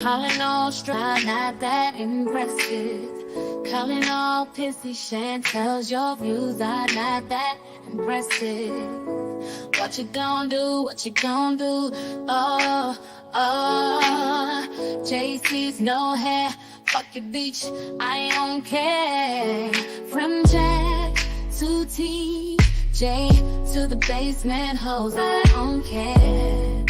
Calling all stride, not that impressive. Calling all pissy chantels, your views are not that impressive. What you gonna do, what you gonna do? JC's no hair, fuck your beach, I don't care. From Jack to TJ to the basement hoes, I don't care.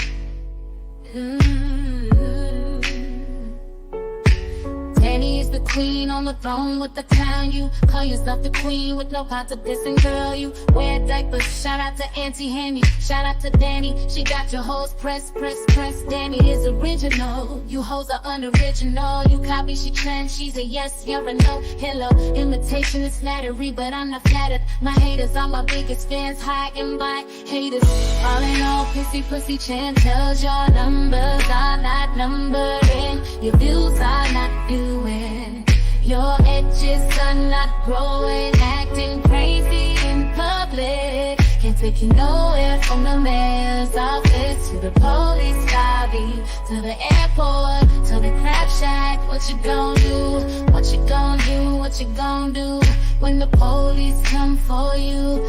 Dani is the queen on the throne with the crown. You call yourself the queen with no pot to piss, and girl, you wear diapers. Shout out to Auntie Hammy, shout out to Dani. She got your hoes press. Dani is original, you hoes are unoriginal. You copy, she trend, she's a yes, you're a no. Hello, imitation is flattery, but I'm not flattered. My haters are my biggest fans, high and by haters. Calling all pussy chantels, your numbers are not numbering. Your views are not doing. Your edges are not growing. Acting crazy in public. Can't take you nowhere, from the mayor's office to the police lobby, to the airport, to the crab shack. What you gonna do? What you gonna do? What you gonna do when the police come for you?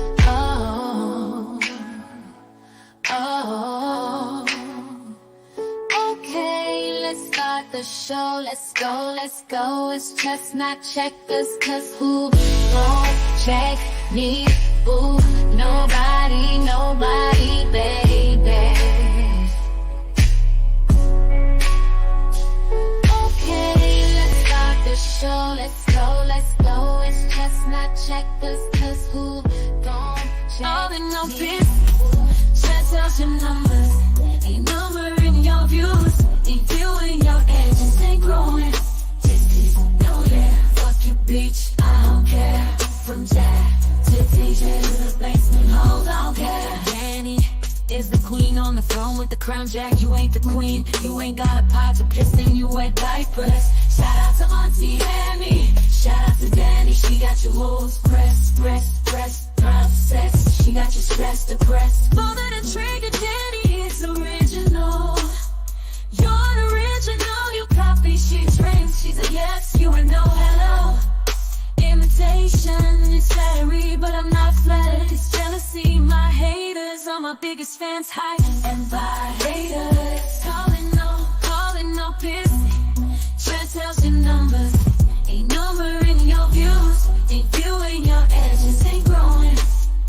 Okay, let's start the show. Let's go. It's just not checkers, cause who won't check me? Ooh, nobody, baby. Okay, let's start the show. Let's go. It's just not checkers, cause who gon' check all in no piss. Just out your numbers. Ain't number in your views. Ain't viewing your edges. Ain't growing. Just no, yeah. Fuck your bitch, I don't care. From Jack to TJ to the basement hoes, I don't care. Dani is the queen on the throne with the crown. Jack, you ain't the queen. You ain't got a pot to piss in, you wear diapers. Shout out to Auntie Hammy, shout out to Dani. She got your hoes press. She got you stressed, depressed. For the trigger, Dani is original. You're an original, you copy, she trends. She's a yes, you a no, hello. Imitation is flattery, but I'm not flattered. It's jealousy, my haters are my biggest fans, high and by haters. Calling no pissy, just tells your numbers. Ain't number in your views, ain't viewing your edges, ain't growing.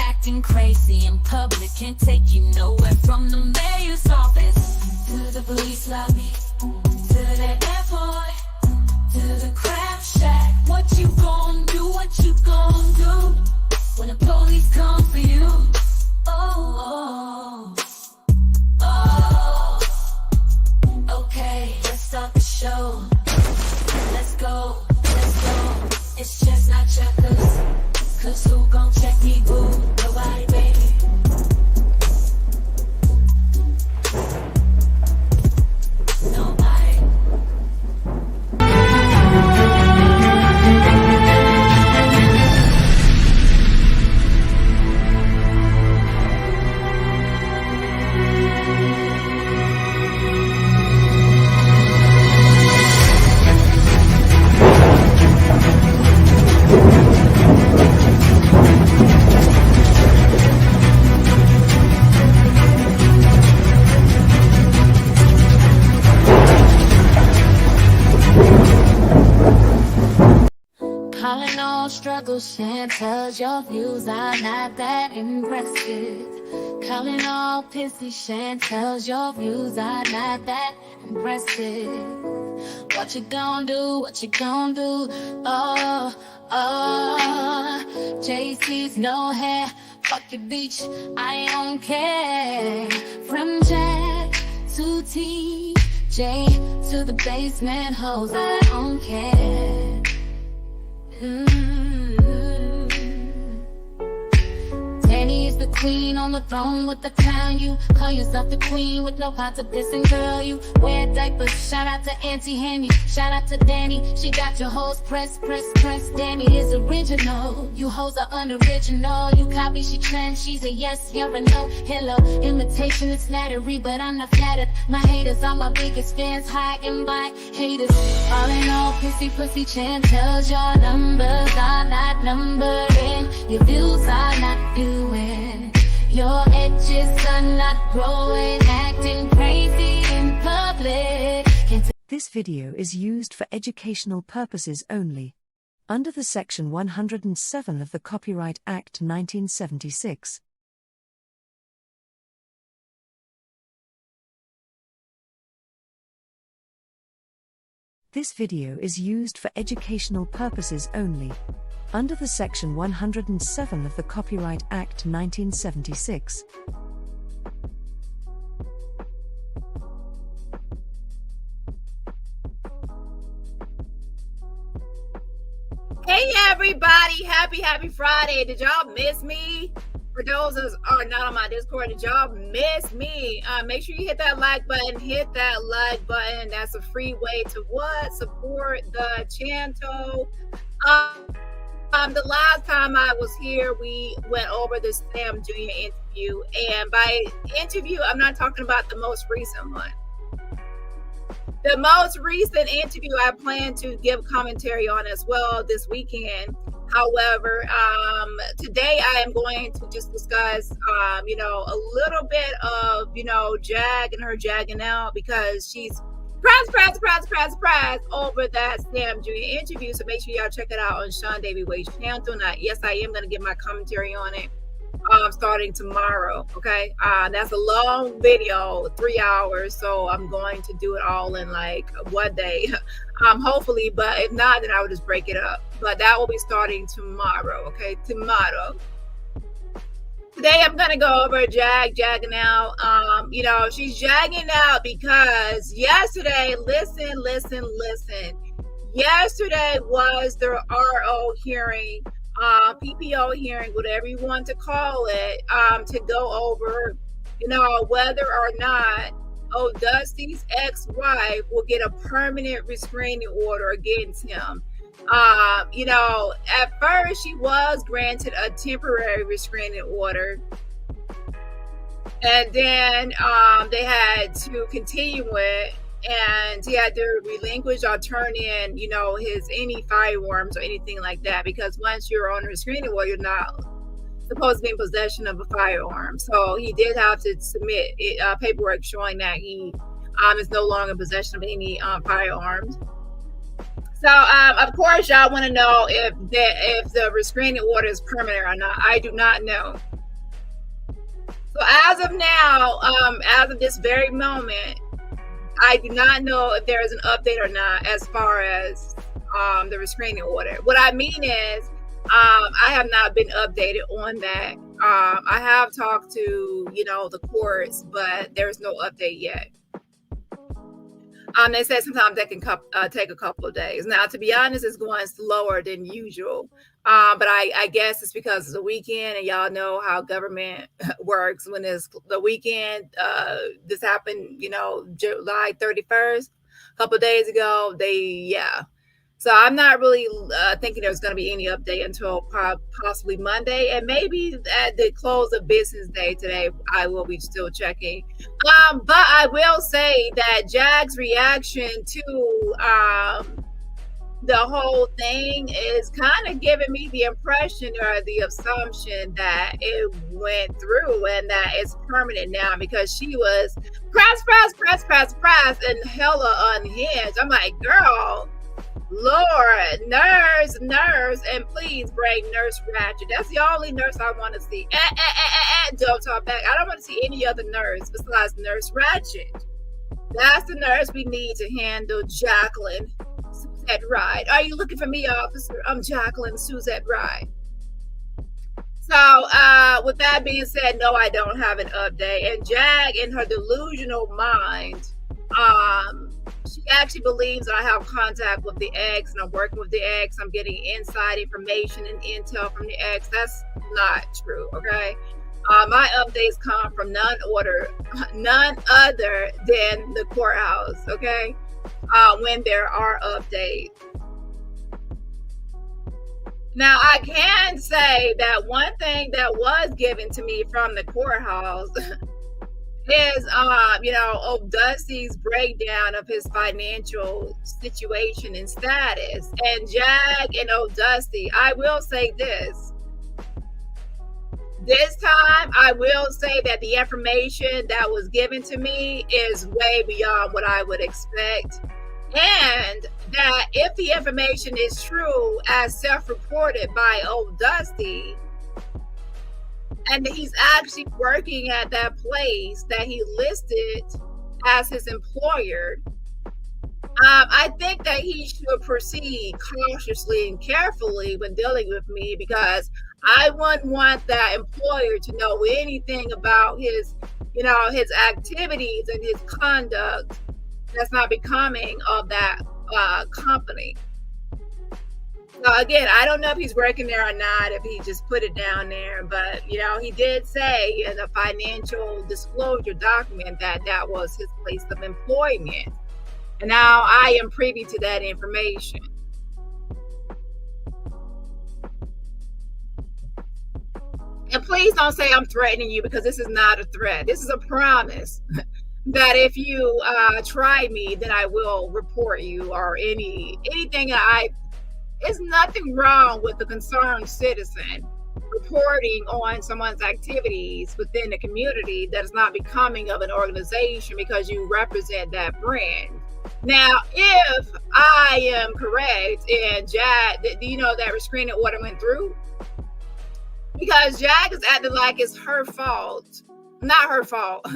Acting crazy in public, can't take you nowhere, from the mayor's office to the police lobby, to the airport, to the crab shack. What you gon' do? What you gon' do when the police come for you? Okay, let's start the show. Let's go. It's just not checkers, cause who gon' check me, boo? Nobody, baby. Nobody. Calling all struggles, chantels, your views are not that impressive. Calling all pissy chantels, your views are not that impressive. What you gonna do? What you gonna do? JC's no hair, fuck your beach, I don't care. From Jack to TJ to the basement hoes, I don't care. Dani is the queen on the throne with the crown. You call yourself the queen with no pot to dissing, girl. You wear diapers. Shout out to Auntie Henny. Shout out to Dani. She got your hoes press. Dani is original. You hoes are unoriginal. You copy, she trend. She's a yes, you're a no. Hello, imitation is flattery, but I'm not flattered. My haters are my biggest fans. High and by haters. All in all, pussy chan tells your numbers are not numbering. Your views are not viewing. Your edges are not growing. Acting crazy in public. This video is used for educational purposes only. Under the Section 107 of the Copyright Act 1976. This video is used for educational purposes only. Under the Section 107 of the Copyright Act 1976. Hey everybody, happy Friday. Did y'all miss me? For those that are not on my Discord, did y'all miss me? Make sure you hit that like button. That's a free way to what? Support the channel. The last time I was here, we went over the Sam Jr. interview. And by interview, I'm not talking about the most recent one. The most recent interview I plan to give commentary on as well this weekend. However, today I am going to just discuss, a little bit of, Jag and her jagging out because she's press over that Sam Jr. interview. So make sure y'all check it out on Sean Davy Wade's channel. Yes, I am going to give my commentary on it. Starting tomorrow. Okay, that's a long video, 3 hours, so I'm going to do it all in like one day, hopefully, but if not, then I will just break it up. But that will be starting tomorrow. Okay, tomorrow. Today I'm gonna go over jagging out. She's jagging out because yesterday, listen. Yesterday was the RO hearing, PPO hearing, whatever you want to call it, to go over, whether or not Dusty's ex-wife will get a permanent restraining order against him. At first she was granted a temporary restraining order, and then they had to continue it. And he had to relinquish or turn in, any firearms or anything like that, because once you're on a restraining order, you're not supposed to be in possession of a firearm. So he did have to submit paperwork showing that he is no longer in possession of any firearms. So, of course, y'all want to know if the restraining order is permanent or not. I do not know. So as of now, as of this very moment, I do not know if there is an update or not as far as the restraining order. What I mean is, I have not been updated on that. I have talked to, the courts, but there's no update yet. They said sometimes that can take a couple of days. Now, to be honest, it's going slower than usual. But I guess it's because it's the weekend, and y'all know how government works. When it's the weekend, this happened, July 31st, a couple of days ago. So I'm not really thinking there's going to be any update until possibly Monday, and maybe at the close of business day today, I will be still checking. But I will say that Jag's reaction to the whole thing is kind of giving me the impression or the assumption that it went through and that it's permanent now, because she was press and hella unhinged. I'm like, girl, Lord, nurse, and please bring Nurse Ratchet. That's the only nurse I want to see. Don't talk back. I don't want to see any other nurse besides Nurse Ratchet. That's the nurse we need to handle Jacqueline Suzette Wright. Are you looking for me, officer? I'm Jacqueline Suzette Wright. So, with that being said, no, I don't have an update. And Jag, in her delusional mind, she actually believes I have contact with the ex and I'm working with the ex. I'm getting inside information and intel from the ex. That's not true, okay? My updates come from none other than the courthouse, okay? When there are updates. Now, I can say that one thing that was given to me from the courthouse is, old Dusty's breakdown of his financial situation and status. And Jag and old Dusty, I will say this. This time, I will say that the information that was given to me is way beyond what I would expect. And that if the information is true as self-reported by old Dusty, and he's actually working at that place that he listed as his employer, I think that he should proceed cautiously and carefully when dealing with me, because I wouldn't want that employer to know anything about his activities and his conduct that's not becoming of that company. So again, I don't know if he's working there or not, if he just put it down there, but he did say in a financial disclosure document that that was his place of employment. And now I am privy to that information. And please don't say I'm threatening you, because this is not a threat. This is a promise that if you try me, then I will report you, or anything. There's nothing wrong with the concerned citizen reporting on someone's activities within the community that is not becoming of an organization, because you represent that brand. Now, if I am correct, and Jag, do you know that restraining order went through? Because Jag is acting like it's her fault. Not her fault.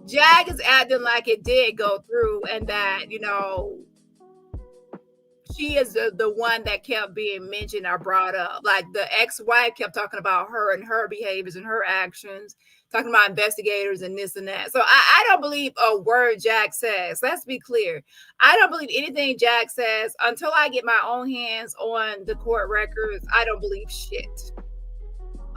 Jag is acting like it did go through, and that, she is the one that kept being mentioned or brought up. Like the ex-wife kept talking about her and her behaviors and her actions, talking about investigators and this and that. So I don't believe a word Jag says. Let's be clear. I don't believe anything Jag says until I get my own hands on the court records. I don't believe shit.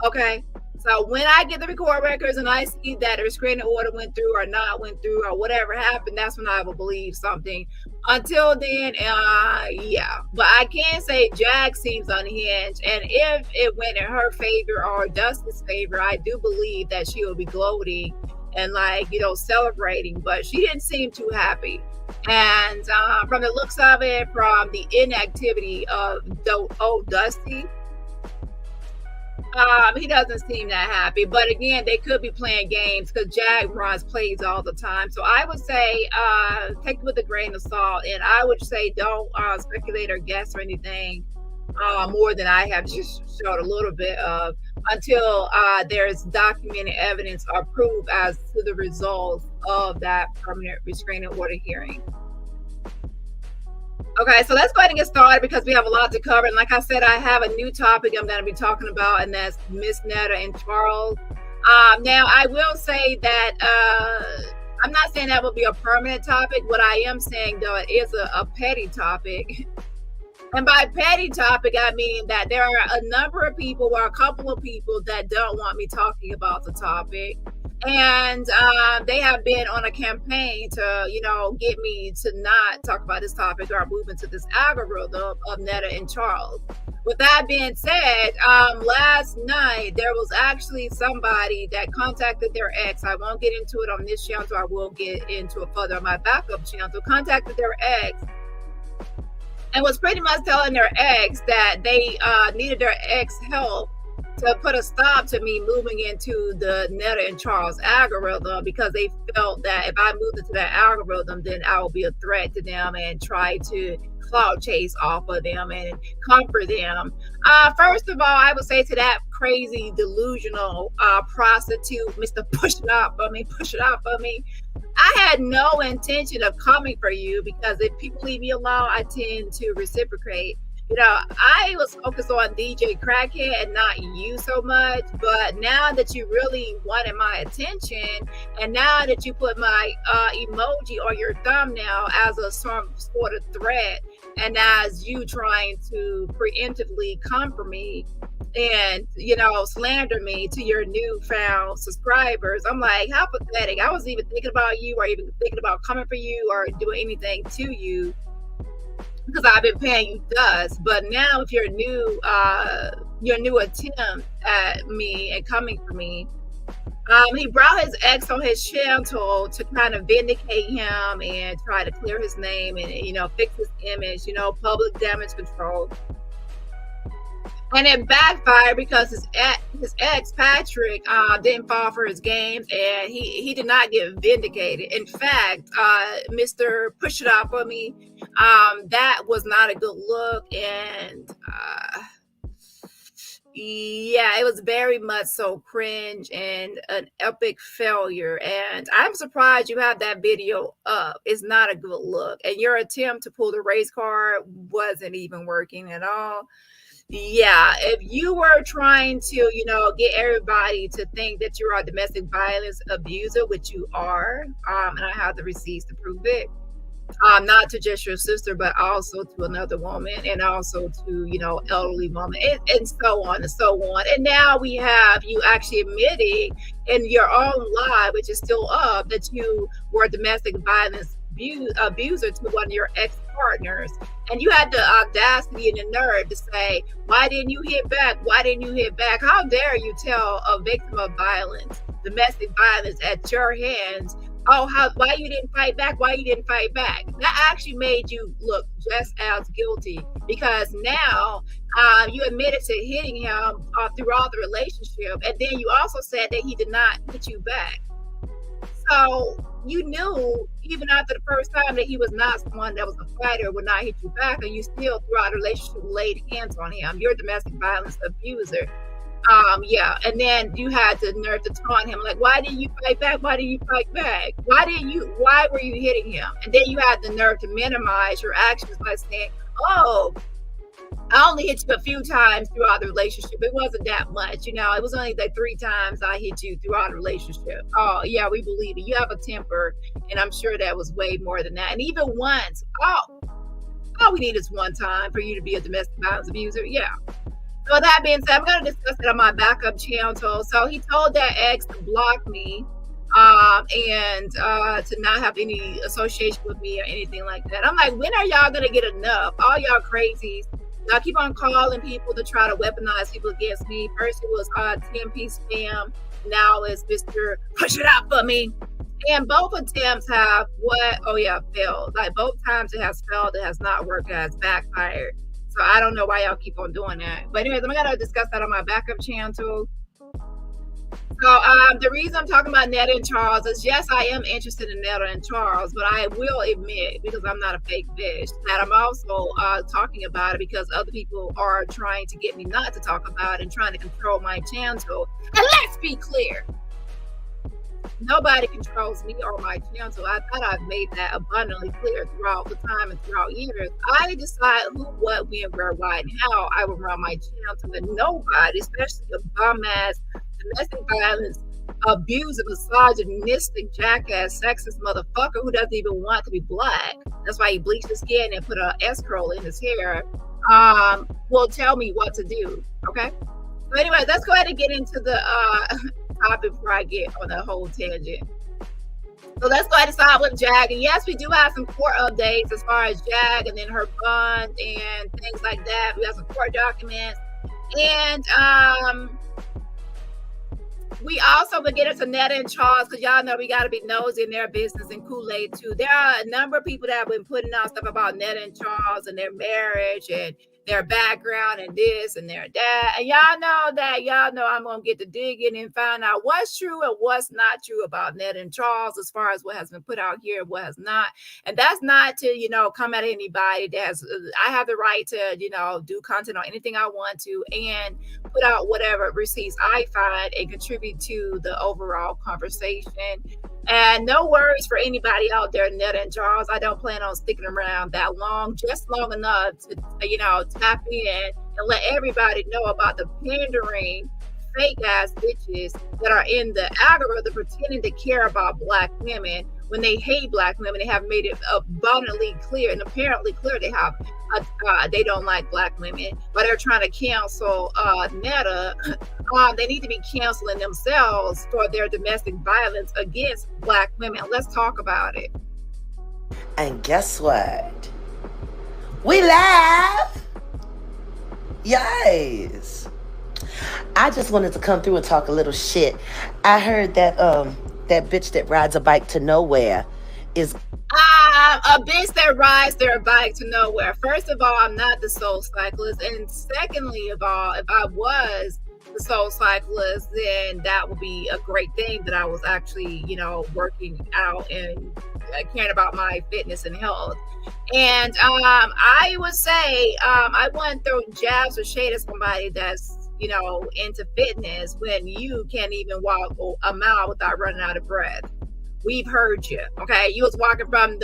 Okay? So when I get the court records and I see that a restraining order went through or not went through or whatever happened, that's when I will believe something. Until then, yeah. But I can say Jag seems unhinged. And if it went in her favor or Dusty's favor, I do believe that she will be gloating and celebrating. But she didn't seem too happy. And from the looks of it, from the inactivity of old Dusty, he doesn't seem that happy. But again, they could be playing games, because Jag runs plays all the time. So I would say take it with a grain of salt, and I would say don't speculate or guess or anything more than I have just showed a little bit of, until there's documented evidence or proof as to the results of that permanent restraining order hearing. Okay, so let's go ahead and get started, because we have a lot to cover. And like I said, I have a new topic I'm going to be talking about, and that's Miss Netta and Charles. Now, I will say that I'm not saying that will be a permanent topic. What I am saying, though, it is a petty topic. And by petty topic, I mean that there are a number of people, or a couple of people, that don't want me talking about the topic. And they have been on a campaign to, get me to not talk about this topic or move into this algorithm of Netta and Charles. With that being said, last night there was actually somebody that contacted their ex. I won't get into it on this channel, so I will get into it further on my backup channel. Contacted their ex and was pretty much telling their ex that they needed their ex help to put a stop to me moving into the Netta and Charles algorithm, because they felt that if I moved into that algorithm, then I will be a threat to them and try to clout chase off of them and comfort them. First of all, I would say to that crazy, delusional prostitute, Mr. Push it out for me. I had no intention of coming for you, because if people leave me alone, I tend to reciprocate. I was focused on DJ Crackhead and not you so much. But now that you really wanted my attention, and now that you put my emoji or your thumbnail as a sort of threat, and as you trying to preemptively come for me and slander me to your newfound subscribers, I'm like, how pathetic. I wasn't even thinking about you or even thinking about coming for you or doing anything to you, because I've been paying you dust. But now with your new attempt at me and coming for me, he brought his ex on his channel to kind of vindicate him and try to clear his name and fix his image, public damage control. And it backfired because his ex Patrick didn't fall for his games, and he did not get vindicated. In fact, Mr. Push It Out For Me, that was not a good look, and it was very much so cringe and an epic failure. And I'm surprised you have that video up. It's not a good look, and your attempt to pull the race card wasn't even working at all. Yeah, if you were trying to, get everybody to think that you're a domestic violence abuser, which you are, and I have the receipts to prove it, not to just your sister, but also to another woman, and also to, elderly woman, and so on and so on. And now we have you actually admitting in your own lie, which is still up, that you were a domestic violence abuser to one of your ex-partners. And you had the audacity and the nerve to say, why didn't you hit back? Why didn't you hit back? How dare you tell a victim of violence, domestic violence at your hands, why you didn't fight back? Why you didn't fight back? That actually made you look just as guilty, because now you admitted to hitting him throughout the relationship. And then you also said that he did not hit you back. So you knew even after the first time that he was not someone that was a fighter, would not hit you back, and you still throughout the relationship laid hands on him. You're a domestic violence abuser. And then you had the nerve to taunt him, like, why didn't you fight back? Why didn't you fight back? Why were you hitting him? And then you had the nerve to minimize your actions by saying, oh, I only hit you a few times throughout the relationship. It wasn't that much, it was only like 3 times I hit you throughout the relationship. Oh yeah, we believe it. You have a temper, and I'm sure that was way more than that. And even once, all we need is one time for you to be a domestic violence abuser. Yeah. So that being said, I'm going to discuss it on my backup channel. So he told that ex to block me, and to not have any association with me or anything like that. I'm like, when are y'all going to get enough? All y'all crazies. I keep on calling people to try to weaponize people against me. First it was TMP spam. Now it's Mr. Push It Out For Me. And both attempts have failed. Like both times it has failed. It has not worked. It has backfired. So I don't know why y'all keep on doing that. But anyways, I'm going to discuss that on my backup channel too. So the reason I'm talking about Netta and Charles is, yes, I am interested in Netta and Charles, but I will admit, because I'm not a fake bitch, that I'm also talking about it because other people are trying to get me not to talk about it and trying to control my channel. And let's be clear, nobody controls me or my channel. I thought I've made that abundantly clear throughout the time and throughout years. I decide who, what, when, where, why, and how I will run my channel, and nobody, especially a bum-ass domestic violence, abusive, misogynistic, jackass, sexist motherfucker who doesn't even want to be black. That's why he bleached his skin and put an S curl in his hair. Will tell me what to do. Okay. So anyway, let's go ahead and get into the topic before I get on a whole tangent. So let's go ahead and start with Jagging. Yes, we do have some court updates as far as Jag and then her bond and things like that. We have some court documents. And we also will get into Netta and Charles, because y'all know we got to be nosy in their business and Kool-Aid too. There are a number of people that have been putting out stuff about Netta and Charles and their marriage and their background and this and their that. And y'all know I'm going to get to dig in and find out what's true and what's not true about Netta and Charles as far as what has been put out here and what has not. And that's not to, come at anybody. I have the right to, do content on anything I want to and put out whatever receipts I find and contribute to the overall conversation. And no worries for anybody out there, Netta and Charles. I don't plan on sticking around that long, just long enough to, tap in and let everybody know about the pandering, fake ass bitches that are in the algorithm pretending to care about Black women when they hate Black women. They have made it abundantly clear and apparently clear they don't like Black women, but they're trying to cancel Netta. They need to be canceling themselves for their domestic violence against Black women. Let's talk about it. And guess what? We laugh. Yes. I just wanted to come through and talk a little shit. I heard that that bitch that rides a bike to nowhere is a bitch that rides their bike to nowhere. First of all, I'm not the soul cyclist, and secondly of all, if I was the soul cyclist, then that would be a great thing that I was actually, working out and caring about my fitness and health. And I would say I wouldn't throw jabs or shade at somebody that's into fitness when you can't even walk a mile without running out of breath. We've heard you. Okay, you was walking from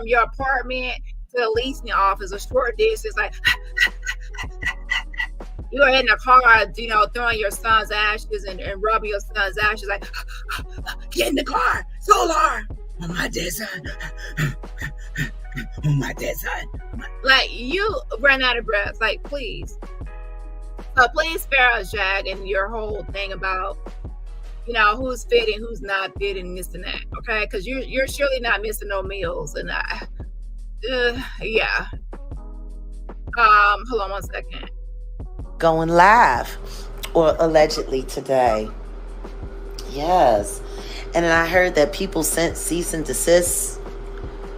your apartment to the leasing office, a short distance, like you were in the car, throwing your son's ashes and rubbing your son's ashes, like get in the car, Solar, oh my dead son, oh my dead son. Like you ran out of breath. Like please. So please spare us, Jag, and your whole thing about, who's fit and who's not fit and this and that, okay? Because you're surely not missing no meals. And yeah. Hold on one second. going live, or allegedly today. Yes. And then I heard that people sent cease and desist.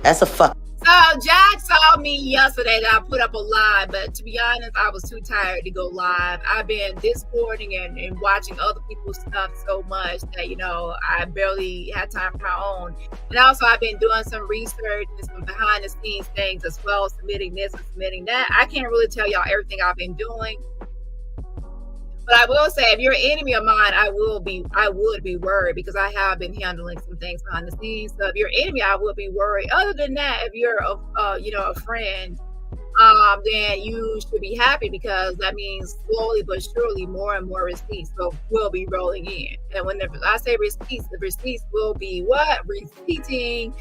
That's a fuck. So Jack saw me yesterday that I put up a live, but to be honest, I was too tired to go live. I've been discording and watching other people's stuff so much that, I barely had time for my own. And also I've been doing some research and some behind the scenes things as well, submitting this and submitting that. I can't really tell y'all everything I've been doing. But I will say, if you're an enemy of mine, I would be worried, because I have been handling some things behind the scenes. So if you're an enemy, I would be worried. Other than that, if you're a friend, then you should be happy, because that means slowly but surely more and more receipts will be rolling in. And when I say receipts, the receipts will be what? Receipting.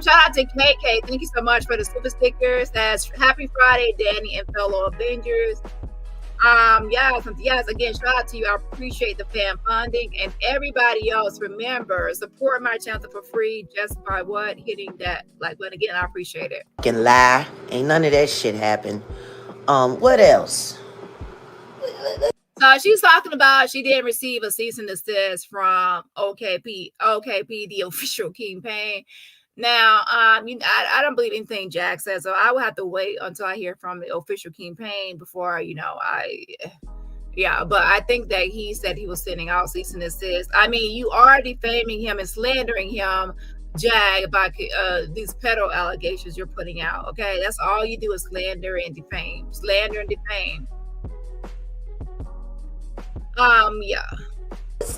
Shout out to KK. Thank you so much for the super stickers. That's Happy Friday, Dani and fellow Avengers. Yes, again, shout out to you. I appreciate the fan funding, and everybody else, remember, support my channel for free just by hitting that like button. Again, I appreciate it. Can lie, ain't none of that shit happen. What else? So she's talking about she didn't receive a cease and desist from OKP, the official campaign. Now, I don't believe anything Jack says, so I will have to wait until I hear from the official campaign before, but I think that he said he was sending out cease and desist. I mean, you are defaming him and slandering him, Jag, about these pedo allegations you're putting out, okay? That's all you do is slander and defame. Slander and defame. Yeah.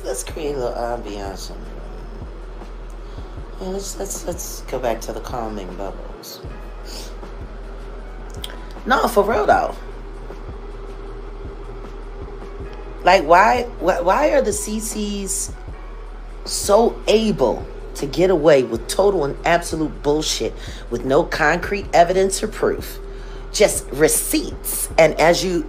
Let's create a little ambiance. Yeah, let's go back to the calming bubbles. No, for real though. Like, why are the CCs so able to get away with total and absolute bullshit with no concrete evidence or proof? Just receipts. And as you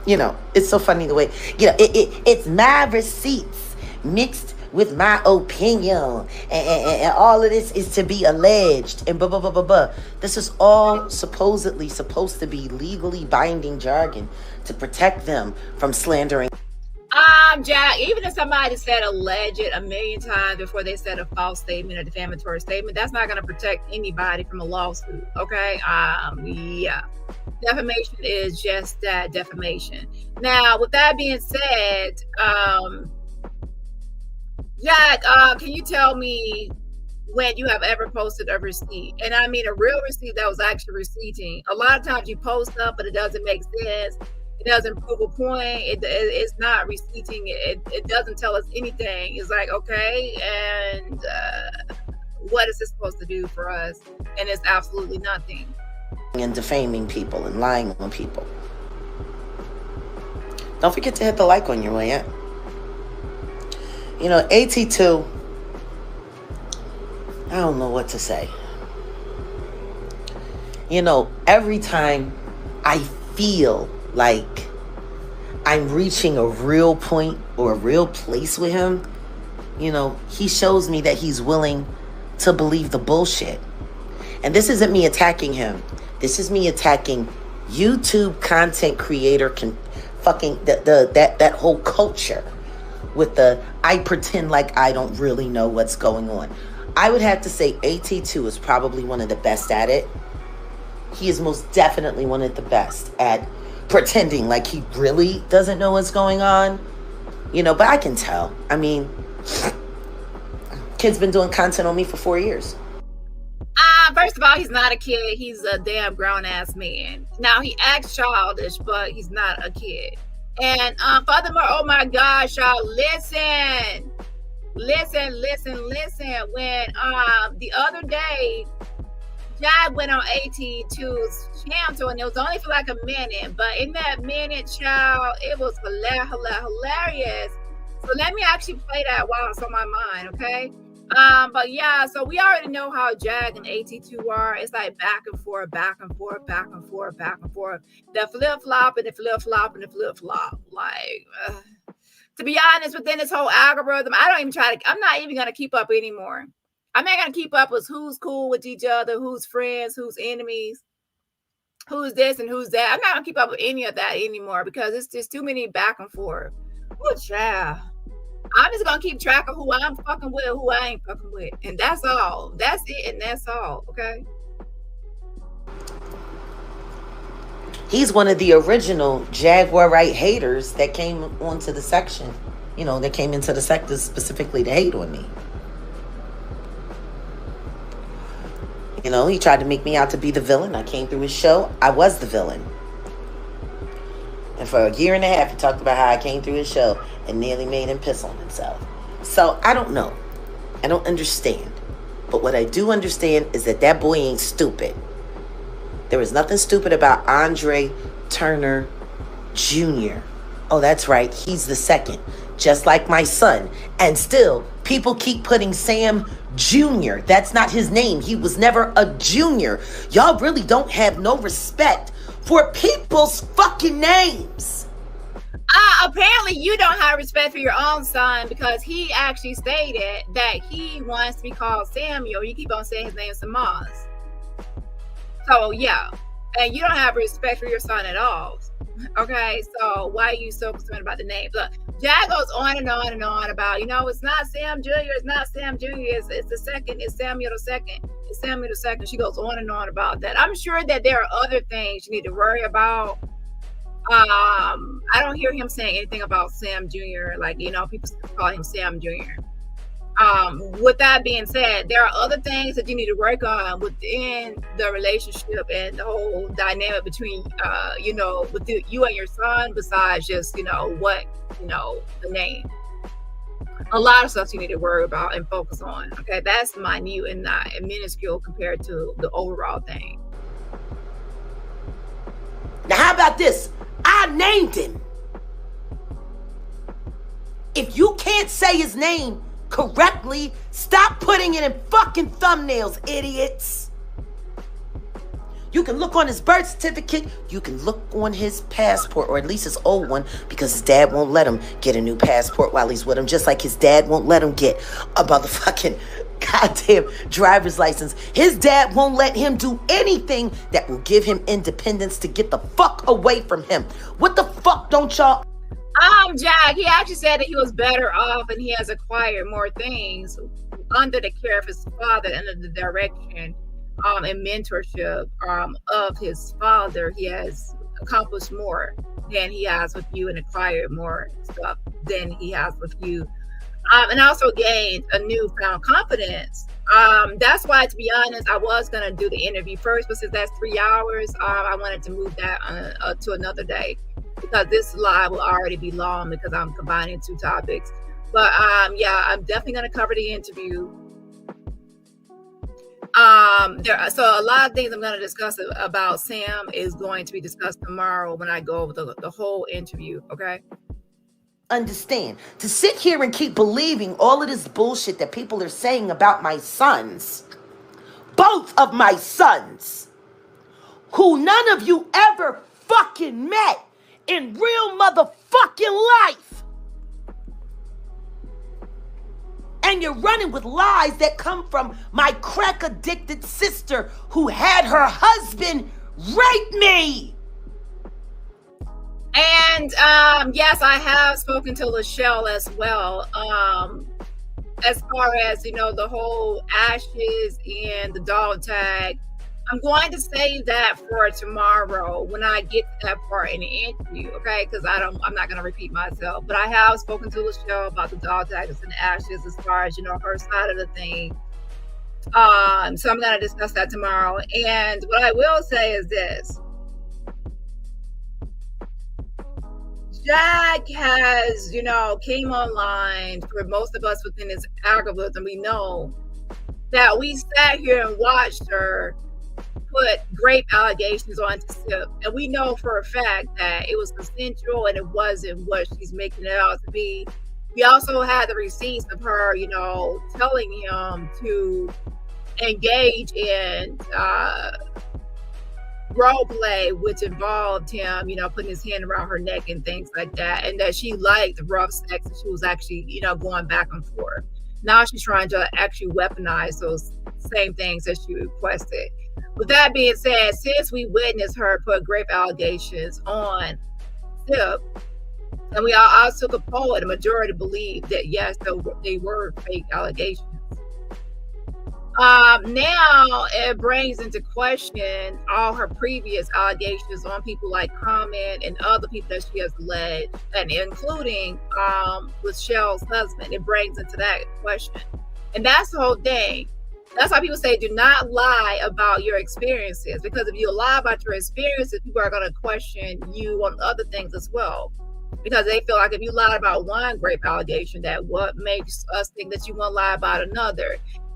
know, it's so funny the way, it's my receipts mixed with my opinion, and all of this is to be alleged, and blah, blah, blah, blah, blah. This is all supposedly supposed to be legally binding jargon to protect them from slandering. Jack, even if somebody said alleged a million times before they said a false statement or defamatory statement, that's not going to protect anybody from a lawsuit, okay? Yeah. Defamation is just that, defamation. Now, with that being said, Jack, can you tell me when you have ever posted a receipt? And I mean a real receipt that was actually receipting. A lot of times you post stuff, but it doesn't make sense. It doesn't prove a point. It's not receipting. It doesn't tell us anything. It's like, okay, and what is this supposed to do for us? And it's absolutely nothing. And defaming people and lying on people. Don't forget to hit the like on your way in. You know, AT2, I don't know what to say. You know, every time I feel like I'm reaching a real point or a real place with him, you know, he shows me that he's willing to believe the bullshit. And this isn't me attacking him. This is me attacking YouTube content creator that whole culture with the I pretend like I don't really know what's going on. I would have to say AT2 is probably one of the best at it. He is most definitely one of the best at pretending like he really doesn't know what's going on. You know, but I can tell. I mean, kid's been doing content on me for 4 years. First of all, he's not a kid. He's a damn grown-ass man. Now, he acts childish, but he's not a kid. And furthermore, oh my gosh, y'all, listen. When the other day, Jag went on AT2's channel, and it was only for like a minute. But in that minute, child, it was hilarious. So let me actually play that while it's on my mind, okay? But yeah, so we already know how Jag and AT2 are. It's like back and forth. The flip-flop and the flip-flop and the flip-flop. Like, to be honest, within this whole algorithm, I'm not even going to keep up anymore. I'm not going to keep up with who's cool with each other, who's friends, who's enemies, who's this and who's that. I'm not going to keep up with any of that anymore because it's just too many back and forth. Oh, child. I'm just going to keep track of who I'm fucking with, who I ain't fucking with. And that's all. That's it, and that's all, okay? He's one of the original Jaguar Wright haters that came onto the section. You know, that came into the sector specifically to hate on me. You know, he tried to make me out to be the villain. I came through his show. I was the villain. And for a year and a half, he talked about how I came through his show and nearly made him piss on himself. So, I don't know. I don't understand. But what I do understand is that boy ain't stupid. There was nothing stupid about Andre Turner Jr. Oh, that's right. He's the second. Just like my son. And still, people keep putting Sam Jr. That's not his name. He was never a junior. Y'all really don't have no respect for people's fucking names. Apparently you don't have respect for your own son because he actually stated that he wants to be called Samuel. You keep on saying his name is Samaz. So yeah, and you don't have respect for your son at all. Okay, so why are you so concerned about the name? Look, Jag goes on and on and on about, you know, it's not Sam Jr., it's not Sam Jr., it's the second, it's Samuel the second, it's Samuel the second. She goes on and on about that. I'm sure that there are other things you need to worry about. I don't hear him saying anything about Sam Jr. Like, you know, people call him Sam Jr. With that being said, there are other things that you need to work on within the relationship and the whole dynamic between, you know, with you and your son, besides just, you know, the name. A lot of stuff you need to worry about and focus on. Okay, that's minute and minuscule compared to the overall thing. Now, how about this? I named him. If you can't say his name correctly, stop putting it in fucking thumbnails, idiots. You can look on his birth certificate. You can look on his passport, or at least his old one, because his dad won't let him get a new passport while he's with him, just like his dad won't let him get a motherfucking goddamn driver's license. His dad won't let him do anything that will give him independence to get the fuck away from him. What the fuck don't y'all? Jag, he actually said that he was better off and he has acquired more things under the care of his father, under the direction and mentorship of his father. He has accomplished more than he has with you and acquired more stuff than he has with you. And also gained a newfound confidence. That's why, to be honest, I was going to do the interview first, but since that's 3 hours, I wanted to move that to another day. because this live will already be long because I'm combining two topics. But yeah, I'm definitely going to cover the interview. So a lot of things I'm going to discuss about Sam is going to be discussed tomorrow when I go over the whole interview. Okay. Understand, to sit here and keep believing all of this bullshit that people are saying about my sons, both of my sons, who none of you ever fucking met in real motherfucking life. And you're running with lies that come from my crack-addicted sister who had her husband rape me. And yes, I have spoken to Lachelle as well. As far as, you know, the whole ashes and the dog tag, I'm going to save that for tomorrow when I get to that part in the interview, okay? Because I'm not going to repeat myself. But I have spoken to Lachelle about the dog tags and the ashes as far as, you know, her side of the thing. So I'm going to discuss that tomorrow. And what I will say is this. Jag has, you know, came online for most of us within his algorithm. We know that we sat here and watched her put rape allegations onto Sip, and we know for a fact that it was consensual and it wasn't what she's making it out to be. We also had the receipts of her, you know, telling him to engage in role play, which involved him, you know, putting his hand around her neck and things like that, and that she liked rough sex and she was actually, you know, going back and forth. Now she's trying to actually weaponize those same things that she requested. With that being said, since we witnessed her put rape allegations on Sip, and we all also took a poll, and the majority believed that yes, they were fake allegations. Now it brings into question all her previous allegations on people like Common and other people that she has alleged, and including with Shell's husband. It brings into that question, and that's the whole thing. That's why people say do not lie about your experiences, because if you lie about your experiences, people are going to question you on other things as well, because they feel like if you lied about one rape allegation, that what makes us think that you won't lie about another.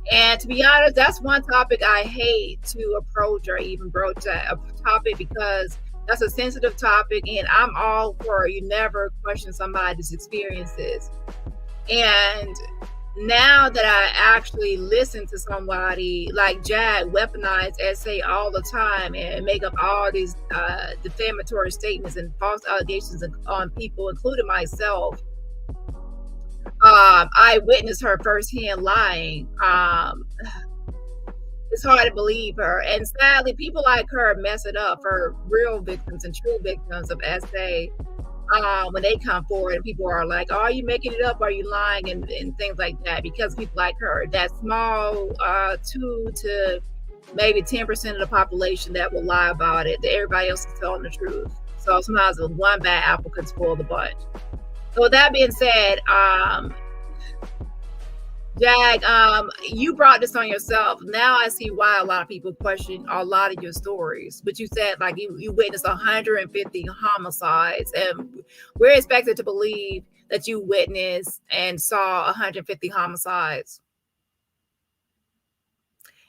And to be honest, that's one topic I hate to approach or even broach a topic, because that's a sensitive topic, and I'm all for you never question somebody's experiences. And now that I actually listen to somebody like Jag weaponize essay all the time and make up all these defamatory statements and false allegations on people, including myself, I witnessed her firsthand lying. It's hard to believe her, and sadly people like her mess it up for real victims and true victims of SA when they come forward and people are like, oh, are you making it up, are you lying, and things like that, because people like her, that small 2 to maybe 10% of the population that will lie about it, that everybody else is telling the truth. So sometimes one bad apple can spoil the bunch. So with that being said, Jag, you brought this on yourself. Now I see why a lot of people question a lot of your stories. But you said like you witnessed 150 homicides, and we're expected to believe that you witnessed and saw 150 homicides.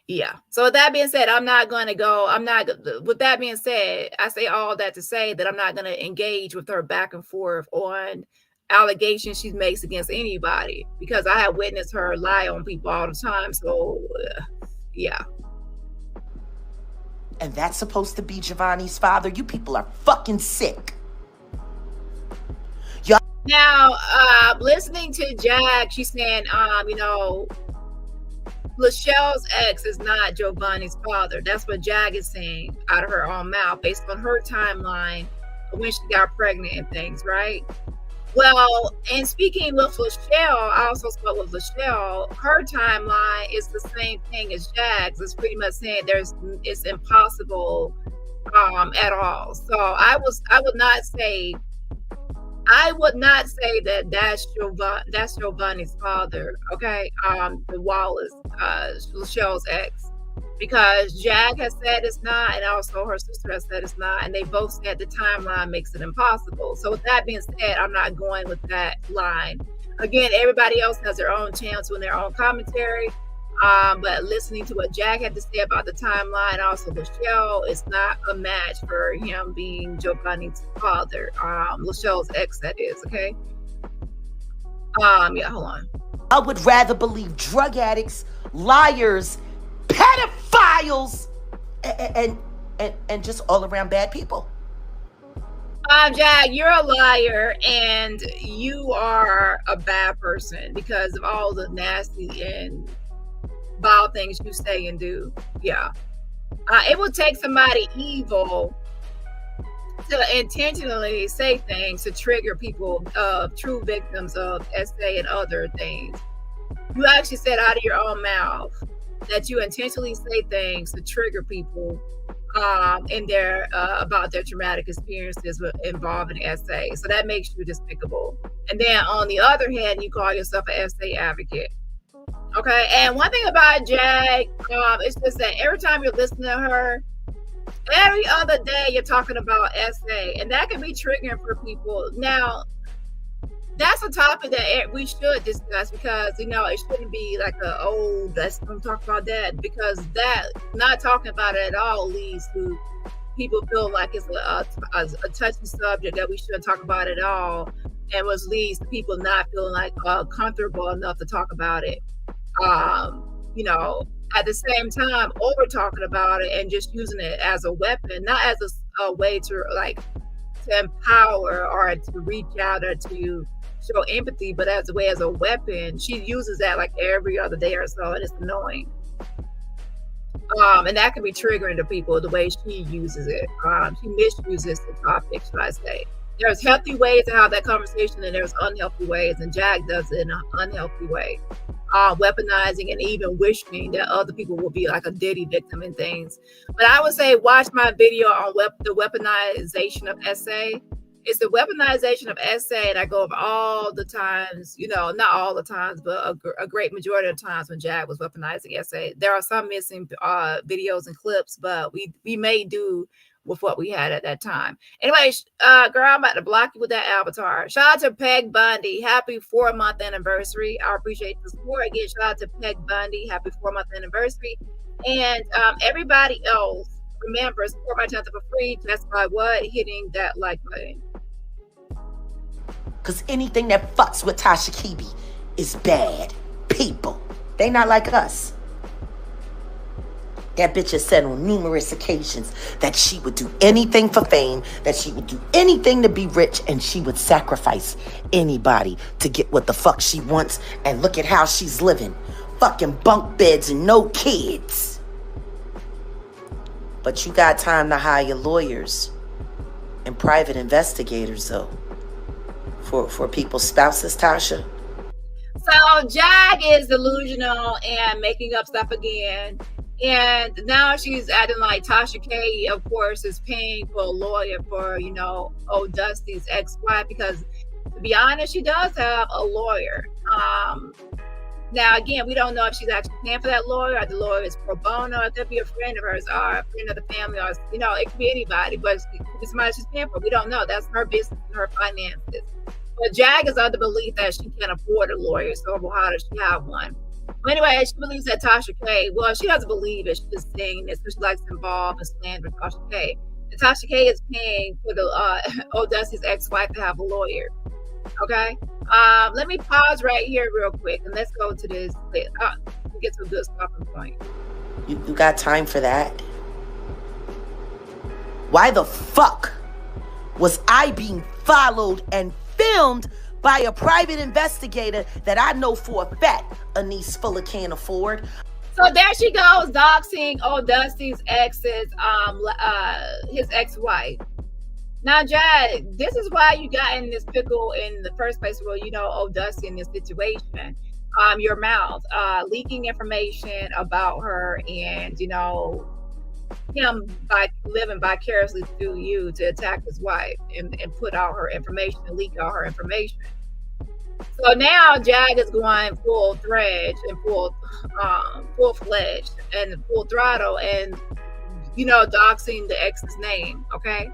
Yeah. So with that being said, with that being said, I say all that to say that I'm not going to engage with her back and forth on allegations she makes against anybody, because I have witnessed her lie on people all the time. So yeah. And that's supposed to be Giovanni's father? You people are fucking sick. Now, listening to Jag, she's saying, you know, Lachelle's ex is not Giovanni's father. That's what Jag is saying out of her own mouth, based on her timeline when she got pregnant and things, right? Well, and speaking with Lachelle, I also spoke with Lachelle. Her timeline is the same thing as Jag's. It's pretty much saying it's impossible at all. So I would not say that that's Giovanni's father. Okay, the Wallace, Lachelle's ex. because Jag has said it's not, and also her sister has said it's not, and they both said the timeline makes it impossible. So with that being said, I'm not going with that line. Again, everybody else has their own chance with their own commentary. But listening to what Jag had to say about the timeline, also Lachelle, is not a match for him being Joe Bunny's father. Lachelle's ex, that is, okay? Yeah, hold on. I would rather believe drug addicts, liars, pedophiles, and just all around bad people. Jag, you're a liar and you are a bad person because of all the nasty and vile things you say and do. Yeah. It will take somebody evil to intentionally say things to trigger people, true victims of SA and other things. You actually said out of your own mouth that you intentionally say things to trigger people in their about their traumatic experiences involving SA. So that makes you despicable. And then on the other hand, you call yourself an SA advocate. Okay, and one thing about Jag, it's just that every time you're listening to her, every other day you're talking about SA, and that can be triggering for people. Now, that's a topic that we should discuss because, you know, it shouldn't be like let's don't talk about that, because that, not talking about it at all leads to people feel like it's a touchy subject that we shouldn't talk about at all, and which leads to people not feeling like comfortable enough to talk about it. You know, at the same time, over talking about it and just using it as a weapon, not as a way to empower or to reach out or to show empathy, but as a way, as a weapon. She uses that like every other day or so, and it's annoying. And that can be triggering to people the way she uses it. She misuses the topic, should I say. There's healthy ways to have that conversation, and there's unhealthy ways, and Jag does it in an unhealthy way. Weaponizing and even wishing that other people will be like a Diddy victim and things. But I would say watch my video on the weaponization of SA. It's the weaponization of SA, and I go over all the times, you know, not all the times, but a great majority of times when Jag was weaponizing SA. There are some missing videos and clips, but we may do with what we had at that time. Anyway, girl, I'm about to block you with that avatar. Shout out to Peg Bundy. Happy 4-month anniversary. I appreciate the support. Again, shout out to Peg Bundy. Happy 4-month anniversary. And everybody else, remember, support my channel for free just by what? Hitting that like button. Because anything that fucks with Tasha Kibi is bad people. They not like us. That bitch has said on numerous occasions that she would do anything for fame, that she would do anything to be rich, and she would sacrifice anybody to get what the fuck she wants. And look at how she's living. Fucking bunk beds and no kids. But you got time to hire lawyers and private investigators, though, for people's spouses, Tasha. So Jag is delusional and making up stuff again. And now she's acting like Tasha K, of course, is paying for a lawyer for, you know, old Dusty's ex-wife, because to be honest, she does have a lawyer. Now, again, we don't know if she's actually paying for that lawyer, or the lawyer is pro bono, or it could be a friend of hers, or a friend of the family, or, you know, it could be anybody, but it could be somebody she's paying for. We don't know. That's her business and her finances. But Jag is under belief that she can't afford a lawyer, so how does she have one? Anyway, she believes that Tasha K, well, she doesn't believe it. She's just saying this because she likes to involve and slander Tasha K. And Tasha K is paying for the old Dusty's ex-wife to have a lawyer. Okay? Let me pause right here real quick, and let's go to this. Get to a good stopping point. You got time for that? Why the fuck was I being followed and filmed by a private investigator that I know for a fact Anise Fuller can't afford? So there she goes, doxing old Dusty's ex's, his ex-wife. Now, Jag, this is why you got in this pickle in the first place, where you know old Dusty in this situation. Your mouth, leaking information about her, and you know him by living vicariously through you to attack his wife and put out her information and leak out her information. So now Jag is going full fledged and full fledged and full throttle, and doxing the ex's name. Okay.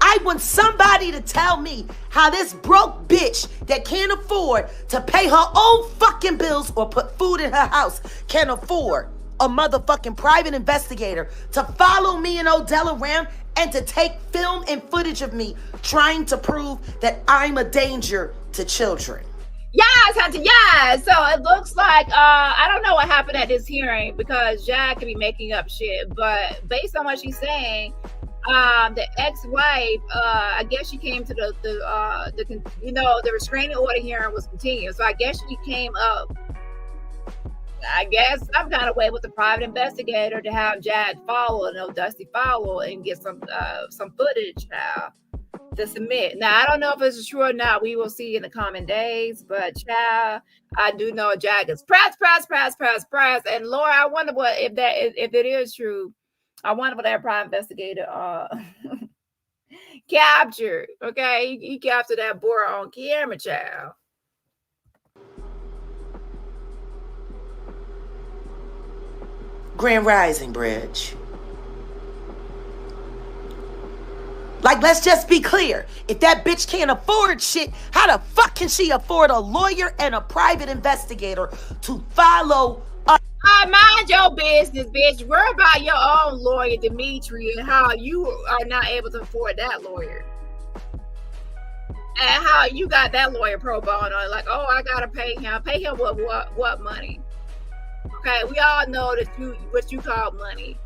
I want somebody to tell me how this broke bitch that can't afford to pay her own fucking bills or put food in her house can afford a motherfucking private investigator to follow me and Odell around and to take film and footage of me trying to prove that I'm a danger to children. Yes, Hunter, yes. So it looks like, I don't know what happened at this hearing because Jag could be making up shit, but based on what she's saying, the ex-wife, I guess she came to the restraining order hearing was continued. So I guess she came up, some kind of way with the private investigator to have Jag follow, Dusty follow and get some footage to submit. Now, I don't know if this is true or not. We will see in the coming days, but child, I do know Jag is press. And Laura, I wonder if it is true. I wonder what that private investigator captured. Okay, he captured that boy on camera, child. Grand Rising Bridge. Like, let's just be clear. If that bitch can't afford shit, how the fuck can she afford a lawyer and a private investigator to follow a... Mind your business, bitch. Worry about your own lawyer, Dimitri, and how you are not able to afford that lawyer. And how you got that lawyer pro bono. Like, oh, I gotta pay him. Pay him what money? Okay, we all know that what you call money.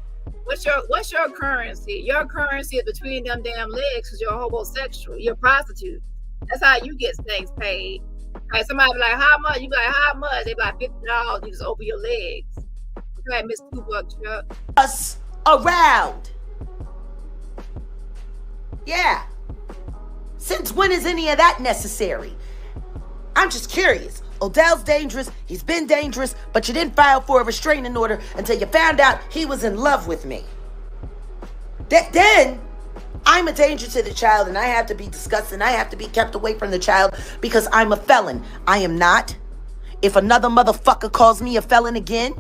What's your currency? Your currency is between them damn legs because you're homosexual. You're a prostitute. That's how you get things paid. Okay, somebody be like, how much? You be like, how much? They be like, $50. You just open your legs. Okay, Miss $2, Chuck. Us around. Yeah. Since when is any of that necessary? I'm just curious. Odell's dangerous. He's been dangerous, but you didn't file for a restraining order until you found out he was in love with me. Then I'm a danger to the child, and I have to be discussed, and I have to be kept away from the child because I'm a felon. I am not. If another motherfucker calls me a felon again,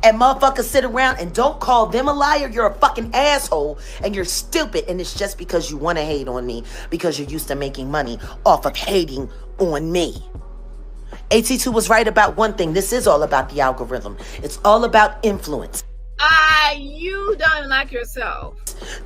and motherfuckers sit around and don't call them a liar, you're a fucking asshole, and you're stupid, and it's just because you want to hate on me because you're used to making money off of hating on me. AT2 was right about one thing. This is all about the algorithm. It's all about influence. You don't even like yourself.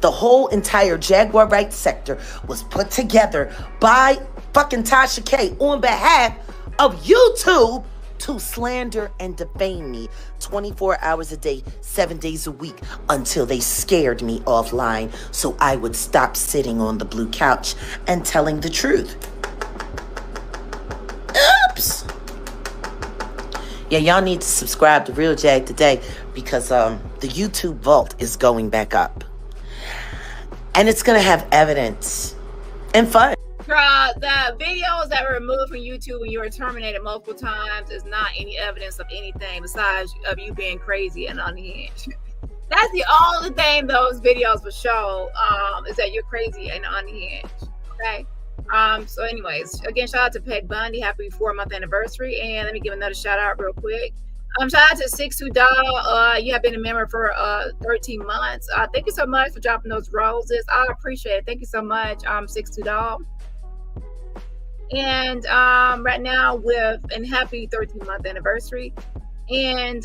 The whole entire Jaguar Wright sector was put together by fucking Tasha K on behalf of YouTube to slander and defame me 24 hours a day, 7 days a week until they scared me offline so I would stop sitting on the blue couch and telling the truth. Oops. Yeah, y'all need to subscribe to Real Jag today because the YouTube vault is going back up. And it's going to have evidence and fun. Girl, the videos that were removed from YouTube when you were terminated multiple times is not any evidence of anything besides of you being crazy and unhinged. That's the only thing those videos will show, is that you're crazy and unhinged. Okay? So anyways, again, shout out to Peg Bundy. Happy 4-month anniversary. And let me give another shout out real quick. Shout out to 62 Doll. You have been a member for 13 months. Thank you so much for dropping those roses. I appreciate it. Thank you so much, 62 Doll. And right now and happy 13-month anniversary. And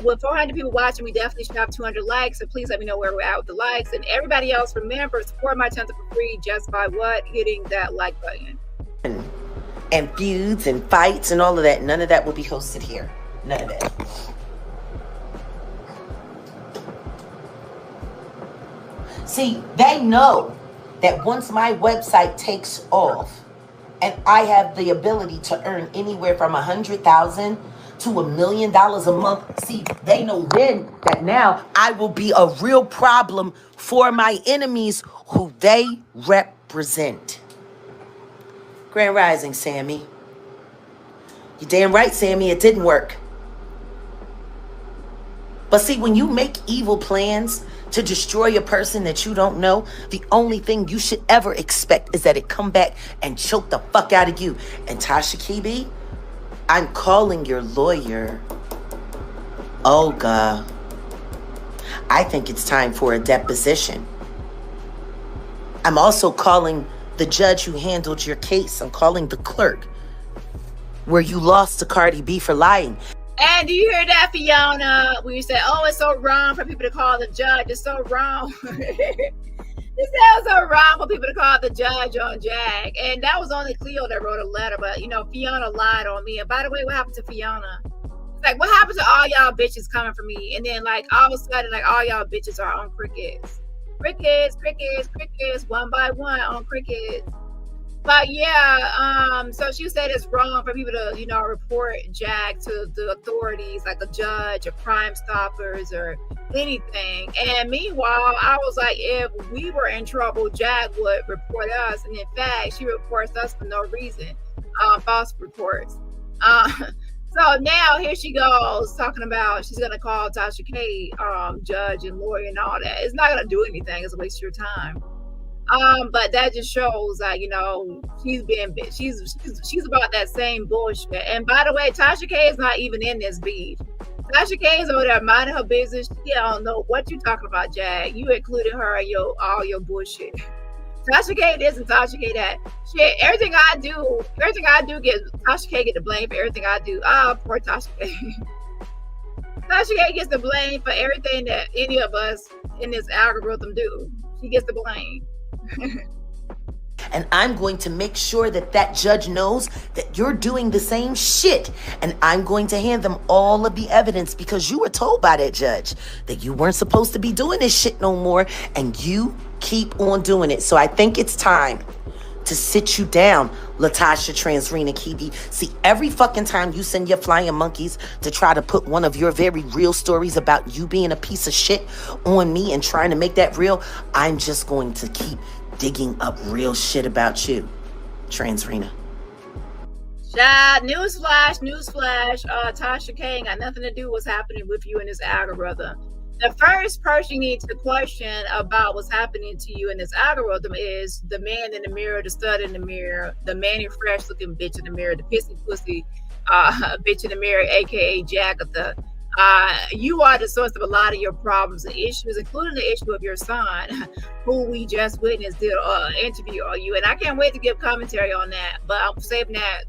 with 400 people watching, we definitely should have 200 likes. So please let me know where we're at with the likes. And everybody else, remember, support my channel for free just by what? Hitting that like button. And feuds and fights and all of that. None of that will be hosted here. None of that. See, they know that once my website takes off and I have the ability to earn anywhere from $100,000 to $1 million a month. See, they know then that now I will be a real problem for my enemies who they represent. Grand Rising, Sammy. You're damn right, Sammy, it didn't work. But see, when you make evil plans to destroy a person that you don't know, the only thing you should ever expect is that it come back and choke the fuck out of you. And Tasha Kibi, I'm calling your lawyer, Olga. I think it's time for a deposition. I'm also calling the judge who handled your case. I'm calling the clerk where you lost to Cardi B for lying. And do you hear that, Fiona? When you say, oh, it's so wrong for people to call the judge. It's so wrong. It sounds so wrong for people to call the judge on Jag. And that was only Cleo that wrote a letter. But, you know, Fiona lied on me. And by the way, what happened to Fiona? It's like, what happened to all y'all bitches coming for me? And then, like, all of a sudden, like, all y'all bitches are on crickets. Crickets, one by one on crickets. But yeah, so she said it's wrong for people to, you know, report Jag to the authorities, like a judge or Crime Stoppers or anything. And meanwhile, I was like, if we were in trouble, Jag would report us. And in fact, she reports us for no reason, false reports. So now here she goes talking about she's gonna call Tasha K, judge and lawyer and all that. It's not gonna do anything. It's a waste of your time. But that just shows that, you know, she's about that same bullshit. And by the way, Tasha K is not even in this beef. Tasha K is over there minding her business. She don't know what you're talking about, Jag. You included her in all your bullshit. Tasha K this and Tasha K that. Shit, everything I do Tasha K get the blame for everything I do. Poor Tasha K. Tasha K gets the blame for everything that any of us in this algorithm do. She gets the blame. And I'm going to make sure that that judge knows that you're doing the same shit. And I'm going to hand them all of the evidence because you were told by that judge that you weren't supposed to be doing this shit no more. And you keep on doing it. So I think it's time to sit you down, Latasha Transrena Kibi. See, every fucking time you send your flying monkeys to try to put one of your very real stories about you being a piece of shit on me and trying to make that real, I'm just going to keep digging up real shit about you, Transrena. Newsflash. Tasha K ain't got nothing to do with what's happening with you in this algorithm. The first person you need to question about what's happening to you in this algorithm is the man in the mirror, the stud in the mirror, the manny fresh looking bitch in the mirror, the pissy pussy bitch in the mirror, aka Jagatha. You are the source of a lot of your problems and issues, including the issue of your son, who we just witnessed did an interview on you. And I can't wait to give commentary on that, but I'm saving that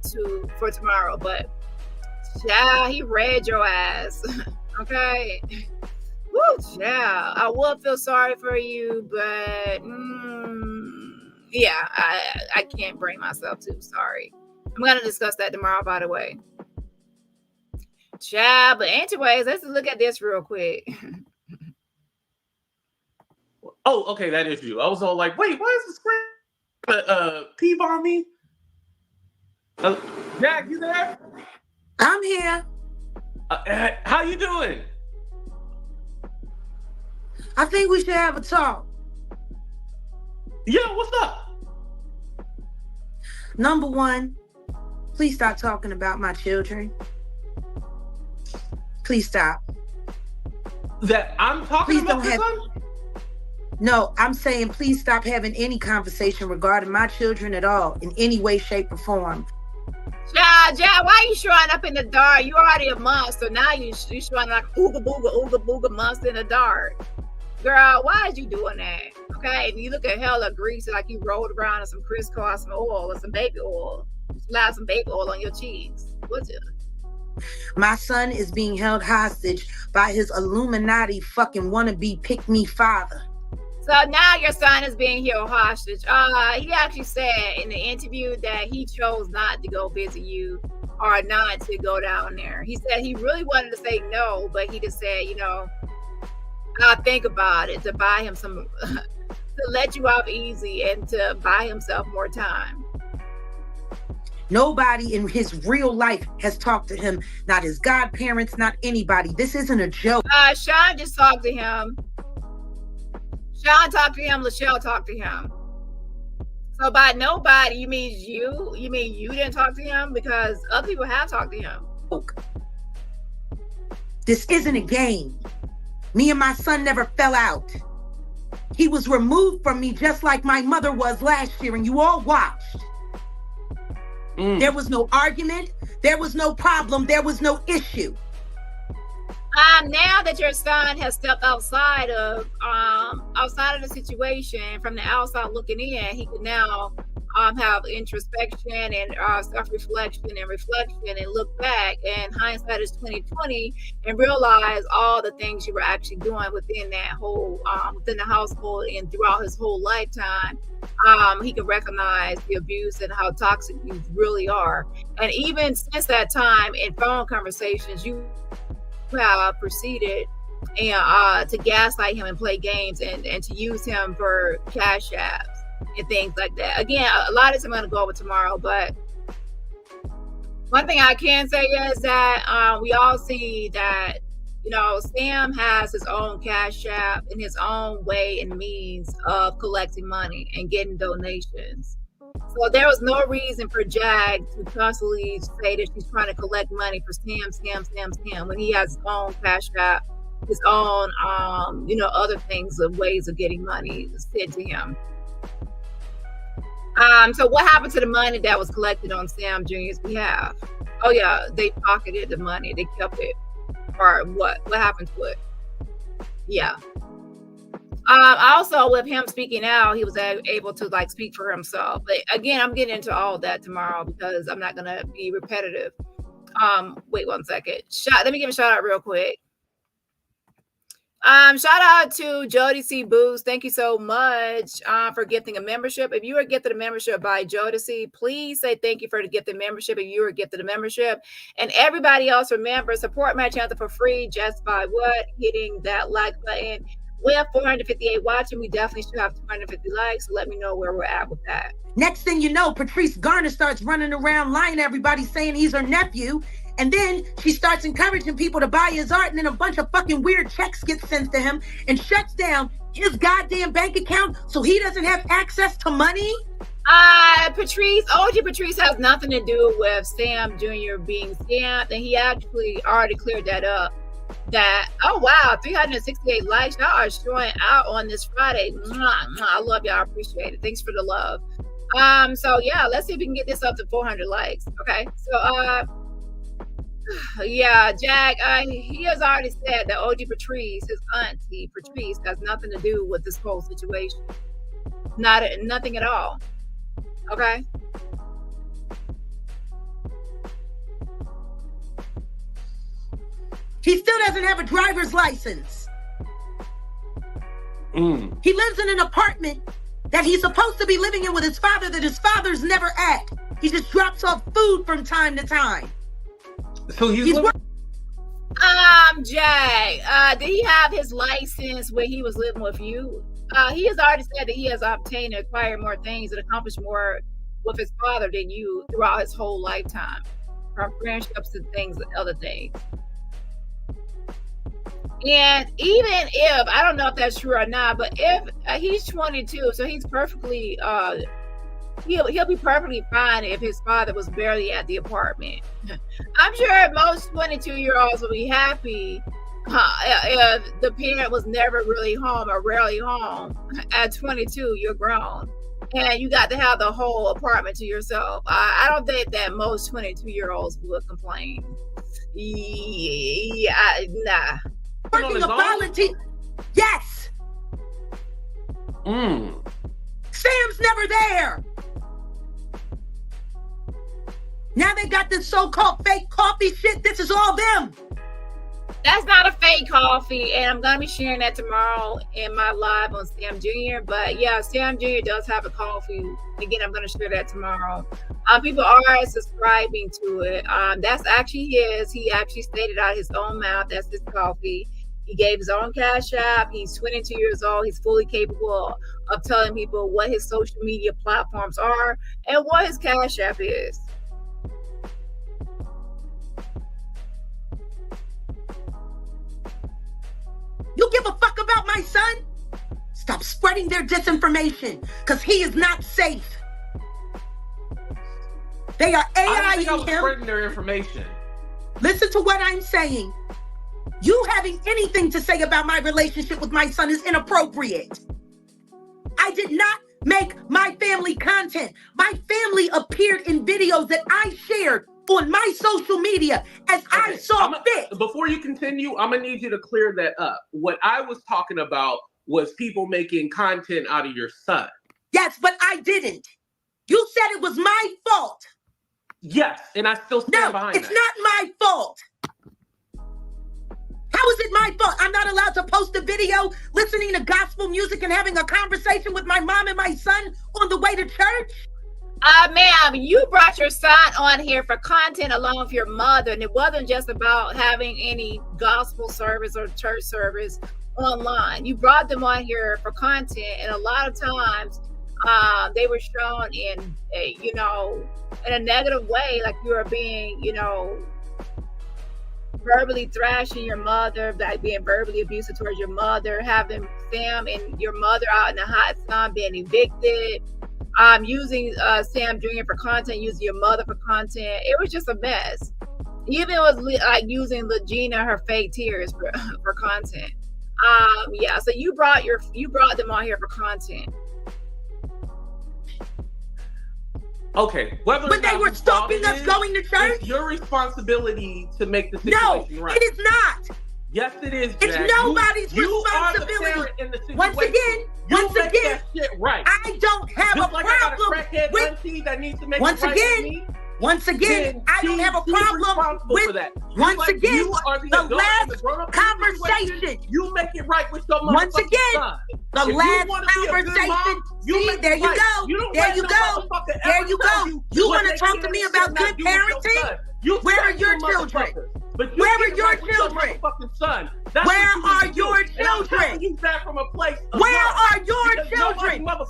for tomorrow. But yeah, he read your ass. Okay. Woo, yeah, I will feel sorry for you, but yeah, I can't bring myself to. Sorry. I'm going to discuss that tomorrow, by the way. Yeah, but anyways, let's look at this real quick. Oh, okay, that is you. I was all like, wait, why is the screen peeve on me? Jack, you there? I'm here. How you doing? I think we should have a talk. Yeah, what's up? Number one, please stop talking about my children. Please stop. That I'm talking Please about don't this have. one? No, I'm saying please stop having any conversation regarding my children at all, in any way, shape, or form. Ja, why are you showing up in the dark? You already a monster. Now you showing like ooga booga monster in the dark. Girl, why is you doing that? Okay, and you look at hella greasy, like you rolled around in some Crisco, some oil, or some baby oil. Slap some baby oil on your cheeks. What's it? My son is being held hostage by his Illuminati fucking wannabe pick-me father. So now your son is being held hostage. He actually said in the interview that he chose not to go visit you or not to go down there. He said he really wanted to say no, but he just said, you know, I'll think about it, to buy him some, to let you off easy and to buy himself more time. Nobody in his real life has talked to him, not his godparents, not anybody. This isn't a joke. Sean just talked to him. Sean talked to him. Lachelle talked to him. So by nobody, you mean you? You mean you didn't talk to him? Because other people have talked to him. This isn't a game. Me and my son never fell out. He was removed from me just like my mother was last year, and you all watched. There was no argument. There was no problem. There was no issue. Now that your son has stepped outside of the situation, from the outside looking in, he can now have introspection and self-reflection and reflection and look back, and hindsight is 2020, and realize all the things you were actually doing within that whole within the household and throughout his whole lifetime. He can recognize the abuse and how toxic you really are. And even since that time, in phone conversations, you have proceeded and to gaslight him and play games and to use him for cash apps and things like that. Again, a lot of this I'm going to go over tomorrow, but one thing I can say is that we all see that, you know, Sam has his own cash app and his own way and means of collecting money and getting donations. So there was no reason for Jag to constantly say that she's trying to collect money for Sam, when he has his own cash app, his own, other things of ways of getting money sent to him. So what happened to the money that was collected on Sam Jr.'s behalf? Oh yeah, they pocketed the money. They kept it. Or what? What happened to it? Yeah. Also, with him speaking out, he was able to like speak for himself. But again, I'm getting into all that tomorrow because I'm not gonna be repetitive. Wait 1 second. Let me give a shout out real quick. Shout out to Jody C. Boost. Thank you so much for gifting a membership. If you were gifted a membership by Jody C., please say thank you for the gifted membership if you were gifted a membership. And everybody else, remember, support my channel for free just by what? Hitting that like button. We have 458 watching. We definitely should have 250 likes. So let me know where we're at with that. Next thing you know, Patrice Garner starts running around lying to everybody saying he's her nephew. And then she starts encouraging people to buy his art, and then a bunch of fucking weird checks get sent to him and shuts down his goddamn bank account so he doesn't have access to money. OG Patrice has nothing to do with Sam Jr. being scammed, and he actually already cleared that up. That, oh wow, 368 likes. Y'all are showing out on this Friday. I love y'all. I appreciate it. Thanks for the love. So yeah, let's see if we can get this up to 400 likes. Okay, so yeah, Jag, he has already said that OG Patrice, his auntie Patrice, has nothing to do with this whole situation. Nothing at all. Okay. He still doesn't have a driver's license. He lives in an apartment that he's supposed to be living in with his father that his father's never at. He just drops off food from time to time. So he's Jag, did he have his license when he was living with you? He has already said that he has obtained and acquired more things and accomplished more with his father than you throughout his whole lifetime, from friendships to things and other things. And even if, I don't know if that's true or not, but if he's 22, so he's perfectly, he'll be perfectly fine if his father was barely at the apartment. I'm sure most 22-year-olds will be happy if the parent was never really home or rarely home. At 22, you're grown, and you got to have the whole apartment to yourself. I don't think that most 22-year-olds would complain. Yeah, nah. Working a volunteer. Yes. Sam's never there. Now they got this so-called fake coffee shit. This is all them. That's not a fake coffee, and I'm going to be sharing that tomorrow in my live on Sam Jr. But yeah, Sam Jr. does have a coffee. Again, I'm going to share that tomorrow. People are subscribing to it. That's actually his. He actually stated out his own mouth. That's his coffee. He gave his own cash app. He's 22 years old. He's fully capable of telling people what his social media platforms are and what his cash app is. You give a fuck about my son? Stop spreading their disinformation, because he is not safe. They are AIing him. Spreading their information. Listen to what I'm saying. You having anything to say about my relationship with my son is inappropriate. I did not make my family content. My family appeared in videos that I shared on my social media as I saw fit. Before you continue, I'm going to need you to clear that up. What I was talking about was people making content out of your son. Yes, but I didn't. You said it was my fault. Yes, and I still stand behind that. No, it's not my fault. How is it my fault? I'm not allowed to post a video listening to gospel music and having a conversation with my mom and my son on the way to church? Ma'am, you brought your son on here for content along with your mother, and it wasn't just about having any gospel service or church service online. You brought them on here for content, and a lot of times they were shown in in a negative way, like you were being, verbally thrashing your mother, like being verbally abusive towards your mother, having Sam and your mother out in the hot sun being evicted, using Sam Jr. for content, using your mother for content. It was just a mess. Even it was like using Legina, her fake tears for content. So you brought them on here for content. Okay, when they were stopping us going to church, it's your responsibility to make the situation right. No, it is not. Yes, it is. It's Jack. nobody's you responsibility. Are the parent in the situation. Once again, that shit right. I don't have Just a like problem I got a crackhead with. auntie that needs to make Once it right again, with me. Once again, I don't have a problem with that. Once again, the last conversation. You make it right with your motherfucking Once again, son. The last conversation. See, there you go. There you go. There you go. You want to talk to me about good parenting? Where are your children? Where are your children? Where are your children? Where are your children? Stop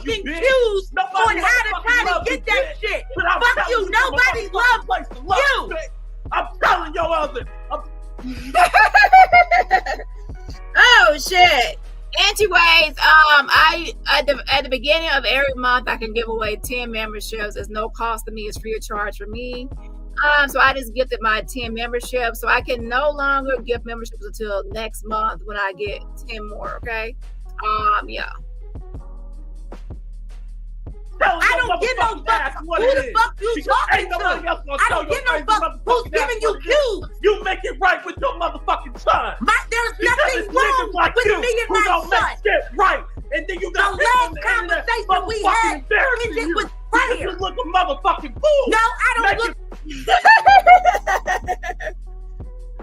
taking cues on how to try to get that shit. Fuck you. Nobody loves you. I'm telling your other. Oh shit. Anyways, I at the beginning of every month I can give away 10 memberships. It's no cost to me. It's free of charge for me. So I just gifted my 10 memberships. So I can no longer give memberships until next month when I get 10 more. Okay. Yeah. I don't give no fuck who the fuck you talking to. I don't give no fuck who's giving you cues. You make it right with your motherfucking son. There's nothing wrong like with me and my son. Make shit right. And then you got the last conversation we had ended with prayer. You look a motherfucking fool. No, I don't look.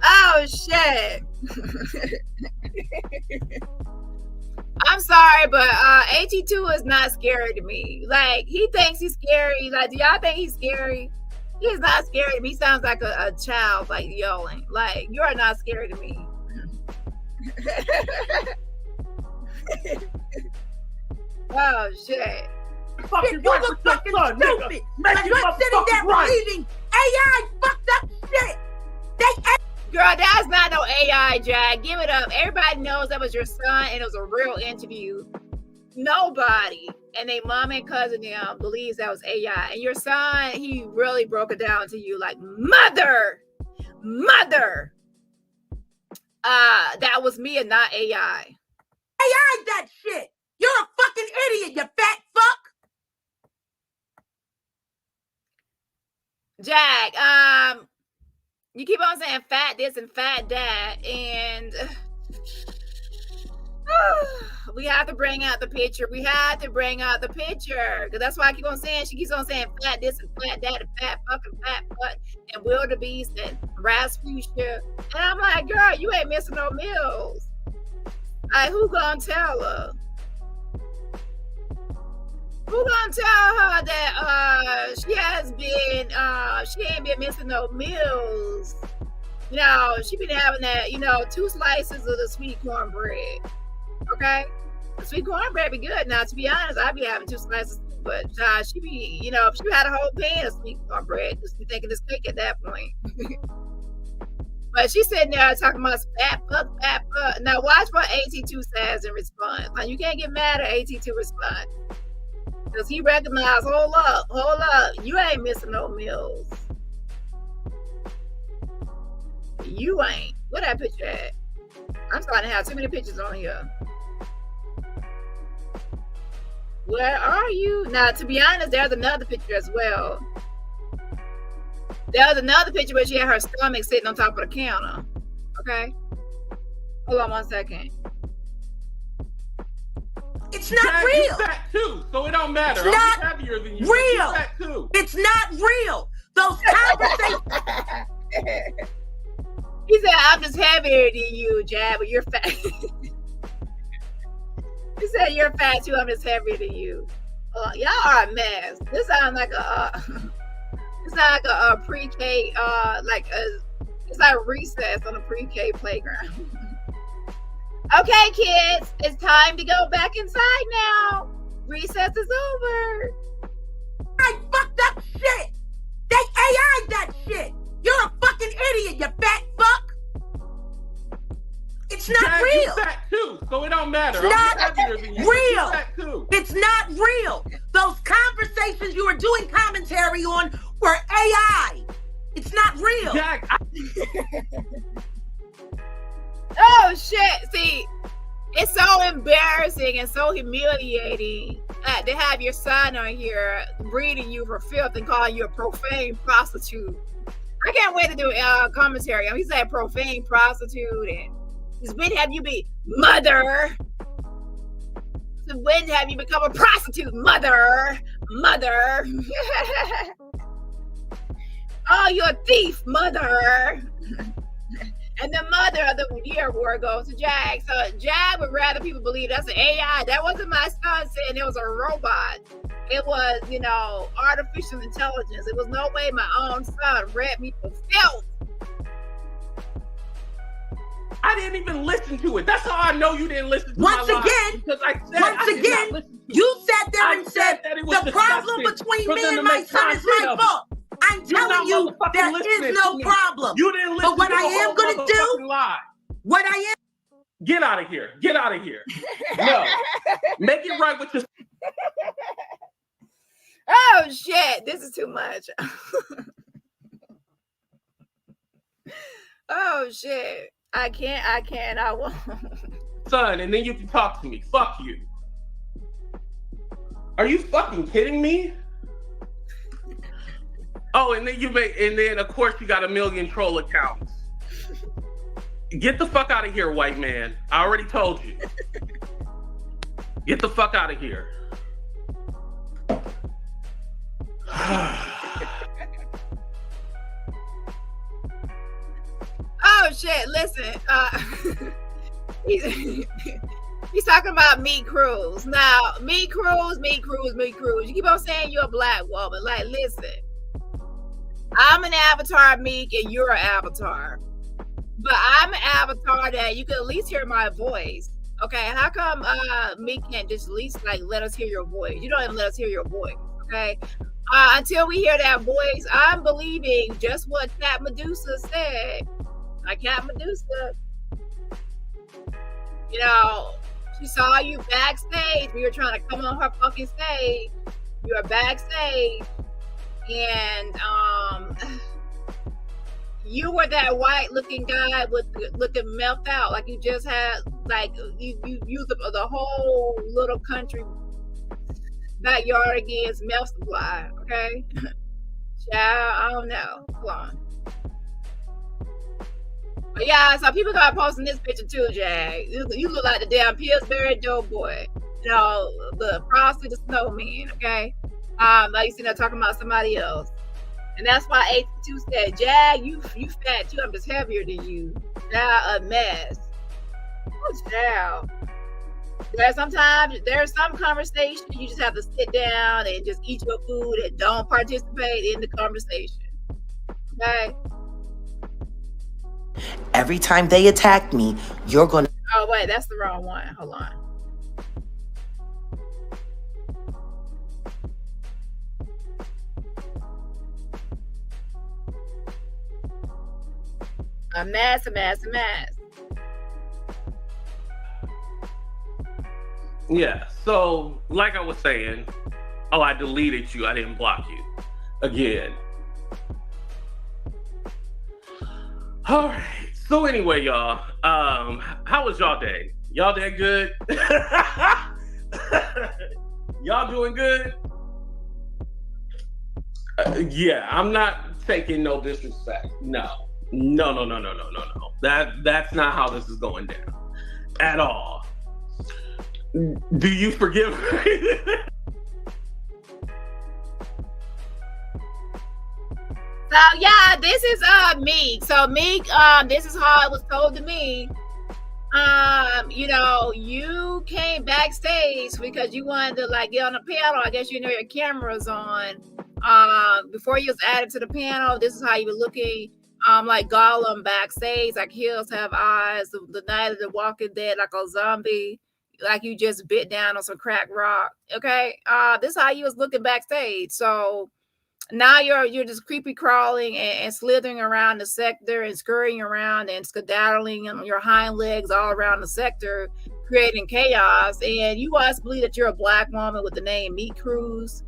Oh shit. I'm sorry, but AT2 is not scary to me. Like, he thinks he's scary. Like, do y'all think he's scary? He's not scary to me. He sounds like a child, like, yelling. Like, you are not scary to me. Oh, shit. You look fucking stupid. Like, you're sitting there believing AI fucked up shit. Girl, that's not no AI, Jag. Give it up. Everybody knows that was your son and it was a real interview. Nobody and their mom and cousin them believes that was AI. And your son, he really broke it down to you like, mother, that was me and not AI. AI that shit. You're a fucking idiot, you fat fuck. Jag, you keep on saying fat this and fat that, and we have to bring out the picture. We have to bring out the picture, because that's why I keep on saying, she keeps on saying fat this and fat that and fat fucking fat butt and wildebeest and Rasputia. And I'm like, girl, you ain't missing no meals. Like, who gonna tell her? Who gonna tell her that she ain't been missing no meals? You know, she been having that, 2 slices of the sweet cornbread. Okay? The sweet cornbread be good. Now, to be honest, I'd be having 2 slices, but she be, if she had a whole pan of sweet cornbread, just be thinking it's cake at that point. But she's sitting there talking about fat fuck. Now watch what AT2 says in response. Now, you can't get mad at AT2 response. Because he recognized, hold up, you ain't missing no meals. You ain't. Where that picture at? I'm starting to have too many pictures on here. Where are you? Now, to be honest, there's another picture as well. There's another picture where she had her stomach sitting on top of the counter. Okay? Hold on 1 second. It's not Jag, real. You fat too, so it don't matter. It's I'm not heavier than you. real. You fat too. It's not real. Those conversations. He said, I'm just heavier than you, Jab, but you're fat. He said, you're fat too, I'm just heavier than you. Y'all are a mess. This sounds like a pre-K, it's like recess on a pre-K playground. Okay, kids, it's time to go back inside now. Recess is over. I fucked up shit. They AI'd that shit. You're a fucking idiot, you fat fuck. It's not Jag, real. You fat too, so it don't matter. It's I'm not heavier than you. real. You fat too. It's not real. Those conversations you were doing commentary on were AI. It's not real. Jag, Oh shit! See, it's so embarrassing and so humiliating to have your son on here reading you for filth and calling you a profane prostitute. I can't wait to do commentary. He said profane prostitute, and when have you been mother? So when have you become a prostitute, mother? Oh, you're a thief, mother. And the mother of the year award goes to Jag. So Jag would rather people believe that's an AI. That wasn't my son saying it was a robot. It was, artificial intelligence. It was no way my own son read me for filth. I didn't even listen to it. That's how I know you didn't listen to Once my live, again, because I said I did not listen to you sat there and said that it was the problem disgusting between for me them and to my make son is my content of it. fault. I'm You're telling not you, motherfucking there listening is no to me. problem. You didn't listen But what to I the am whole going to do, motherfucking lie. what I am. Get out of here. Get out of here. No. Make it right with your... Oh shit, this is too much. Oh shit. I can't, I won't. son, and then you can talk to me. Fuck you. Are you fucking kidding me? Oh, and then of course you got a million troll accounts. Get the fuck out of here, white man. I already told you. Get the fuck out of here. Oh shit, listen. He's talking about Meat Cruz. Now, Meat Cruz. You keep on saying you're a black woman. Like, listen. I'm an avatar, Meek, and you're an avatar. But I'm an avatar that you can at least hear my voice. Okay, how come Meek can't just at least let us hear your voice? You don't even let us hear your voice, okay? Until we hear that voice, I'm believing just what Cat Medusa said. Cat Medusa, she saw you backstage. We were trying to come on her fucking stage. You were backstage, and you were that white looking guy with looking melt out, like you just had, you used the whole little country backyard against melt supply. Okay, child, I don't know. Hold on. But yeah, so people got posting this picture too, Jag. You look like the damn Pillsbury Doughboy. The Frosty the Snowman, okay? Like you sitting there talking about somebody else. And that's why 82 said, Jag, you fat too. I'm just heavier than you. Now a mess. Oh, child. There's some conversation you just have to sit down and just eat your food and don't participate in the conversation. Okay? Every time they attack me, you're going to... Oh, wait, that's the wrong one. Hold on. A mess. Yeah, so like I was saying, I deleted you. I didn't block you again. All right. So anyway, y'all, how was y'all day? Y'all day good? Y'all doing good? Yeah, I'm not taking no disrespect. No. That's not how this is going down at all. Do you forgive me? So yeah, this is Meek. So Meek, this is how it was told to me. You know, you came backstage because you wanted to like get on the panel. I guess you know your camera's on. Before you was added to the panel, this is how you were looking like Gollum backstage, like heels have eyes, the Night of the Walking Dead, like a zombie, like you just bit down on some crack rock. Okay, this is how you was looking backstage. So now you're just creepy crawling and slithering around the sector and scurrying around and skedaddling on your hind legs all around the sector, creating chaos. And you want us to believe that you're a black woman with the name Meat Cruz.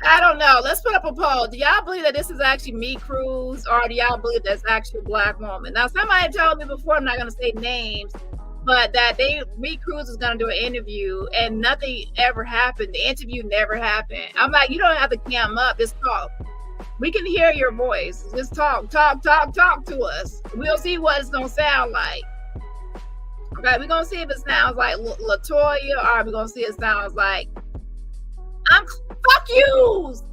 I don't know. Let's put up a poll. Do y'all believe that this is actually Meat Cruz, or do y'all believe that's actually a black woman? Now, somebody told me before, I'm not going to say names, but that Meat Cruz was going to do an interview and nothing ever happened. The interview never happened. I'm like, you don't have to cam up. Just talk. We can hear your voice. Just talk to us. We'll see what it's going to sound like. Okay, we're going to see if it sounds like LaToya, or we're going to see if it sounds like, fuck yous.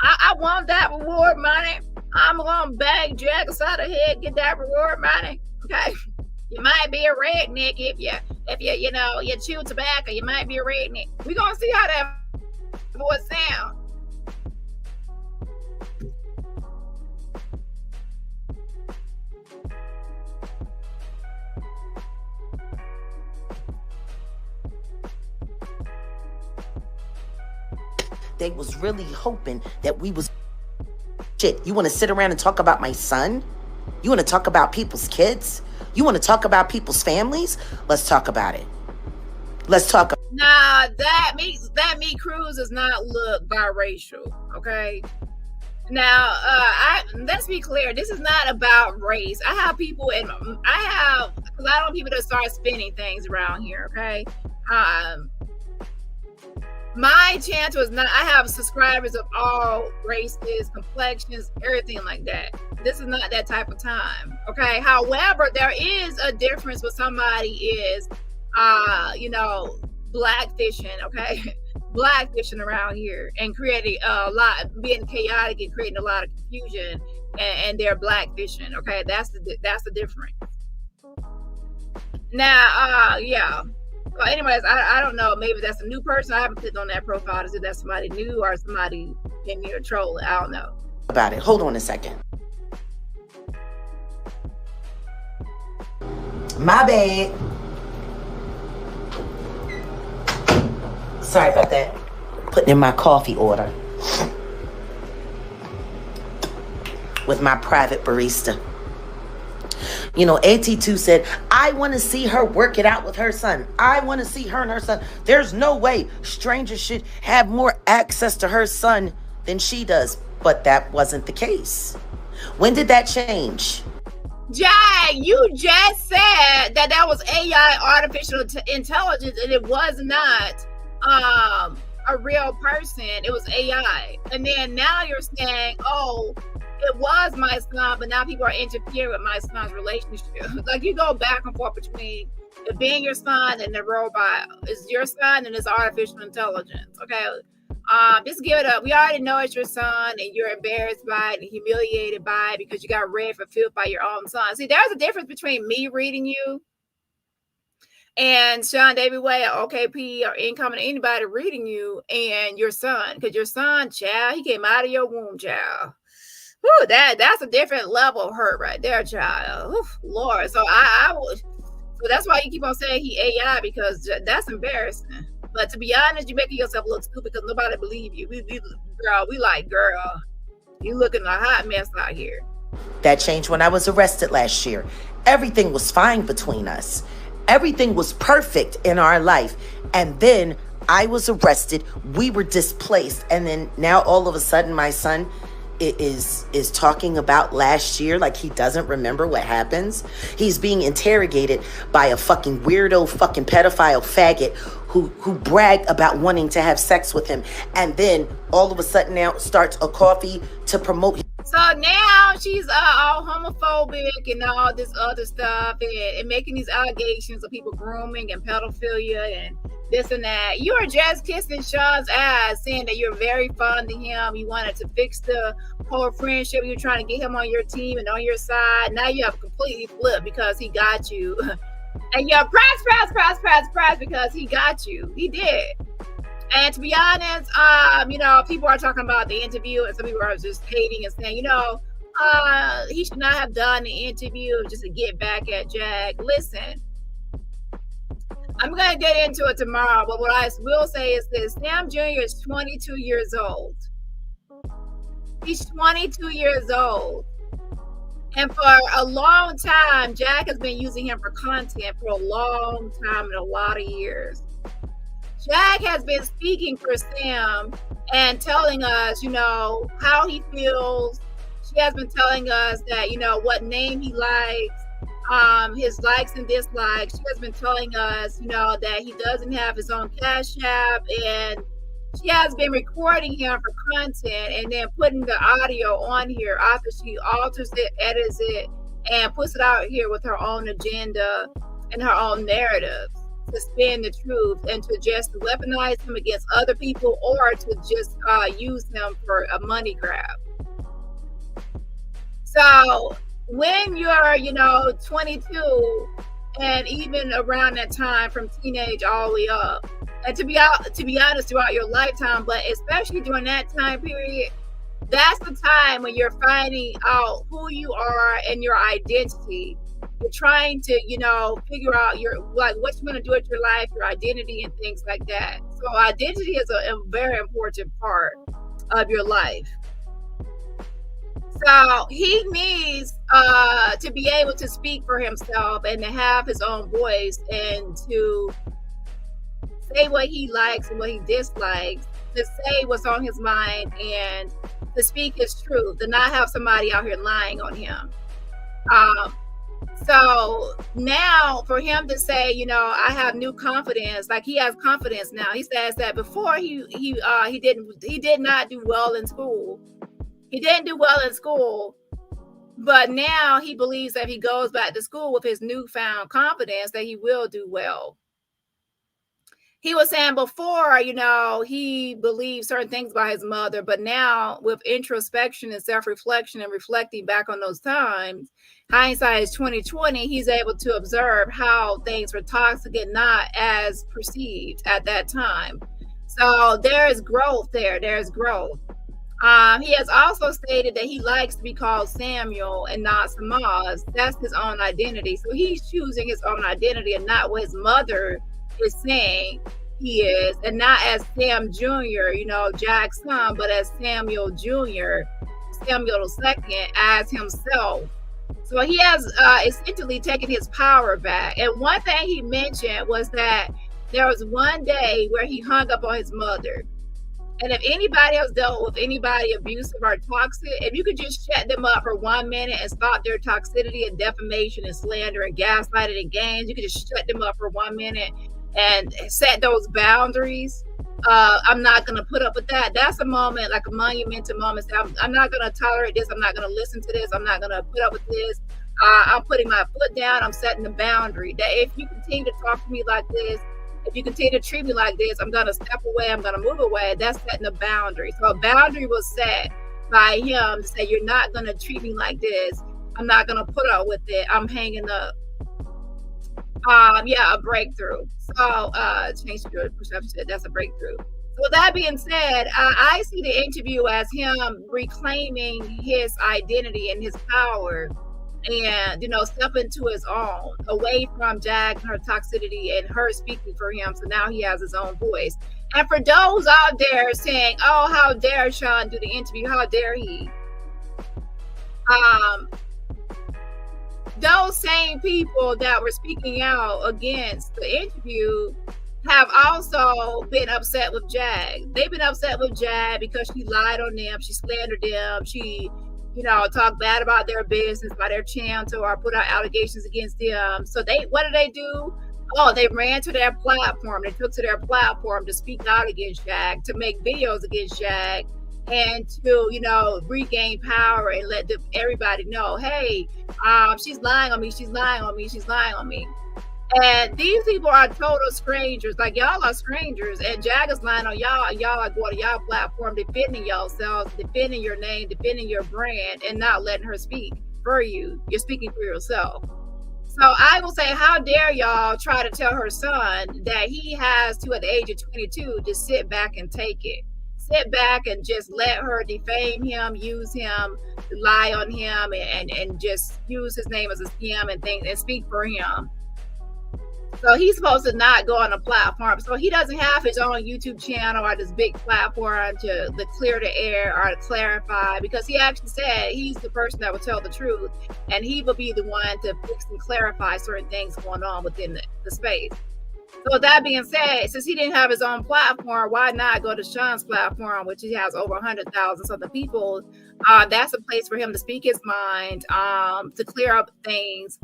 I want that reward money. I'm going to bag Jack aside the head, get that reward money. Okay. You might be a redneck if you know, you chew tobacco, you might be a redneck. We're going to see how that voice sounds. They was really hoping that we was shit. You want to sit around and talk about my son? You want to talk about people's kids? You want to talk about people's families? Let's talk about it. Let's talk. Nah, that Meat Cruz does not look biracial. Okay. Now, let's be clear. This is not about race. I have people, because I don't want people to start spinning things around here. Okay. My channel is not, I have subscribers of all races, complexions, everything like that. This is not that type of time. Okay. However, there is a difference when somebody is, you know, blackfishing. Okay. Blackfishing around here and creating a lot, being chaotic and creating a lot of confusion, and they're blackfishing. Okay. That's the difference. Now, yeah. Well, anyways, I don't know. Maybe that's a new person. I haven't clicked on that profile to see if that's somebody new or somebody in here trolling. I don't know. About it. Hold on a second. My bad. Sorry about that. Putting in my coffee order with my private barista. You know, AT2 said, I want to see her work it out with her son. I want to see her and her son. There's no way strangers should have more access to her son than she does. But that wasn't the case. When did that change? Jag, you just said that was AI, artificial intelligence, and it was not a real person. It was AI. And then now you're saying, oh, it was my son, but now people are interfering with my son's relationship. Like, you go back and forth between it being your son and the robot. It's your son and it's artificial intelligence. Okay. Just give it up. We already know it's your son and you're embarrassed by it and humiliated by it because you got read for filth by your own son. See, there's a difference between me reading you and Sean David Way or OKP or Income and anybody reading you and your son. Because your son, child, he came out of your womb, child. Whew, that's a different level of hurt right there, child. Oof, Lord. So I would. So that's why you keep on saying he AI, because that's embarrassing. But to be honest, you're making yourself look stupid because nobody believe you. We like, girl, you looking a hot mess out here. That changed when I was arrested last year. Everything was fine between us. Everything was perfect in our life. And then I was arrested. We were displaced. And then now all of a sudden my son is talking about last year like he doesn't remember what happens. He's being interrogated by a fucking weirdo fucking pedophile faggot who bragged about wanting to have sex with him, and then all of a sudden now starts a coffee to promote. So now she's all homophobic and all this other stuff and making these allegations of people grooming and pedophilia and this and that. You are just kissing Sean's ass, saying that you're very fond of him. You wanted to fix the whole friendship. You're trying to get him on your team and on your side. Now you have completely flipped because he got you. And you're press because he got you. He did. And to be honest, people are talking about the interview, and some people are just hating and saying, he should not have done the interview just to get back at Jag. Listen, I'm going to get into it tomorrow, but what I will say is this. Sam Jr. is 22 years old. He's 22 years old. And for a long time, Jag has been using him for content for a long time and a lot of years. Jag has been speaking for Sam and telling us, how he feels. She has been telling us that, what name he likes, his likes and dislikes. She has been telling us, that he doesn't have his own Cash App, and she has been recording him for content and then putting the audio on here after she alters it, edits it, and puts it out here with her own agenda and her own narrative to spin the truth and to just weaponize him against other people or to just use him for a money grab. So when you're, 22 and even around that time from teenage all the way up, and to be honest, throughout your lifetime, but especially during that time period, that's the time when you're finding out who you are and your identity. You're trying to, figure out what you're going to do with your life, your identity, and things like that. So identity is a very important part of your life. So he needs to be able to speak for himself and to have his own voice and to say what he likes and what he dislikes, to say what's on his mind and to speak his truth, to not have somebody out here lying on him. So now for him to say, I have new confidence, like he has confidence now. He says that before he did not do well in school. He didn't do well in school, but now he believes that if he goes back to school with his newfound confidence that he will do well. He was saying before, he believed certain things about his mother, but now with introspection and self-reflection and reflecting back on those times, hindsight is 2020, he's able to observe how things were toxic and not as perceived at that time. So there is growth there. There's growth. He has also stated that he likes to be called Samuel and not Samaz. That's his own identity. So he's choosing his own identity and not what his mother is saying he is, and not as Sam Jr., Jack's son, but as Samuel Jr., Samuel II, as himself. So he has essentially taken his power back. And one thing he mentioned was that there was one day where he hung up on his mother. And if anybody else dealt with anybody abusive or toxic, if you could just shut them up for 1 minute and stop their toxicity and defamation and slander and gaslighting and games, you could just shut them up for 1 minute and set those boundaries. I'm not going to put up with that. That's a moment, like a monumental moment. I'm not going to tolerate this. I'm not going to listen to this. I'm not going to put up with this. I'm putting my foot down. I'm setting the boundary that if you continue to talk to me like this, if you continue to treat me like this, I'm going to step away. I'm going to move away. That's setting a boundary. So a boundary was set by him to say, you're not going to treat me like this. I'm not going to put up with it. I'm hanging up. A breakthrough. So change your perception. That's a breakthrough. So with that being said, I see the interview as him reclaiming his identity and his power and, step into his own, away from Jag and her toxicity and her speaking for him. So now he has his own voice. And for those out there saying, oh, how dare Sean do the interview? How dare he? Those same people that were speaking out against the interview have also been upset with Jag. They've been upset with Jag because she lied on them, she slandered them, she, talked bad about their business, about their channel, or put out allegations against them. So what do? Oh, they ran to their platform. They took to their platform to speak out against Jag, to make videos against Jag, and to, regain power and let everybody know, hey, she's lying on me, she's lying on me, she's lying on me. And these people are total strangers. Like, y'all are strangers, and Jag is lying on y'all, and y'all are going to y'all platform, defending yourselves, defending your name, defending your brand, and not letting her speak for you. You're speaking for yourself. So I will say, how dare y'all try to tell her son that he has to, at the age of 22, just sit back and take it. Sit back and just let her defame him, use him, lie on him, and just use his name as a scam and speak for him. So he's supposed to not go on a platform. So he doesn't have his own YouTube channel or this big platform to clear the air or to clarify, because he actually said he's the person that will tell the truth, and he will be the one to fix and clarify certain things going on within the space. So with that being said, since he didn't have his own platform, why not go to Sean's platform, which he has over 100,000 something people? That's a place for him to speak his mind, to clear up things,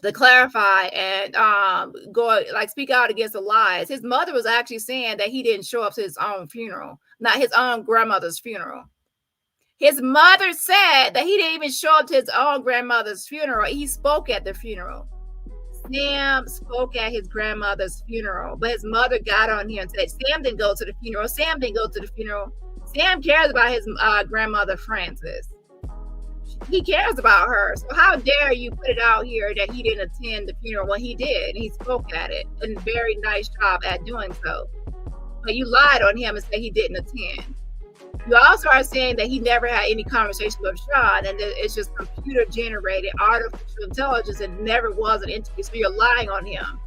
to clarify, and speak out against the lies. His mother was actually saying that he didn't show up to his own funeral, not his own grandmother's funeral. His mother said that he didn't even show up to his own grandmother's funeral. He spoke at the funeral. Sam spoke at his grandmother's funeral, but his mother got on here and said Sam didn't go to the funeral. Sam didn't go to the funeral. Sam cares about his grandmother Frances. He cares about her. So how dare you put it out here that he didn't attend the funeral when he did? He spoke at it, and very nice job at doing so. But you lied on him and said he didn't attend. You also are saying that he never had any conversation with Sean, and that it's just computer generated artificial intelligence and never was an interview. So you're lying on him.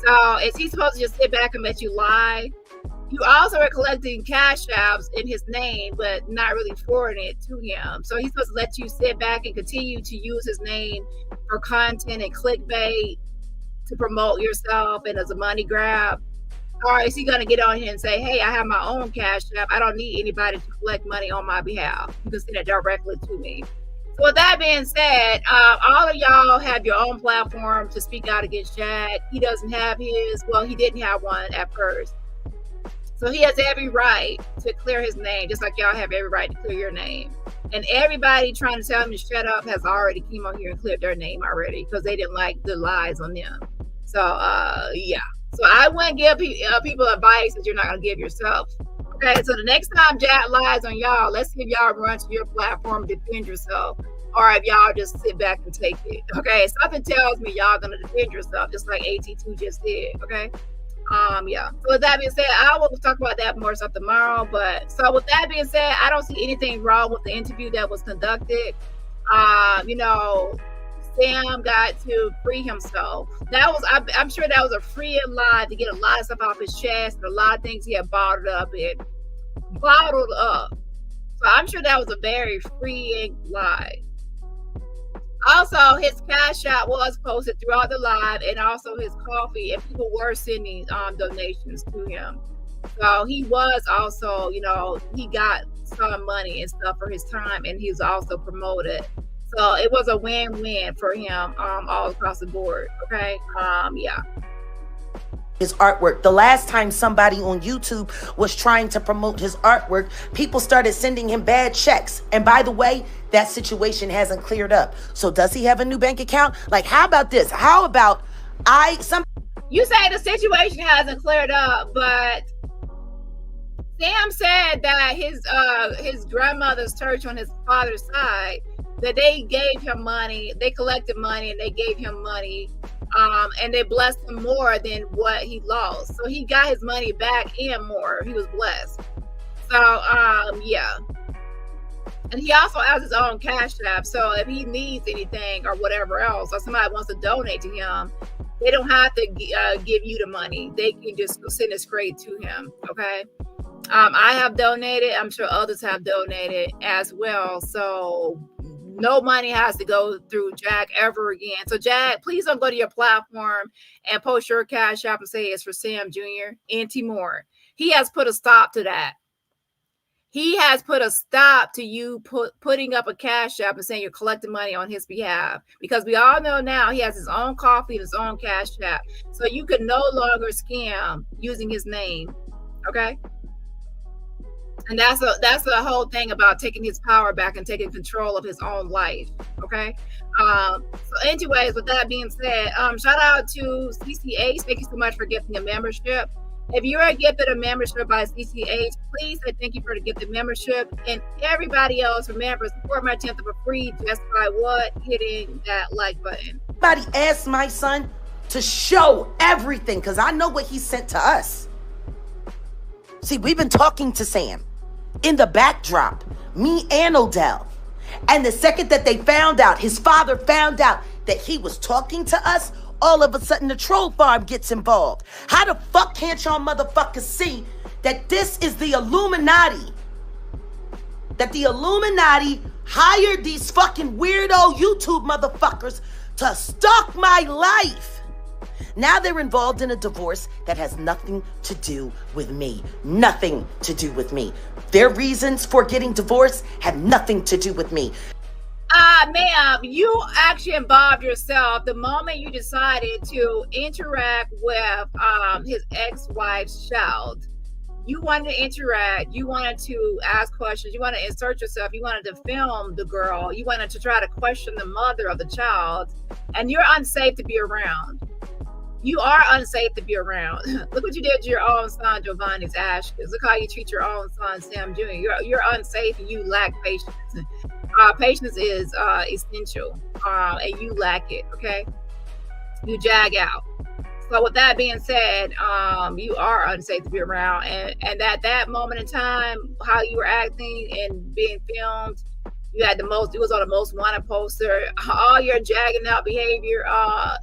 So is he supposed to just sit back and let you lie? You also are collecting cash apps in his name, but not really forwarding it to him. So he's supposed to let you sit back and continue to use his name for content and clickbait to promote yourself and as a money grab? Or is he going to get on here and say, hey, I have my own cash app. I don't need anybody to collect money on my behalf. You can send it directly to me. So with that being said, all of y'all have your own platform to speak out against Jag. He doesn't have his. Well, he didn't have one at first. So he has every right to clear his name, just like y'all have every right to clear your name. And everybody trying to tell him to shut up has already came on here and cleared their name already, because they didn't like the lies on them. So, yeah. So I wouldn't give people advice that you're not going to give yourself. Okay, so the next time Jag lies on y'all, let's see if y'all run to your platform to defend yourself, or if y'all just sit back and take it. Okay, something tells me y'all going to defend yourself, just like AT2 just did. Okay. Yeah. So with that being said, I will talk about that more stuff tomorrow. But so with that being said, I don't see anything wrong with the interview that was conducted. Sam got to free himself. I'm sure that was a freeing lie to get a lot of stuff off his chest and a lot of things he had bottled up. So I'm sure that was a very freeing lie. Also, his cash app was posted throughout the live, and also his coffee, and people were sending donations to him. So he was also, he got some money and stuff for his time, and he was also promoted. So it was a win-win for him all across the board. Okay. Yeah. His artwork. The last time somebody on YouTube was trying to promote his artwork, people started sending him bad checks. And by the way, that situation hasn't cleared up. So does he have a new bank account? Like, how about this? How about you say the situation hasn't cleared up, but Sam said that his grandmother's church on his father's side, that they gave him money, they collected money, and they gave him money, and they blessed him more than what he lost. So he got his money back and more. He was blessed. So yeah. And he also has his own cash app. So if he needs anything or whatever else, or somebody wants to donate to him, they don't have to give you the money. They can just send it straight to him. Okay. I have donated. I'm sure others have donated as well. So no money has to go through Jag ever again. So Jag, please don't go to your platform and post your Cash App and say it's for Sam Jr. and Timor. He has put a stop to that. He has put a stop to you putting up a Cash App and saying you're collecting money on his behalf, because we all know now he has his own coffee and his own Cash App. So you can no longer scam using his name. Okay. And that's the whole thing about taking his power back and taking control of his own life. Okay. So anyways, with that being said, shout out to CCH. Thank you so much for gifting a membership. If you are gifted a membership by CCH, please say thank you for the gifted membership. And everybody else, remember, support my 10th for free just by what? Hitting that like button. Somebody asked my son to show everything, because I know what he sent to us. See, we've been talking to Sam in the backdrop, me and Odell. And the second that they found out, his father found out that he was talking to us, all of a sudden the troll farm gets involved. How the fuck can't y'all motherfuckers see that this is the Illuminati? That the Illuminati hired these fucking weirdo YouTube motherfuckers to stalk my life. Now they're involved in a divorce that has nothing to do with me. Nothing to do with me. Their reasons for getting divorced have nothing to do with me. Ma'am, you actually involved yourself the moment you decided to interact with his ex-wife's child. You wanted to interact. You wanted to ask questions. You wanted to insert yourself. You wanted to film the girl. You wanted to try to question the mother of the child. And you're unsafe to be around. You are unsafe to be around. Look what you did to your own son, Giovanni's ashes. Look how you treat your own son, Sam Jr. You're unsafe and you lack patience. Patience is essential, and you lack it, okay? You jag out. So with that being said, you are unsafe to be around. And at that moment in time, how you were acting and being filmed, you had it was on the most wanted poster, all your jagging out behavior,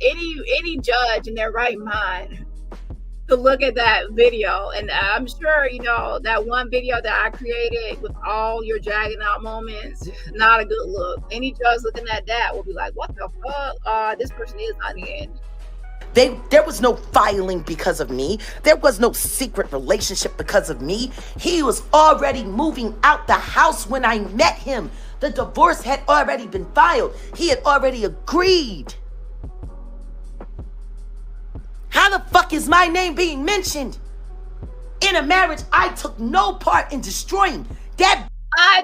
any judge in their right mind to look at that video. And I'm sure, that one video that I created with all your jagging out moments, not a good look. Any judge looking at that will be like, what the fuck? This person is not in. There was no filing because of me. There was no secret relationship because of me. He was already moving out the house when I met him. The divorce had already been filed. He had already agreed. How the fuck is my name being mentioned in a marriage I took no part in destroying? That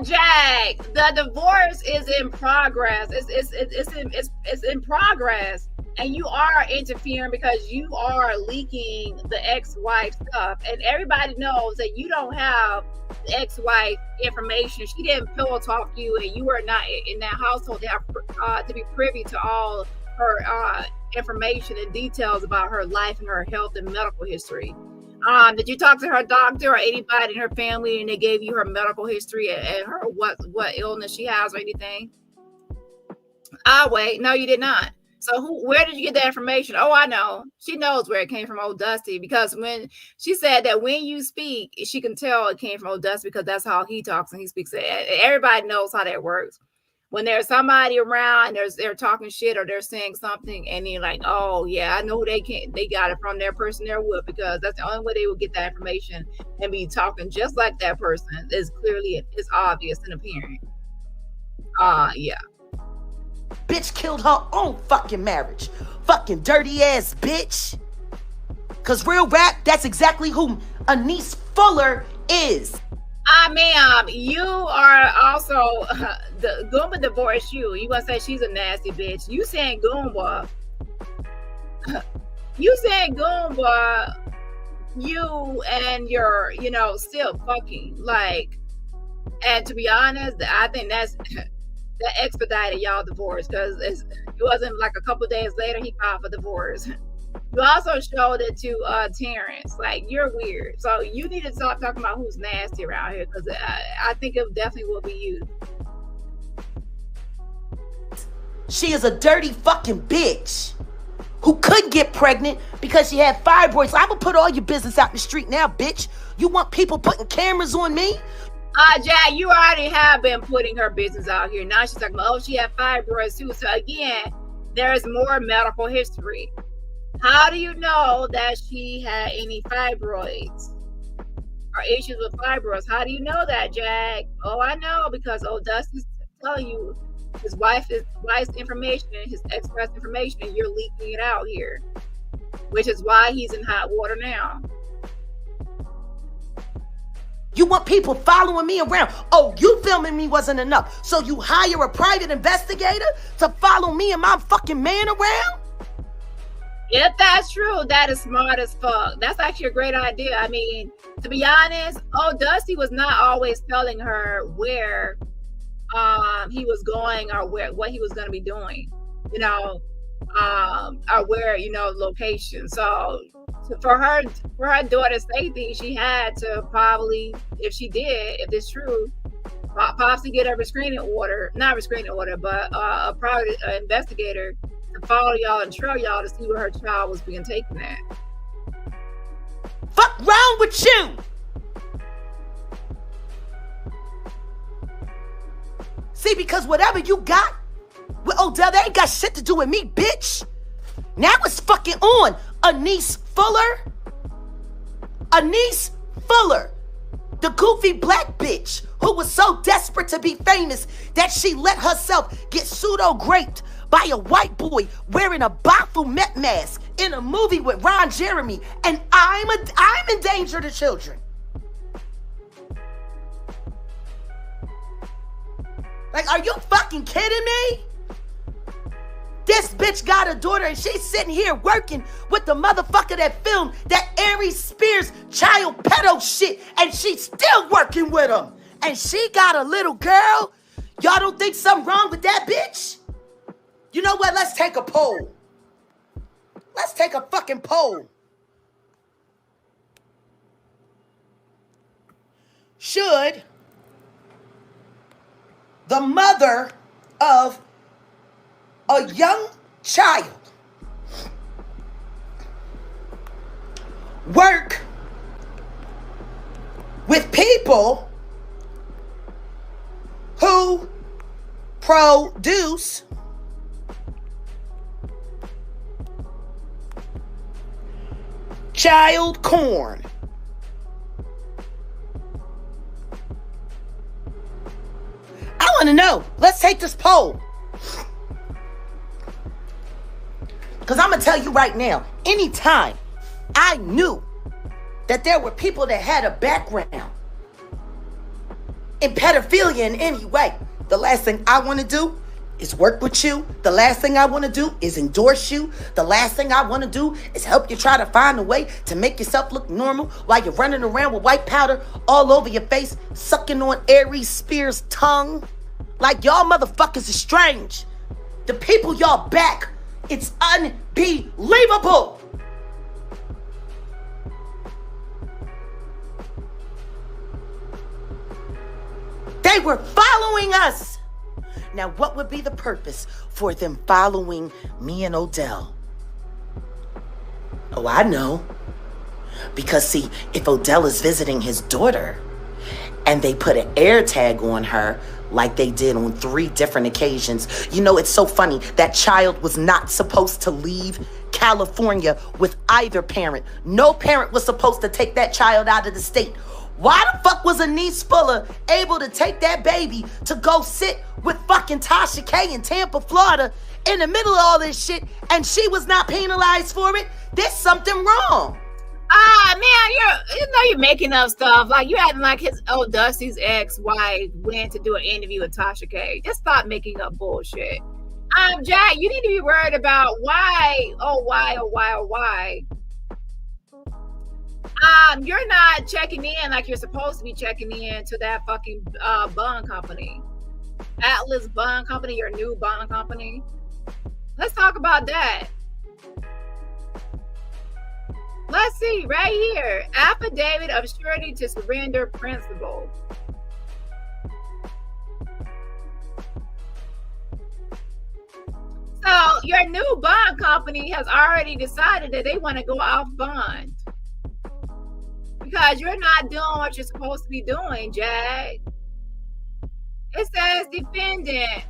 Jag, the divorce is in progress. It's in progress, and you are interfering because you are leaking the ex-wife stuff, and everybody knows that you don't have the ex-wife information. She didn't pillow talk you, and you were not in that household to be privy to all her information and details about her life and her health and medical history. Did you talk to her doctor or anybody in her family and they gave you her medical history and her what illness she has or anything? Wait, no, you did not. So where did you get that information? Oh, I know. She knows where it came from, Old Dusty, because when she said that when you speak, she can tell it came from Old Dusty because that's how he talks and he speaks. Everybody knows how that works. When there's somebody around and they're talking shit or they're saying something and you're like, oh yeah, I know who they got it from, their person they're with, because that's the only way they will get that information and be talking just like that person. It's obvious and apparent. Yeah. Bitch killed her own fucking marriage. Fucking dirty ass bitch. Cause real rap, that's exactly who Anise Fuller is. Ma'am, you are also the Goomba divorced you. You gonna say she's a nasty bitch? You saying Goomba? You saying Goomba? You and your, still fucking like. And to be honest, I think that expedited y'all divorce, because it wasn't like a couple days later he filed for divorce. You also showed it to Terrence. Like, you're weird. So you need to stop talking about who's nasty around here, because I think it definitely will be you. She is a dirty fucking bitch who could get pregnant because she had fibroids. I will put all your business out in the street now, bitch. You want people putting cameras on me? Jack, you already have been putting her business out here. Now she's talking about, oh, she had fibroids too. So again, there is more medical history. How do you know that she had any fibroids or issues with fibroids? How do you know that, Jack? Oh, I know, because Dusty's telling you his wife's information, his ex-wife's information, and you're leaking it out here, which is why he's in hot water now. You want people following me around. Oh, you filming me wasn't enough. So you hire a private investigator to follow me and my fucking man around? If that's true, that is smart as fuck. That's actually a great idea. I mean, to be honest, Dusty was not always telling her where he was going or what he was going to be doing, or where, location. So for her daughter's safety, she had to probably, if it's true, possibly get a restraining order, not restraining order, but a private investigator to follow y'all and trail y'all to see where her child was being taken at. Fuck wrong with you? See, because whatever you got with Odell, that ain't got shit to do with me, bitch. Now it's fucking on. Anise Fuller, the goofy black bitch who was so desperate to be famous that she let herself get pseudo-raped by a white boy wearing a Baphomet mask in a movie with Ron Jeremy, and I'm in danger to children. Like, are you fucking kidding me? This bitch got a daughter and she's sitting here working with the motherfucker that filmed that Aries Spears child pedo shit, and she's still working with him. And she got a little girl. Y'all don't think something wrong with that bitch? You know what? Let's take a poll. Let's take a fucking poll. Should the mother of a young child work with people who produce child porn? I want to know. Let's take this poll. Because I'm going to tell you right now, anytime I knew that there were people that had a background in pedophilia in any way, the last thing I want to do is work with you. The last thing I want to do is endorse you. The last thing I want to do is help you try to find a way to make yourself look normal while you're running around with white powder all over your face, sucking on Aries Spears' tongue. Like, y'all motherfuckers is strange. The people y'all back, it's unbelievable. They were following us. Now, what would be the purpose for them following me and Odell? Oh, I know. Because, see, if Odell is visiting his daughter and they put an air tag on her like they did on 3 different occasions, it's so funny. That child was not supposed to leave California with either parent. No parent was supposed to take that child out of the state. Why the fuck was Anise Fuller able to take that baby to go sit with fucking Tasha K in Tampa, Florida, in the middle of all this shit, and she was not penalized for it? There's something wrong. Man, you're making up stuff. Like, you acting like Dusty's ex-wife went to do an interview with Tasha K. Just stop making up bullshit. Jack, you need to be worried about why. You're not checking in like you're supposed to be checking in to that fucking bond company. Atlas Bond Company, your new bond company. Let's talk about that. Let's see, right here. Affidavit of surety to surrender principal. So your new bond company has already decided that they want to go off bond. because you're not doing what you're supposed to be doing, Jag. It says defendant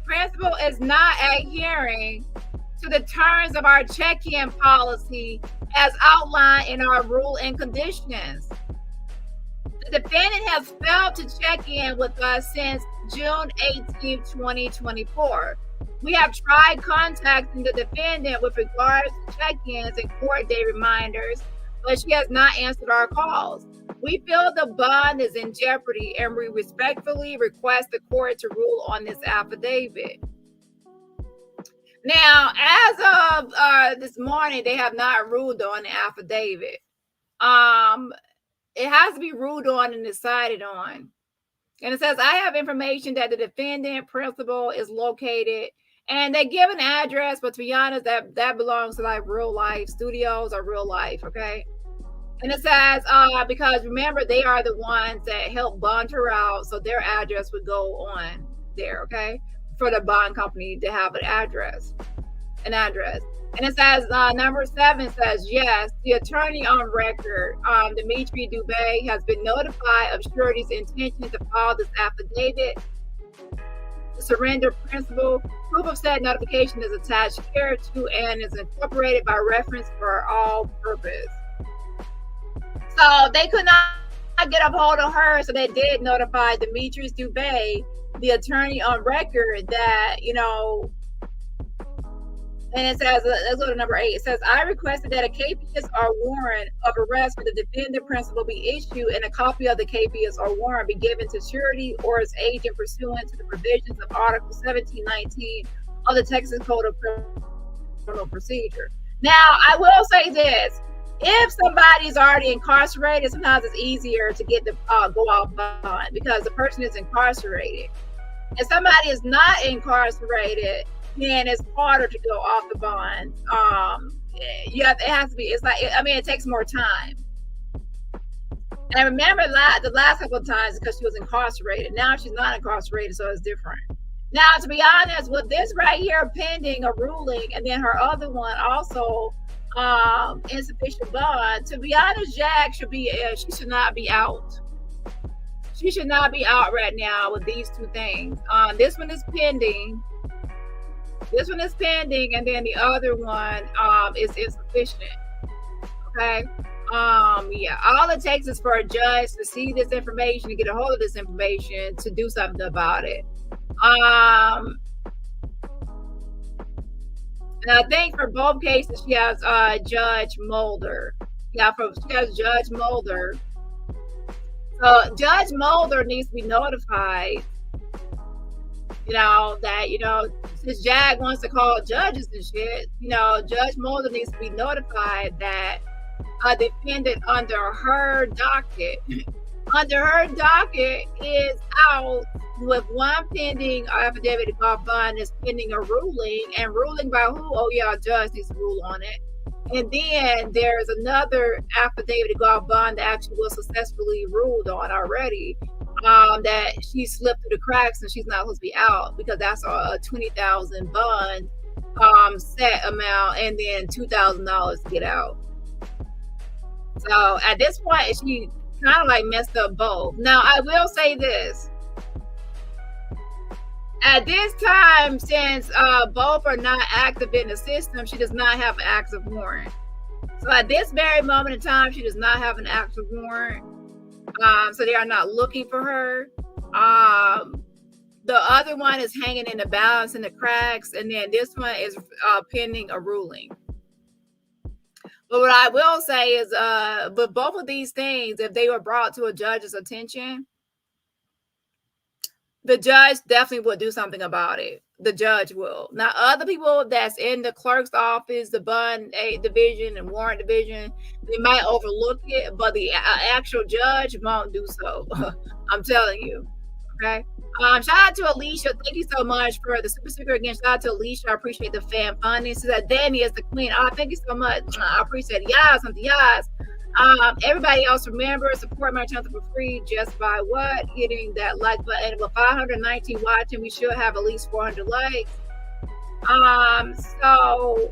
principal is not adhering to the terms of our check-in policy as outlined in our rule and conditions. The defendant has failed to check in with us since June 18, 2024. We have tried contacting the defendant with regards to check-ins and court day reminders, but she has not answered our calls. We feel the bond is in jeopardy and we respectfully request the court to rule on this affidavit. Now, as of this morning, they have not ruled on the affidavit. It has to be ruled on and decided on. And it says, I have information that the defendant principal is located, and they give an address, but to be honest, that belongs to like real life studios or real life, okay? And it says, because remember, they are the ones that help bond her out, so their address would go on there, okay? For the bond company to have an address. And it says, number 7 says, yes, the attorney on record, Dimitri Dubé, has been notified of surety's intention to file this affidavit. The surrender principle, proof of said notification is attached here to and is incorporated by reference for all purpose. So they could not get a hold of her, so they did notify Dimitri Dubé, the attorney on record, that, you know, and it says, let's go to number 8. It says, I requested that a KPS or warrant of arrest for the defendant principal be issued and a copy of the KPS or warrant be given to surety or its agent pursuant to the provisions of Article 1719 of the Texas Code of Criminal Procedure. Now, I will say this. If somebody's already incarcerated, sometimes it's easier to get the go off bond because the person is incarcerated. If somebody is not incarcerated, then it's harder to go off the bond. Yeah, it has to be. It's like, I mean, it takes more time. And I remember the last couple of times because she was incarcerated. Now she's not incarcerated, so it's different. Now, to be honest, with this right here pending a ruling, and then her other one also insufficient bond. To be honest, Jag should be. She should not be out. She should not be out right now with these two things. This one is pending. This one is pending, and then the other one is insufficient. Okay. Yeah. All it takes is for a judge to see this information, to get a hold of this information, to do something about it. And I think for both cases, she has Judge Mulder. Yeah, she has Judge Mulder. So Judge Mulder needs to be notified. You know, that, you know, since Jag wants to call judges and shit, you know, Judge Mulder needs to be notified that a defendant under her docket is out with one pending affidavit of call bond is pending a ruling, and ruling by who? Oh yeah, a judge needs to rule on it. And then there's another affidavit of call bond that actually was successfully ruled on already. That she slipped through the cracks and she's not supposed to be out because that's a $20,000 bond set amount, and then $2,000 to get out. So at this point, she kind of like messed up both. Now I will say this: at this time, since both are not active in the system, she does not have an active warrant. So at this very moment in time, she does not have an active warrant. So they are not looking for her. The other one is hanging in the balance in the cracks, and then this one is pending a ruling. But what I will say is, but both of these things, if they were brought to a judge's attention, the judge definitely will do something about it. The judge will. Now, other people that's in the clerk's office, the bond division and warrant division, they might overlook it, but the actual judge won't do so. I'm telling you. Okay. Shout out to Alicia. Thank you so much for the super sticker again. Shout out to Alicia. I appreciate the fan funding. So that Dani is the queen. Thank you so much. I appreciate it. Yes, something yes. Everybody else, remember, support my channel for free just by what? Hitting that like button. With 519 watching, we should have at least 400 likes. So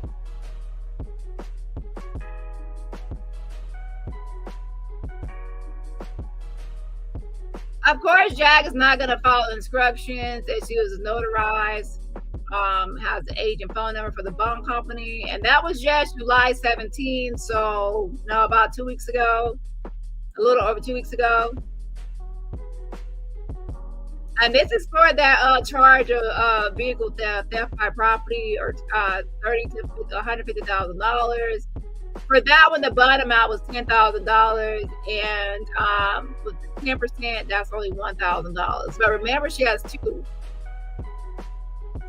Of course, Jag is not going to follow instructions. That she was notarized, has the agent phone number for the bond company, and that was just July 17th. So, about 2 weeks ago, a little over 2 weeks ago. And this is for that charge of vehicle theft by property, or $30,000 to $150,000. For that one, the bond amount was $10,000, and with 10%, that's only $1,000. But remember, she has two,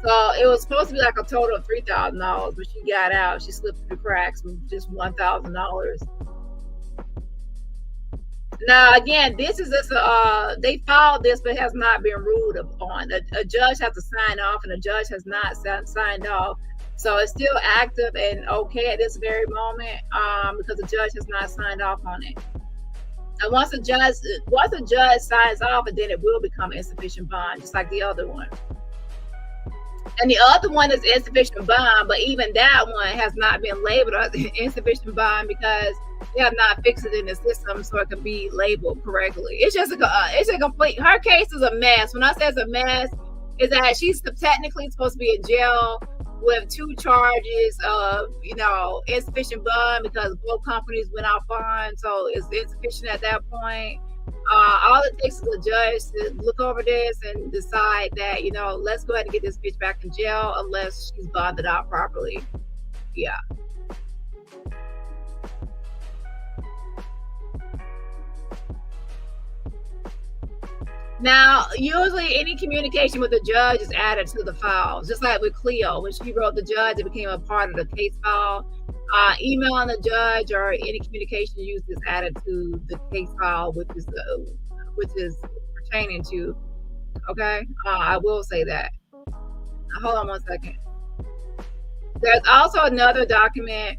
so it was supposed to be like a total of $3,000. But she got out; she slipped through the cracks with just $1,000. Now, again, this is just they filed this, but it has not been ruled upon. A judge has to sign off, and a judge has not signed off. So it's still active and okay at this very moment, because the judge has not signed off on it. And once a judge signs off, and then it will become insufficient bond, just like the other one. And the other one is insufficient bond, but even that one has not been labeled as insufficient bond because they have not fixed it in the system so it can be labeled correctly. It's just it's a complete. Her case is a mess. When I say it's a mess, is that she's technically supposed to be in jail with 2 charges of, insufficient bond because both companies went out bond, so it's insufficient at that point. All it takes is a judge to look over this and decide that, let's go ahead and get this bitch back in jail unless she's bonded out properly. Yeah. Now, usually any communication with the judge is added to the file, just like with Cleo. When she wrote the judge, it became a part of the case file. Emailing the judge or any communication used is added to the case file, which is pertaining to. Okay, I will say that. Hold on one second. There's also another document.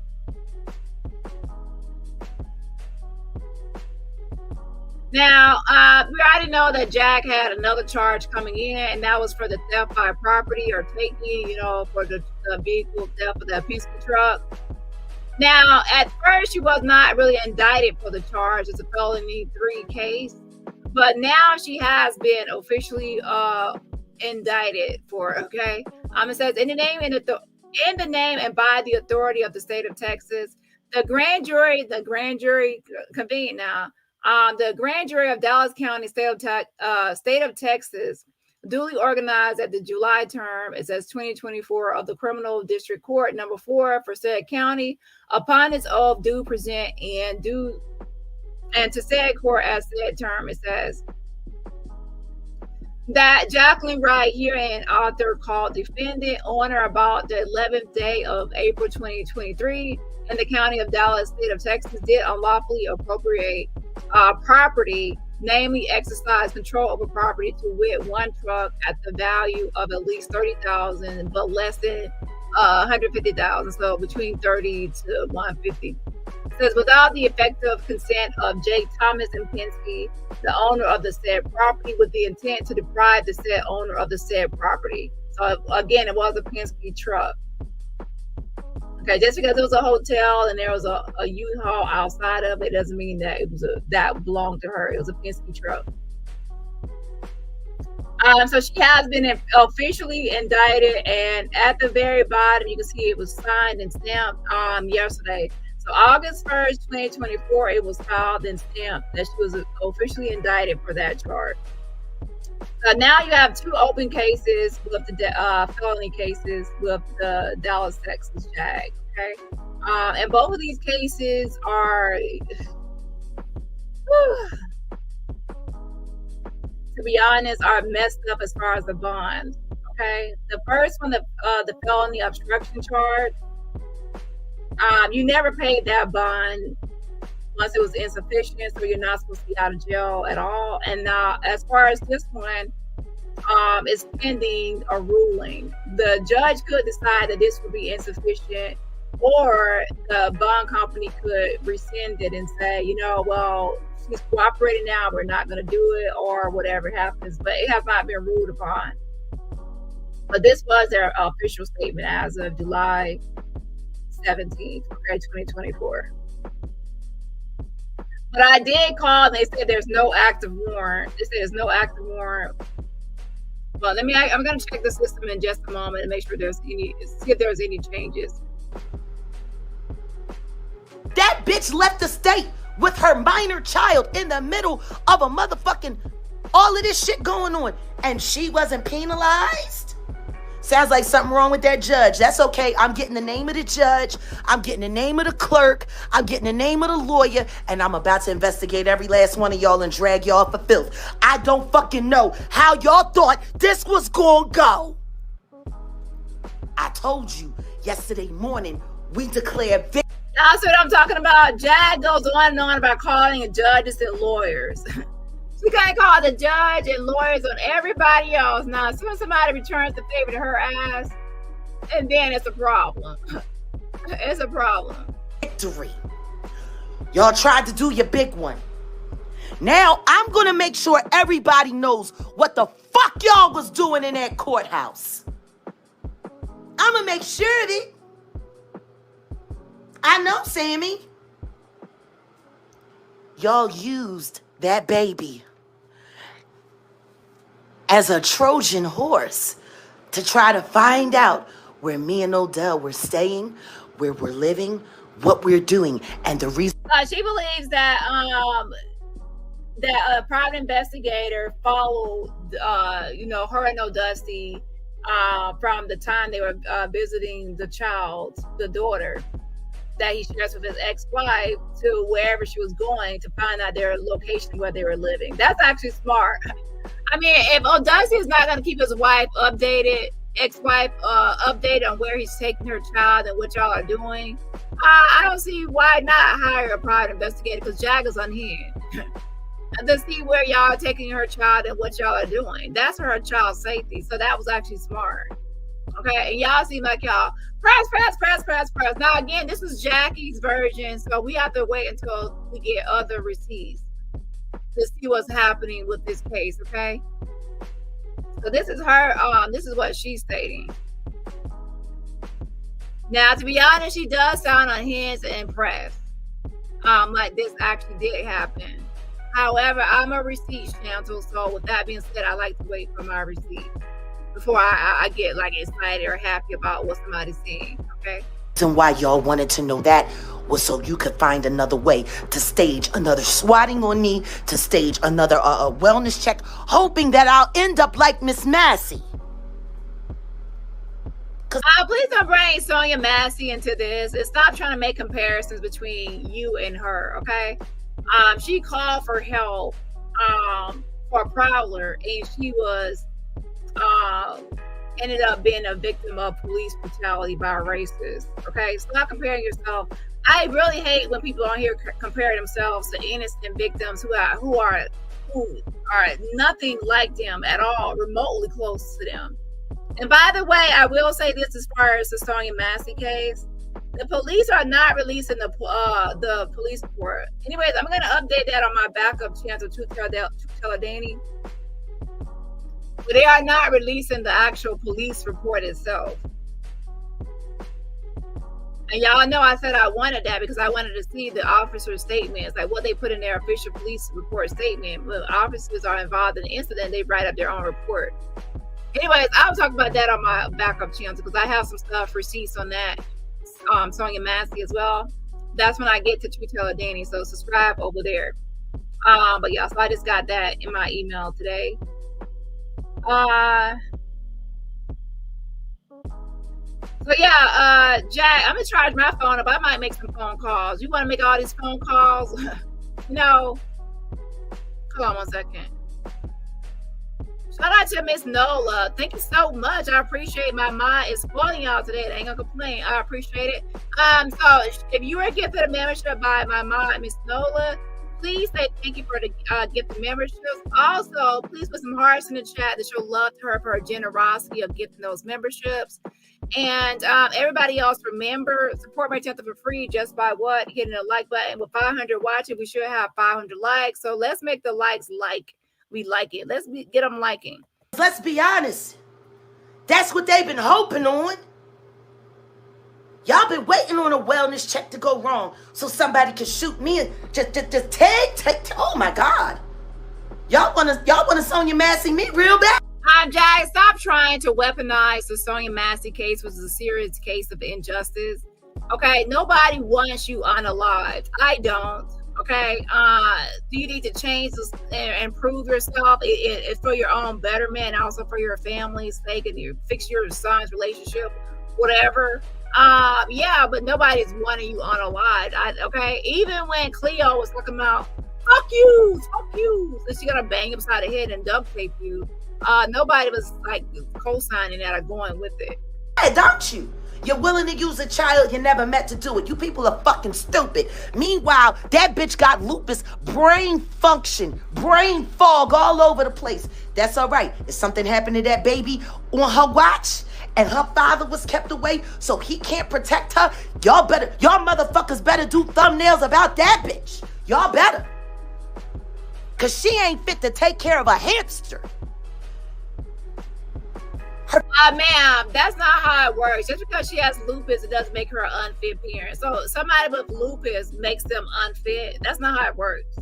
Now, we already know that Jack had another charge coming in, and that was for the theft by property or taking, for the vehicle theft for the Penske truck. Now, at first, she was not really indicted for the charge. It's a felony 3 case, but now she has been officially indicted for it. Okay, it says in the name and by the authority of the state of Texas, the grand jury convened now. The grand jury of Dallas County, state of Texas, duly organized at the July term, it says 2024, of the Criminal District Court number 4 for said county, upon its oath, do present and to said court as said term, it says that Jaguar Wright, herein author, called defendant on or about the 11th day of April 2023 in the county of Dallas, state of Texas, did unlawfully appropriate property, namely exercise control over property, to wit 1 truck at the value of at least $30,000, but less than $150,000, so between $30,000 to $150,000. It says without the effective consent of J. Thomas and Penske, the owner of the said property, with the intent to deprive the said owner of the said property. So again, it was a Penske truck. Okay, just because it was a hotel and there was a U-Haul outside of it doesn't mean that it was that belonged to her. It was a Penske truck. So she has been officially indicted, and at the very bottom you can see it was signed and stamped yesterday. So August 1st, 2024, it was filed and stamped that she was officially indicted for that charge. So now you have 2 open cases with the felony cases with the Dallas, Texas Jag. Okay, and both of these cases are, to be honest, are messed up as far as the bond. Okay, the first one, the felony obstruction charge, you never paid that bond once it was insufficient, so you're not supposed to be out of jail at all. And now, as far as this one, is pending a ruling. The judge could decide that this would be insufficient, or the bond company could rescind it and say, well, she's cooperating now, we're not going to do it, or whatever happens. But it has not been ruled upon. But this was their official statement as of July 17th, 2024. But I did call and they said there's no active warrant. They said there's no active warrant. Well, I'm going to check the system in just a moment and make sure see if there's any changes. That bitch left the state with her minor child in the middle of a motherfucking all of this shit going on, and she wasn't penalized? Sounds like something wrong with that judge. That's okay. I'm getting the name of the judge. I'm getting the name of the clerk. I'm getting the name of the lawyer, and I'm about to investigate every last one of y'all and drag y'all for filth. I don't fucking know how y'all thought this was gonna go. I told you yesterday morning we declared victory. That's what I'm talking about. Jag goes on and on about calling judges and lawyers. She can't call the judge and lawyers on everybody else. Now, as soon as somebody returns the favor to her ass, and then it's a problem. It's a problem. Victory. Y'all tried to do your big one. Now, I'm going to make sure everybody knows what the fuck y'all was doing in that courthouse. I'm going to make sure of it. I know, Sammy. Y'all used that baby as a Trojan horse to try to find out where me and Odell were staying, where we're living, what we're doing, and the reason. She believes that that a private investigator followed, her and O'Dusty from the time they were visiting the daughter that he shares with his ex-wife to wherever she was going to find out their location where they were living. That's actually smart. I mean, if O'Dusty is not going to keep his ex-wife updated on where he's taking her child and what y'all are doing, I don't see why not hire a private investigator, because Jag is on hand to see where y'all are taking her child and what y'all are doing. That's for her child's safety. So that was actually smart. Okay, and y'all seem like y'all press. Now again, this is Jackie's version, so we have to wait until we get other receipts to see what's happening with this case. Okay, so this is her. This is what she's stating. Now, to be honest, she does sound unhinged and impressed. Like this actually did happen. However, I'm a receipt chantel, so with that being said, I like to wait for my receipt before I get like excited or happy about what somebody's saying. Okay. And why y'all wanted to know that was so you could find another way to stage another swatting on me, to stage another wellness check, hoping that I'll end up like Miss Massey. Please don't bring Sonia Massey into this. And stop trying to make comparisons between you and her. Okay. She called for help for a prowler, and she was ended up being a victim of police brutality by racists. Okay, stop comparing yourself. I really hate when people on here compare themselves to innocent victims who are nothing like them at all, remotely close to them. And by the way, I will say this as far as the Sonia Massey case. The police are not releasing the police report. Anyways, I'm going to update that on my backup channel, Truth Teller Dani. But they are not releasing the actual police report itself. And y'all know I said I wanted that because I wanted to see the officer's statements, like what they put in their official police report statement. When officers are involved in an incident, they write up their own report. Anyways, I'll talk about that on my backup channel because I have some stuff, receipts on that. Sonia Massey as well. That's when I get to Truth Teller Dani, so subscribe over there. But yeah, so I just got that in my email today. So yeah, Jack, I'm gonna charge my phone up. I might make some phone calls. You want to make all these phone calls? No. Hold on 1 second. Shout out to Miss Nola. Thank you so much. I appreciate my mind is spoiling y'all today. I ain't gonna complain. I appreciate it. So if you were gifted a membership by my mom, Miss Nola, please say thank you for the gift memberships. Also, please put some hearts in the chat to show love to her for her generosity of gifting those memberships. And everybody else, remember, support my channel for free just by what? Hitting a like button. With 500 watching, we should have 500 likes. So let's make the likes like we like it. Let's get them liking. Let's be honest. That's what they've been hoping on. Y'all been waiting on a wellness check to go wrong so somebody can shoot me and just take. Oh my God. Y'all wanna Sonya Massey me real bad? Jag, stop trying to weaponize the Sonya Massey case, which is a serious case of injustice. Okay, nobody wants you unalived. I don't. Okay, do you need to change this and improve yourself for your own betterment, and also for your family's sake, and you fix your son's relationship, whatever? Yeah, but nobody's wanting you unalived. Okay, even when Cleo was talking about fuck you, and she gonna bang upside the head and duct tape you, nobody was like co-signing that or going with it. Hey, don't you? You're willing to use a child you never met to do it. You people are fucking stupid. Meanwhile, that bitch got lupus, brain function, brain fog all over the place. That's all right. If something happened to that baby on her watch and her father was kept away so he can't protect her, y'all motherfuckers better do thumbnails about that bitch. Y'all better. Because she ain't fit to take care of a hamster. Ma'am, that's not how it works. Just because she has lupus, it doesn't make her an unfit parent. So somebody with lupus makes them unfit. That's not how it works.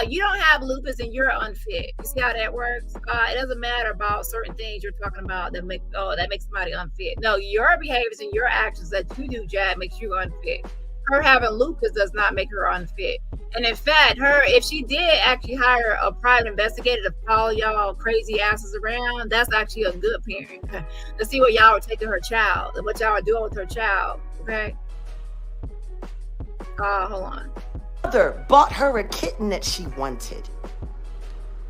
You don't have lupus and you're unfit. You see how that works? It doesn't matter about certain things you're talking about that make somebody unfit. No, your behaviors and your actions that you do, Jag, makes you unfit. Her having lupus does not make her unfit. And in fact, if she did actually hire a private investigator to follow y'all crazy asses around, that's actually a good parent. To see where y'all were taking her child and what y'all are doing with her child. Okay. Hold on. Mother bought her a kitten that she wanted.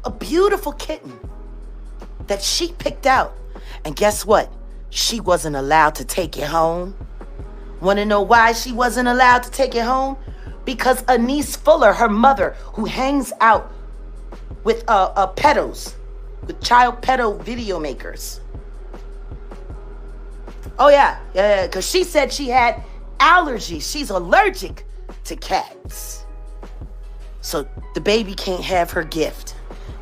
A beautiful kitten that she picked out. And guess what? She wasn't allowed to take it home. Want to know why she wasn't allowed to take it home? Because Anise Fuller, her mother, who hangs out with pedos, with child pedo video makers. Oh yeah, because she said she had allergies. She's allergic to cats. So the baby can't have her gift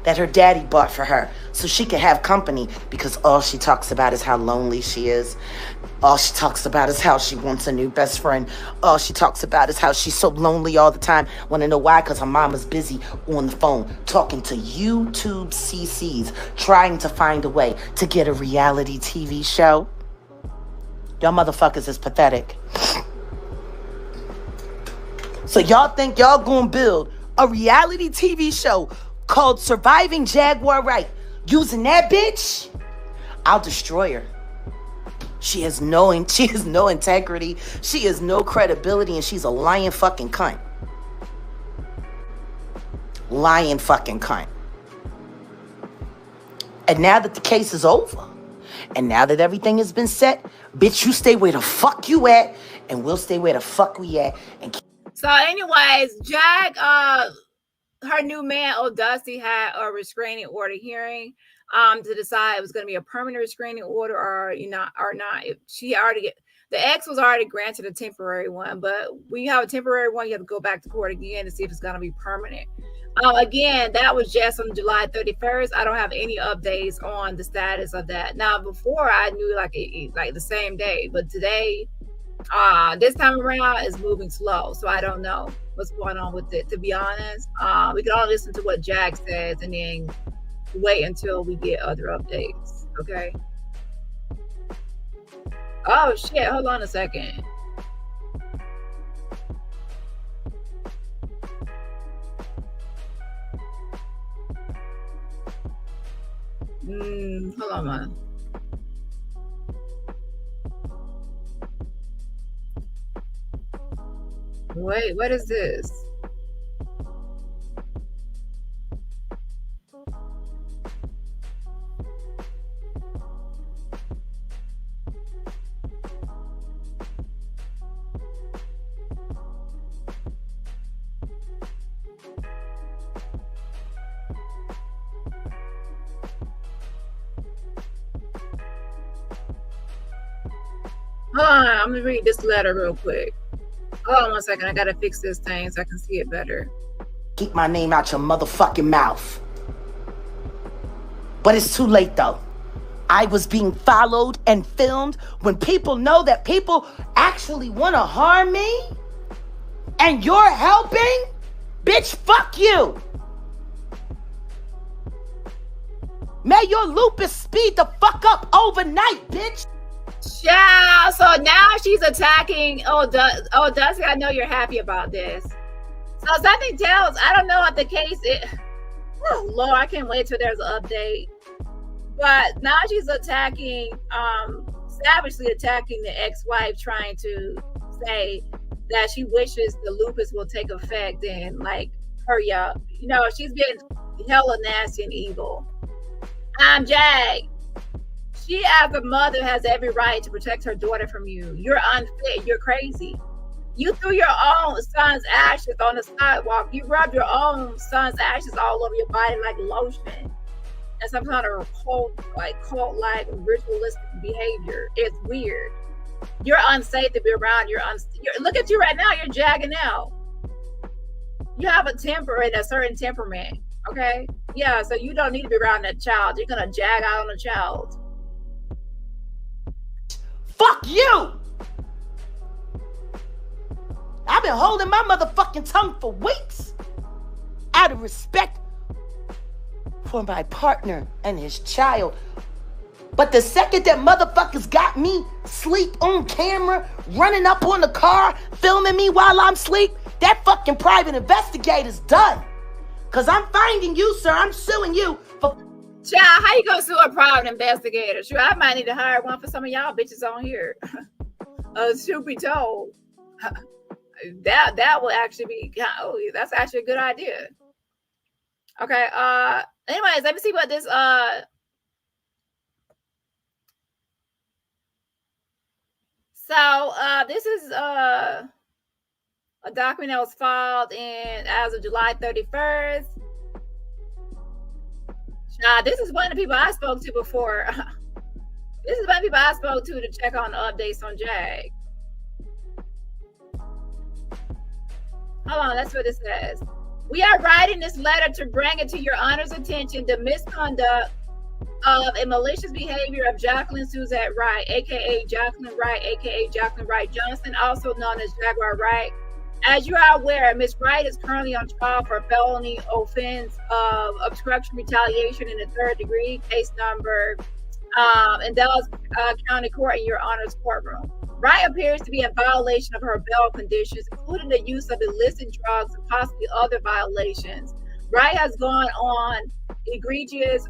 that her daddy bought for her so she can have company, because all she talks about is how lonely she is. All she talks about is how she wants a new best friend. All she talks about is how she's so lonely all the time. Want to know why? Because her mama's busy on the phone talking to YouTube CCs, trying to find a way to get a reality TV show. Y'all motherfuckers is pathetic. So y'all think y'all gonna build a reality TV show called Surviving Jaguar Wright using that bitch? I'll destroy her. She has no integrity. She has no credibility, and she's a lying fucking cunt. Lying fucking cunt. And now that the case is over, and now that everything has been set, bitch, you stay where the fuck you at, and we'll stay where the fuck we at. So anyways, Jag, her new man, Dusty, had a restraining order hearing to decide it was going to be a permanent restraining order or not. The ex was already granted a temporary one, but when you have a temporary one, you have to go back to court again to see if it's going to be permanent. Again, that was just on July 31st. I don't have any updates on the status of that. Now, before I knew like the same day, but today, this time around is moving slow. So I don't know what's going on with it, to be honest. We can all listen to what Jag says and then wait until we get other updates. Okay. Oh shit, hold on a second. Hold on, man. Wait, what is this? Hold on, I'm gonna read this letter real quick. Hold on one second, I gotta fix this thing so I can see it better. Keep my name out your motherfucking mouth. But it's too late though. I was being followed and filmed, when people know that people actually want to harm me and you're helping, bitch, fuck you. May your lupus speed the fuck up overnight, bitch. Yeah, so now she's attacking. Dusty, I know you're happy about this. So something tells, I don't know what the case is. Oh, Lord, I can't wait till there's an update. But now she's attacking, savagely attacking the ex-wife, trying to say that she wishes the lupus will take effect and like hurry up. You know, she's been hella nasty and evil. Jag. She, as a mother, has every right to protect her daughter from you. You're unfit. You're crazy. You threw your own son's ashes on the sidewalk. You rubbed your own son's ashes all over your body like lotion. And some kind of cult-like ritualistic behavior. It's weird. You're unsafe to be around. Look at you right now. You're jagging out. You have a temper and a certain temperament. Okay? Yeah, so you don't need to be around that child. You're going to jag out on a child. Fuck you! I've been holding my motherfucking tongue for weeks out of respect for my partner and his child. But the second that motherfuckers got me sleep on camera, running up on the car, filming me while I'm asleep, that fucking private investigator's done. Cause I'm finding you, sir. I'm suing you for... Child, how you gonna sue a private investigator? Sure, I might need to hire one for some of y'all bitches on here. Truth be told, that will actually be, that's actually a good idea. Okay. Anyways, let me see what this this is a document that was filed as of July 31st. This is one of the people I spoke to before. This is one of the people I spoke to check on the updates on Jag. Hold on, that's what it says. We are writing this letter to bring it to your honor's attention the misconduct of a malicious behavior of Jacqueline Suzette Wright, aka Jacqueline Wright, aka Jacqueline Wright Johnson, also known as Jaguar Wright. As you are aware, Ms. Wright is currently on trial for a felony offense of obstruction retaliation in the 3rd degree, case number in Dallas County Court in your honor's courtroom. Wright appears to be in violation of her bail conditions, including the use of illicit drugs and possibly other violations. Wright has gone on egregious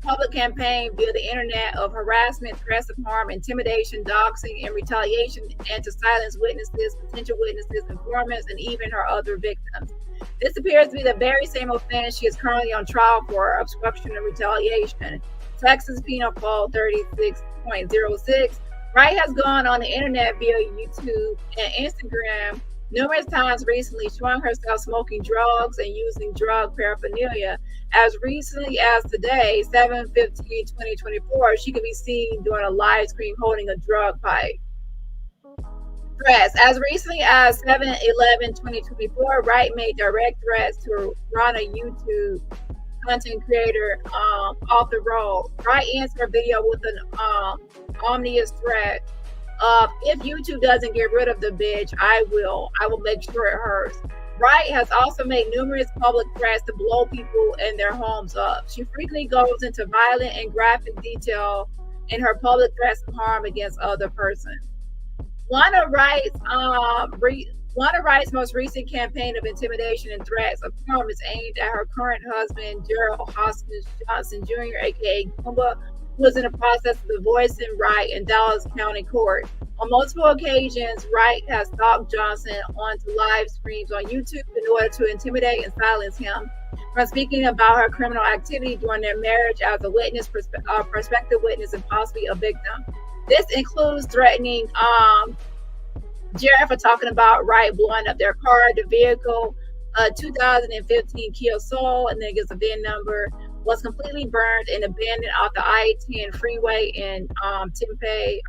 public campaign via the internet of harassment, threats of harm, intimidation, doxing, and retaliation, and to silence witnesses, potential witnesses, informants, and even her other victims. This appears to be the very same offense she is currently on trial for, obstruction and retaliation. Texas Penal Code 36.06. Wright has gone on the internet via YouTube and Instagram numerous times recently, showing herself smoking drugs and using drug paraphernalia. As recently as today, 7/15/2024, she could be seen doing a live stream holding a drug pipe. Threats. As recently as 7/11/2024, Wright made direct threats to run a YouTube content creator off the road. Wright ends her video with an ominous threat of, if YouTube doesn't get rid of the bitch, I will make sure it hurts. Wright has also made numerous public threats to blow people and their homes up. She frequently goes into violent and graphic detail in her public threats of harm against other persons. One of Wright's most recent campaign of intimidation and threats of harm is aimed at her current husband, Gerald Hoskins Johnson Jr., aka Goomba, who was in the process of divorcing Wright in Dallas County Court. On multiple occasions, Wright has stalked Johnson onto live streams on YouTube in order to intimidate and silence him from speaking about her criminal activity during their marriage as a witness, prospective witness, and possibly a victim. This includes threatening Jared for talking about Wright blowing up their car, the vehicle, 2015 Kia Soul, and then it gives a VIN number, was completely burned and abandoned off the I-10 freeway in Tempe,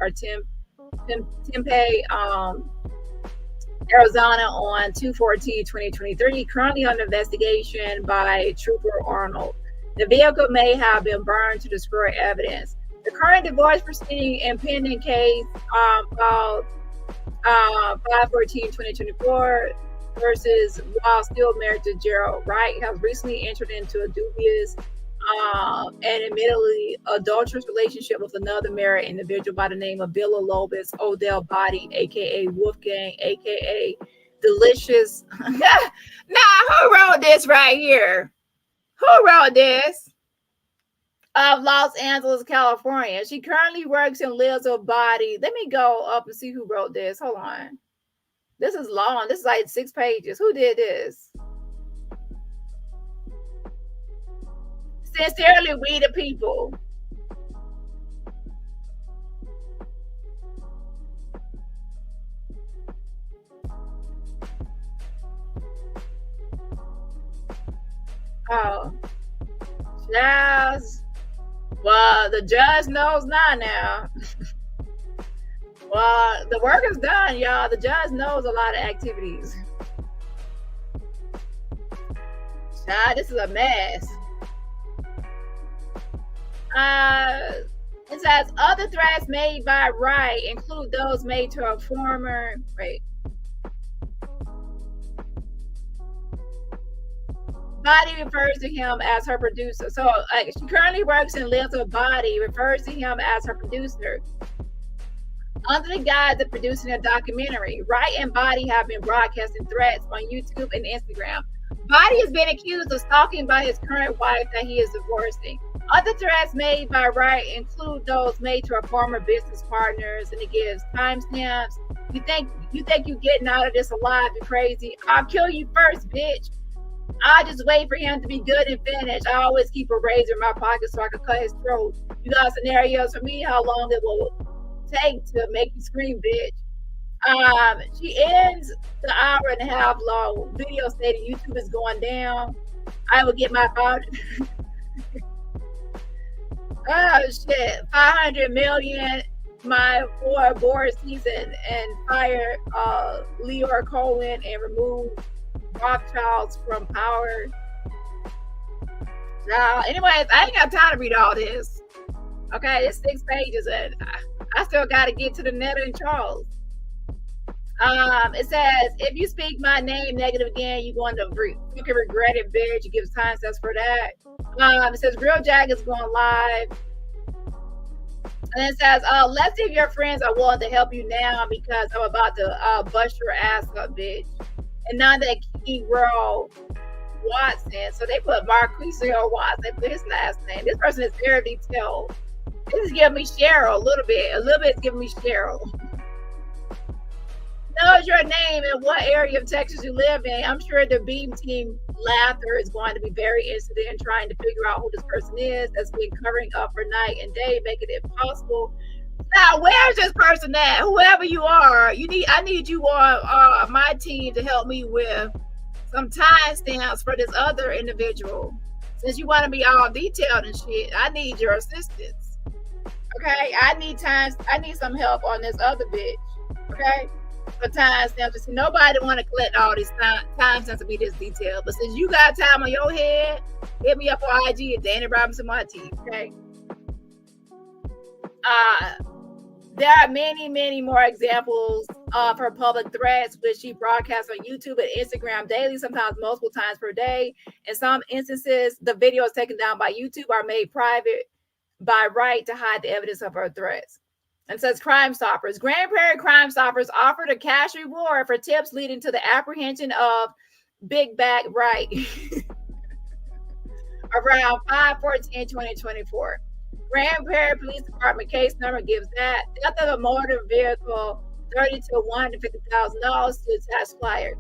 Arizona on 2/14/2023, currently under investigation by Trooper Arnold. The vehicle may have been burned to destroy evidence. The current divorce proceeding and pending case called 5/14/2024 versus while still married to Jaguar Wright has recently entered into a dubious and admittedly adulterous relationship with another married individual by the name of Villalobos Odell Body, aka Wolfgang, aka Delicious. Who wrote this right here? Who wrote this? Of Los Angeles, California. She currently works and lives with Body. Let me go up and see who wrote this. Hold on. This is long. This is like 6 pages. Who did this? Sincerely, we the people. Oh. Charles. Well, the judge knows now. Well, the work is done, y'all. The judge knows a lot of activities. Child, this is a mess. It says other threats made by Wright include those made to a former. Wait. Body refers to him as her producer. So she currently works and lives with Body, refers to him as her producer. Under the guise of producing a documentary, Wright and Body have been broadcasting threats on YouTube and Instagram. Body has been accused of stalking by his current wife that he is divorcing. Other threats made by Wright include those made to her former business partners, and it gives timestamps. You think you getting out of this alive? You crazy? I'll kill you first, bitch. I just wait for him to be good and finished. I always keep a razor in my pocket so I can cut his throat. You got scenarios for me? How long it will take to make you scream, bitch? She ends the hour and a half long video stating YouTube is going down. I will get my phone. Oh shit! 500 million. My 4 board season and fire Leor Cohen and remove Rothschilds from power. Now, anyways, I ain't got time to read all this. Okay, it's 6 pages and I still got to get to the Netta and Charles. It says, if you speak my name negative again, you're going to you can regret it, bitch. It gives timestamps for that. It says, Real Jag is going live. And it says, let's see if your friends are willing to help you now because I'm about to bust your ass up, bitch. And now that Key World Watson, so they put Marquise or Watson, they put his last name. This person is very detailed. This is giving me Cheryl a little bit. A little bit is giving me Cheryl. Knows your name and what area of Texas you live in. I'm sure the Beam Team Laughter is going to be very interested in trying to figure out who this person is that's been covering up for night and day, making it possible. Now, where's this person at? Whoever you are, I need you on my team to help me with some timestamps for this other individual. Since you want to be all detailed and shit, I need your assistance. Okay, I need some help on this other bitch. Okay, for timestamps. See, nobody want to collect all these timestamps to be this detailed. But since you got time on your head, hit me up on IG at Dani Robinson YT. Okay. There are many, many more examples of her public threats, which she broadcasts on YouTube and Instagram daily, sometimes multiple times per day. In some instances, the videos taken down by YouTube are made private by Wright to hide the evidence of her threats. And says Crime Stoppers. Grand Prairie Crime Stoppers offered a cash reward for tips leading to the apprehension of Big Back Wright around 5/14/2024. Grand Prairie Police Department case number gives that death of a motor vehicle, $30,000 to $150,000 to the tax flyer.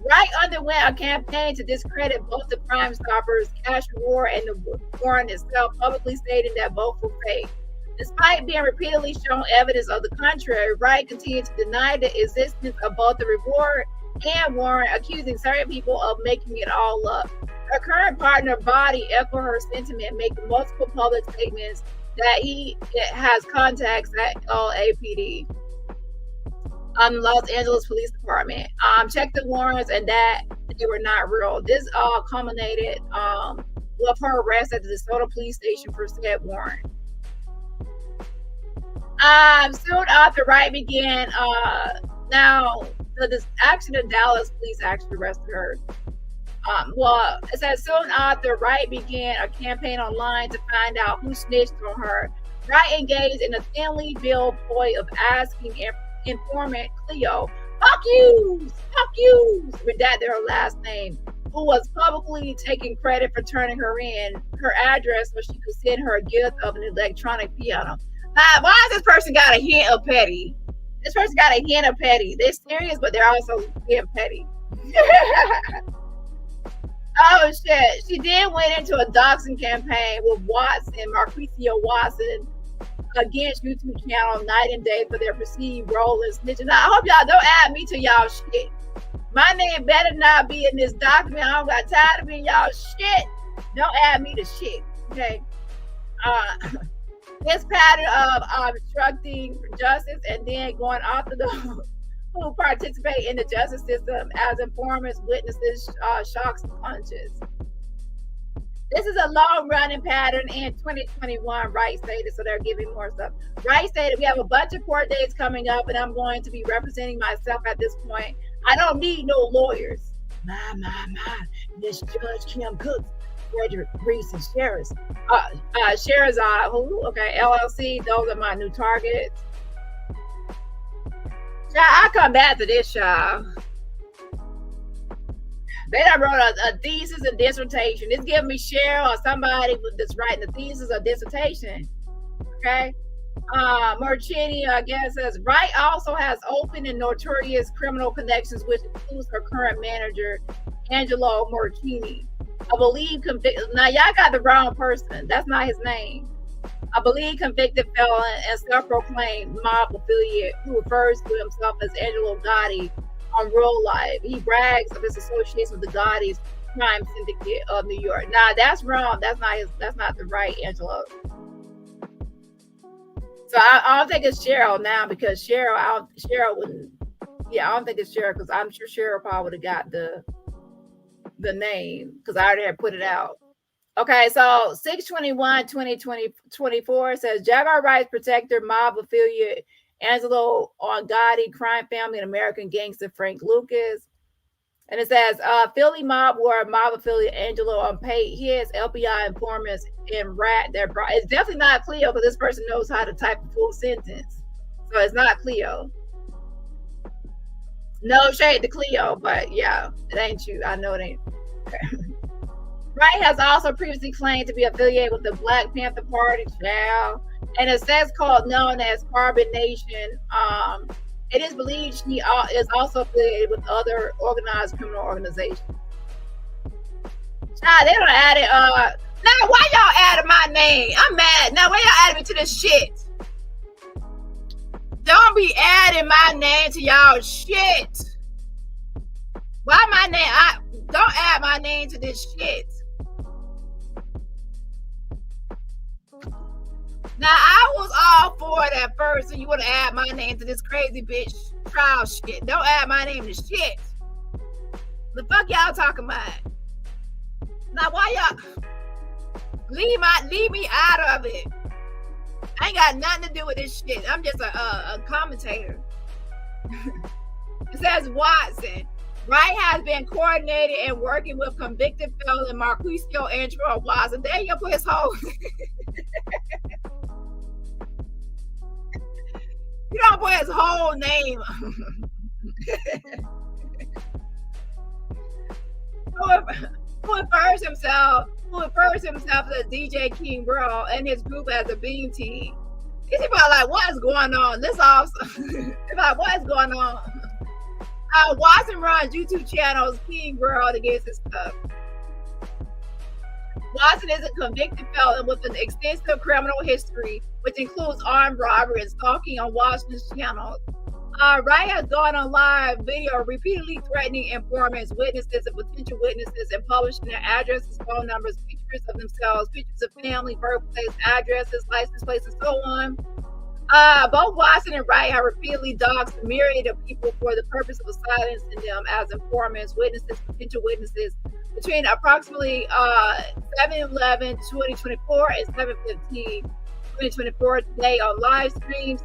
Wright underwent a campaign to discredit both the Crime Stoppers cash reward and the warrant itself, publicly stating that both were fake. Despite being repeatedly shown evidence of the contrary, Wright continued to deny the existence of both the reward and warrant, accusing certain people of making it all up. Her current partner, Body, echoed her sentiment, making multiple public statements that he has contacts at LAPD, Los Angeles Police Department. Checked the warrants and that they were not real. This all culminated with her arrest at the DeSoto police station for said warrant. Soon after Wright began, now the action in Dallas police actually arrested her. Well, it says soon after Wright began a campaign online to find out who snitched on her. Wright engaged in a thinly veiled ploy of asking informant Cleo, fuck you, redacted her last name, who was publicly taking credit for turning her in her address so she could send her a gift of an electronic piano. Now, why has this person got a hint of petty? This person got a hint of petty. They're serious, but they're also being petty. Oh shit. She then went into a doxing campaign with Marquisio Watson, against YouTube channel night and day for their perceived role in snitching. Now, I hope y'all don't add me to y'all shit. My name better not be in this document. I don't got time to be in y'all shit. Don't add me to shit. Okay. This pattern of obstructing justice and then going after those who participate in the justice system as informants, witnesses, shocks, and punches. This is a long-running pattern in 2021, Wright stated, so they're giving more stuff. Wright stated, we have a bunch of court dates coming up, and I'm going to be representing myself at this point. I don't need no lawyers. My. This Judge Kim Cooks, Frederick Reese, and Sherazade, who? Okay, LLC, those are my new targets. I come back to this, y'all. They done wrote a thesis and dissertation. It's giving me Cheryl or somebody that's writing a thesis or dissertation. Okay. Morchini, I guess, says Wright also has open and notorious criminal connections, which includes her current manager, Angelo Morchini. I believe convicted. Now, y'all got the wrong person. That's not his name. I believe convicted felon and self-proclaimed mob affiliate who refers to himself as Angelo Gotti on Real Life. He brags of his association with the Gotti's crime syndicate of New York. Nah, that's wrong. That's not the right Angelo. So I don't think it's Cheryl now, because Cheryl wouldn't. Yeah, I don't think it's Cheryl, because I'm sure Cheryl probably would have got the name, because I already had put it out. Okay, so 6/21/2024 says Jaguar Wright's protector, mob affiliate Angelo Gotti, crime family, and American gangster Frank Lucas. And it says Philly mob war mob affiliate Angelo unpaid his LPI informants in rat that brought. It's definitely not Cleo, because this person knows how to type a full sentence. So it's not Cleo. No shade to Cleo, but yeah, it ain't you. I know it ain't. Okay. Wright has also previously claimed to be affiliated with the Black Panther Party, and a sex cult known as Carbon Nation. It is believed she is also affiliated with other organized criminal organizations. They don't add it. Now, why y'all added my name? I'm mad. Now, why y'all added me to this shit? Don't be adding my name to y'all shit. Why my name? Don't add my name to this shit. Now, I was all for it at first, so you want to add my name to this crazy bitch trial shit. Don't add my name to shit. The fuck y'all talking about? Now, why y'all leave me out of it? I ain't got nothing to do with this shit. I'm just a commentator. It says Watson. Wright has been coordinated and working with convicted felon Marquisio Angelo Watson. There you put his whole. You don't put his whole name. Who refers himself as DJ King Bro and his group as a Beam Team. These people are like, what is going on? This also, they're like, what is going on? Watson runs YouTube channels King Bro to get his stuff. Watson is a convicted felon with an extensive criminal history, which includes armed robbery and stalking on Watson's channel. Wright has gone on live video repeatedly threatening informants, witnesses, and potential witnesses, and publishing their addresses, phone numbers, pictures of themselves, pictures of family, birthplace, addresses, license plates, and so on. Both Watson and Wright have repeatedly doxed myriad of people for the purpose of silencing them as informants, witnesses, potential witnesses, between approximately 7/11/2024 and 7/15/2024 today on live streams.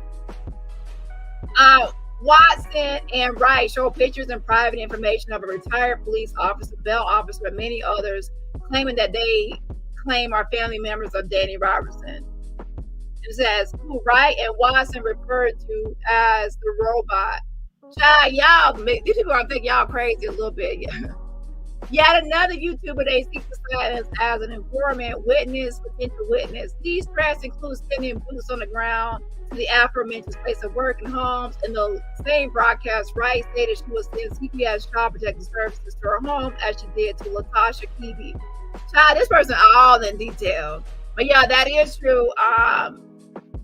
Watson and Wright show pictures and private information of a retired police officer, bail officer, and many others, claiming that they claim are family members of Dani Robertson. It says, who Wright and Watson referred to as the robot. Child, y'all, these people are thinking y'all crazy a little bit. Yet another YouTuber they seek to silence as an informant, potential witness. These threats include sending boots on the ground to the aforementioned place of work and homes. In the same broadcast, Wright stated she would send CPS child protective services to her home as she did to Latasha Keeby. Child, this person all in detail. But yeah, that is true. I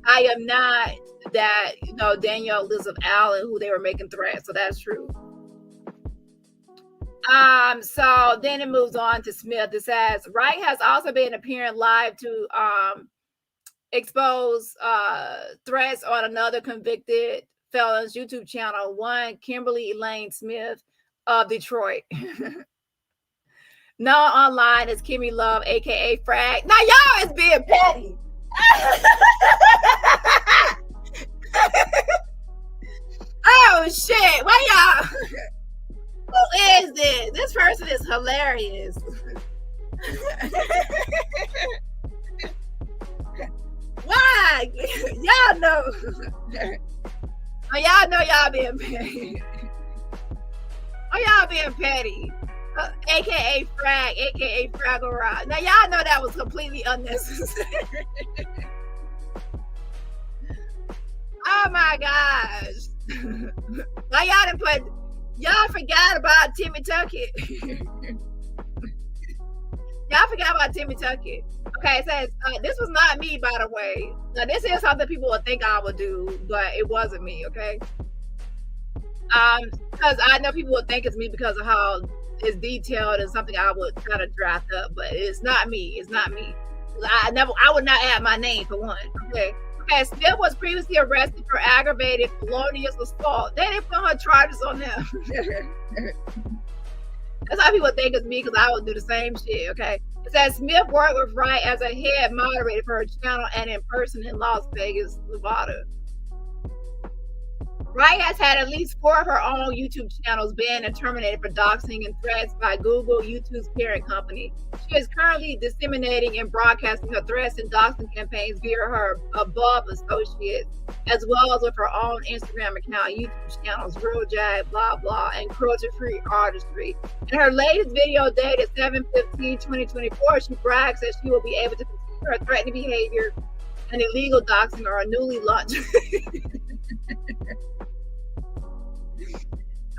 am not that, Danielle Elizabeth Allen, who they were making threats. So that's true. So then it moves on to Smith. It says, Wright has also been appearing live to expose threats on another convicted felon's YouTube channel, one Kimberly Elaine Smith of Detroit. No, online is Kimmy Love, aka Frag. Now y'all is being petty. Oh shit! Why y'all? Who is this? This person is hilarious. Why? Y'all know. Oh, y'all know y'all being petty. Oh, y'all being petty. AKA Frag, AKA Fraggle Rock. Now, y'all know that was completely unnecessary. Oh, my gosh. Now, y'all forgot about Timmy Tuckett. Y'all forgot about Timmy Tuckett. Okay, it says, this was not me, by the way. Now, this is something people would think I would do, but it wasn't me, okay? Because I know people would think it's me because of how it's detailed and something I would kind of draft up, but it's not me. It's not me. I would not add my name for one, okay? Okay, Smith was previously arrested for aggravated felonious assault. They didn't put her charges on him. That's how people think it's me, because I would do the same shit, okay? It says Smith worked with Wright as a head moderator for her channel and in person in Las Vegas, Nevada. Wright has had at least 4 of her own YouTube channels banned and terminated for doxing and threats by Google, YouTube's parent company. She is currently disseminating and broadcasting her threats and doxing campaigns via her above associates, as well as with her own Instagram account, YouTube channels, Real Jag, blah, blah, and cruelty-free artistry. In her latest video dated 7/15/2024, she brags that she will be able to continue her threatening behavior and illegal doxing or a newly launched...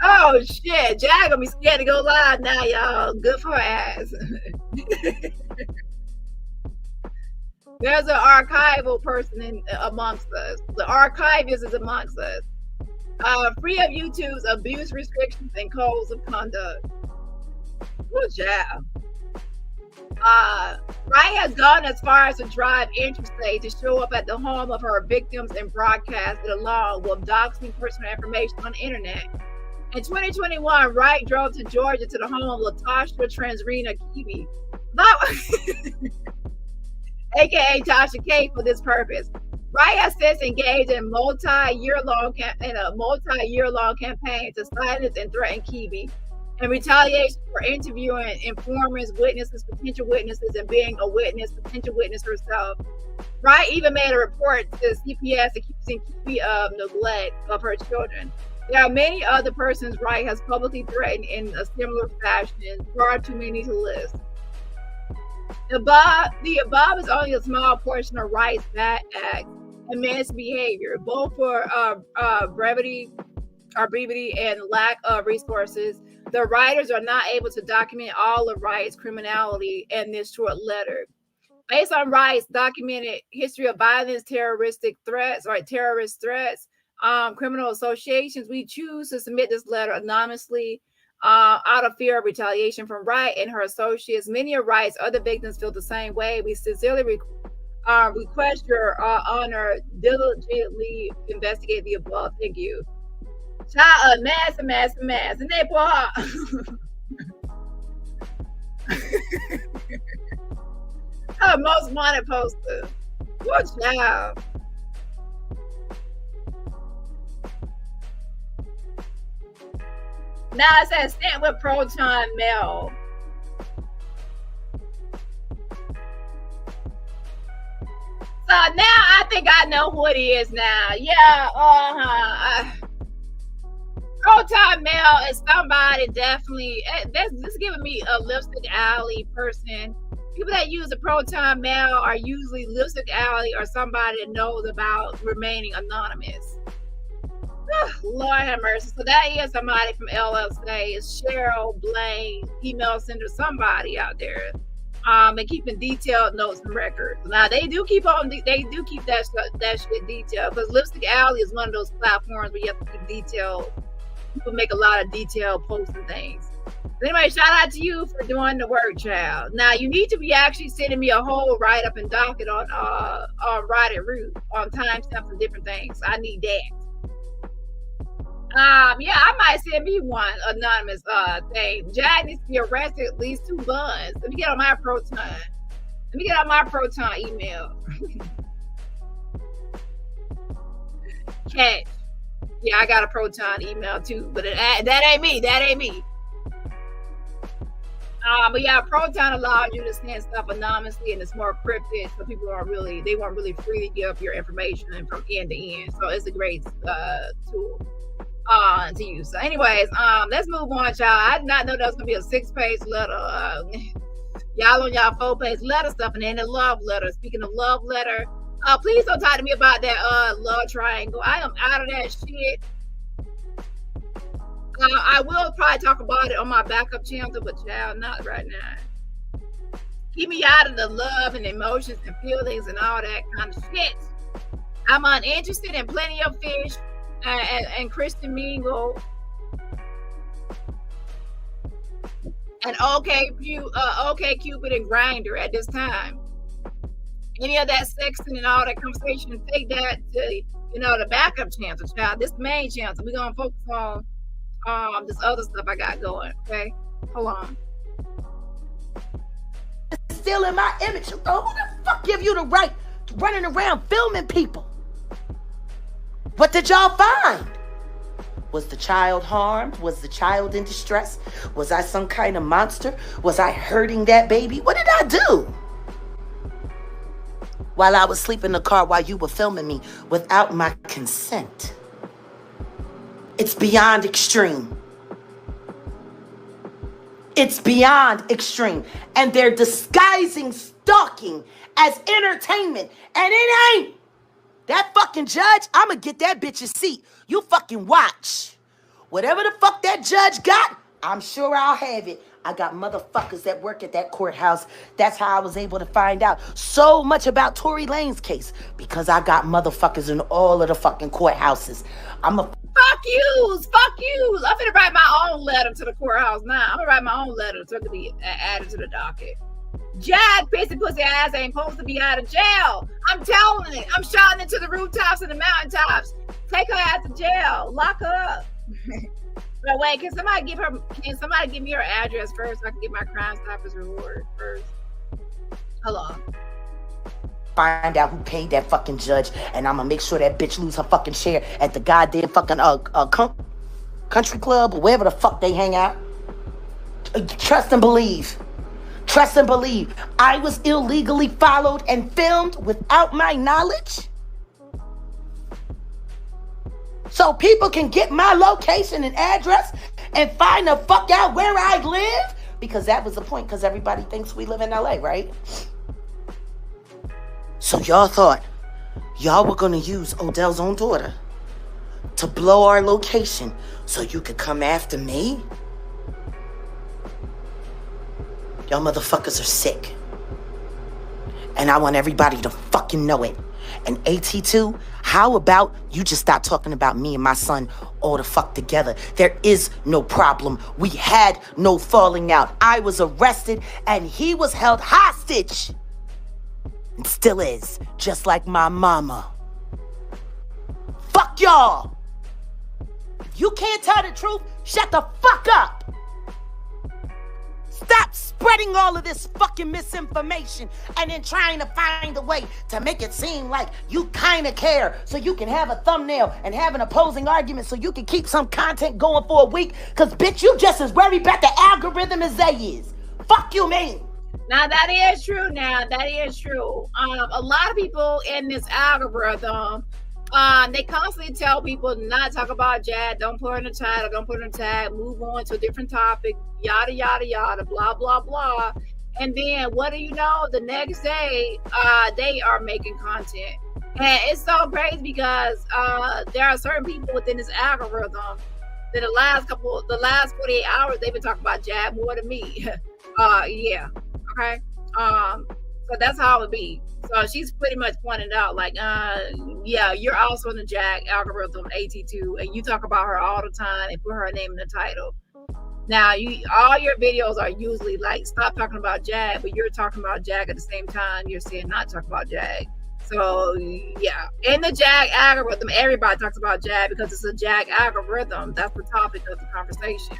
Oh shit, Jag gonna be scared to go live now, y'all. Good for her ass. There's an archival person amongst us. The archivist is amongst us. Free of YouTube's abuse restrictions and codes of conduct. Good job. Wright has gone as far as to drive interstate to show up at the home of her victims and broadcast it along with doxing personal information on the internet. In 2021, Wright drove to Georgia to the home of Latasha Transrena Keeby, aka Tasha K, for this purpose. Wright has since engaged in a multi-year-long campaign to silence and threaten Keeby in retaliation for interviewing informers, witnesses, potential witnesses, and being a potential witness herself. Wright even made a report to CPS accusing Keeby of neglect of her children. There are many other persons Wright has publicly threatened in a similar fashion, far too many to list. The above is only a small portion of Wright's bad acts and misbehavior, both for brevity and lack of resources. The writers are not able to document all of Wright's criminality in this short letter. Based on Wright's documented history of violence, terrorist threats, criminal associations, we choose to submit this letter anonymously out of fear of retaliation from Wright and her associates. Many of Wright's other victims feel the same way. We sincerely request your honor diligently investigate the above. Thank you. Child, mass. And they pour Her most wanted poster. What child? Now it says stand with Proton Mel. So now I think I know who it is now. Yeah, Proton Mel is somebody definitely. This is giving me a Lipstick Alley person. People that use the Proton Mail are usually Lipstick Alley or somebody that knows about remaining anonymous. Lord have mercy. So that is somebody from LLC. It's Cheryl, Blaine, email sender, somebody out there. And keeping detailed notes and records. Now they do keep that shit detailed, because Lipstick Alley is one of those platforms where you have to keep detailed. People make a lot of detailed posts and things. Anyway, shout out to you for doing the work, child. Now you need to be actually sending me a whole write-up and docket on Write It Root on timestamps and different things. I need that. Yeah, I might send me one anonymous thing. Jag needs to be arrested at least 2 buns. Let me get on my Proton. Let me get on my Proton email. Catch. Yeah, I got a Proton email too, but that ain't me. That ain't me. But yeah, Proton allows you to send stuff anonymously, and it's more cryptic, so people weren't really free to give up your information and from end to end. So it's a great tool to use. So anyways, let's move on, y'all. I did not know that was gonna be a 6-page letter. Y'all on y'all 4-page letter stuff, and then the love letter. Speaking of love letter, please don't talk to me about that love triangle. I am out of that shit. I will probably talk about it on my backup channel, but child, not right now. Keep me out of the love and emotions and feelings and all that kind of shit. I'm uninterested in Plenty of Fish and Kristen Mingle and OK Cupid and Grindr at this time. Any of that sexting and all that conversation, take that to the backup channel, child. This is the main channel. We're gonna focus on this other stuff I got going. Okay, hold on. Stealing my image. Who the fuck give you the right to running around filming people? What did y'all find? Was the child harmed? Was the child in distress? Was I some kind of monster? Was I hurting that baby? What did I do? While I was sleeping in the car while you were filming me without my consent. It's beyond extreme. It's beyond extreme. And they're disguising stalking as entertainment. And it ain't. That fucking judge, I'ma get that bitch a seat. You fucking watch. Whatever the fuck that judge got, I'm sure I'll have it. I got motherfuckers that work at that courthouse. That's how I was able to find out so much about Tory Lanez case. Because I got motherfuckers in all of the fucking courthouses. Fuck yous. I'm gonna write my own letter to the courthouse now. I'm gonna write my own letter so it can be added to the docket. Jag pissy pussy ass ain't supposed to be out of jail. I'm telling it. I'm shouting it to the rooftops and the mountaintops. Take her out to jail. Lock her up. But wait, can somebody give me her address first so I can get my Crime Stoppers reward first? Hold on. Find out who paid that fucking judge, and I'm gonna make sure that bitch lose her fucking share at the goddamn fucking country club or wherever the fuck they hang out. Trust and believe. Trust and believe. I was illegally followed and filmed without my knowledge. So people can get my location and address and find the fuck out where I live? Because that was the point, because everybody thinks we live in LA, right? So y'all thought y'all were gonna use Odell's own daughter to blow our location so you could come after me? Y'all motherfuckers are sick. And I want everybody to fucking know it. And AT2, how about you just stop talking about me and my son all the fuck together? There is no problem. We had no falling out. I was arrested and he was held hostage. And still is, just like my mama. Fuck y'all. If you can't tell the truth, shut the fuck up. Stop spreading all of this fucking misinformation and then trying to find a way to make it seem like you kind of care so you can have a thumbnail and have an opposing argument so you can keep some content going for a week. Because, bitch, you just as worried about the algorithm as they is. Fuck you, man. Now, that is true now. That is true. A lot of people in this algorithm, they constantly tell people not talk about Jag, don't put her in the title, don't put her in the tag, move on to a different topic, yada, yada, yada, blah, blah, blah. And then what do you know? The next day, they are making content. And it's so crazy because there are certain people within this algorithm that the last 48 hours, they've been talking about Jag more than me. Yeah. Okay. So that's how it would be. So she's pretty much pointed out, like, yeah, you're also in the Jag algorithm AT2, and you talk about her all the time and put her name in the title. Now, all your videos are usually like, stop talking about Jag, but you're talking about Jag at the same time. You're saying not talk about Jag. So yeah, in the Jag algorithm, everybody talks about Jag because it's a Jag algorithm. That's the topic of the conversation.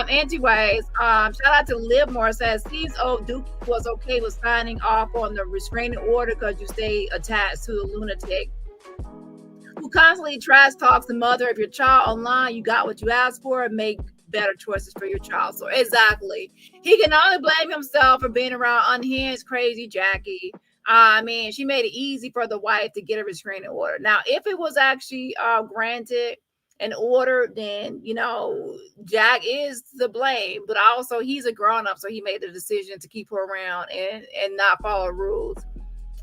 Anyways, shout out to Livermore says Duke was okay with signing off on the restraining order because you stay attached to a lunatic who constantly trash talks the mother of your child online. You got what you asked for and make better choices for your child. So exactly, he can only blame himself for being around unhinged, crazy Jackie. I mean, she made it easy for the wife to get a restraining order. Now, if it was actually granted an order, then, you know, Jag is the blame, but also he's a grown-up, so he made the decision to keep her around and not follow rules.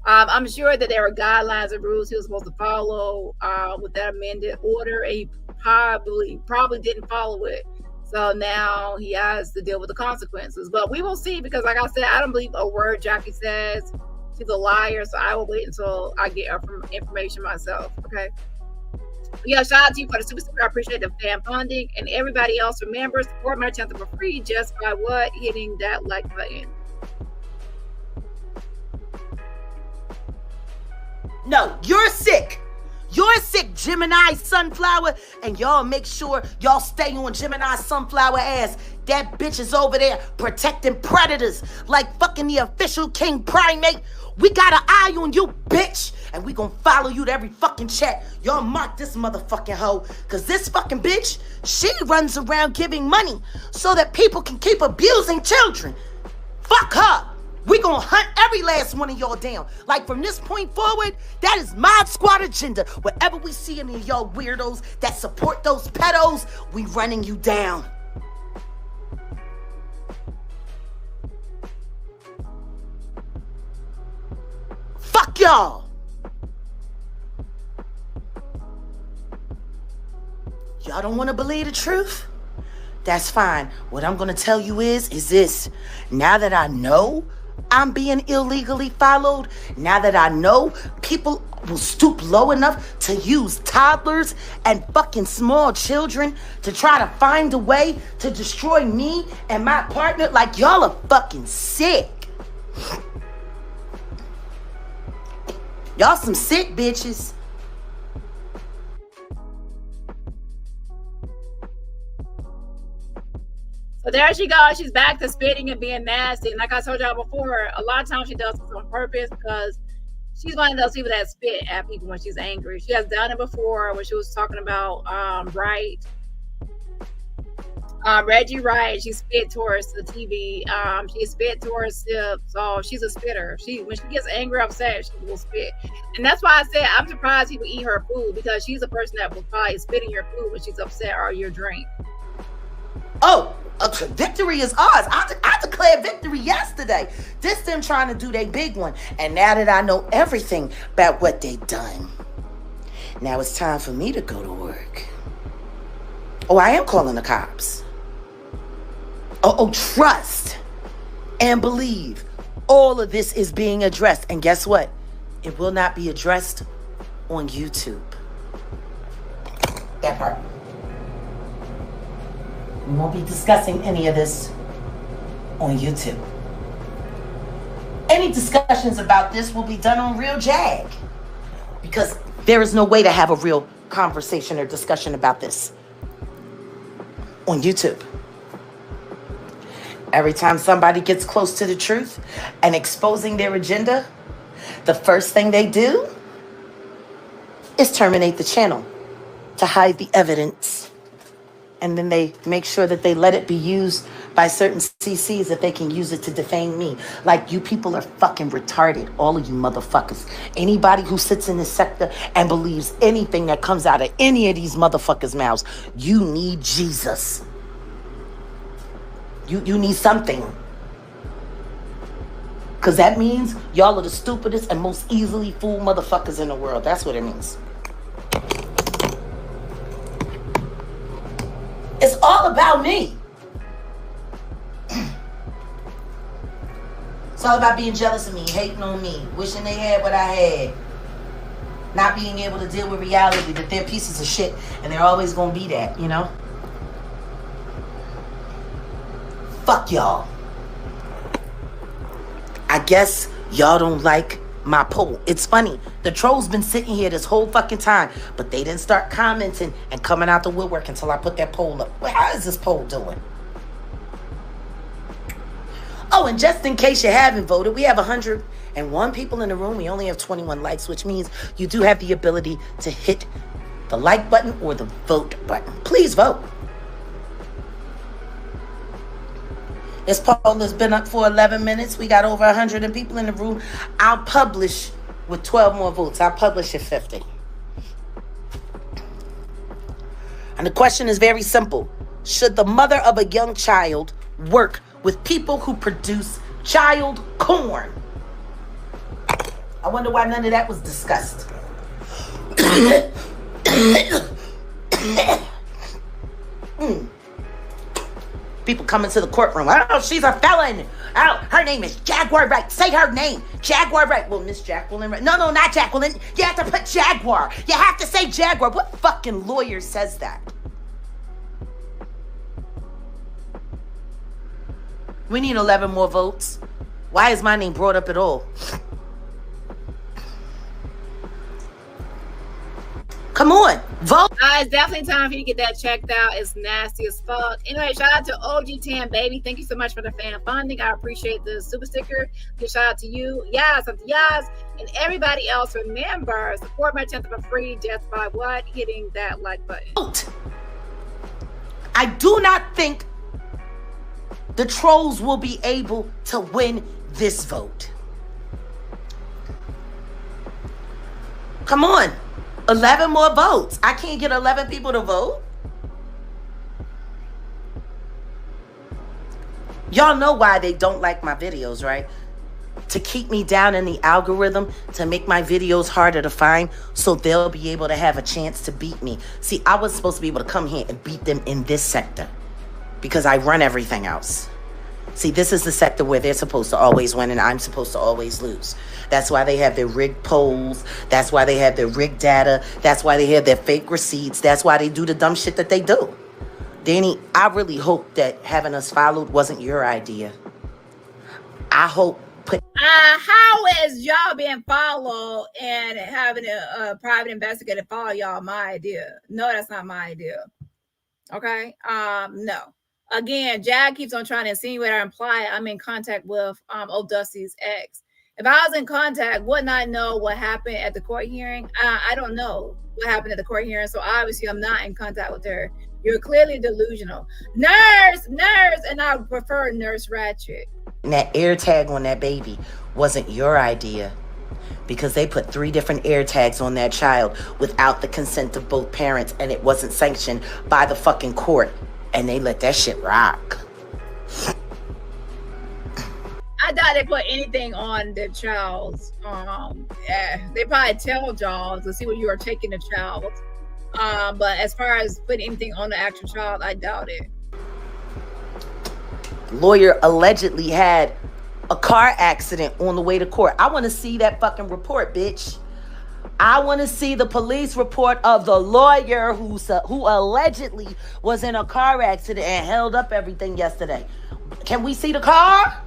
I'm sure that there were guidelines and rules he was supposed to follow with that amended order, and he probably didn't follow it. So now he has to deal with the consequences. But we will see, because like I said, I don't believe a word Jackie says. She's a liar, so I will wait until I get information myself, okay? Yeah, shout out to you for the super sticker. I appreciate the fan funding. And everybody else, remember, support my channel for free just by what? Hitting that like button. No, you're sick. You're sick, Gemini Sunflower. And y'all make sure y'all stay on Gemini Sunflower ass. That bitch is over there protecting predators like fucking the official king primate. We got an eye on you, bitch. And we gonna follow you to every fucking chat. Y'all mark this motherfucking hoe. Cause this fucking bitch, she runs around giving money so that people can keep abusing children. Fuck her. We gonna hunt every last one of y'all down. Like from this point forward, that is Mod Squad agenda. Wherever we see any of y'all weirdos that support those pedos, we running you down. Fuck y'all. Y'all don't want to believe the truth? That's fine. What I'm going to tell you is this. Now that I know I'm being illegally followed, now that I know people will stoop low enough to use toddlers and fucking small children to try to find a way to destroy me and my partner, like y'all are fucking sick. Y'all some sick bitches. So there she goes. She's back to spitting and being nasty. And like I told y'all before, a lot of times she does this on purpose because she's one of those people that spit at people when she's angry. She has done it before when she was talking about Wright. Reggie Wright, she spit towards the TV. She spit towards Sip. So she's a spitter. When she gets angry, upset, she will spit. And that's why I said I'm surprised people eat her food, because she's a person that will probably spit in your food when she's upset or your drink. Oh, victory is ours. I declared victory yesterday. This them trying to do their big one. And now that I know everything about what they done, now it's time for me to go to work. Oh, I am calling the cops. Oh, trust and believe. All of this is being addressed. And guess what? It will not be addressed on YouTube. That part. We won't be discussing any of this on YouTube. Any discussions about this will be done on Real Jag, because there is no way to have a real conversation or discussion about this on YouTube. Every time somebody gets close to the truth and exposing their agenda, the first thing they do is terminate the channel to hide the evidence. And then they make sure that they let it be used by certain CCs that they can use it to defame me. Like, you people are fucking retarded, all of you motherfuckers. Anybody who sits in this sector and believes anything that comes out of any of these motherfuckers' mouths, you need Jesus. You need something. Because that means y'all are the stupidest and most easily fooled motherfuckers in the world. That's what it means. It's all about me. It's all about being jealous of me, hating on me, wishing they had what I had, not being able to deal with reality that they're pieces of shit and they're always gonna be that, you know? Fuck y'all. I guess y'all don't like my poll. It's funny. The trolls been sitting here this whole fucking time, but they didn't start commenting and coming out the woodwork until I put that poll up. Well, how is this poll doing? Oh, and just in case you haven't voted, we have 101 people in the room. We only have 21 likes, which means you do have the ability to hit the like button or the vote button. Please vote. This poll has been up for 11 minutes. We got over 100 people in the room. I'll publish with 12 more votes. I'll publish at 50. And the question is very simple. Should the mother of a young child work with people who produce child corn? I wonder why none of that was discussed. People coming to the courtroom. Oh, she's a felon. Oh, her name is Jaguar Wright. Say her name. Jaguar Wright. Well, Miss Jacqueline Wright. No, not Jacqueline. You have to put Jaguar. You have to say Jaguar. What fucking lawyer says that? We need 11 more votes. Why is my name brought up at all? Come on, vote. It's definitely time for you to get that checked out. It's nasty as fuck. Anyway, shout out to OG Tan Baby. Thank you so much for the fan funding. I appreciate the super sticker. Good shout out to you. Yes, and everybody else. Remember, support my 10th of a free just by what? Hitting that like button. Vote. I do not think the trolls will be able to win this vote. Come on. 11 more votes. I can't get 11 people to vote. Y'all know why they don't like my videos, right? To keep me down in the algorithm, to make my videos harder to find, so they'll be able to have a chance to beat me. See, I was supposed to be able to come here and beat them in this sector because I run everything else. See, this is the sector where they're supposed to always win and I'm supposed to always lose. That's why they have their rigged polls. That's why they have their rigged data. That's why they have their fake receipts. That's why they do the dumb shit that they do. Dani, I really hope that having us followed wasn't your idea. I hope how is y'all being followed and having a private investigator follow y'all my idea? No, that's not my idea. Okay? No. Again, Jag keeps on trying to insinuate or imply I'm in contact with old Dusty's ex. If I was in contact, wouldn't I know what happened at the court hearing? I don't know what happened at the court hearing, so obviously I'm not in contact with her. You're clearly delusional. Nurse, and I prefer Nurse Ratchet. And that air tag on that baby wasn't your idea because they put 3 different air tags on that child without the consent of both parents, and it wasn't sanctioned by the fucking court, and they let that shit rock. I doubt they put anything on the child's. They probably tell y'all to see what you are taking the child. But as far as putting anything on the actual child, I doubt it. Lawyer allegedly had a car accident on the way to court. I want to see that fucking report, bitch. I want to see the police report of the lawyer who allegedly was in a car accident and held up everything yesterday. Can we see the car?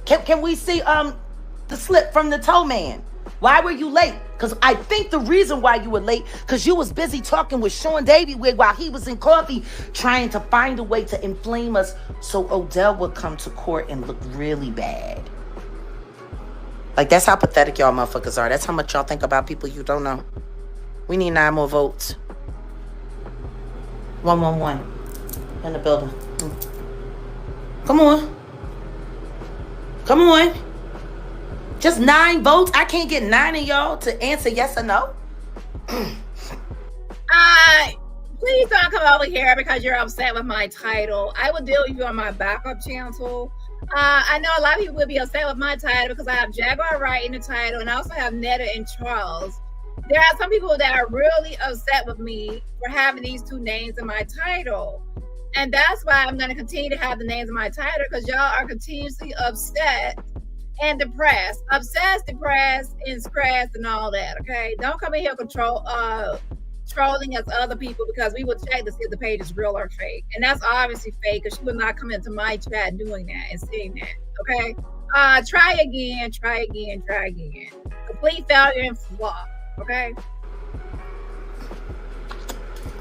Can we see the slip from the tow man? Why were you late? Because I think the reason why you were late, because you was busy talking with Sean Daviewig while he was in coffee, trying to find a way to inflame us so Odell would come to court and look really bad. Like, that's how pathetic y'all motherfuckers are. That's how much y'all think about people you don't know. We need 9 more votes. 111 in the building. Come on. Come on. Just 9 votes? I can't get 9 of y'all to answer yes or no? Please don't come over here because you're upset with my title. I will deal with you on my backup channel. I know a lot of people will be upset with my title because I have Jaguar Wright in the title, and I also have Netta and Charles. There are some people that are really upset with me for having these 2 names in my title. And that's why I'm going to continue to have the names in my title, because y'all are continuously upset and depressed. Obsessed, depressed, and stressed, and all that, okay? Don't come in here trolling us other people, because we will check to see if the page is real or fake. And that's obviously fake, because she would not come into my chat doing that and saying that, okay? Try again. Complete failure and flop, okay?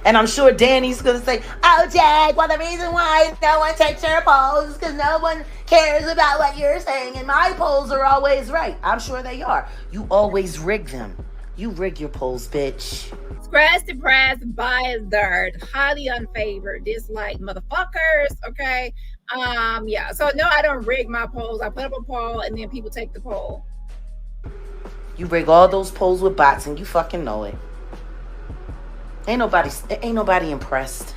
And I'm sure Dani's going to say, oh, Jag, well, the reason why no one takes your polls is because no one cares about what you're saying. And my polls are always right. I'm sure they are. You always rig them. You rig your polls, bitch. Stressed, depressed, biased, dirt, highly unfavored, dislike motherfuckers, okay? Yeah. So, no, I don't rig my polls. I put up a poll, and then people take the poll. You rig all those polls with bots, and you fucking know it. Ain't nobody impressed.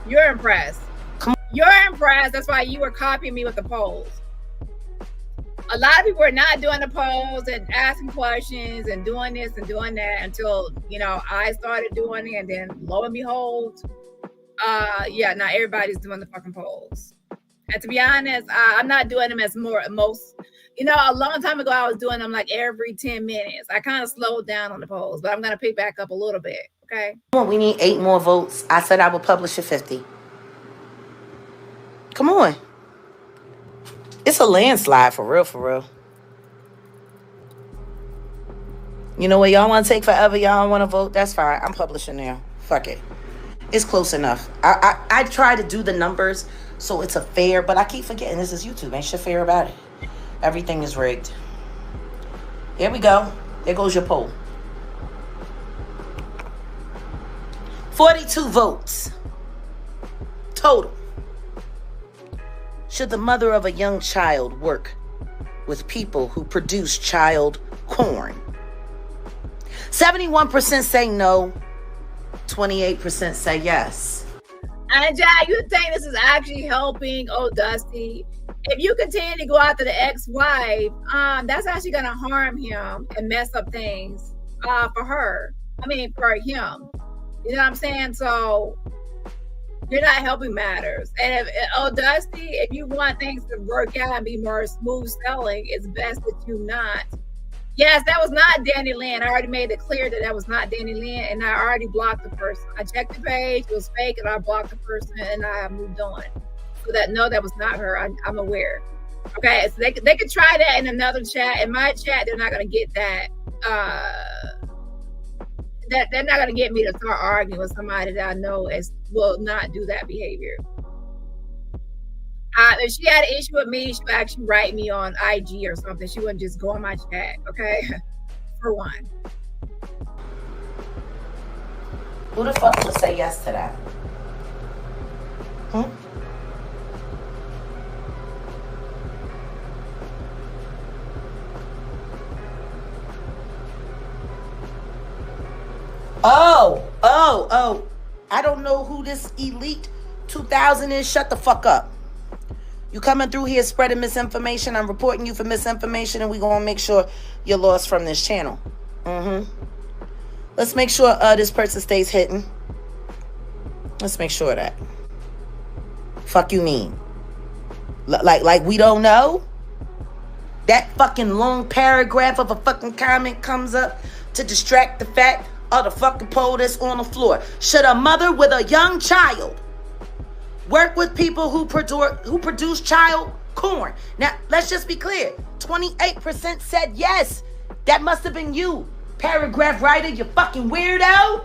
You're impressed. You're impressed. That's why you were copying me with the polls. A lot of people are not doing the polls and asking questions and doing this and doing that until, I started doing it, and then lo and behold, now everybody's doing the fucking polls. And to be honest, I'm not doing them as most. A long time ago, I was doing them like every 10 minutes. I kind of slowed down on the polls, but I'm going to pick back up a little bit. Okay. We need 8 more votes. I said I would publish at 50. Come on. It's a landslide for real. You know what? Y'all want to take forever? Y'all don't want to vote? That's fine. I'm publishing now. Fuck it. It's close enough. I try to do the numbers so it's a fair, but I keep forgetting this is YouTube. Ain't shit fair about it. Everything is rigged. Here we go. There goes your poll. 42 votes total. Should the mother of a young child work with people who produce child porn? 71% say no. 28% say yes. And Jack, you think this is actually helping old Dusty? If you continue to go after the ex-wife, that's actually going to harm him and mess up things for her. For him. You know what I'm saying? So you're not helping matters. And if Dusty, if you want things to work out and be more smooth selling, it's best that you not. Yes, that was not Dani Lynn. I already made it clear that was not Dani Lynn, and I already blocked the person. I checked the page, it was fake, and I blocked the person, and I moved on. So that was not her. I'm aware. Okay, so they could try that in another chat. In my chat, they're not going to get that. They're not going to get me to start arguing with somebody that I know will not do that behavior. If she had an issue with me, she would actually write me on IG or something. She wouldn't just go on my chat, okay? For one. Who the fuck would say yes to that? Oh. I don't know who this elite 2000 is. Shut the fuck up. You coming through here spreading misinformation. I'm reporting you for misinformation, and we're going to make sure you're lost from this channel. Let's make sure this person stays hidden. Let's make sure of that. Fuck you mean? Like we don't know? That fucking long paragraph of a fucking comment comes up to distract the fact of the fucking poll that's on the floor. Should a mother with a young child work with people who produce child porn? Now, let's just be clear. 28% said yes. That must have been you, paragraph writer, you fucking weirdo.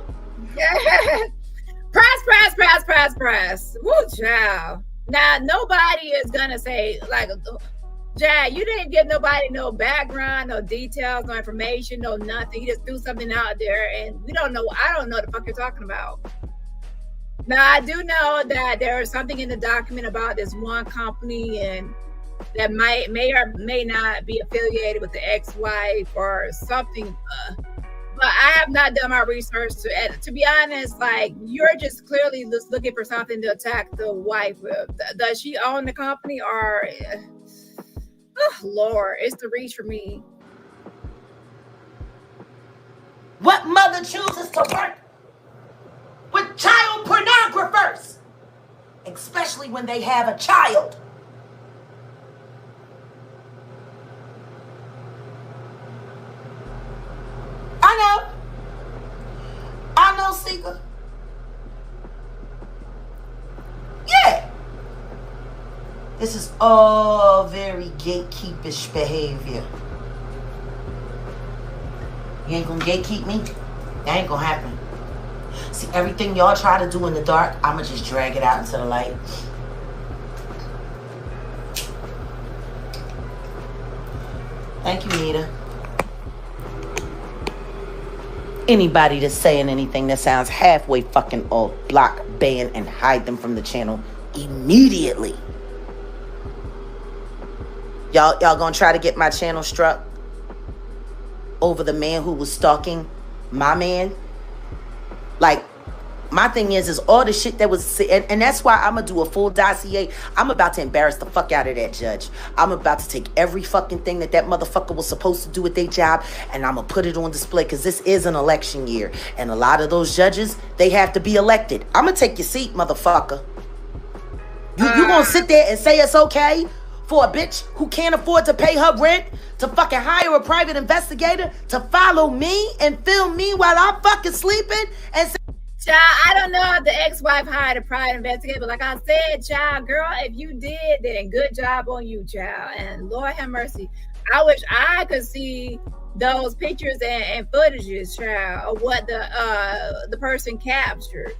Press. Woo, child. Now, nobody is going to say, like, Jag, you didn't give nobody no background, no details, no information, no nothing. You just threw something out there, and we don't know. I don't know what the fuck you're talking about. Now, I do know that there is something in the document about this one company, and that may or may not be affiliated with the ex-wife or something. But I have not done my research to be honest. Like, you're just clearly just looking for something to attack the wife with. Does she own the company, or? Oh, Lord, it's the reach for me. What mother chooses to work with child pornographers, especially when they have a child? I know, Seeker. Yeah. This is all very gatekeepish behavior. You ain't gonna gatekeep me? That ain't gonna happen. See, everything y'all try to do in the dark, I'ma just drag it out into the light. Thank you, Nita. Anybody that's saying anything that sounds halfway fucking off, block, ban, and hide them from the channel immediately. Y'all gonna try to get my channel struck over the man who was stalking my man? Like, my thing is all the shit that was, and that's why I'm gonna do a full dossier. I'm about to embarrass the fuck out of that judge. I'm about to take every fucking thing that motherfucker was supposed to do at their job, and I'm gonna put it on display, because this is an election year, and a lot of those judges, they have to be elected. I'm gonna take your seat, motherfucker. You gonna sit there and say it's okay for a bitch who can't afford to pay her rent to fucking hire a private investigator to follow me and film me while I'm fucking sleeping and say, child, I don't know if the ex-wife hired a private investigator, but like I said, child, girl, if you did, then good job on you, child. And Lord have mercy. I wish I could see those pictures and footages, child, of what the person captured.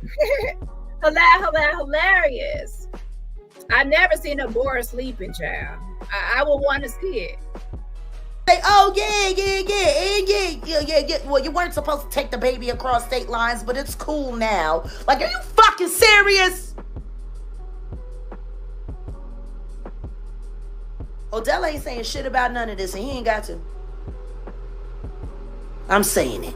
Hilarious. I've never seen a boar sleeping, child. I would want to see it. Say, oh yeah. Well, you weren't supposed to take the baby across state lines, but it's cool now. Like, are you fucking serious? Odell ain't saying shit about none of this, and he ain't got to. I'm saying it.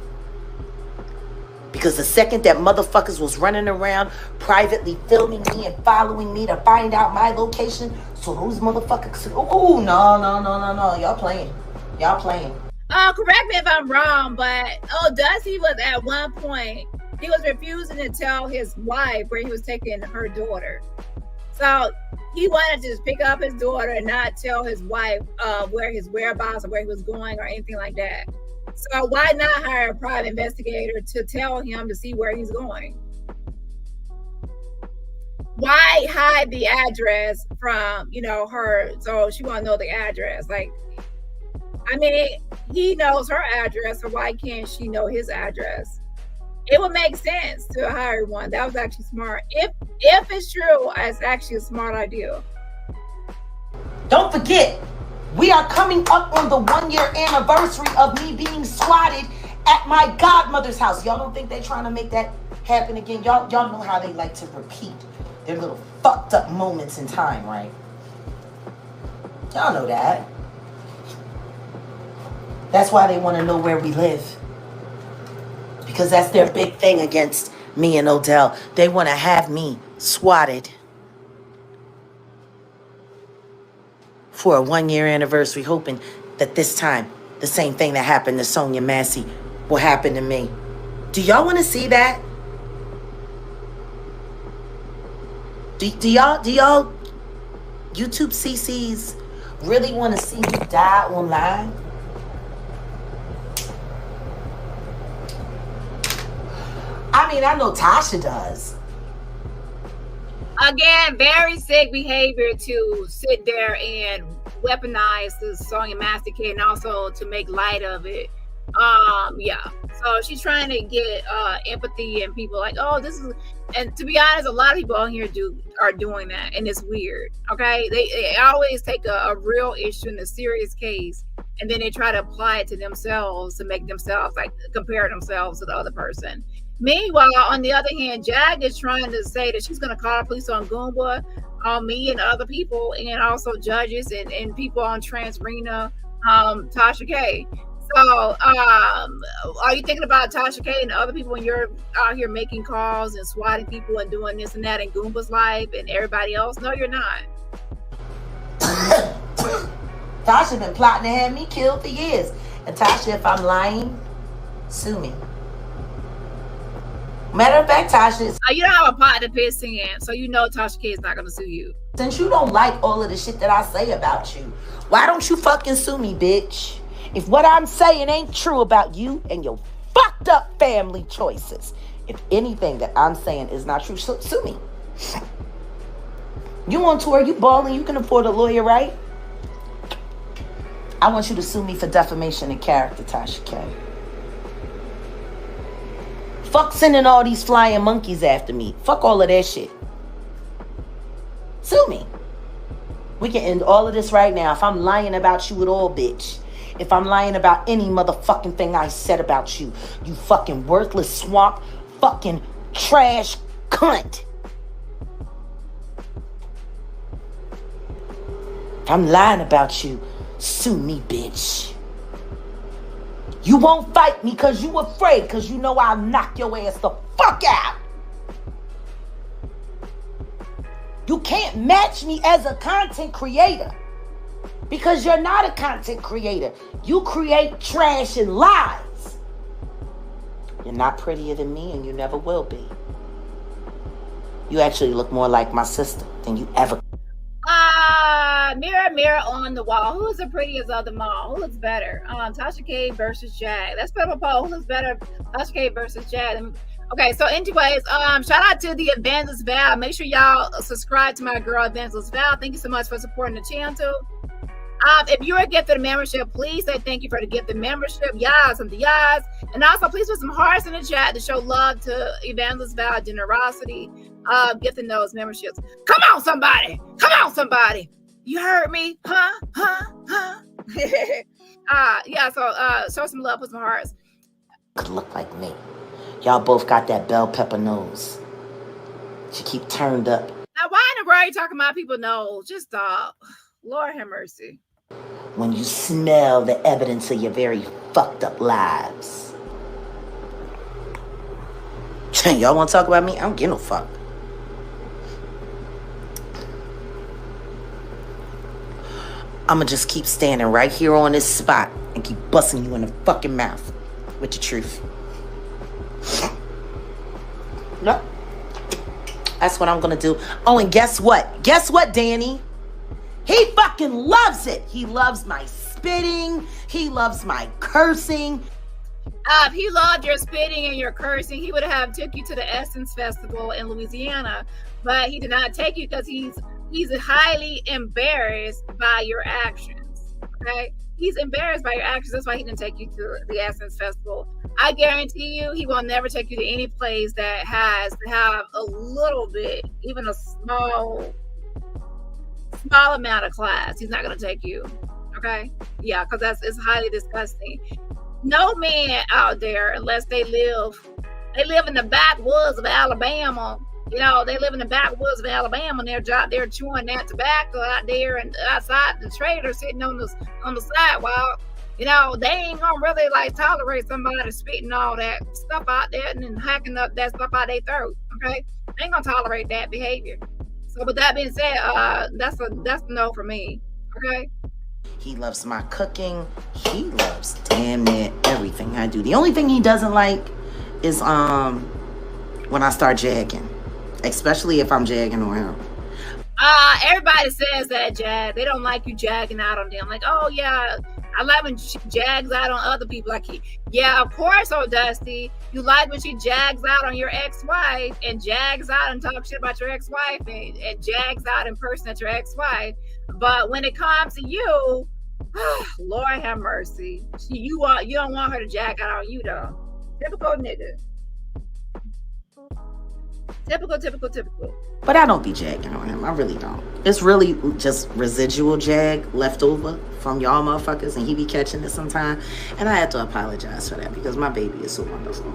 Because the second that motherfuckers was running around privately filming me and following me to find out my location, so those motherfuckers, oh, no. Y'all playing. Correct me if I'm wrong, but Dusty was at one point, he was refusing to tell his wife where he was taking her daughter. So he wanted to just pick up his daughter and not tell his wife where his whereabouts or where he was going or anything like that. So why not hire a private investigator to tell him to see where he's going? Why hide the address from, her, so she won't know the address? Like, I mean, he knows her address, so why can't she know his address? It would make sense to hire one. That was actually smart. If it's true, it's actually a smart idea. Don't forget, we are coming up on the 1-year anniversary of me being swatted at my godmother's house. Y'all don't think they're trying to make that happen again? Y'all know how they like to repeat their little fucked up moments in time, right? Y'all know that. That's why they want to know where we live. Because that's their big thing against me and Odell. They want to have me swatted for a 1-year anniversary, hoping that this time the same thing that happened to Sonia Massey will happen to me. Do y'all want to see that? Do y'all YouTube CCs really want to see me die online? I mean, I know Tasha does. Again, very sick behavior to sit there and weaponize the song and masticate, and also to make light of it. Yeah. So she's trying to get empathy, and people like, oh, this is. And to be honest, a lot of people on here are doing that, and it's weird. Okay, they always take a real issue in a serious case, and then they try to apply it to themselves to make themselves like compare themselves to the other person. Meanwhile, on the other hand, Jag is trying to say that she's going to call the police on Goomba, on me and other people, and also judges and people on Transrena, Tasha K. So, are you thinking about Tasha K and other people when you're out here making calls and swatting people and doing this and that in Goomba's life and everybody else? No, you're not. Tasha been plotting to have me killed for years. And Tasha, if I'm lying, sue me. Matter of fact, Tasha, you don't have a pot to piss in, so you know Tasha K is not going to sue you. Since you don't like all of the shit that I say about you, why don't you fucking sue me, bitch? If what I'm saying ain't true about you and your fucked up family choices, if anything that I'm saying is not true, sue me. You on tour, you balling, you can afford a lawyer, right? I want you to sue me for defamation of character, Tasha K. Fuck sending all these flying monkeys after me. Fuck all of that shit. Sue me. We can end all of this right now. If I'm lying about you at all, bitch. If I'm lying about any motherfucking thing I said about you, you fucking worthless swamp, fucking trash cunt. If I'm lying about you, sue me, bitch. You won't fight me because you afraid, because you know I'll knock your ass the fuck out. You can't match me as a content creator because you're not a content creator. You create trash and lies. You're not prettier than me and you never will be. You actually look more like my sister than you ever. Mirror, mirror on the wall. Who is the prettiest of them all? Who looks better? Tasha K versus Jag. Let's put up a poll. Who looks better? Tasha K versus Jag. Okay, so anyways, shout out to the Evangelist Val. Make sure y'all subscribe to my girl Evangelist Val. Thank you so much for supporting the channel too. If you're a gift of the membership, please say thank you for the gift of membership. Yes, and the yes. And also, please put some hearts in the chat to show love to Evangelist Val generosity. Gifting those memberships. Come on, somebody. Come on, somebody. You heard me? Huh? Yeah, so show some love, put some hearts. Could look like me. Y'all both got that bell pepper nose. She keep turned up. Now, why in the world are you talking about people's nose? Just stop. Lord have mercy. When you smell the evidence of your very fucked up lives. Y'all want to talk about me? I don't give no fuck. I'ma just keep standing right here on this spot and keep busting you in the fucking mouth with the truth. Yep. That's what I'm gonna do. Oh, and guess what? Guess what, Dani? He fucking loves it. He loves my spitting. He loves my cursing. If he loved your spitting and your cursing, he would have took you to the Essence Festival in Louisiana. But he did not take you because he's highly embarrassed by your actions. Okay? He's embarrassed by your actions. That's why he didn't take you to the Essence Festival. I guarantee you, he will never take you to any place that has to have a little bit, even a small amount of class. He's not going to take you. Okay? Yeah, because it's highly disgusting. No man out there, unless they live in the backwoods of Alabama. You know, they live in the backwoods of Alabama, and they're chewing that tobacco out there and outside the trailer sitting on the sidewalk. You know, they ain't gonna really like tolerate somebody spitting all that stuff out there and then hacking up that stuff out their throat. Okay, they ain't gonna tolerate that behavior. So, with that being said, that's a no for me. Okay. He loves my cooking. He loves damn near everything I do. The only thing he doesn't like is when I start jagging. Especially if I'm jagging on him. Everybody says that, Jag. They don't like you jagging out on them. Like, oh yeah, I like when she jags out on other people. Like, yeah, of course, oh Dusty. You like when she jags out on your ex-wife and jags out and talks shit about your ex-wife and jags out in person at your ex-wife. But when it comes to you, Lord have mercy. You don't want her to jack out on you though. Typical nigga. Typical. But I don't be jagging on him. I really don't. It's really just residual jag left over from y'all motherfuckers, and he be catching it sometime. And I have to apologize for that because my baby is so wonderful.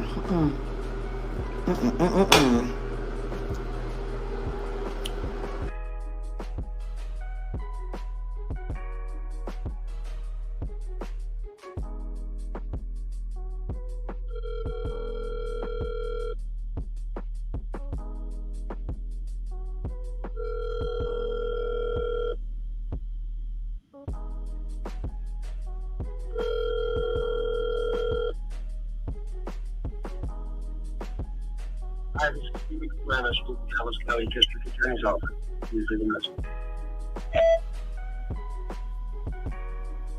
I was speaking to Dallas County District Attorney's Office. Usually the message.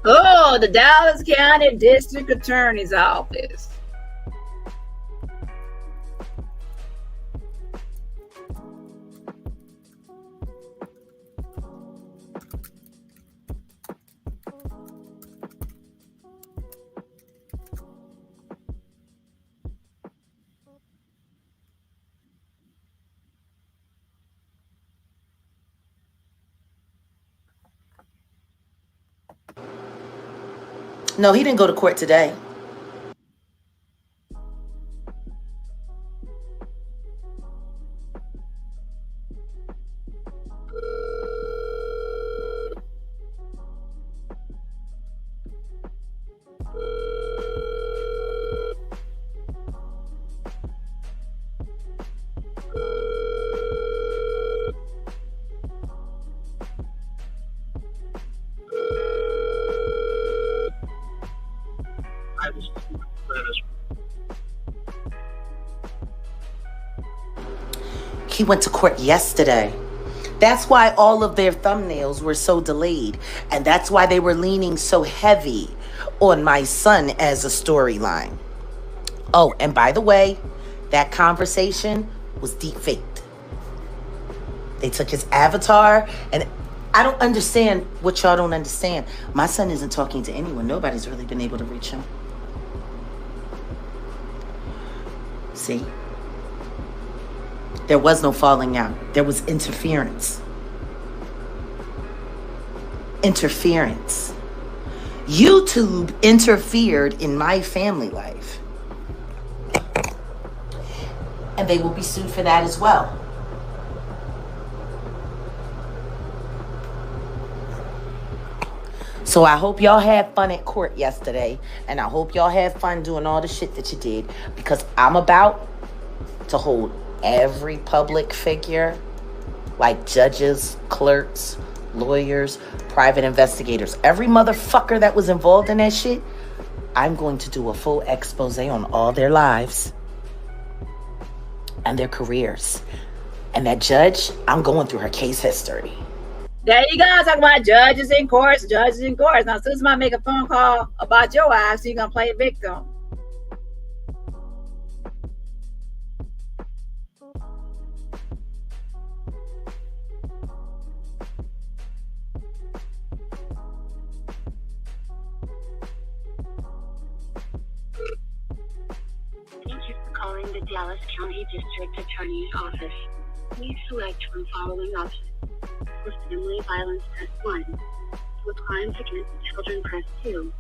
Oh, the Dallas County District Attorney's Office. No, he didn't go to court today. I was speaking to He went to court yesterday. That's why all of their thumbnails were so delayed. And that's why they were leaning so heavy on my son as a storyline. Oh, and by the way, that conversation was deep faked. They took his avatar, and I don't understand what y'all don't understand. My son isn't talking to anyone. Nobody's really been able to reach him. See? There was no falling out. There was interference. Interference. YouTube interfered in my family life. And they will be sued for that as well. So I hope y'all had fun at court yesterday. And I hope y'all had fun doing all the shit that you did. Because I'm about to hold every public figure, like judges, clerks, lawyers, private investigators, every motherfucker that was involved in that shit, I'm going to do a full expose on all their lives and their careers. And that judge, I'm going through her case history. There you go. Talking about judges in courts. Now, as soon as I make a phone call about your ass, you're going to play victim. Thank you for calling the Dallas County District Attorney's Office. Please select from following options. For family violence, press 1. For crimes against children, press 2.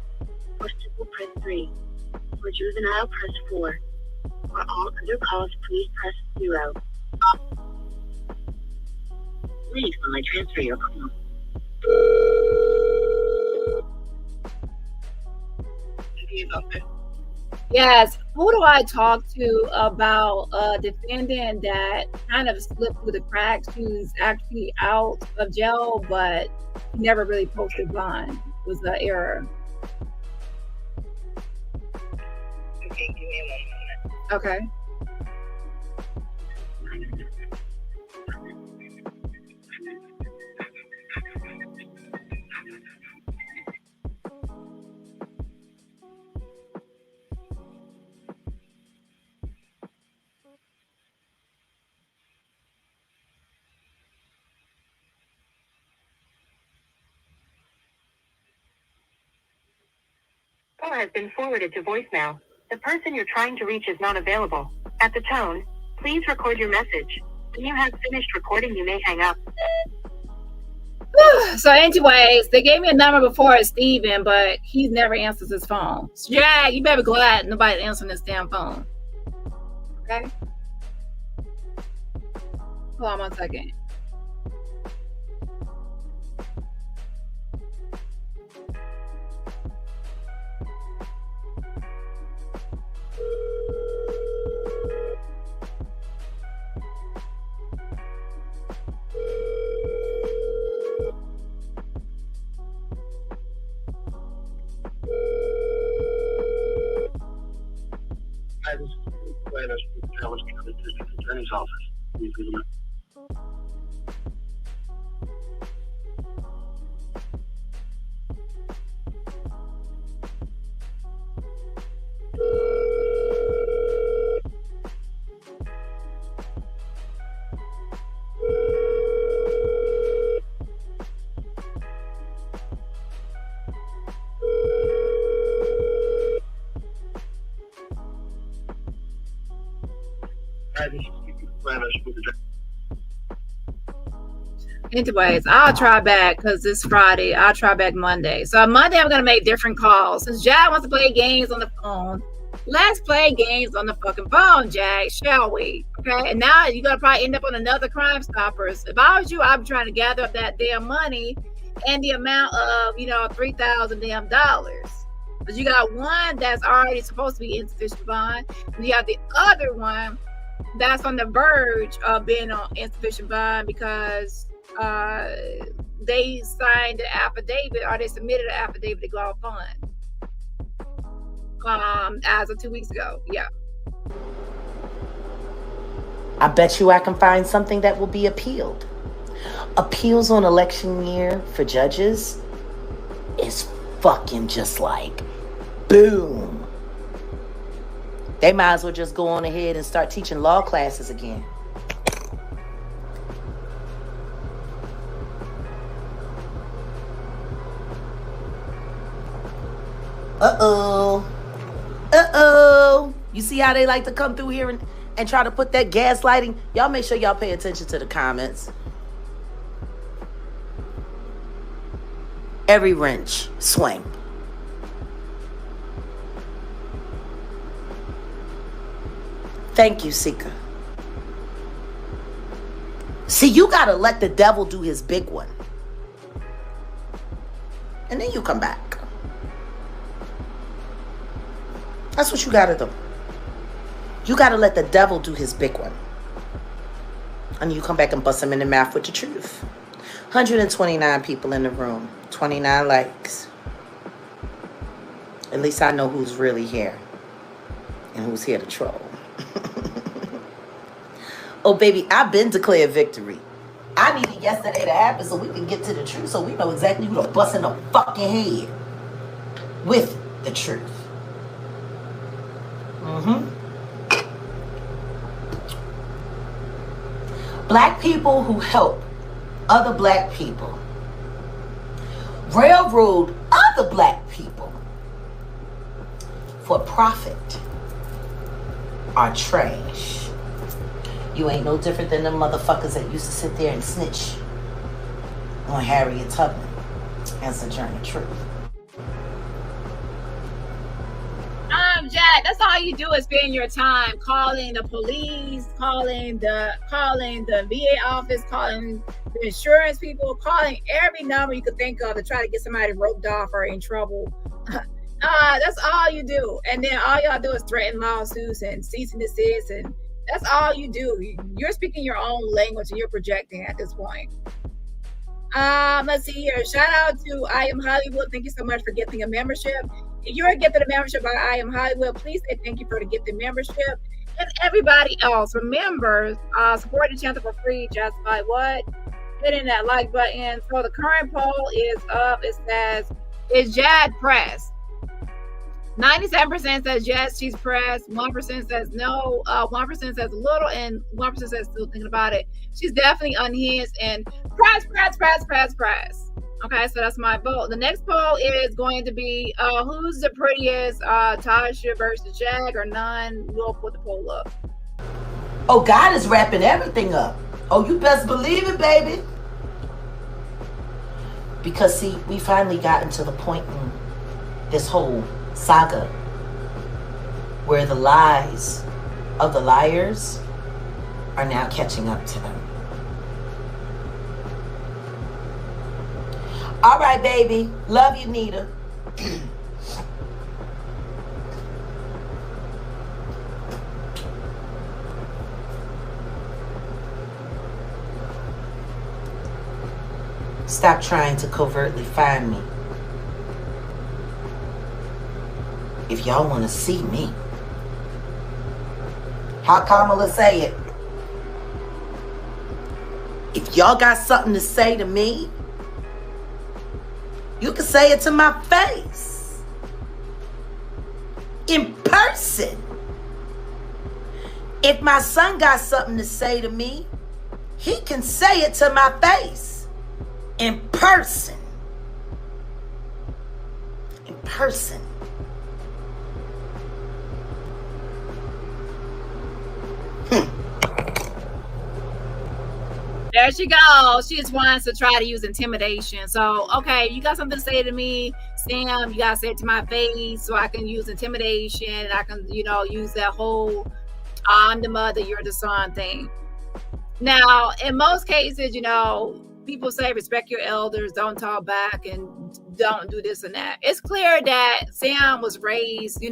For civil, press 3. For juvenile, press 4. For all other calls, please press 0. Wait while I transfer your call. Yes. Who do I talk to about a defendant that kind of slipped through the cracks? She's actually out of jail, but he never really posted bond. It was an error. Okay, give me 1 moment. Okay. Call has been forwarded to voicemail. The person you're trying to reach is not available. At the tone, please record your message. When you have finished recording, you may hang up. So anyways, they gave me a number before as Steven, but he never answers his phone. So, Jag, you better be glad nobody's answering this damn phone. Okay? Hold on 1 second. Hi, this is Hiddash with the Dallas County District Attorney's Office. Please leave a message. Hi, this is Hiddash with the Anyways, I'll try back because it's Friday. I'll try back Monday. So on Monday, I'm going to make different calls. Since Jag wants to play games on the phone, let's play games on the fucking phone, Jag, shall we? Okay, and now you're going to probably end up on another Crime Stoppers. If I was you, I'd be trying to gather up that damn money and the amount of, $3,000 damn dollars. But you got one that's already supposed to be insufficient bond, and you have the other one that's on the verge of being on insufficient bond because they signed an affidavit or they submitted an affidavit to go off fund as of 2 weeks ago. Yeah. I bet you I can find something that will be appealed. Appeals on election year for judges is fucking just like boom. They might as well just go on ahead and start teaching law classes again. Uh-oh. You see how they like to come through here and try to put that gaslighting? Y'all make sure y'all pay attention to the comments. Every wrench, swing. Thank you, Sika. See, you gotta let the devil do his big one. And then you come back. That's what you gotta do. You gotta let the devil do his big one. And you come back and bust him in the mouth with the truth. 129 people in the room. 29 likes. At least I know who's really here. And who's here to troll. Oh, baby, I've been declared victory. I needed yesterday to happen so we can get to the truth, so we know exactly who to bust in the fucking head with the truth. Black people who help other black people railroad other black people for profit are trash. You ain't no different than them motherfuckers that used to sit there and snitch on Harriet Tubman and Sojourner Truth. Jack, that's all you do is spend your time calling the police, calling the VA office, calling the insurance people, calling every number you could think of to try to get somebody roped off or in trouble. That's all you do. And then all y'all do is threaten lawsuits and cease and desist, and that's all you do. You're speaking your own language and you're projecting at this point. Let's see here. Shout out to I Am Hollywood. Thank you so much for getting a membership. If you're a gifted a membership by I Am Hollywood, please say thank you for the gifted membership. And everybody else, remember, support the channel for free just by what? Hitting that like button. So the current poll is up. It says, is Jag pressed? 97% says yes, she's pressed. 1% says no. 1% says a little, and 1% says still thinking about it. She's definitely unhinged and press. Okay, so that's my vote. The next poll is going to be who's the prettiest, Tasha versus Jag or none? We'll put the poll up. Oh, God is wrapping everything up. Oh, you best believe it, baby. Because, see, we finally gotten to the point in this whole saga where the lies of the liars are now catching up to them. All right, baby. Love you, Nita. Stop trying to covertly find me. If y'all want to see me. How Kamala say it? If y'all got something to say to me, you can say it to my face. In person. If my son got something to say to me, he can say it to my face. In person. In person. There she goes. She just wants to try to use intimidation. So, okay, you got something to say to me, Sam, you got to say it to my face so I can use intimidation. And I can, use that whole I'm the mother, you're the son thing. Now, in most cases, people say respect your elders, don't talk back, and don't do this and that. It's clear that Sam was raised, he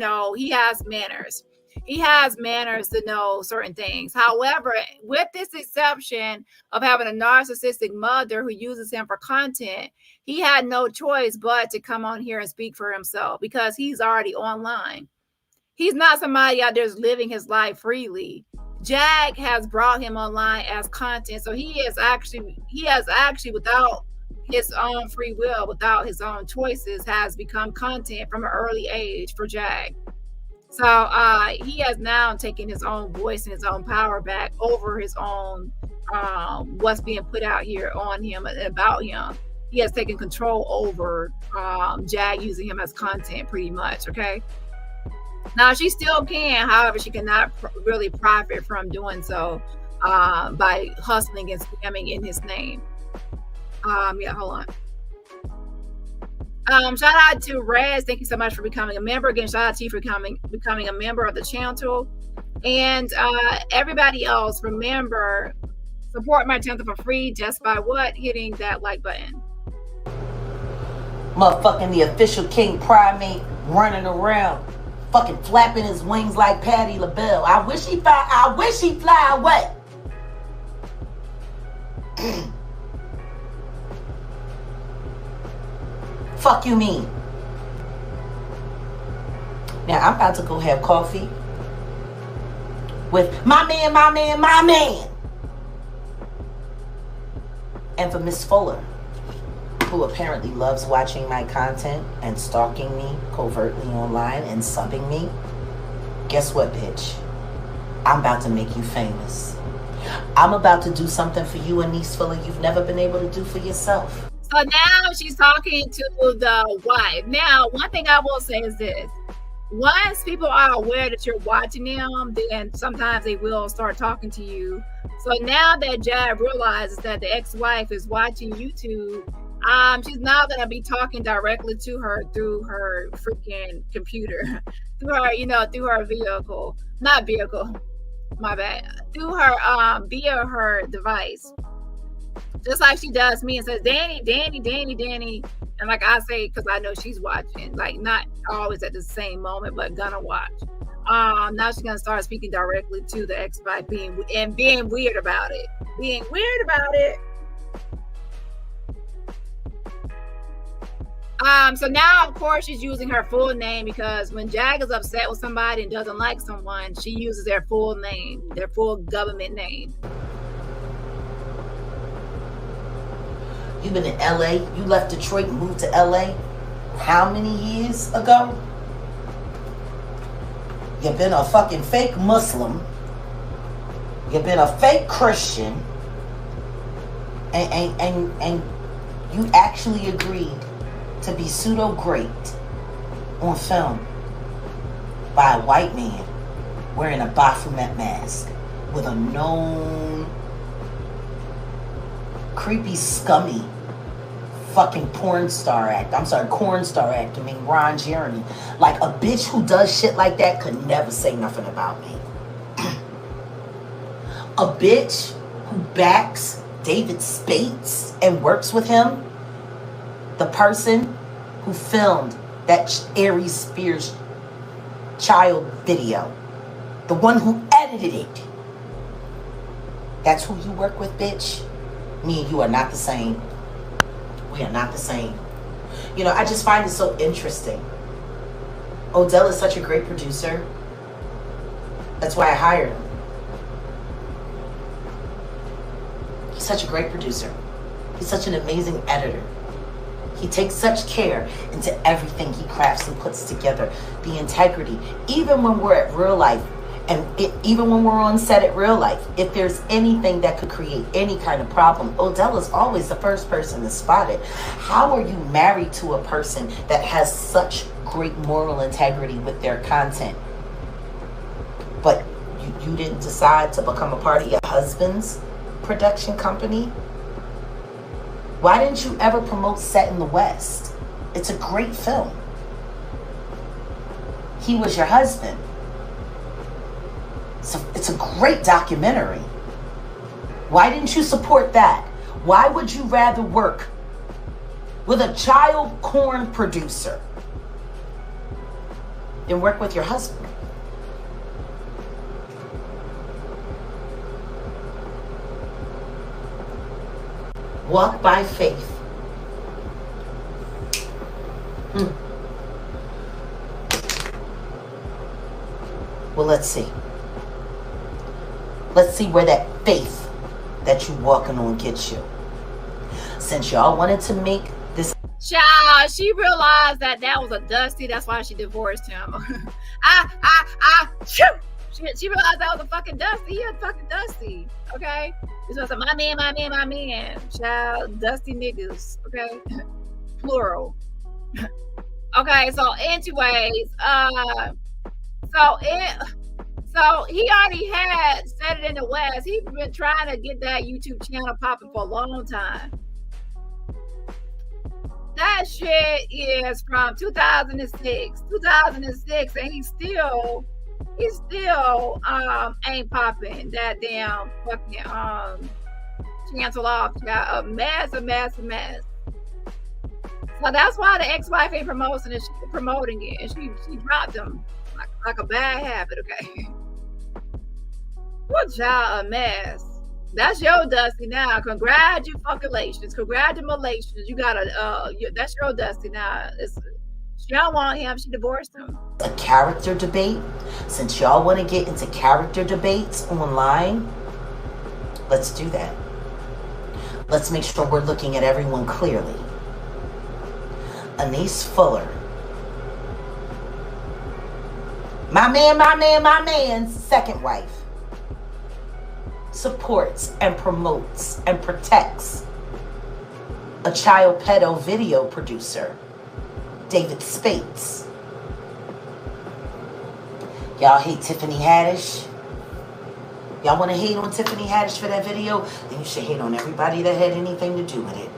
has manners. He has manners to know certain things. However, with this exception of having a narcissistic mother who uses him for content, he had no choice but to come on here and speak for himself because he's already online. He's not somebody out there living his life freely. Jag has brought him online as content. So he has actually without his own free will, without his own choices, has become content from an early age for Jag. So he has now taken his own voice and his own power back over his own what's being put out here on him and about him. He has taken control over Jag, using him as content pretty much. Okay. Now she still can, however, she cannot really profit from doing so by hustling and scamming in his name. Yeah, hold on. Shout out to Rez. Thank you so much for becoming a member. Again, shout out to you for becoming a member of the channel. And everybody else, remember, support my channel for free just by what? Hitting that like button. Motherfucking the official king primate running around, fucking flapping his wings like Patti LaBelle. I wish he fly away. Fuck you mean? Now I'm about to go have coffee with my man. And for Miss Fuller, who apparently loves watching my content and stalking me covertly online and subbing me. Guess what, bitch? I'm about to make you famous. I'm about to do something for you, Anise Fuller, you've never been able to do for yourself. So now she's talking to the wife. Now, one thing I will say is this. Once people are aware that you're watching them, then sometimes they will start talking to you. So now that Jag realizes that the ex-wife is watching YouTube, she's now going to be talking directly to her through her freaking computer, through her vehicle, not vehicle, my bad, through her, via her device. Just like she does me and says, Dani. And like I say, because I know she's watching, like not always at the same moment, but gonna watch. Now she's gonna start speaking directly to the ex-wife, being weird about it. So now, of course, she's using her full name because when Jag is upset with somebody and doesn't like someone, she uses their full name, their full government name. You've been in LA. You left Detroit and moved to LA how many years ago? You've been a fucking fake Muslim. You've been a fake Christian. And You actually agreed to be pseudo great on film by a white man wearing a Baphomet mask with a known creepy, scummy fucking corn star actor, I mean Ron Jeremy. Like, a bitch who does shit like that could never say nothing about me. A bitch who backs David Spades and works with him, the person who filmed that Aries Spears child video, the one who edited it, that's who you work with, bitch. Me and you are not the same. We are not the same. You know, I just find it so interesting. Odell is such a great producer. That's why I hired him. He's such a great producer. He's such an amazing editor. He takes such care into everything he crafts and puts together. The integrity. Even when we're at real life, and even when we're on set at real life, if there's anything that could create any kind of problem, Odell is always the first person to spot it. How are you married to a person that has such great moral integrity with their content, but you didn't decide to become a part of your husband's production company? Why didn't you ever promote Set in the West? It's a great film. He was your husband. So it's a great documentary. Why didn't you support that? Why would you rather work with a child porn producer than work with your husband? Walk by faith. Well, let's see. Let's see where that faith that you walking on gets you. Since y'all wanted to make this... Child, she realized that was a Dusty. That's why she divorced him. She realized that was a fucking Dusty. He was fucking Dusty. Okay? This was my man. Child, Dusty niggas. Okay? Plural. Okay, so anyways, so he already had Set It in the West. He's been trying to get that YouTube channel popping for a long time. That shit is from 2006, and he still ain't popping. That damn fucking cancel off. Got a mess. So that's why the ex-wife ain't promoting it, and she dropped him like a bad habit. Okay. What y'all a mess. That's your Dusty now. Congratulations. You got that's your Dusty now. She don't want him. She divorced him. A character debate. Since y'all want to get into character debates online, let's do that. Let's make sure we're looking at everyone clearly. Anise Fuller. My man's second wife. Supports and promotes and protects a child pedo video producer, David Spades. Y'all hate Tiffany Haddish? Y'all want to hate on Tiffany Haddish for that video? Then you should hate on everybody that had anything to do with it.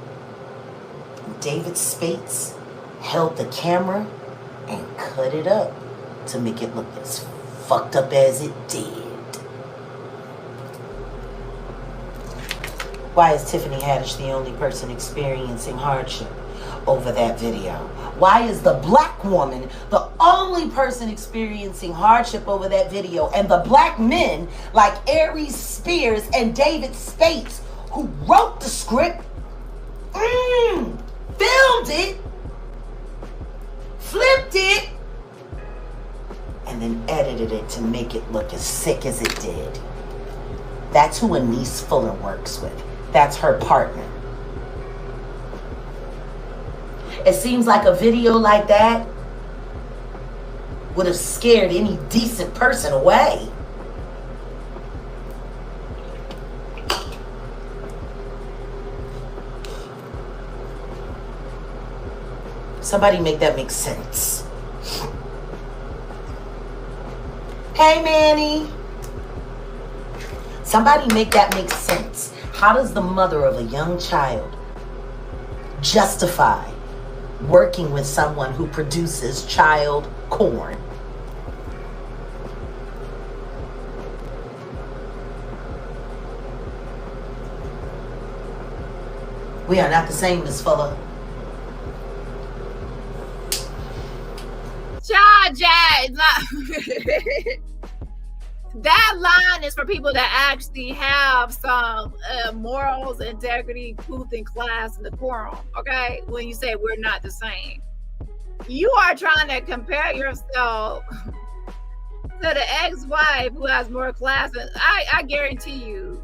And David Spades held the camera and cut it up to make it look as fucked up as it did. Why is Tiffany Haddish the only person experiencing hardship over that video? Why is the black woman the only person experiencing hardship over that video, and the black men like Aries Spears and David Spades, who wrote the script, filmed it, flipped it, and then edited it to make it look as sick as it did? That's who Anise Fuller works with. That's her partner. It seems like a video like that would have scared any decent person away. Somebody make that make sense. Hey, Manny. Somebody make that make sense. How does the mother of a young child justify working with someone who produces child corn? We are not the same, Miss Fuller. That line is for people that actually have some morals, integrity, truth, and class and decorum. Okay, when you say we're not the same, you are trying to compare yourself to the ex-wife who has more class. And I guarantee you,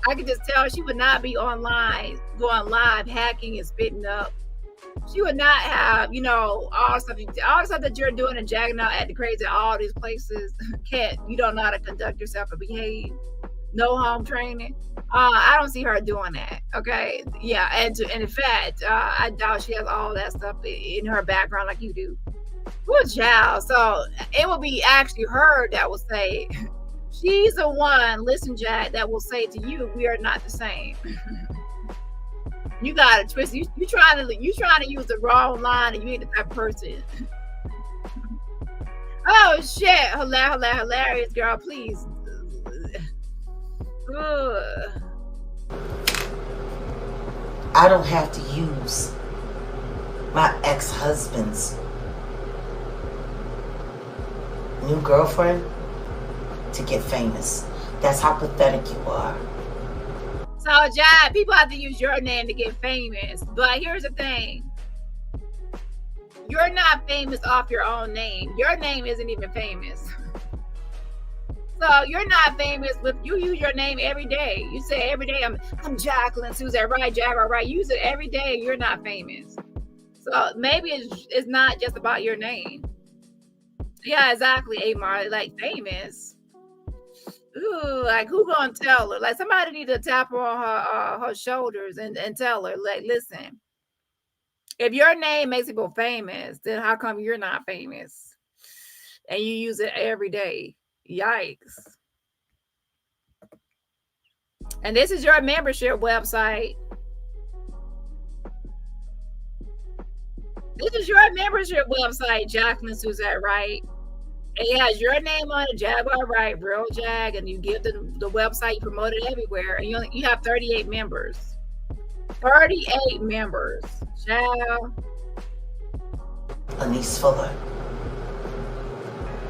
I can just tell she would not be online, going live, hacking and spitting up. She would not have, you know, all the stuff that you're doing and jagging out at the crazy, all these places. You don't know how to conduct yourself or behave. No home training. I don't see her doing that. Okay, yeah, and in fact, I doubt she has all that stuff in her background like you do. Good child. So it will be actually her that will say, she's the one. Listen, Jack, that will say to you, we are not the same. You got it, twist. You trying to use the wrong line, and you ain't the type of person. Oh shit! Hilarious, girl. Please. Ugh. I don't have to use my ex-husband's new girlfriend to get famous. That's how pathetic you are. So, Jai, people have to use your name to get famous. But here's the thing. You're not famous off your own name. Your name isn't even famous. So you're not famous, but you use your name every day. You say every day, I'm Jacqueline Susan Wright, Jaguar Wright. You use it every day. You're not famous. So maybe it's not just about your name. Yeah, exactly, A. Marley. Like, famous. Ooh, like, who gonna tell her? Like, somebody need to tap her on her shoulders and tell her, like, listen, if your name makes people famous, then how come you're not famous? And you use it every day. Yikes. And this is your membership website. This is your membership website, Jacqueline Suzette Wright. It has your name on it, Jaguar Wright, Real Jag, and you give the website, you promote it everywhere, and you have 38 members. 38 members. Ciao. Anise Fuller,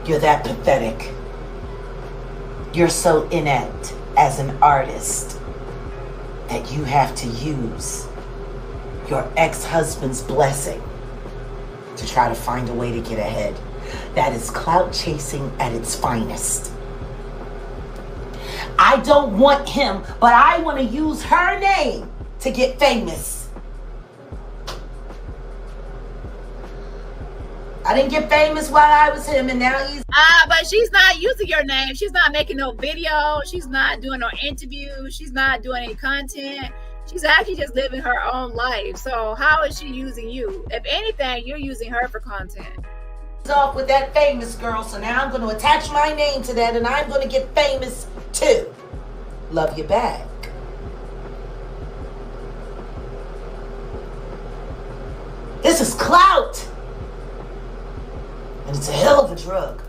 you're that pathetic. You're so inept as an artist that you have to use your ex-husband's blessing to try to find a way to get ahead. That is clout chasing at its finest. I don't want him, but I want to use her name to get famous. I didn't get famous while I was him, and now he's... But she's not using your name. She's not making no video. She's not doing no interviews. She's not doing any content. She's actually just living her own life. So how is she using you? If anything, you're using her for content. Off with that famous girl, so now I'm going to attach my name to that, and I'm going to get famous too. Love you back. This is clout, and it's a hell of a drug.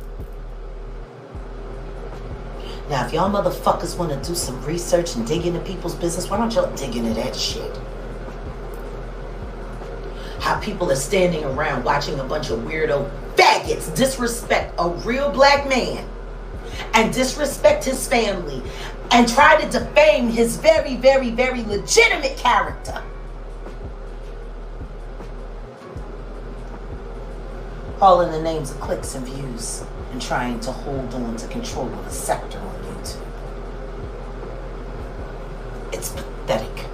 Now, if y'all motherfuckers want to do some research and dig into people's business, why don't y'all dig into that shit? How people are standing around watching a bunch of weirdo faggots disrespect a real black man and disrespect his family and try to defame his very, very, very legitimate character. All in the names of clicks and views and trying to hold on to control of a sector on YouTube. It's pathetic.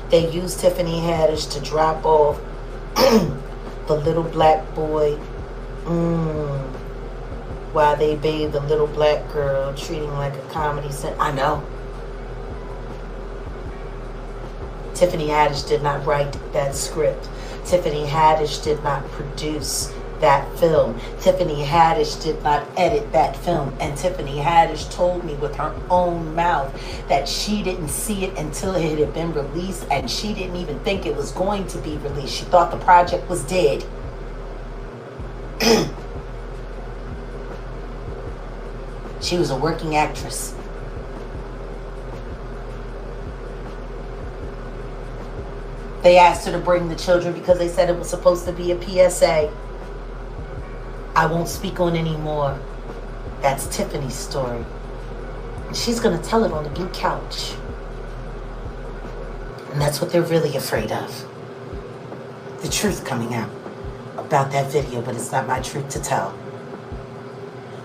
They used Tiffany Haddish to drop off the little black boy while they bathed the little black girl, treating like a comedy set. I know. Tiffany Haddish did not write that script. Tiffany Haddish did not produce that film. Tiffany Haddish did not edit that film. And Tiffany Haddish told me with her own mouth that she didn't see it until it had been released, and she didn't even think it was going to be released. She thought the project was dead. She was a working actress. They asked her to bring the children because they said it was supposed to be a PSA. I won't speak on anymore. That's Tiffany's story. And she's going to tell it on the blue couch. And that's what they're really afraid of. The truth coming out about that video, but it's not my truth to tell.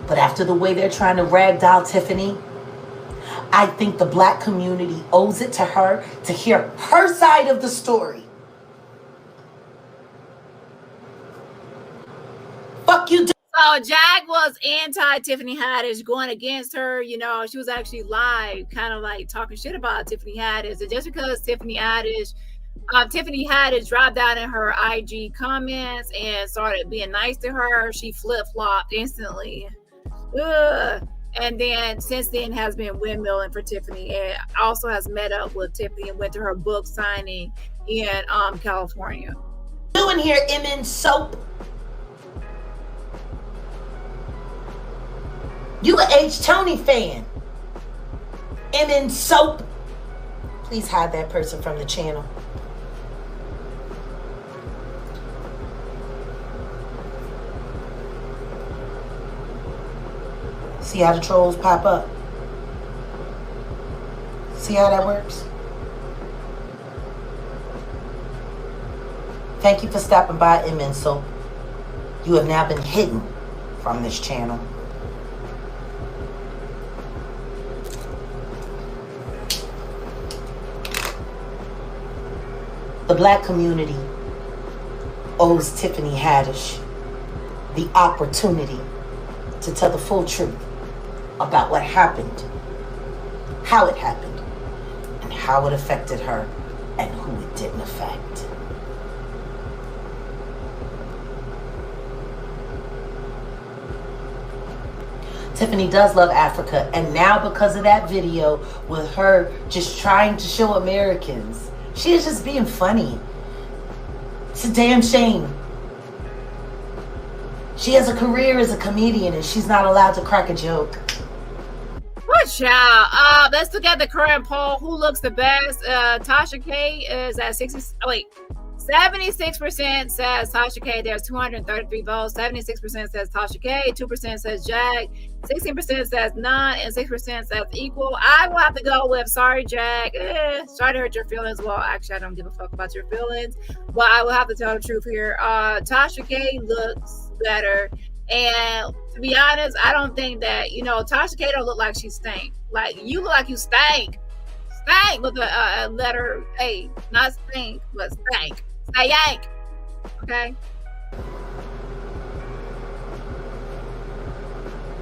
But after the way they're trying to ragdoll Tiffany, I think the black community owes it to her to hear her side of the story. Fuck you. So Jag was anti-Tiffany Haddish, going against her. You know, she was actually live, kind of like talking shit about Tiffany Haddish. And just because Tiffany Haddish dropped down in her IG comments and started being nice to her, she flip-flopped instantly. Ugh. And then since then has been windmilling for Tiffany, and also has met up with Tiffany and went to her book signing in California. Doing here, M&M Soap. You an H. Tony fan. M&M Soap. Please hide that person from the channel. See how the trolls pop up? See how that works? Thank you for stopping by, M&M Soap. You have now been hidden from this channel. The black community owes Tiffany Haddish the opportunity to tell the full truth about what happened, how it happened, and how it affected her and who it didn't affect. Tiffany does love Africa, and now because of that video with her just trying to show Americans, she is just being funny. It's a damn shame. She has a career as a comedian and she's not allowed to crack a joke. Good job. Let's look at the current poll. Who looks the best? Tasha K is at 76% says Tasha K. There's 233 votes. 76% says Tasha K. 2% says Jag. 16% says none, and 6% says equal. I will have to go with sorry, Jag. Sorry to hurt your feelings. Well, actually, I don't give a fuck about your feelings, but I will have to tell the truth here. Tasha K looks better, and to be honest, I don't think that, you know, Tasha K don't look like she stank. Like, you look like you stank. Stank with a letter A, not stink, but stank. Stank. Okay.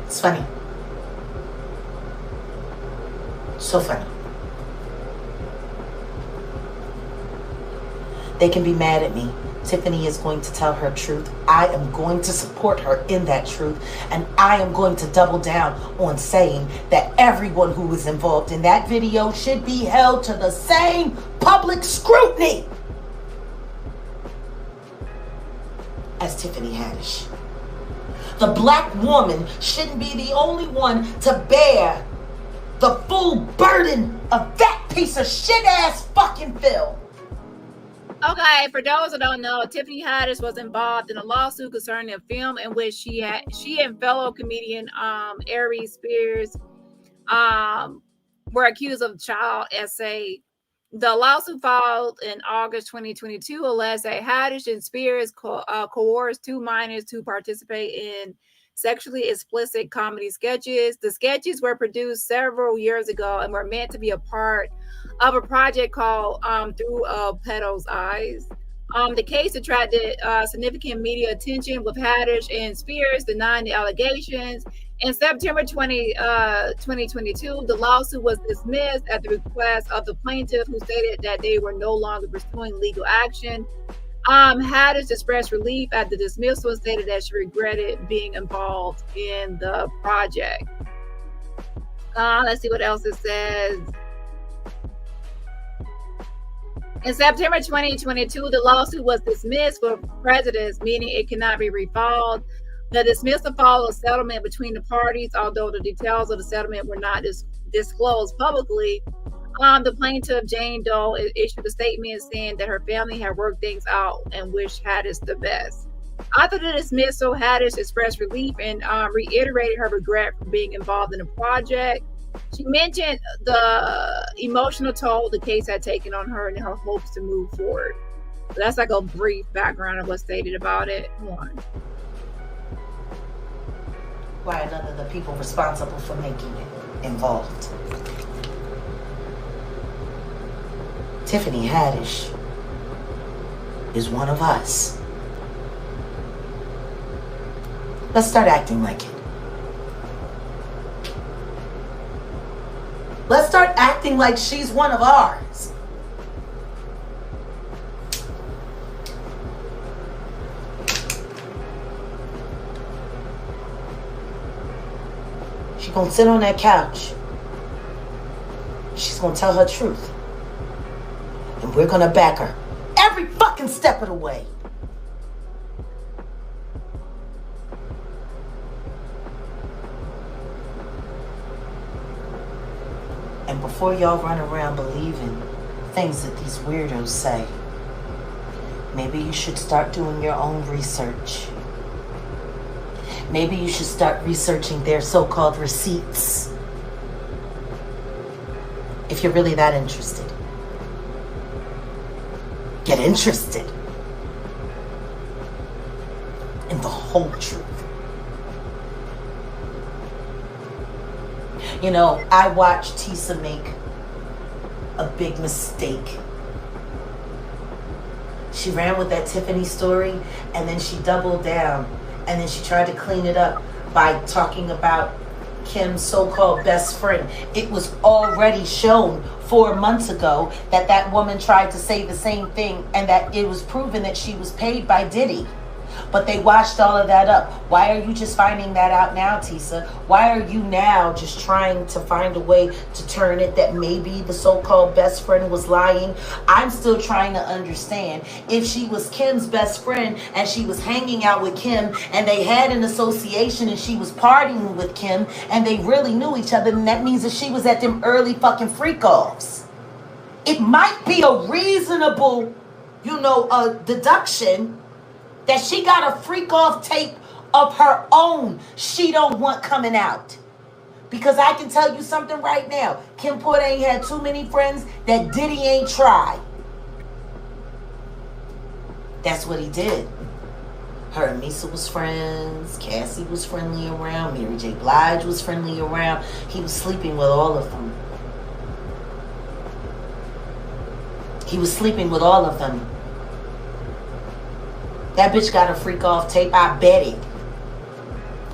It's funny. So funny. They can be mad at me. Tiffany is going to tell her truth. I am going to support her in that truth. And I am going to double down on saying that everyone who was involved in that video should be held to the same public scrutiny as Tiffany Haddish. The black woman shouldn't be the only one to bear the full burden of that piece of shit ass fucking film. Okay, for those who don't know, Tiffany Haddish was involved in a lawsuit concerning a film in which she and fellow comedian Aries Spears were accused of child essay. The lawsuit filed in August 2022 alleged that Hiddash and Spears coerced two minors to participate in sexually explicit comedy sketches. The sketches were produced several years ago and were meant to be a part of a project called Through a Pedal's Eyes. The case attracted significant media attention, with Hiddash and Spears denying the allegations In September 2022, the lawsuit was dismissed at the request of the plaintiff, who stated that they were no longer pursuing legal action. Hiddash expressed relief at the dismissal and stated that she regretted being involved in the project. Let's see what else it says. In September 2022, the lawsuit was dismissed for prejudice, meaning it cannot be refiled. The dismissal followed a settlement between the parties, although the details of the settlement were not disclosed publicly. The plaintiff, Jane Doe, issued a statement saying that her family had worked things out and wished Hiddash the best. After the dismissal, Hiddash expressed relief and reiterated her regret for being involved in the project. She mentioned the emotional toll the case had taken on her and her hopes to move forward. So that's like a brief background of what's stated about it. One. Why are none of the people responsible for making it involved? Tiffany Hiddash is one of us. Let's start acting like it. Let's start acting like she's one of ours. She's gonna sit on that couch. She's gonna tell her truth. And we're gonna back her every fucking step of the way. And before y'all run around believing things that these weirdos say, maybe you should start doing your own research. Maybe you should start researching their so-called receipts. If you're really that interested. Get interested in the whole truth. You know, I watched Tisa make a big mistake. She ran with that Tiffany story, and then she doubled down, and then she tried to clean it up by talking about Kim's so-called best friend. It was already shown 4 months ago that that woman tried to say the same thing, and that it was proven that she was paid by Diddy. But they washed all of that up. Why are you just finding that out now, Tisa? Why are you now just trying to find a way to turn it that maybe the so-called best friend was lying? I'm still trying to understand. If she was Kim's best friend and she was hanging out with Kim and they had an association and she was partying with Kim and they really knew each other, then that means that she was at them early fucking freak-offs. It might be a reasonable, deduction that she got a freak-off tape of her own she don't want coming out. Because I can tell you something right now. Kim Porter ain't had too many friends that Diddy ain't tried. That's what he did. Her and Misa was friends. Cassie was friendly around. Mary J. Blige was friendly around. He was sleeping with all of them. He was sleeping with all of them. That bitch got a freak off tape. I bet it.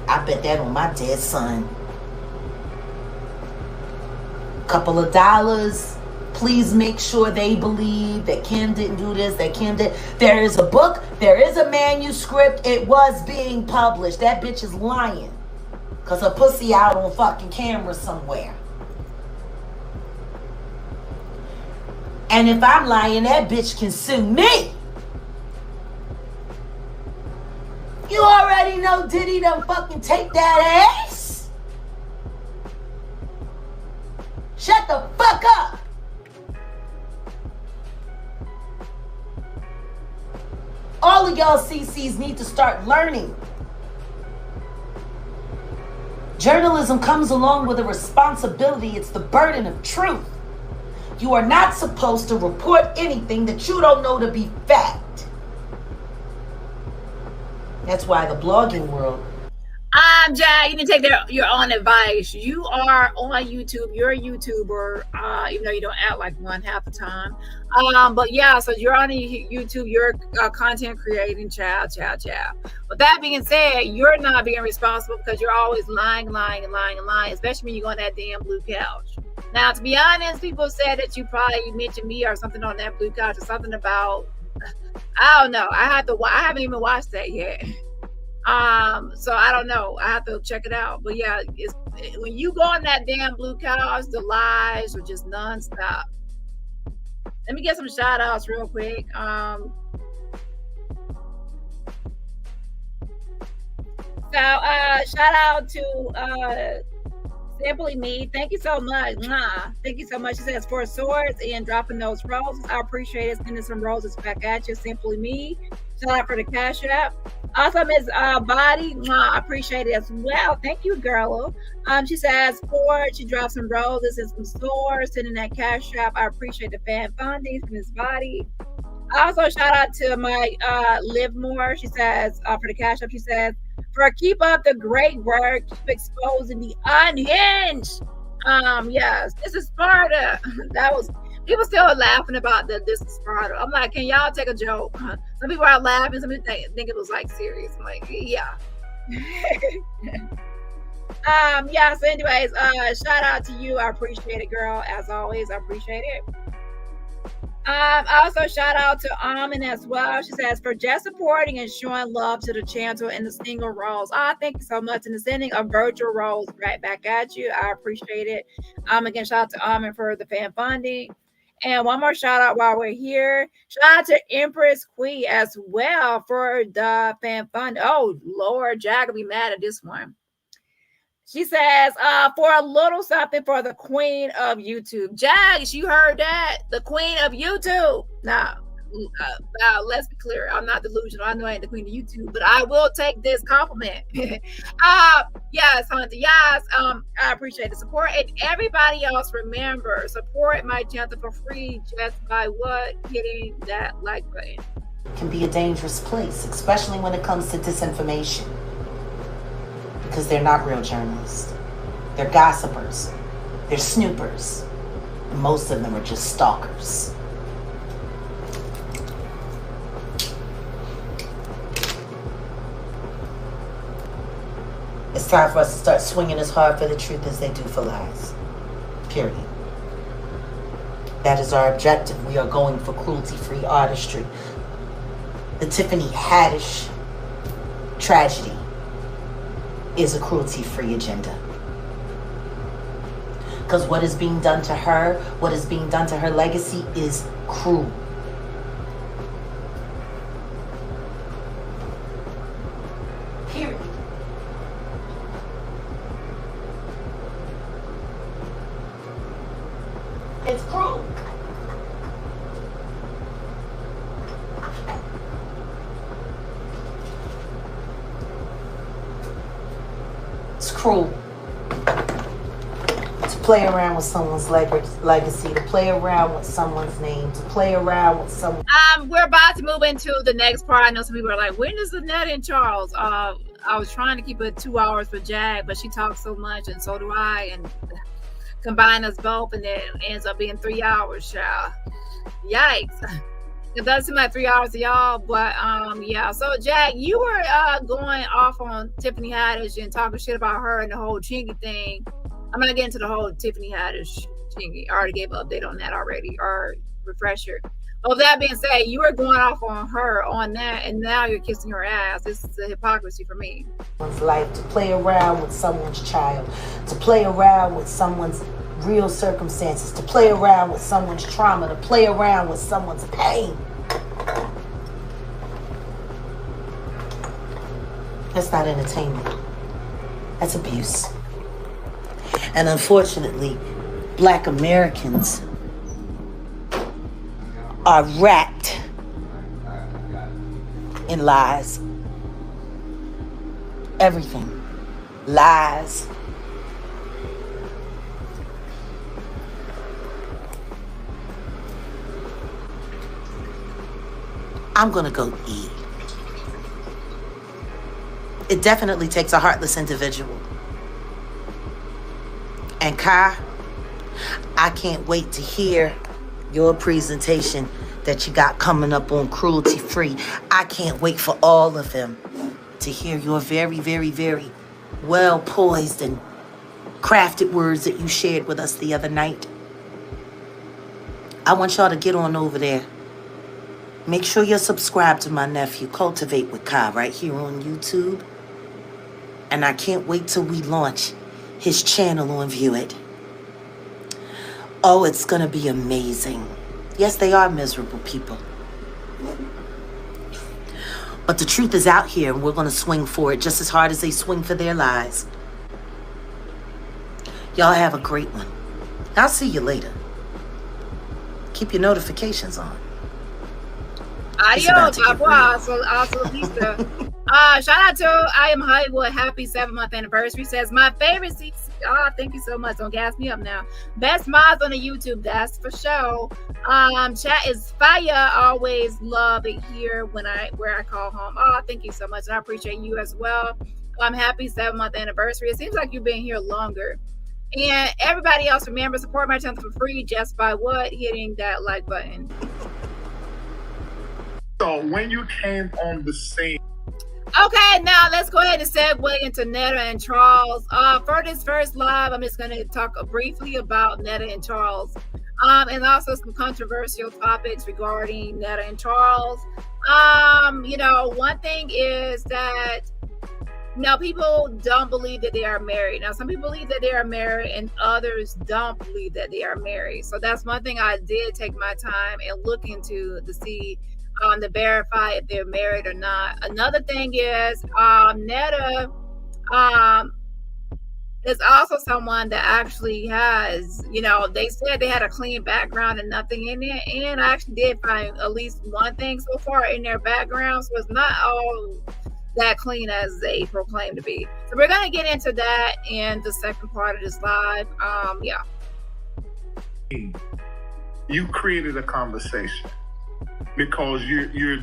I bet that on my dead son. Couple of dollars. Please make sure they believe that Kim didn't do this, that Kim did. There is a book. There is a manuscript. It was being published. That bitch is lying. Because her pussy out on fucking camera somewhere. And if I'm lying, that bitch can sue me. You already know Diddy done fucking take that ass. Shut the fuck up. All of y'all CCs need to start learning. Journalism comes along with a responsibility. It's the burden of truth. You are not supposed to report anything that you don't know to be fact. That's why the blogging world. Jack, you didn't take your own advice. You are on YouTube. You're a YouTuber, even though you don't act like one half the time. But yeah, so you're on YouTube. You're content creating, child. With that being said, you're not being responsible because you're always lying, especially when you go on that damn blue couch. Now, to be honest, people said that you probably mentioned me or something on that blue couch or something about, I don't know. I haven't even watched that yet. So I don't know. I have to check it out. But yeah, when you go on that damn blue couch, the lies are just nonstop. Let me get some shout outs real quick. Shout out to Simply Me. Thank you so much. Thank you so much. She says, for swords and dropping those roses. I appreciate it. Sending some roses back at you. Simply Me. Shout out for the cash app. Also, Miss Body, I appreciate it as well. Thank you, girl. She says, she dropped some roses and some swords. Sending that cash app. I appreciate the fan funding from Miss Body. Also, shout out to my Live More. She says, for the cash app, she says, for keep up the great work, keep exposing the unhinged. Yes, this is Sparta. People still are laughing about this is Sparta. I'm like, can y'all take a joke? Some people are laughing, some people think it was like serious. I'm like, yeah. Yeah, so anyways, shout out to you. I appreciate it, girl. As always, I appreciate it. Also shout out to Amin as well. She says, for just supporting and showing love to the channel and the single roles. Thank you so much. And the sending of virtual roles right back at you. I appreciate it. Again, shout out to Amin for the fan funding. And one more shout out while we're here. Shout out to Empress Queen as well for the fan fund. Oh Lord, Jack will be mad at this one. She says, for a little something for the queen of YouTube. Jags, you heard that? The queen of YouTube. Now, let's be clear. I'm not delusional. I know I ain't the queen of YouTube, but I will take this compliment. Yes, Hunter. Yes, I appreciate the support. And everybody else, remember, support my channel for free just by hitting that like button. It can be a dangerous place, especially when it comes to disinformation. Because they're not real journalists. They're gossipers. They're snoopers. Most of them are just stalkers. It's time for us to start swinging as hard for the truth as they do for lies. Period. That is our objective. We are going for cruelty-free artistry. The Tiffany Hiddash tragedy is a cruelty-free agenda. Because what is being done to her, what is being done to her legacy is cruel. Period. It's cruel. It's cruel to play around with someone's legacy, to play around with someone's name, to play around with someone. We're about to move into the next part. I know some people are like, when is the Netta and Charles? I was trying to keep it 2 hours for Jag, but she talks so much, and so do I, and combine us both, and it ends up being 3 hours, child. Yikes. It does seem like 3 hours to y'all, but yeah. So Jag, you were going off on Tiffany Haddish and talking shit about her and the whole Chingy thing. I'm not getting to the whole Tiffany Haddish Chingy. I already gave an update on that already, or refresher. Well, that being said, you were going off on her on that, and now you're kissing her ass. This is a hypocrisy for me. Someone's life, to play around with someone's child, to play around with someone's real circumstances, to play around with someone's trauma, to play around with someone's pain. That's not entertainment. That's abuse. And unfortunately, Black Americans are wrapped in lies. Everything. Lies. I'm gonna go eat. It definitely takes a heartless individual. And Kai, I can't wait to hear your presentation that you got coming up on Cruelty Free. I can't wait for all of them to hear your very, very, very well-poised and crafted words that you shared with us the other night. I want y'all to get on over there. Make sure you're subscribed to my nephew, Cultivate with Kai, right here on YouTube. And I can't wait till we launch his channel on View It. Oh, it's gonna be amazing. Yes, they are miserable people. But the truth is out here, and we're gonna swing for it just as hard as they swing for their lives. Y'all have a great one. I'll see you later. Keep your notifications on. Adios, Jaguar. Also, pizza. Shout out to I Am Hollywood. Happy 7th anniversary. Says my favorite seats. Thank you so much. Don't gas me up now. Best mods on the YouTube. That's for sure. Chat is fire. Always love it here where I call home. Thank you so much. And I appreciate you as well. I'm happy 7th anniversary. It seems like you've been here longer. And everybody else, remember, support my channel for free just by what? Hitting that like button. So when you came on the scene. Okay, now let's go ahead and segue into Netta and Charles. For this first live, I'm just going to talk briefly about Netta and Charles. And also some controversial topics regarding Netta and Charles. One thing is that people don't believe that they are married. Now, some people believe that they are married and others don't believe that they are married. So that's one thing I did take my time and look into to see, to verify if they're married or not. Another thing is Netta is also someone that actually has, they said they had a clean background and nothing in it. And I actually did find at least one thing so far in their background. So it's not all that clean as they proclaim to be. So we're going to get into that in the second part of this live. You created a conversation because you're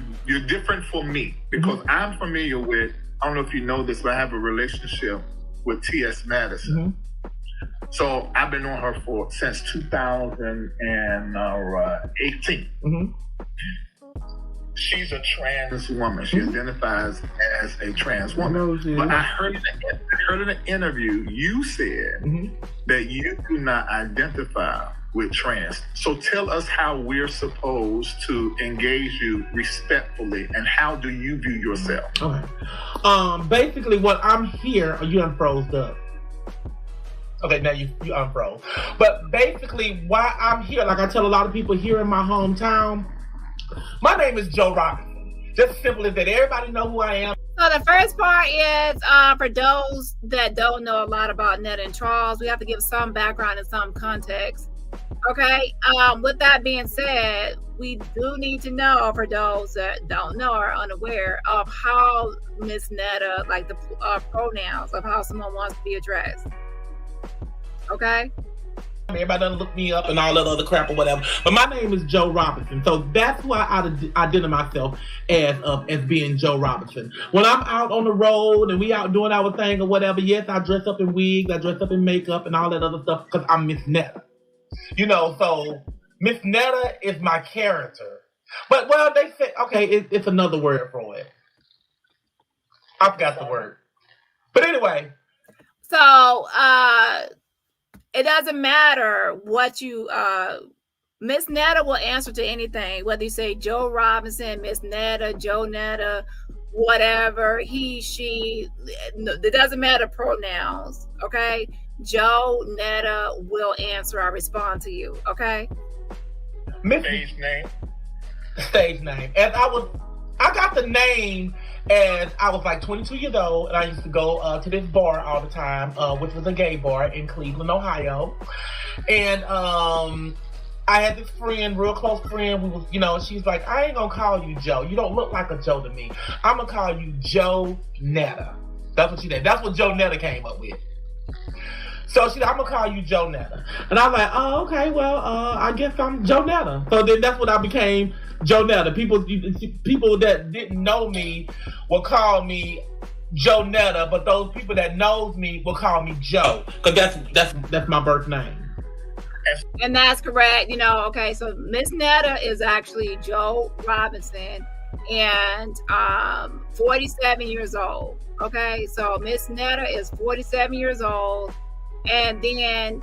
different from me, because I'm familiar with, I don't know if you know this, but I have a relationship with T.S. Madison. So I've been on her since 2018. She's a trans woman. She identifies as a trans woman. But I heard in an interview you said that you do not identify with trans. So tell us how we're supposed to engage you respectfully, and how do you view yourself? Okay. Basically, what I'm here, you unfroze up. Okay, now you unfroze. But basically, why I'm here, like I tell a lot of people here in my hometown, my name is Joe Robertson. Just simple as that. Everybody know who I am. So the first part is for those that don't know a lot about Netta and Charles, we have to give some background and some context. Okay. With that being said, we do need to know, for those that don't know or are unaware of how Miss Netta, like the pronouns of how someone wants to be addressed. Okay. Everybody doesn't look me up and all that other crap or whatever. But my name is Joe Robertson. So that's why I identify myself as being Joe Robertson. When I'm out on the road and we out doing our thing or whatever, yes, I dress up in wigs, I dress up in makeup and all that other stuff because I'm Miss Netta. So Miss Netta is my character. But, well, they say, okay, it's another word for it. I forgot the word. But anyway. So, it doesn't matter what you, Miss Netta will answer to anything, whether you say Joe Robinson, Miss Netta, Joe Netta, whatever, he, she, it doesn't matter pronouns, okay? Joe Netta will answer or respond to you, okay? Stage name. Stage name. As I got the name as I was like 22 years old, and I used to go to this bar all the time, which was a gay bar in Cleveland, Ohio. And I had this friend, real close friend, we was, she's like, I ain't gonna call you Joe. You don't look like a Joe to me. I'm gonna call you Joe Netta. That's what she did. That's what Joe Netta came up with. So she said, I'm gonna call you Joe Netta. And I was like, oh, okay, well, I guess I'm Joe Netta. So then that's what I became, Joe Netta. People that didn't know me would call me Joe Netta, but those people that knows me will call me Joe, because that's my birth name. And that's correct. Okay, so Miss Netta is actually Joe Robinson, and 47 years old. Okay, so Miss Netta is 47 years old, and then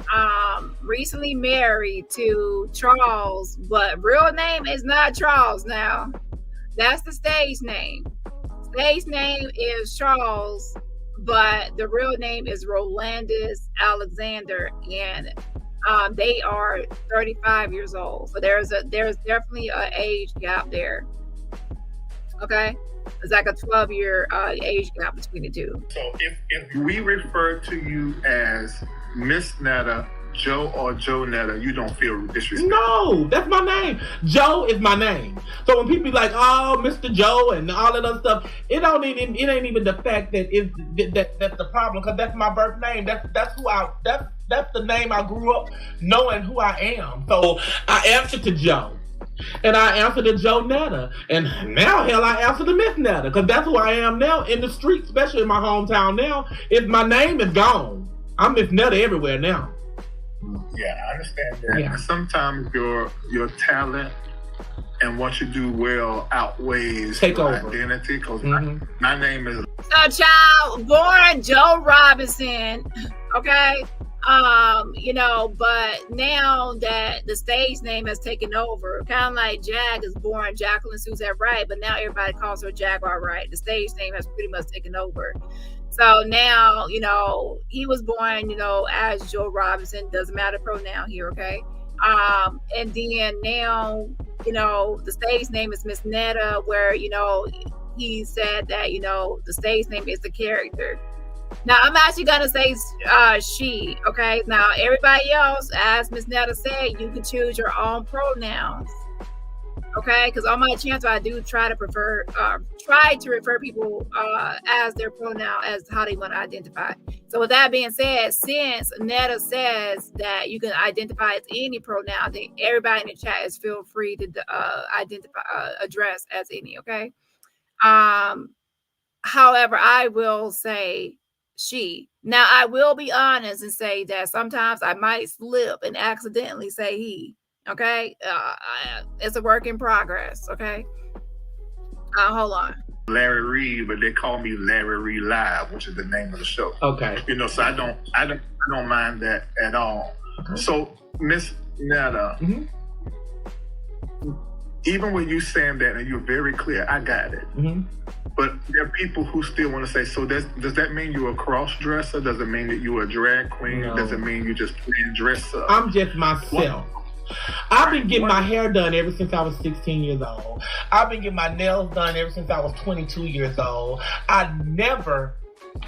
recently married to Charles, but real name is not Charles now. That's the stage name. Stage name is Charles, but the real name is Rolandis Alexander, and they are 35 years old. So there's definitely an age gap there. Okay, it's like a 12-year age gap between the two. So if we refer to you as Miss Netta, Joe, or Joe Netta, you don't feel disrespected? No, that's my name. Joe is my name. So when people be like, "Oh, Mr. Joe," and all that other stuff, it ain't even the fact that that's the problem, because that's my birth name. That's the name I grew up knowing who I am. So I answer to Joe, and I answer to Joe Netta, and now hell I answer to Miss Netta, because that's who I am now in the street, especially in my hometown. Now, if my name is gone, I'm Miss Netta everywhere now. Yeah, I understand that. Yeah. Sometimes your talent and what you do well outweighs Take your over. identity. Because my name is. So, child, born Joe Robinson. Okay, but now that the stage name has taken over, kind of like Jag is born Jacqueline Suzette Wright, but now everybody calls her Jaguar Wright. The stage name has pretty much taken over. So now, he was born, as Joe Robinson. Doesn't matter pronoun here, okay? And then now, the stage name is Miss Netta, where, he said that, the stage name is the character. Now, I'm actually going to say she, okay? Now, everybody else, as Miss Netta said, you can choose your own pronouns. Okay, because on my channel, I do try to refer people as their pronoun, as how they want to identify. So with that being said, since Netta says that you can identify as any pronoun, then everybody in the chat is feel free to address as any. Okay. However, I will say she. Now, I will be honest and say that sometimes I might slip and accidentally say he. Okay, it's a work in progress. Okay, hold on. Larry Reed, but they call me Larry Reed Live, which is the name of the show. Okay, so I don't mind that at all. Okay. So Miss Netta, even when you saying that and you're very clear, I got it. But there are people who still want to say, so does that mean you're a cross-dresser? Does it mean that you're a drag queen? No. Does it mean you just plain dress up? I'm just myself. I've been getting my hair done ever since I was 16 years old. I've been getting my nails done ever since I was 22 years old. I never,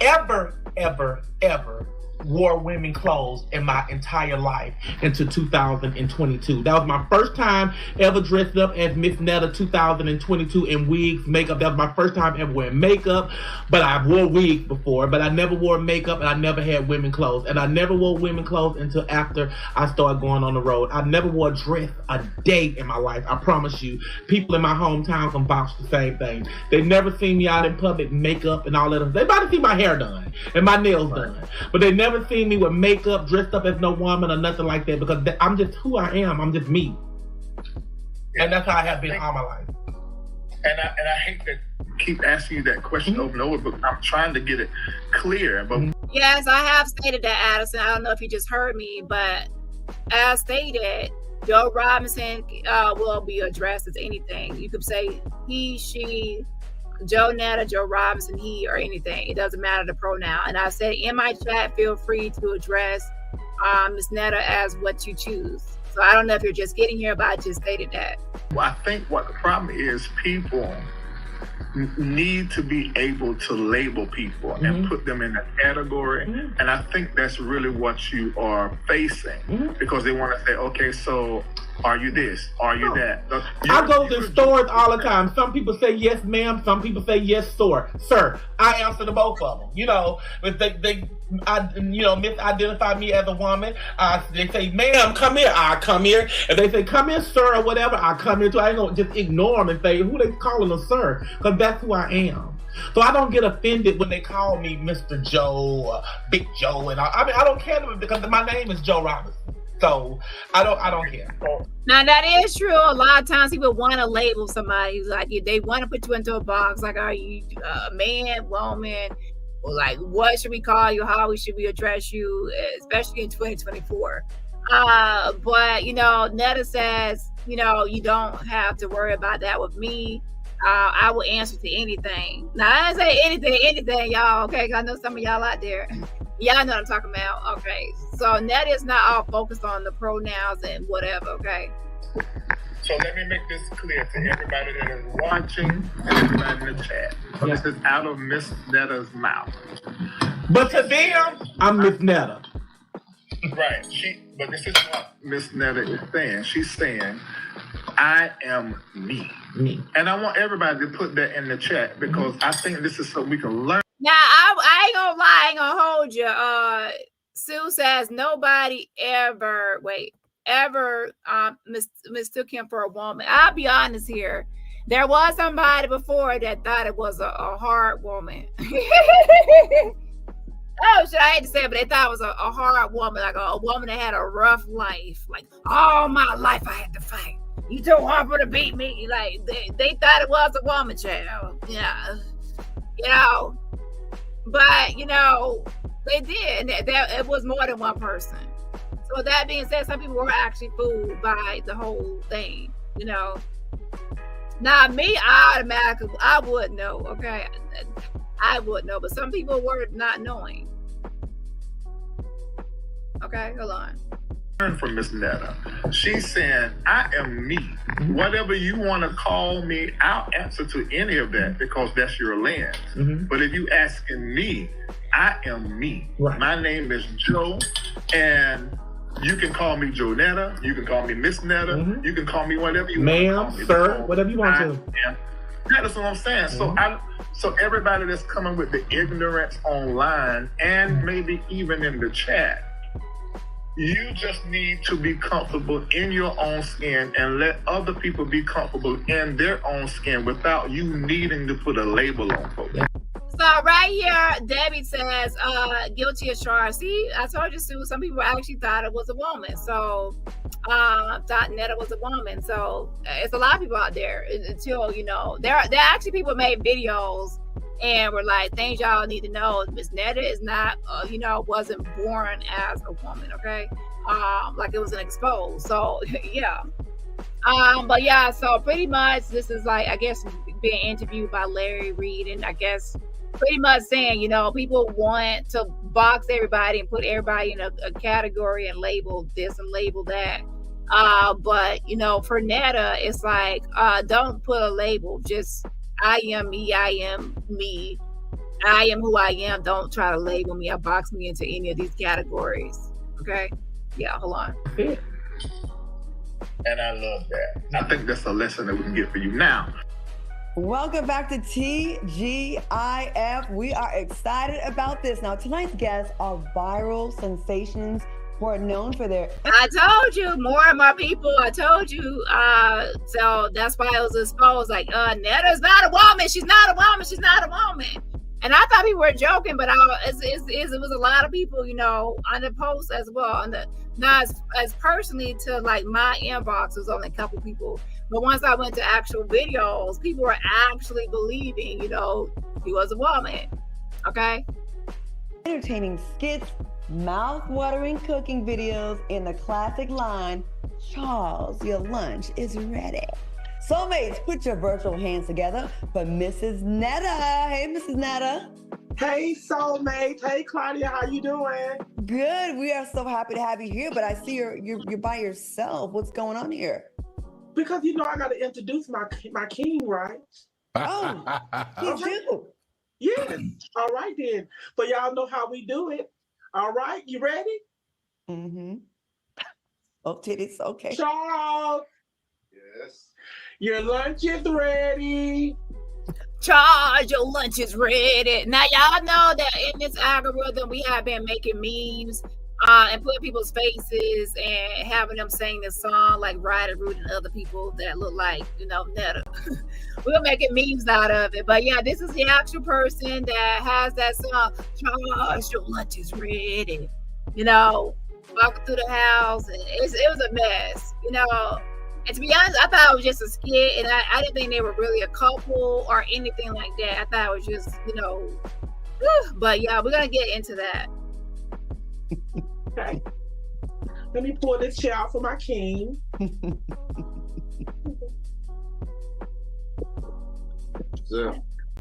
ever, ever, ever wore women clothes in my entire life until 2022. That was my first time ever dressed up as Miss Netta 2022 in wigs, makeup. That was my first time ever wearing makeup, but I wore wigs before, but I never wore makeup, and I never had women clothes, and I never wore women clothes until after I started going on the road. I never wore a dress a day in my life. I promise you. People in my hometown can vouch the same thing. They never seen me out in public, makeup and all that. They might have seen my hair done and my nails done, but they never seen me with makeup, dressed up as no woman or nothing like that, because I'm just who I am. I'm just me. And that's how I have been all my life. And I hate to keep asking you that question over and over, but I'm trying to get it clear. But yes, I have stated that, Addison. I don't know if you just heard me, but as stated, Joe Robinson will be addressed as anything. You could say he, she, Joe Netta, Joe Robinson, he, or anything. It doesn't matter the pronoun. And I said in my chat, feel free to address Ms. Netta as what you choose. So I don't know if you're just getting here, but I just stated that. Well, I think what the problem is, people need to be able to label people and put them in a category. And I think that's really what you are facing, because they want to say, okay, so are you this? Are you that? I go to stores all the time. Some people say yes, ma'am. Some people say yes, sir. I answer to both of them. If they misidentify me as a woman, they say, ma'am, come here. I come here. If they say, come here, sir, or whatever, I come here too. I ain't gonna just ignore them and say, who they calling a sir? Because that's who I am. So I don't get offended when they call me Mr. Joe, or Big Joe, and I mean I don't care because my name is Joe Robertson. So I don't care. Now that is true. A lot of times people want to label somebody, like they want to put you into a box. Like, are you a man, woman, or like what should we call you? How should we address you, especially in 2024? But Netta says, you don't have to worry about that with me. I will answer to anything. Now I didn't say anything, y'all. Okay, 'cause I know some of y'all out there. Y'all know what I'm talking about. Okay, so Netta is not all focused on the pronouns and whatever. Okay. So let me make this clear to everybody that is watching and everybody in the chat. So this is out of Miss Netta's mouth. But to them, I'm Miss Netta. Right. But this is what Miss Netta is saying. She's saying, I am me. And I want everybody to put that in the chat because I think this is something we can learn. Now, I ain't gonna lie, I ain't gonna hold you. Sue says nobody ever mistook him for a woman. I'll be honest here. There was somebody before that thought it was a hard woman. Oh, shit, I hate to say it, but they thought it was a hard woman, like a woman that had a rough life. Like, all my life I had to fight. You too hard to beat me. Like, they thought it was a woman, child. Yeah. But, they did. And it was more than one person. So that being said, some people were actually fooled by the whole thing, Now, me, I would know, okay? I would know, but some people were not knowing. Okay, hold on. From Miss Netta. She's saying, I am me. Whatever you want to call me, I'll answer to any of that because that's your lens. But if you asking me, I am me. Right. My name is Joe, and you can call me Joe Netta. You can call me Miss Netta. You can call me whatever you want to call me. Ma'am, sir, whatever you want to. That's what I'm saying. So everybody that's coming with the ignorance online and maybe even in the chat, you just need to be comfortable in your own skin and let other people be comfortable in their own skin without you needing to put a label on folks. So right here, Debbie says, guilty as charged. See, I told you, Sue, some people actually thought it was a woman. So thought Netta was a woman. So it's a lot of people out there until, there actually people made videos and were like, things y'all need to know. Miss Netta is not, wasn't born as a woman, okay? Like it was an exposed. So yeah. But yeah, so pretty much this is like, I guess, being interviewed by Larry Reed, and I guess pretty much saying, people want to box everybody and put everybody in a category and label this and label that. But for Netta, it's like, don't put a label. Just I am me. I am me. I am who I am. Don't try to label me or box me into any of these categories. Okay? Yeah, hold on. And I love that. I think that's a lesson that we can get for you now. Welcome back to TGIF. We are excited about this. Now, tonight's guests are viral sensations who are known for their... I told you, more and more people. I told you. So that's why it was exposed. Like, Netta's not a woman. She's not a woman. She's not a woman. And I thought people were joking, but it was a lot of people, on the post as well. Now, as personally to like my inbox, was only a couple people. But once I went to actual videos, people were actually believing, he was a woman. Okay? Entertaining skits, mouth-watering cooking videos in the classic line, Charles, your lunch is ready. Soulmates, put your virtual hands together for Mrs. Netta. Hey, Mrs. Netta. Hey, Soulmates. Hey, Claudia. How you doing? Good. We are so happy to have you here, but I see you're by yourself. What's going on here? Because I got to introduce my king, right? Oh, you do? Yes. All right, then. So y'all know how we do it. All right, you ready? Mm-hmm. Oh, titties. Okay. Charles. Yes. Your lunch is ready. Charles, your lunch is ready. Now, y'all know that in this algorithm, we have been making memes and putting people's faces and having them sing this song like Ryder Root and other people that look like, Netta. We're making memes out of it. But yeah, this is the actual person that has that song, Charles, your lunch is ready. Walking through the house, and it was a mess, And to be honest, I thought it was just a skit, and I didn't think they were really a couple or anything like that. I thought it was just, but yeah, we're gonna get into that. Okay. Let me pour this chair out for my king.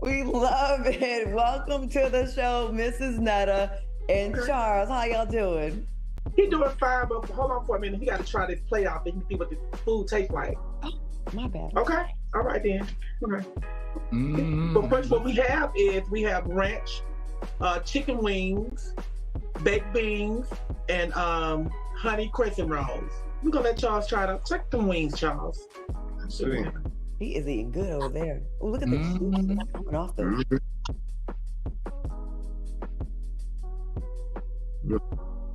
We love it. Welcome to the show, Mrs. Netta and Charles. How y'all doing? He doing fine, but hold on for a minute. He got to try this plate out. He can see what the food tastes like. Oh, my bad. Okay. All right then. Okay. But first, what we have ranch, chicken wings, baked beans, and honey crescent rolls. We're gonna let Charles try to check them wings, Charles. He is eating good over there. Oh, look at the juice coming off the.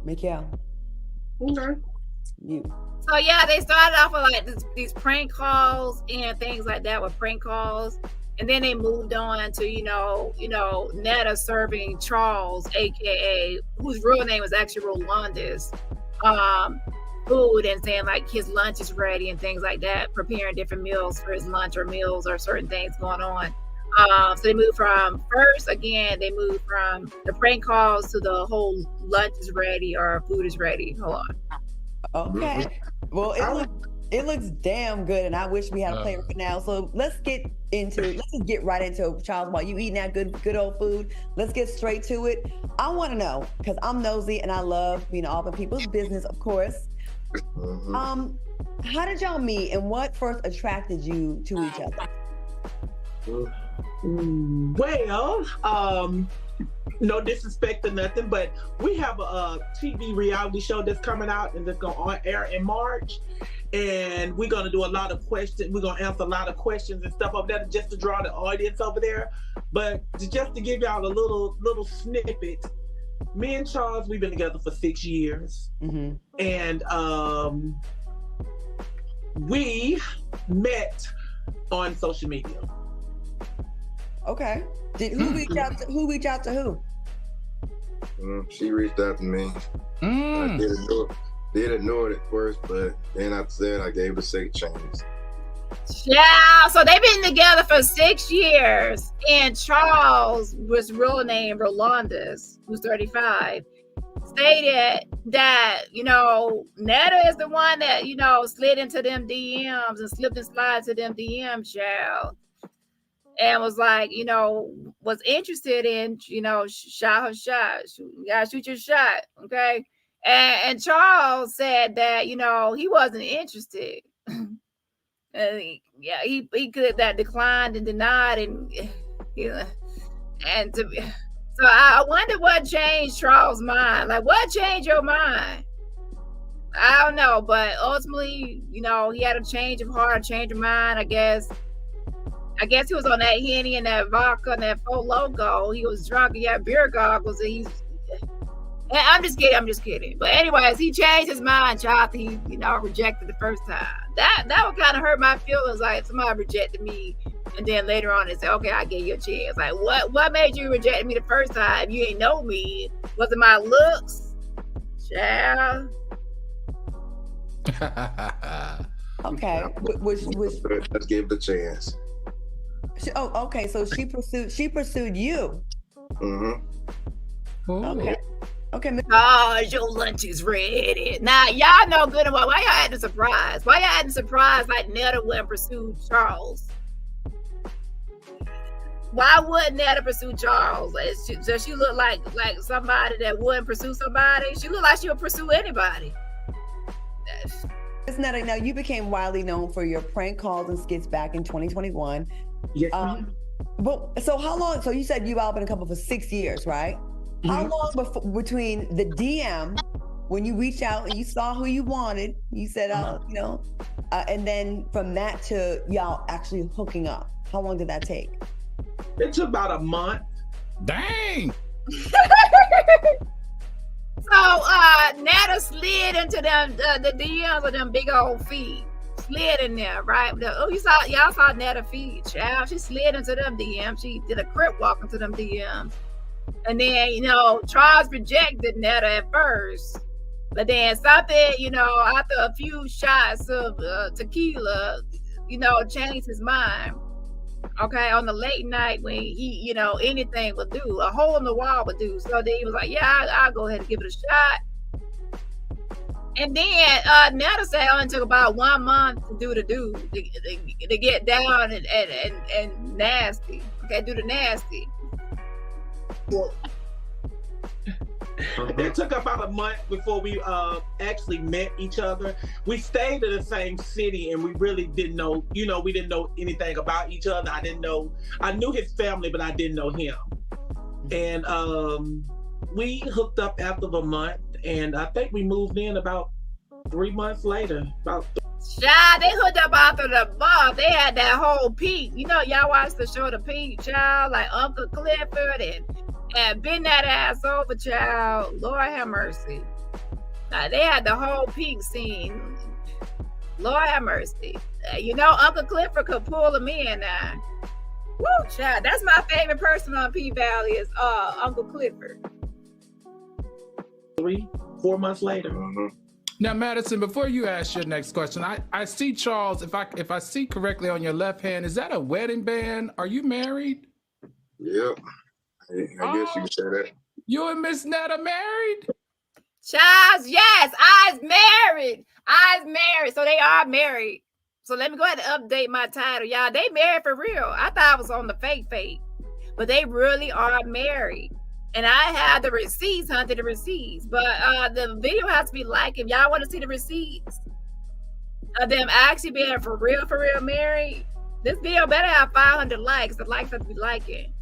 Miguel. Okay. You. So yeah, they started off with like these prank calls and things like that with prank calls, and then they moved on to Netta serving Charles, aka whose real name was actually Rolandis, food and saying like his lunch is ready and things like that, preparing different meals for his lunch or meals or certain things going on. So they moved from the prank calls to the whole lunch is ready or food is ready. Hold on. Okay. Well, it looks damn good, and I wish we had a player for now. So let's just get right into it, Charles. While you eating that good old food, let's get straight to it. I want to know, because I'm nosy and I love being all in people's business, of course. How did y'all meet, and what first attracted you to each other? Well, no disrespect or nothing, but we have a TV reality show that's coming out and that's going to air in March. And we're going to do a lot of questions. We're going to answer a lot of questions and stuff over there just to draw the audience over there. But just to give y'all a little snippet, me and Charles, we've been together for 6 years. Mm-hmm. And we met on social media. Okay. Who reached out to who? She reached out to me. I did ignore it at first, but then after that, I gave it a second chance. Yeah, so they've been together for 6 years, and Charles, was real name Rolandis, who's 35, stated that Netta is the one that slid into them DMs and slipped and slid to them DMs, child. And was like, was interested in, shot her shot. You gotta shoot your shot, okay? And Charles said that, he wasn't interested. He could that declined and denied, and so I wonder what changed Charles' mind. Like, what changed your mind? I don't know, but ultimately, he had a change of heart, change of mind, I guess he was on that Henny and that vodka and that faux logo. He was drunk. He had beer goggles. And I'm just kidding. But anyways, he changed his mind, child. He, rejected the first time. That would kind of hurt my feelings. Like, somebody rejected me, and then later on they say, "Okay, I gave you a chance." Like, what made you reject me the first time? You ain't know me. Was it my looks, child? Okay. Let's give it a chance. Okay. So she pursued you. Mm-hmm. Okay. Okay. Oh, your lunch is ready. Now, y'all know good and well. Why y'all acting surprised? Why y'all acting surprised like Netta wouldn't pursue Charles? Why would Netta pursue Charles? Does she look like somebody that wouldn't pursue somebody? She look like she would pursue anybody. Netta, now you became widely known for your prank calls and skits back in 2021. Yes. But so how long? So you said you've all been a couple for 6 years, right? Mm-hmm. How long between the DM when you reached out and you saw who you wanted, you said, and then from that to y'all actually hooking up? How long did that take? It took about a month. Dang. So Netta slid into them the DMs with them big old feet. Slid in there, right? Y'all saw Netta feet, child. She slid into them DMs. She did a crip walk into them DMs. And then, Charles rejected Netta at first. But then something, after a few shots of tequila, changed his mind. Okay, on the late night when he, anything would do, a hole in the wall would do. So then he was like, yeah, I'll go ahead and give it a shot. And then Netta said it only took about 1 month to do to get down and nasty. Okay, do the nasty. It took about a month before we actually met each other. We stayed in the same city, and we really didn't know, we didn't know anything about each other. I knew his family, but I didn't know him. And we hooked up after the month, and I think we moved in about 3 months later. Child, they hooked up after the month. They had that whole peak. Y'all watched the show The Peak, child, like Uncle Clifford and bend that ass over, child. Lord have mercy. They had the whole peak scene. Lord have mercy. Uncle Clifford could pull them in now. Woo, child. That's my favorite person on P-Valley is Uncle Clifford. 3-4 months later. Now, Madison, before you ask your next question, I see Charles, if I see correctly on your left hand, is that a wedding band? Are you married? Yep. I guess you could say that. You and Miss Netta married? Charles, yes. I's married. So they are married. So let me go ahead and update my title. Y'all, they married for real. I thought I was on the fake. But they really are married. And I have the receipts, hunted the receipts. But the video has to be like, if y'all want to see the receipts of them actually being for real married, this video better have 500 likes. The likes have to be liking.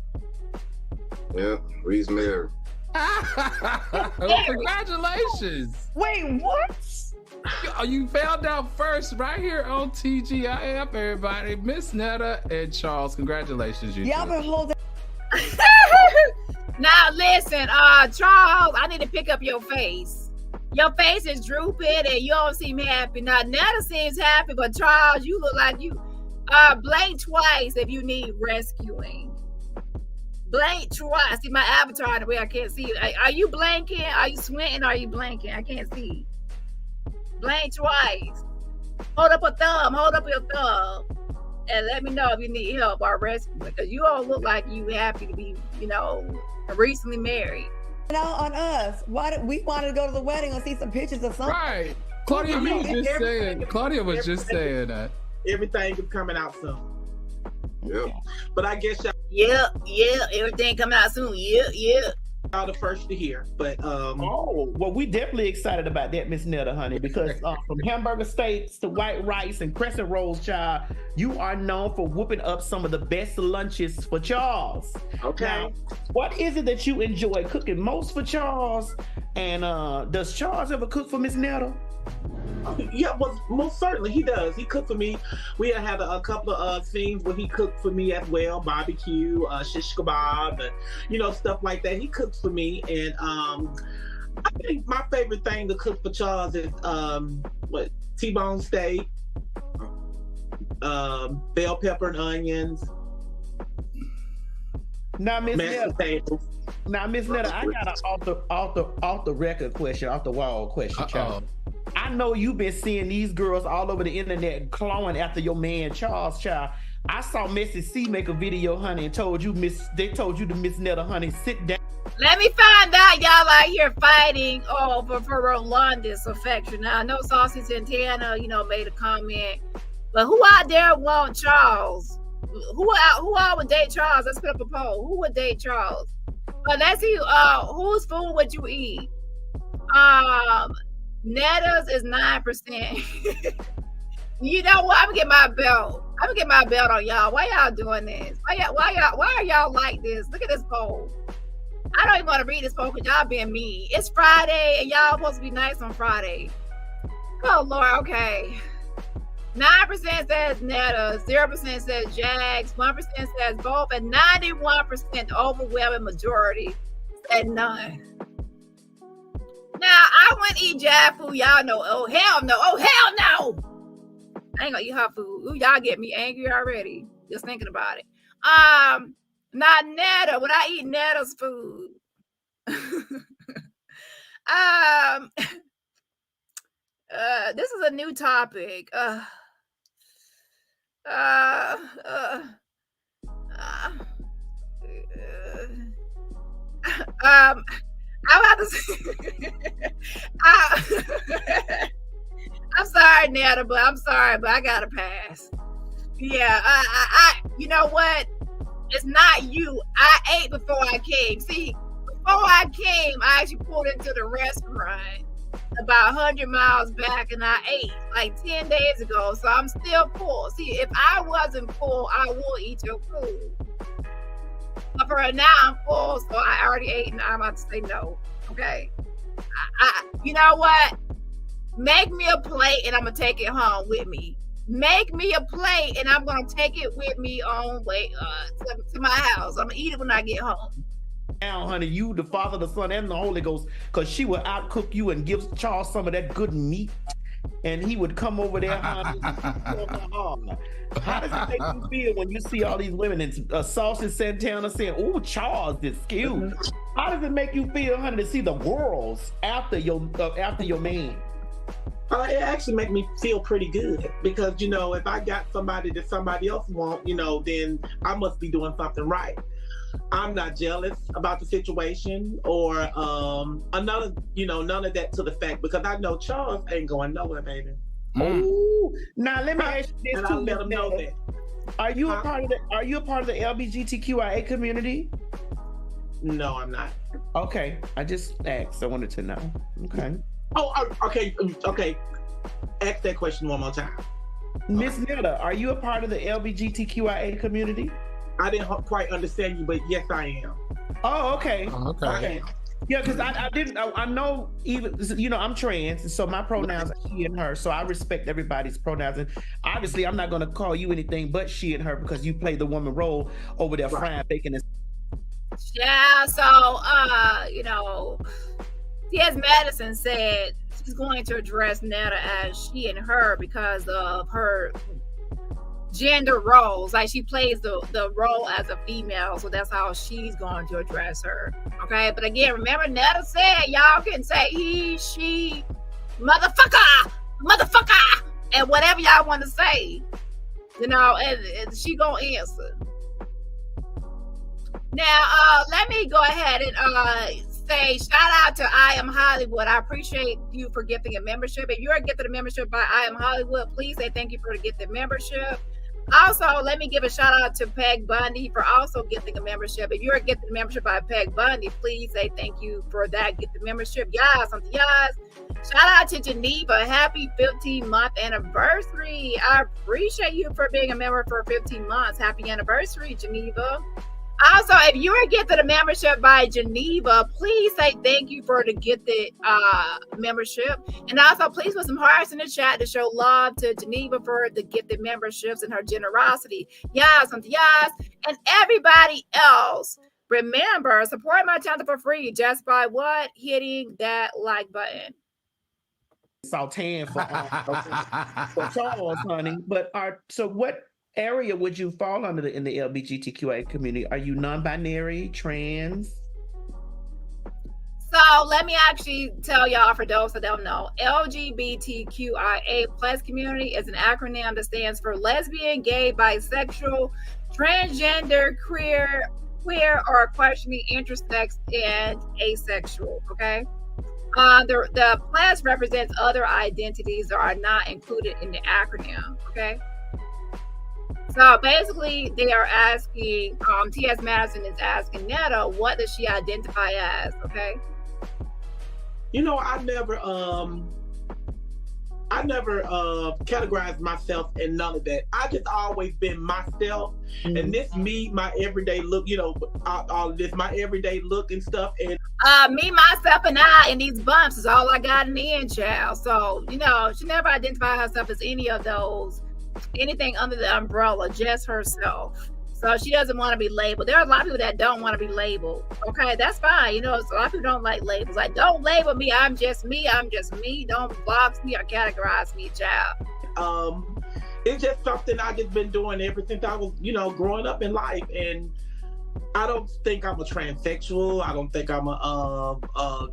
Yeah, Reed's married. Well, congratulations. Wait, what? You found out first right here on TGIF, everybody. Miss Netta and Charles, congratulations, you Y'all been holding. Now listen, Charles, I need to pick up your face. Your face is drooping and you don't seem happy. Now Netta seems happy, but Charles, you look like you blink twice if you need rescuing. Blink twice. See my avatar the way I can't see. Are you blinking? Are you squinting? Are you blinking? I can't see. Blink twice. Hold up a thumb. Hold up your thumb. And let me know if you need help or rescue. Because you all look like you happy to be, recently married. On us. Why did we want to go to the wedding or see some pictures of something? Right. Claudia was just saying that. Everything is coming out soon. Yep. But I guess y'all. Yeah. Everything coming out soon. Yeah. Y'all the first to hear. But well, we definitely excited about that, Miss Netta, honey, because from hamburger steaks to white rice and crescent rolls, child, you are known for whooping up some of the best lunches for Charles. Okay. Now, what is it that you enjoy cooking most for Charles? And does Charles ever cook for Miss Netta? Yeah, well, most certainly he does. He cooked for me. We had a couple of scenes where he cooked for me as well, barbecue, shish kebab, and stuff like that. He cooks for me, and I think my favorite thing to cook for Charles is T-bone steak, bell pepper and onions. Now, Miss Netta, I got an off the record question, off the wall question, child. I know you've been seeing these girls all over the internet clawing after your man Charles, child. I saw Missy C make a video, honey, and they told you to Miss Netta, honey, sit down. Let me find out y'all out here fighting for Rolanda's affection. Now I know Saucy Santana, made a comment, but who out there want Charles? Who out would date Charles? Let's put up a poll. Who would date Charles? Let's see. Whose food would you eat? Netta's is 9%. You know what? I'm gonna get my belt. On y'all. Why y'all doing this? Why are y'all like this? Look at this poll. I don't even want to read this poll because y'all being mean. It's Friday and y'all supposed to be nice on Friday. Oh Lord, okay. 9% says Netta, 0% says Jags, 1% says both, and 91% overwhelming majority said none. Now, I wouldn't eat Jab food. Y'all know. Oh hell no. Oh hell no. I ain't gonna eat her food. Ooh, y'all get me angry already just thinking about it. Not Netta. Would I eat Netta's food? This is a new topic. I'm about to say, I'm sorry, Netta, but I'm sorry, but I gotta pass. Yeah, you know what? It's not you. I ate before I came. See, before I came, I actually pulled into the restaurant about 100 miles back, and I ate like 10 days ago, so I'm still full. See, if I wasn't full, I will eat your food. But for right now, I'm full, so I already ate, and I'm about to say no. Okay? You know what? Make me a plate, and I'm gonna take it home with me. Make me a plate, and I'm gonna take it with me on way to my house. I'm gonna eat it when I get home. Now, honey, you, the Father, the Son, and the Holy Ghost, because she will outcook you and give Charles some of that good meat, and he would come over there. Honey, how does it make you feel when you see all these women in Saucy Santana saying, "Oh, Charles is cute"? How does it make you feel, honey, to see the girls after your man? It actually make me feel pretty good because, you know, if I got somebody that somebody else want, you know, then I must be doing something right. I'm not jealous about the situation or none of that to the fact, because I know Charles ain't going nowhere, baby. Ooh. Now let me ask you this and too. I'll let him know that. Are you a part of the LGBTQIA community? No, I'm not. Okay, I just asked. I wanted to know. Okay. Oh, okay. Ask that question one more time. Miss Netta, are you a part of the LGBTQIA community? I didn't quite understand you, but yes, I am. Oh, okay. Okay. Yeah, because I know, even, you know, I'm trans, so my pronouns are she and her, so I respect everybody's pronouns. And obviously, I'm not going to call you anything but she and her because you play the woman role over there frying bacon. Yeah, so, you know, T.S. Madison said she's going to address Netta as she and her because of her gender roles. Like, she plays the role as a female, so that's how she's going to address her. Okay, but again, remember, Netta said y'all can say he, she, motherfucker, and whatever y'all want to say, you know, and she gonna answer. Now, let me go ahead and say shout out to I Am Hollywood. I appreciate you for gifting a membership. If you're gifted a membership by I Am Hollywood, please say thank you for the gifted membership. Also, let me give a shout out to Peg Bundy for also gifting a membership. If you're a gifted membership by Peg Bundy, please say thank you for that gifted membership. Yes, something yes. Shout out to Geneva. Happy 15-month anniversary. I appreciate you for being a member for 15 months. Happy anniversary, Geneva. Also, if you are gifted a membership by Geneva, please say thank you for the gifted membership. And also, please put some hearts in the chat to show love to Geneva for the gifted memberships and her generosity. Yes, yes. And everybody else, remember, support my channel for free just by what? Hitting that like button. Sauteing for Charles, honey. But so what area would you fall under in the LGBTQIA community? Are you non-binary, trans? So let me actually tell y'all, for those that don't know, LGBTQIA plus community is an acronym that stands for lesbian, gay, bisexual, transgender, queer or questioning intersex, and asexual. Okay. The plus represents other identities that are not included in the acronym. Okay. So basically, they are asking, T.S. Madison is asking Netta, what does she identify as? Okay. You know, I never categorized myself in none of that. I just always been myself, and this me, my everyday look. You know, all this my everyday look and stuff. And me, myself, and I, and these bumps is all I got in the end, child. So you know, she never identified herself as any of those. Anything under the umbrella, just herself. So she doesn't want to be labeled. There are a lot of people that don't want to be labeled. Okay, that's fine. You know, a lot of people don't like labels. Like, don't label me. I'm just me. I'm just me. Don't box me or categorize me, child. It's just something I just been doing ever since I was, you know, growing up in life. And I don't think I'm a transsexual. I don't think I'm a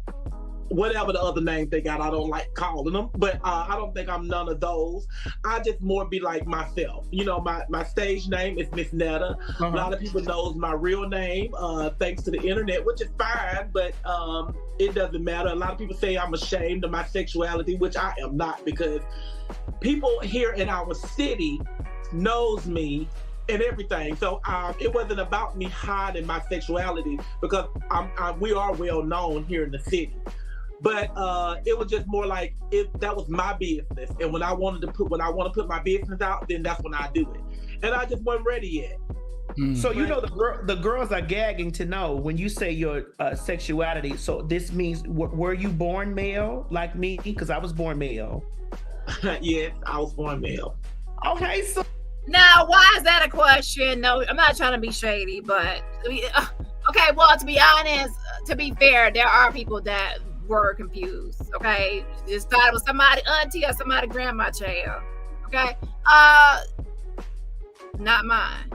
whatever the other names they got. I don't like calling them, but I don't think I'm none of those. I just more be like myself. You know, my stage name is Miss Netta. A lot of people knows my real name thanks to the internet, which is fine, but it doesn't matter. A lot of people say I'm ashamed of my sexuality, which I am not, because people here in our city knows me and everything. So it wasn't about me hiding my sexuality, because we are well known here in the city. But it was just more like that was my business, and when I want to put my business out, then that's when I do it. And I just wasn't ready yet. So you know the girls are gagging to know when you say your sexuality. So this means were you born male like me? Because I was born male. Yes, I was born male. Okay, so now why is that a question? No, I'm not trying to be shady, but okay. Well, to be honest, to be fair, there are people that were confused. Okay, just thought it was somebody auntie or somebody grandma child. Okay, not mine.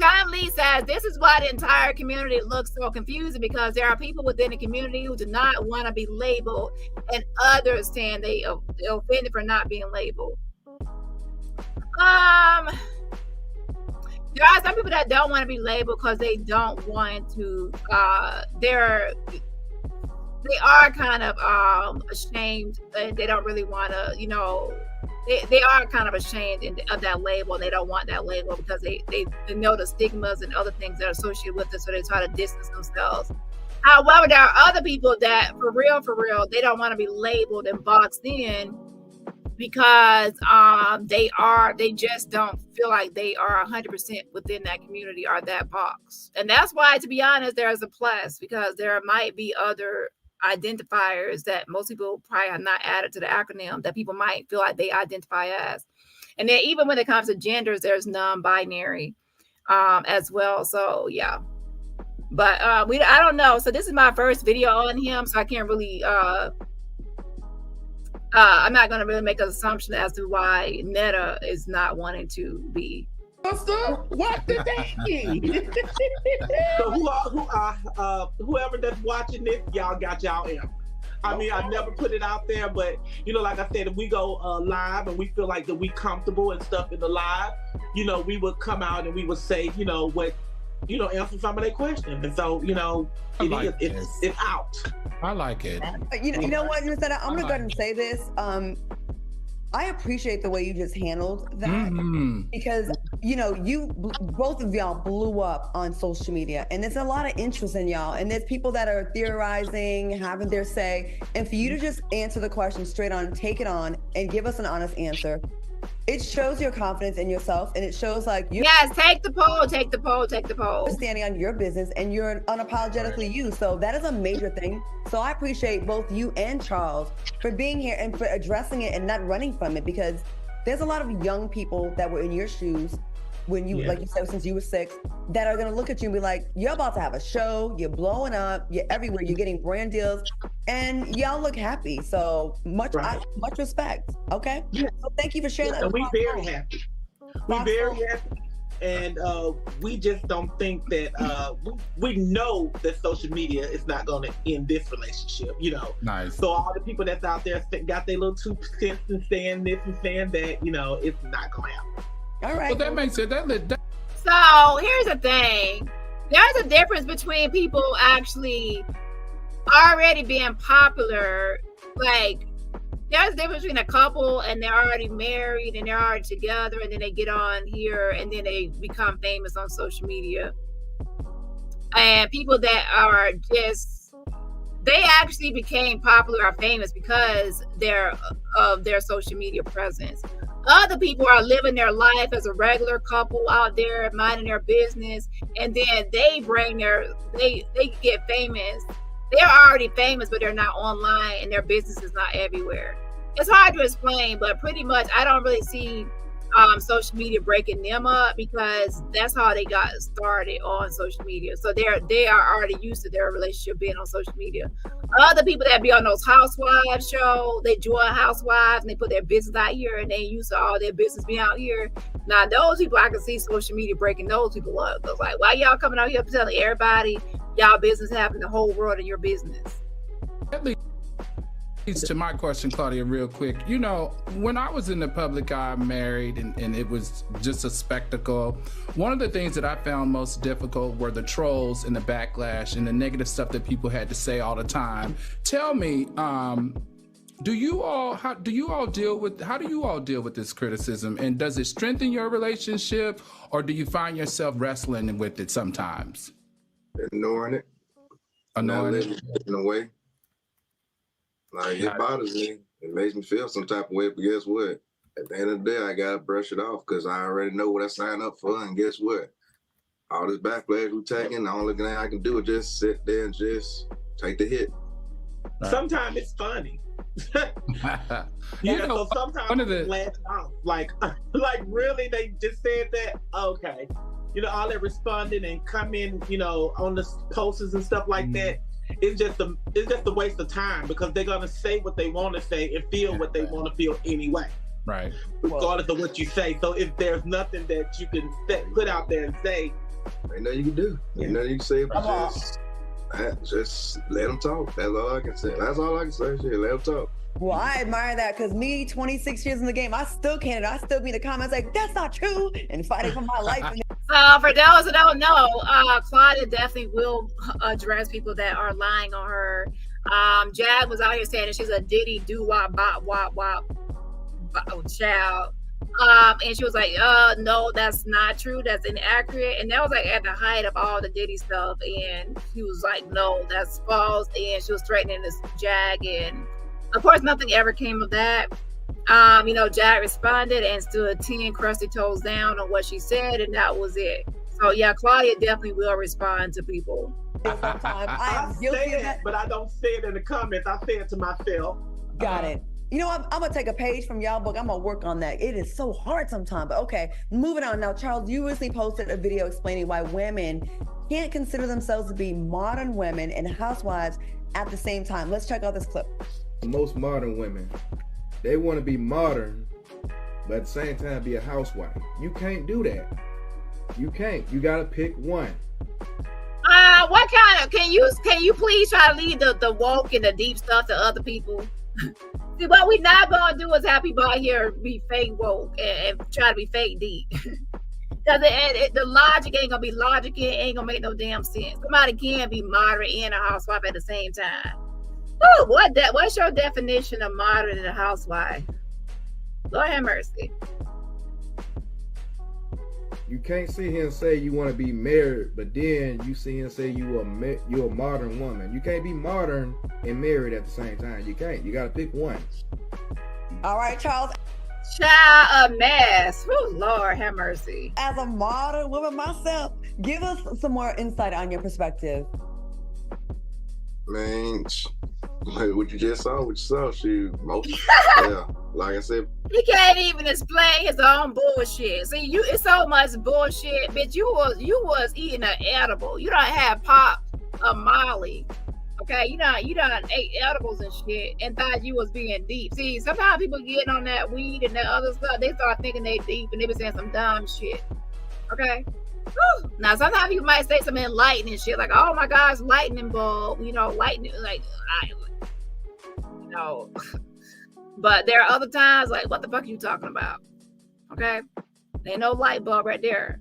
Sean Lee says this is why the entire community looks so confusing, because there are people within the community who do not want to be labeled, and others saying they're offended for not being labeled. There are some people that don't want to be labeled because they don't want to. They are kind of ashamed, and they don't really want to, you know, they are kind of ashamed of that label, and they don't want that label because they know the stigmas and other things that are associated with it, so they try to distance themselves. However, there are other people that for real, they don't want to be labeled and boxed in, because they just don't feel like they are 100% within that community or that box. And that's why, to be honest, there's a plus, because there might be other identifiers that most people probably are not added to the acronym that people might feel like they identify as. And then even when it comes to genders, there's non-binary as well. So yeah, but I don't know. So this is my first video on him, so I can't really I'm not going to really make an assumption as to why Netta is not wanting to be. What did that mean? So whoever that's watching this, y'all got y'all answer. I mean, I never put it out there, but you know, like I said, if we go live and we feel like that we comfortable and stuff in the live, you know, we would come out and we would say, you know, what, you know, answer some of their questions. And so, you know, it's out. I like it. You know what, Miss Netta, I'm gonna go ahead and say this. I appreciate the way you just handled that, because you know, both of y'all blew up on social media, and there's a lot of interest in y'all, and there's people that are theorizing, having their say, and for you to just answer the question straight on, take it on, and give us an honest answer, it shows your confidence in yourself, and it shows like you. Yes, take the poll. Standing on your business, and you're unapologetically you. So that is a major thing. So I appreciate both you and Charles for being here and for addressing it and not running from it, because there's a lot of young people that were in your shoes when you, like you said, since you were 6, that are gonna look at you and be like, you're about to have a show, you're blowing up, you're everywhere, you're getting brand deals, and y'all look happy. So much respect. Okay. Yeah. So thank you for sharing that. And we very happy. We very happy. And we just don't think that we know that social media is not going to end this relationship, you know. Nice. So all the people that's out there got their little 2 cents and saying this and saying that, you know, it's not going to happen. All right. Well, that makes it. So here's the thing. There's a difference between people actually already being popular. Like, there's a difference between a couple and they're already married and they're already together, and then they get on here and then they become famous on social media. And people that are just, they actually became popular or famous because of their social media presence. Other people are living their life as a regular couple out there, minding their business, and then they get famous. They're already famous, but they're not online, and their business is not everywhere. It's hard to explain, but pretty much I don't really see social media breaking them up, because that's how they got started on social media. So they are already used to their relationship being on social media. Other people that be on those housewives show, they join housewives and they put their business out here, and they used to all their business being out here. Now those people, I can see social media breaking those people up. It's like, why y'all coming out here telling everybody y'all business happening, the whole world in your business? That leads to my question, Claudia, real quick. You know, when I was in the public eye married and it was just a spectacle, one of the things that I found most difficult were the trolls and the backlash and the negative stuff that people had to say all the time. Tell me, how do you all deal with this criticism, and does it strengthen your relationship, or do you find yourself wrestling with it sometimes? Ignoring it. Ignoring it? In a way. Like, it bothers me. It makes me feel some type of way, but guess what? At the end of the day, I gotta brush it off, because I already know what I signed up for, and guess what? All this backlash we taking, the only thing I can do is just sit there and just take the hit. Sometimes it's funny. You know, so sometimes it's laugh off. Like really, they just said that? Okay. You know, all that responding and coming, you know, on the posters and stuff like that. It's just a waste of time, because they're gonna say what they want to say and feel what they want to feel anyway. Right. Regardless of what you say. So if there's nothing that you can put out there and say, ain't nothing you can do. Ain't nothing you can say, but just let them talk. That's all I can say. That's all I can say. Shit, let them talk. Well, I admire that, because me, 26 years in the game, I still can't. I still be in the comments like, that's not true, and fighting for my life. So for those who don't know, Claudia definitely will address people that are lying on her. Jag was out here saying that she's a diddy do wop bop wop wop child. And she was like, no, that's not true. That's inaccurate. And that was like at the height of all the Diddy stuff. And she was like, no, that's false. And she was threatening this Jag. And of course, nothing ever came of that. You know, Jag responded and stood 10 crusty toes down on what she said, and that was it. So yeah, Claudia definitely will respond to people. I say it, but I don't say it in the comments. I say it to myself. Got it. You know, I'm gonna take a page from y'all book. I'm gonna work on that. It is so hard sometimes, but okay. Moving on now, Charles, you recently posted a video explaining why women can't consider themselves to be modern women and housewives at the same time. Let's check out this clip. Most modern women, they want to be modern, but at the same time be a housewife. You can't do that. You can't. You gotta pick one. What kind of can you please try to leave the woke and the deep stuff to other people? See, what we not gonna do is have people out here be fake woke and try to be fake deep. Because the logic ain't gonna be logic. It ain't gonna make no damn sense. Somebody can be moderate and a housewife at the same time. Oh, what's your definition of moderate and a housewife? Lord have mercy. You can't sit here and say you want to be married, but then you sit here and say you're a modern woman. You can't be modern and married at the same time. You can't. You got to pick one. All right, Charles. Child, a mess. Oh, Lord have mercy. As a modern woman myself, give us some more insight on your perspective. Man, what you just saw, shoot, yeah, like I said, he can't even explain his own bullshit. See, it's so much bullshit, bitch. You was eating an edible. You don't have pop or Molly, okay? You done ate edibles and shit and thought you was being deep. See, sometimes people get on that weed and that other stuff, they start thinking they deep and they be saying some dumb shit, okay? Whew. Now sometimes you might say some enlightening shit like, oh my gosh, lightning bulb, lightning, like, but there are other times like, what the fuck are you talking about? Okay, ain't no light bulb right there.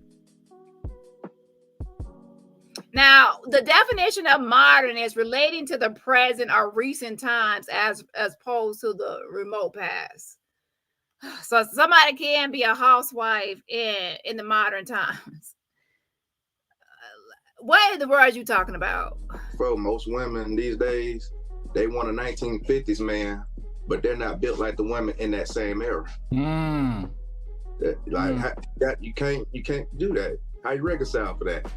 Now the definition of modern is relating to the present or recent times as opposed to the remote past. So somebody can be a housewife in the modern times. What in the world are you talking about? Bro, most women these days, they want a 1950s man, but they're not built like the women in that same era. You can't do that. How you reconcile for that?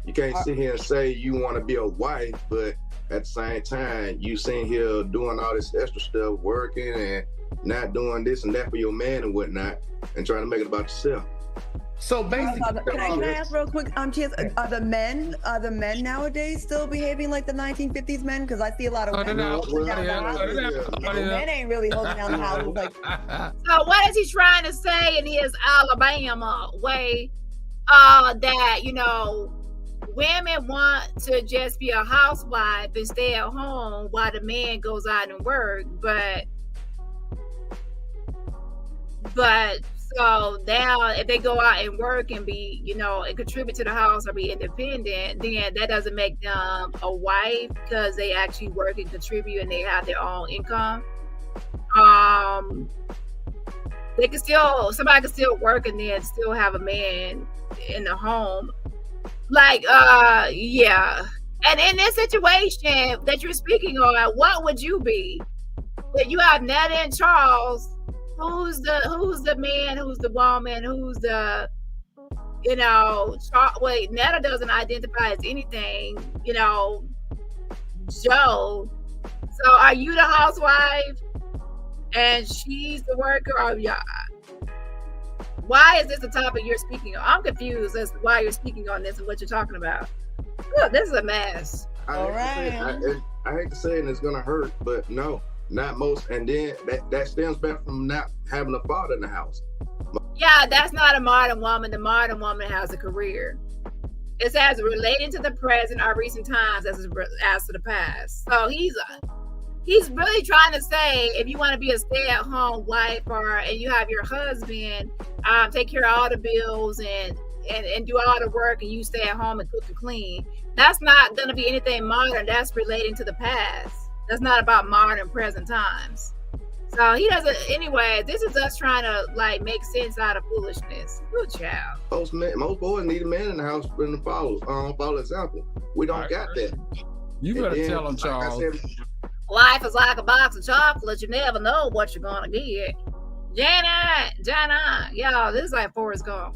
You can't sit here and say you want to be a wife, but at the same time, you sitting here doing all this extra stuff, working and not doing this and that for your man and whatnot, and trying to make it about yourself. So basically, can I ask real quick, Chance, are the men nowadays still behaving like the 1950s men? Because I see a lot of women holding down the houses. Men ain't really holding down the houses like. So what is he trying to say in his Alabama way? That women want to just be a housewife and stay at home while the man goes out and work, but so now if they go out and work and be, and contribute to the house or be independent, then that doesn't make them a wife because they actually work and contribute and they have their own income. Somebody can still work and then still have a man in the home. Yeah. And in this situation that you're speaking on, what would you be? That you have Netta and Charles. Who's the man? Who's the woman? Who's the, wait, Netta doesn't identify as anything, Joe. So are you the housewife and she's the worker? Or why is this the topic you're speaking on? I'm confused as to why you're speaking on this and what you're talking about. Look, this is a mess. I hate to say it, and it's gonna hurt, but no. Not most, and then that stems back from not having a father in the house. Yeah, that's not a modern woman. The modern woman has a career. It's as relating to the present or recent times as to the past. So he's really trying to say, if you want to be a stay-at-home wife and you have your husband take care of all the bills and do all the work, and you stay at home and cook and clean, that's not going to be anything modern. That's relating to the past. That's not about modern present times. So he doesn't. Anyway, this is us trying to make sense out of foolishness. Good child. Most boys need a man in the house to follow example. We don't got that. You better tell them, Charles. Life is like a box of chocolates. You never know what you're gonna get. Jana, y'all, this is like Forrest Gump.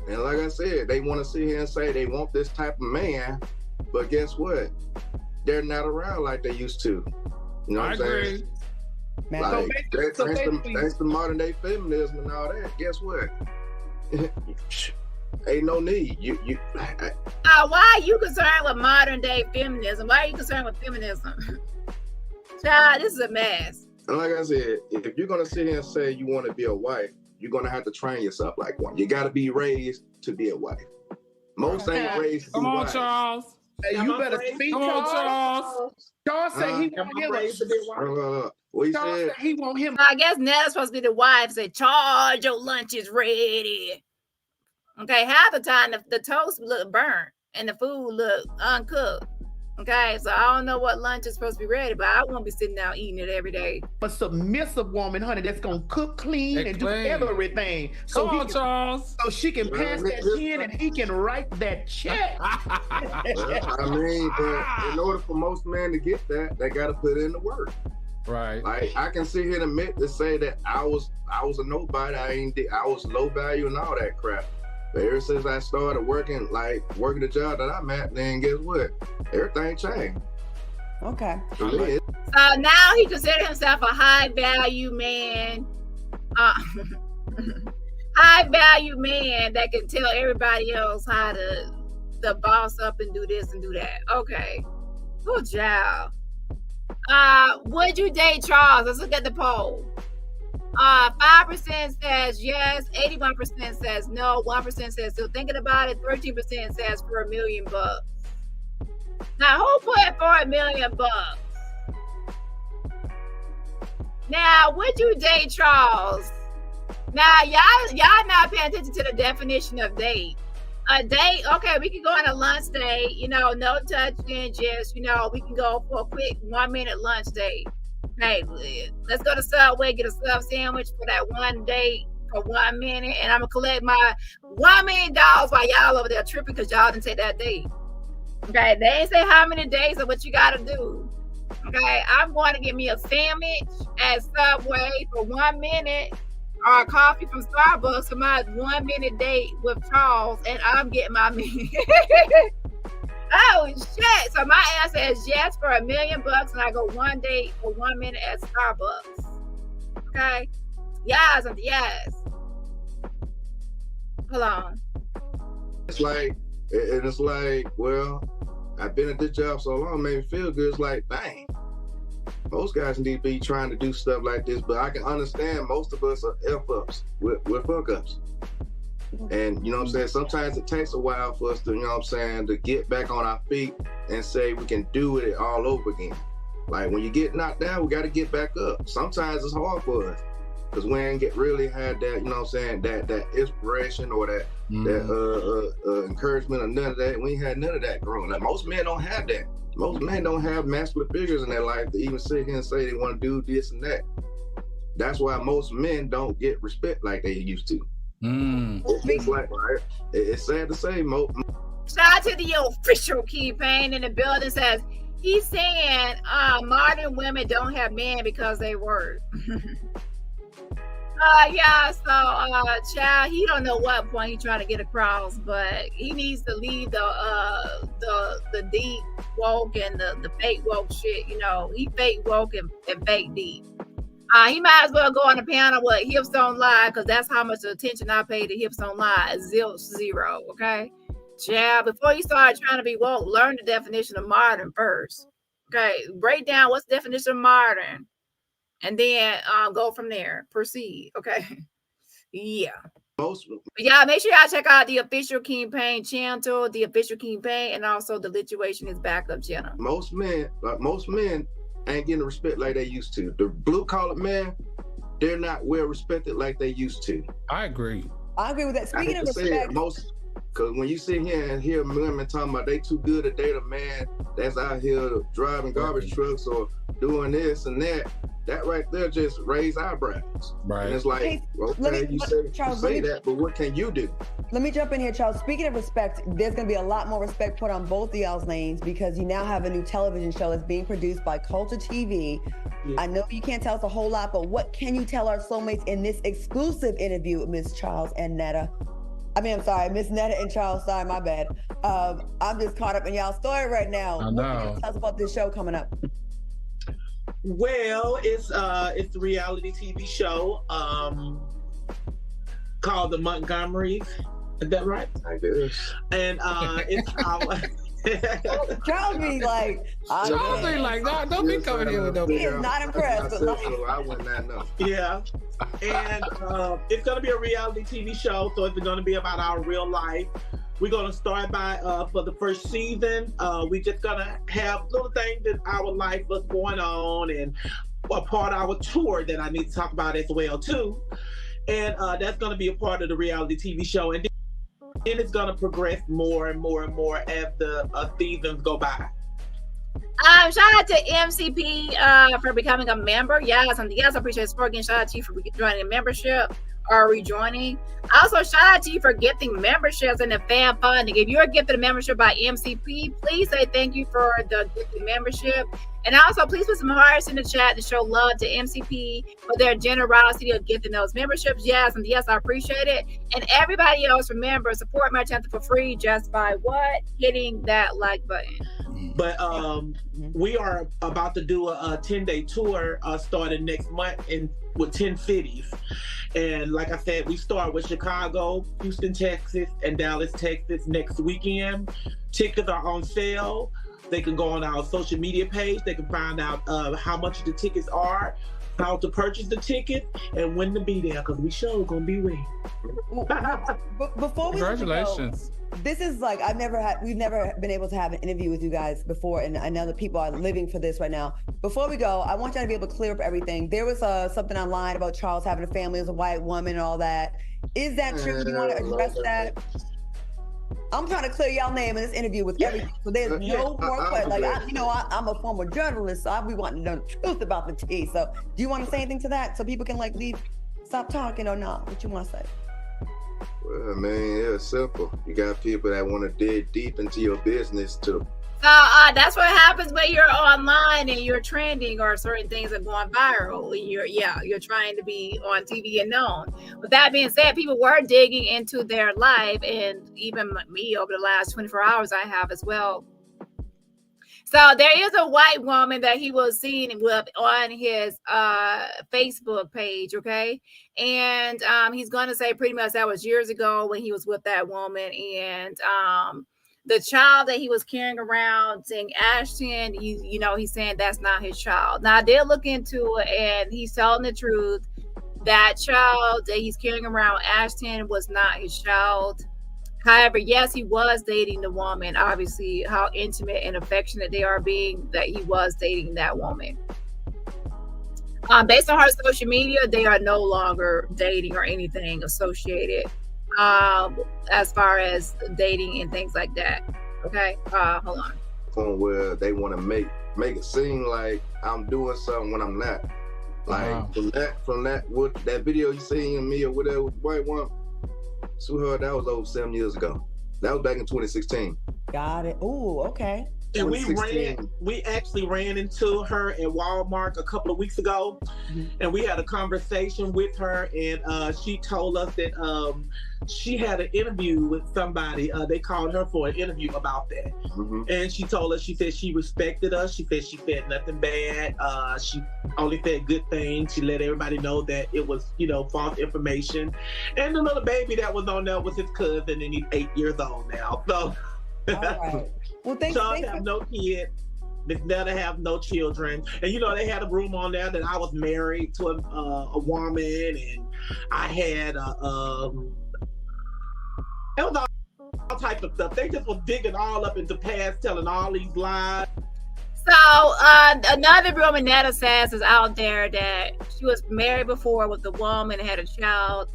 And like I said, they want to sit here and say they want this type of man, but guess what? They're not around like they used to. You know what I'm saying? That's the modern day feminism and all that. Guess what? Ain't no need. Why are you concerned with modern day feminism? Why are you concerned with feminism? Child, this is a mess. And like I said, if you're gonna sit here and say you want to be a wife, you're gonna have to train yourself like one. You got to be raised to be a wife. Most ain't raised to be Come on, wives. Charles. Hey, you better speak, Come on, Charles. Charles said he want him. What he Charles said? said he want him. I guess Netta's supposed to be the wife. Say, Charles, your lunch is ready. Okay, half the time the toast look burnt and the food look uncooked. Okay, so I don't know what lunch is supposed to be ready, but I won't be sitting down eating it every day. A submissive woman, honey, that's gonna cook, clean, and do everything. So Charles. So she can pass that pen and he can write that check. I mean, but in order for most men to get that, they got to put in the work. Right. Like I can sit here and admit to say that I was a nobody. I was low value and all that crap. But ever since I started working the job that I'm at, then guess what? Everything changed. Okay. So now he considers himself a high value man. High value man that can tell everybody else how to boss up and do this and do that. Okay. Good job. Would you date Charles? Let's look at the poll. 5% says yes, 81% says no, 1% says still thinking about it, 13% says for $1 million. Now, who put for $1 million? Now, would you date Charles? Now, y'all not paying attention to the definition of date. A date, okay, we can go on a lunch date, no touching, just, we can go for a quick 1 minute lunch date. Hey, let's go to Subway, get a sub sandwich for that one date for 1 minute, and I'm gonna collect my $1 million while y'all over there tripping because y'all didn't take that date. Okay, they ain't say how many days or what you gotta do. Okay, I'm going to get me a sandwich at Subway for 1 minute, or coffee from Starbucks for my 1 minute date with Charles, and I'm getting my minute. Oh shit! So my answer is yes for $1 million, and I go 1 date for 1 minute at Starbucks. Okay? Yes, and yes. Hold on. It's like, well, I've been at this job so long, it made me feel good. It's like, dang, most guys need to be trying to do stuff like this, but I can understand most of us are F-ups. We're fuck-ups. And, you know what I'm saying, sometimes it takes a while for us to, you know what I'm saying, to get back on our feet and say we can do it all over again. Like, when you get knocked down, we got to get back up. Sometimes it's hard for us because we ain't really had that, you know what I'm saying, that inspiration or that encouragement or none of that. We ain't had none of that growing up. Most men don't have that. Most men don't have masculine figures in their life to even sit here and say they want to do this and that. That's why most men don't get respect like they used to. It's like, right? It's sad to say, Shout out to the official campaign in the building. Says he's saying modern women don't have men because they work. Yeah, so child, he don't know what point he's trying to get across, but he needs to leave the deep woke and the fake woke shit. You know, he fake woke and fake deep. He might as well go on the panel with Hips Don't Lie, because that's how much attention I pay to Hips Don't Lie. Zero, okay? Yeah, before you start trying to be woke, learn the definition of modern first. Okay, break down what's the definition of modern, and then go from there. Proceed, okay? Yeah. Yeah, make sure y'all check out the official campaign channel, the official campaign, and also the Lituation is backup channel. Most men ain't getting respect like they used to. The blue-collar men, they're not well respected like they used to. I agree with that. Speaking of respect, because when you sit here and hear women talking about they too good to date a man that's out here driving garbage trucks or doing this and that, that right there just raise eyebrows. Right. And it's like, hey, okay, you say that, but what can you do? Let me jump in here, Charles. Speaking of respect, there's going to be a lot more respect put on both of y'all's names because you now have a new television show that's being produced by Culture TV. Yeah. I know you can't tell us a whole lot, but what can you tell our soulmates in this exclusive interview with Miss Charles and Netta? I'm sorry, Miss Netta and Charles. Sorry, my bad. I'm just caught up in y'all's story right now. I know. What can you tell us about this show coming up? Well, it's a reality TV show called The Montgomerys. Is that right? I guess. And it's our Charles be like, don't be coming here with no. He is not impressed. I would not know. Yeah, and it's gonna be a reality TV show, so it's gonna be about our real life. We're gonna start by for the first season. We just gonna have little things in our life what's going on, and a part of our tour that I need to talk about as well too. And that's gonna be a part of the reality TV show, and then it's gonna progress more and more and more as the seasons go by. Shout out to MCP for becoming a member. Yes, I appreciate it. Again, shout out to you for joining a membership or rejoining. Also, shout out to you for gifting memberships and the fan funding. If you're gifted a membership by MCP, please say thank you for the gifted membership. And also, please put some hearts in the chat to show love to MCP for their generosity of gifting those memberships. Yes, I appreciate it. And everybody else, remember, support my channel for free just by what? Hitting that like button. But we are about to do a 10-day tour starting next month with 10 cities. And like I said, we start with Chicago, Houston, Texas, and Dallas, Texas next weekend. Tickets are on sale. They can go on our social media page. They can find out how much the tickets are, how to purchase the ticket, and when to be there, because we sure gonna be ready. Before we congratulations. This is like we've never been able to have an interview with you guys before, and I know that people are living for this right now. Before we go, I want y'all to be able to clear up everything. There was something online about Charles having a family as a white woman and all that. Is that true? Do you want to address that? I'm trying to clear y'all name in this interview with everything, so there's no more questions. I'm a former journalist, so I'll be wanting to know the truth about the tea. So, do you want to say anything to that so people can stop talking or not? What you want to say? Well, man, it's simple. You got people that want to dig deep into your business to So that's what happens when you're online and you're trending or certain things are going viral. You're trying to be on TV and known. With that being said, people were digging into their life, and even me over the last 24 hours I have as well. So there is a white woman that he was seen with on his Facebook page, okay? And he's going to say pretty much that was years ago when he was with that woman. And the child that he was carrying around saying Ashton, he's saying that's not his child. Now, I did look into it, and he's telling the truth. That child that he's carrying around, Ashton, was not his child. However, yes, he was dating the woman. Obviously, how intimate and affectionate they are being, that he was dating that woman. Based on her social media, they are no longer dating or anything associated as far as dating and things like that. Okay, hold on. From where they want to make it seem like I'm doing something when I'm not. Like from that video you seen of me or whatever with the white one. Sweetheart, that was over 7 years ago. That was back in 2016. Got it. Ooh, okay. And we actually ran into her at Walmart a couple of weeks ago, and we had a conversation with her, and she told us that she had an interview with somebody. They called her for an interview about that. And she told us, she said she respected us. She said she said nothing bad. She only said good things. She let everybody know that it was, false information. And the little baby that was on there was his cousin, and he's 8 years old now. So. All right. Well, Charles have no kid. Miss Netta have no children, and they had a room on there that I was married to a woman, and I had it was all type of stuff. They just was digging all up into past, telling all these lies. So another woman Netta says is out there that she was married before with a woman and had a child.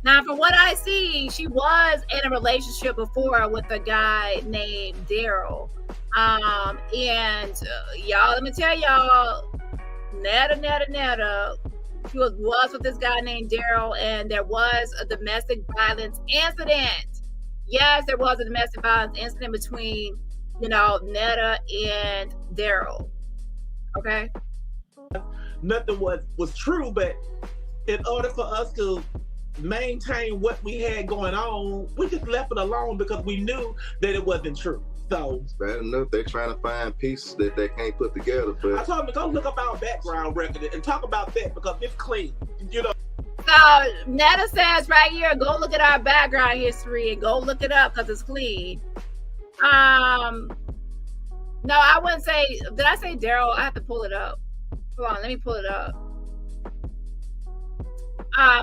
Now, from what I see, she was in a relationship before with a guy named Daryl. And y'all, let me tell y'all, Netta, she was with this guy named Daryl, and there was a domestic violence incident. Yes, there was a domestic violence incident between, Netta and Daryl. Okay? Nothing was true, but in order for us to maintain what we had going on, we just left it alone because we knew that it wasn't true. So it's bad enough they're trying to find pieces that they can't put together. But I told them to go look up our background record and talk about that because it's clean. So Netta says right here, go look at our background history and go look it up because it's clean. No, I wouldn't say. Did I say Daryl? I have to pull it up. Hold on, let me pull it up.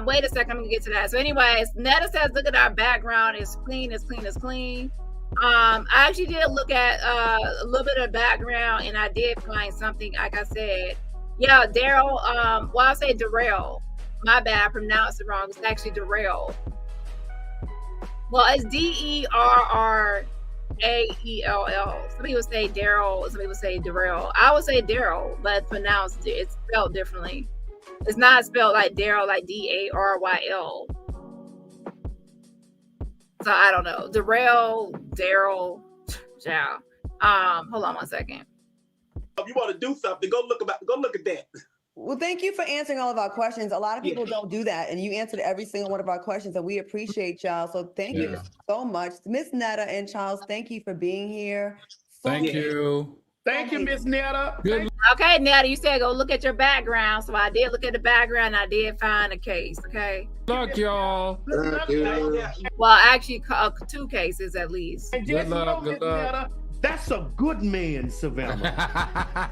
Wait a second, I'm gonna get to that. So anyways, Netta says, look at our background. It's clean, it's clean, it's clean. I actually did look at a little bit of background, and I did find something, like I said. Yeah, Daryl, I'll say Darrell. My bad, I pronounced it wrong. It's actually Darrell. Well, it's Derrall. Some people say Daryl, some people say Darrell. I would say Daryl, but it's spelled differently. It's not spelled like Daryl, like Darryl. So I don't know. Daryl. Yeah. Hold on one second. If you want to do something, go look at that. Well, thank you for answering all of our questions. A lot of people don't do that, and you answered every single one of our questions, and we appreciate y'all. So thank you so much. Miss Netta and Charles, thank you for being here. Thank you. Thank you, Miss Netta. Okay, Netta, you said go look at your background. So I did look at the background, and I did find a case, okay? Luck, y'all. Thank you. Well, actually, 2 cases at least. Good luck. Netta, that's a good man, Savannah.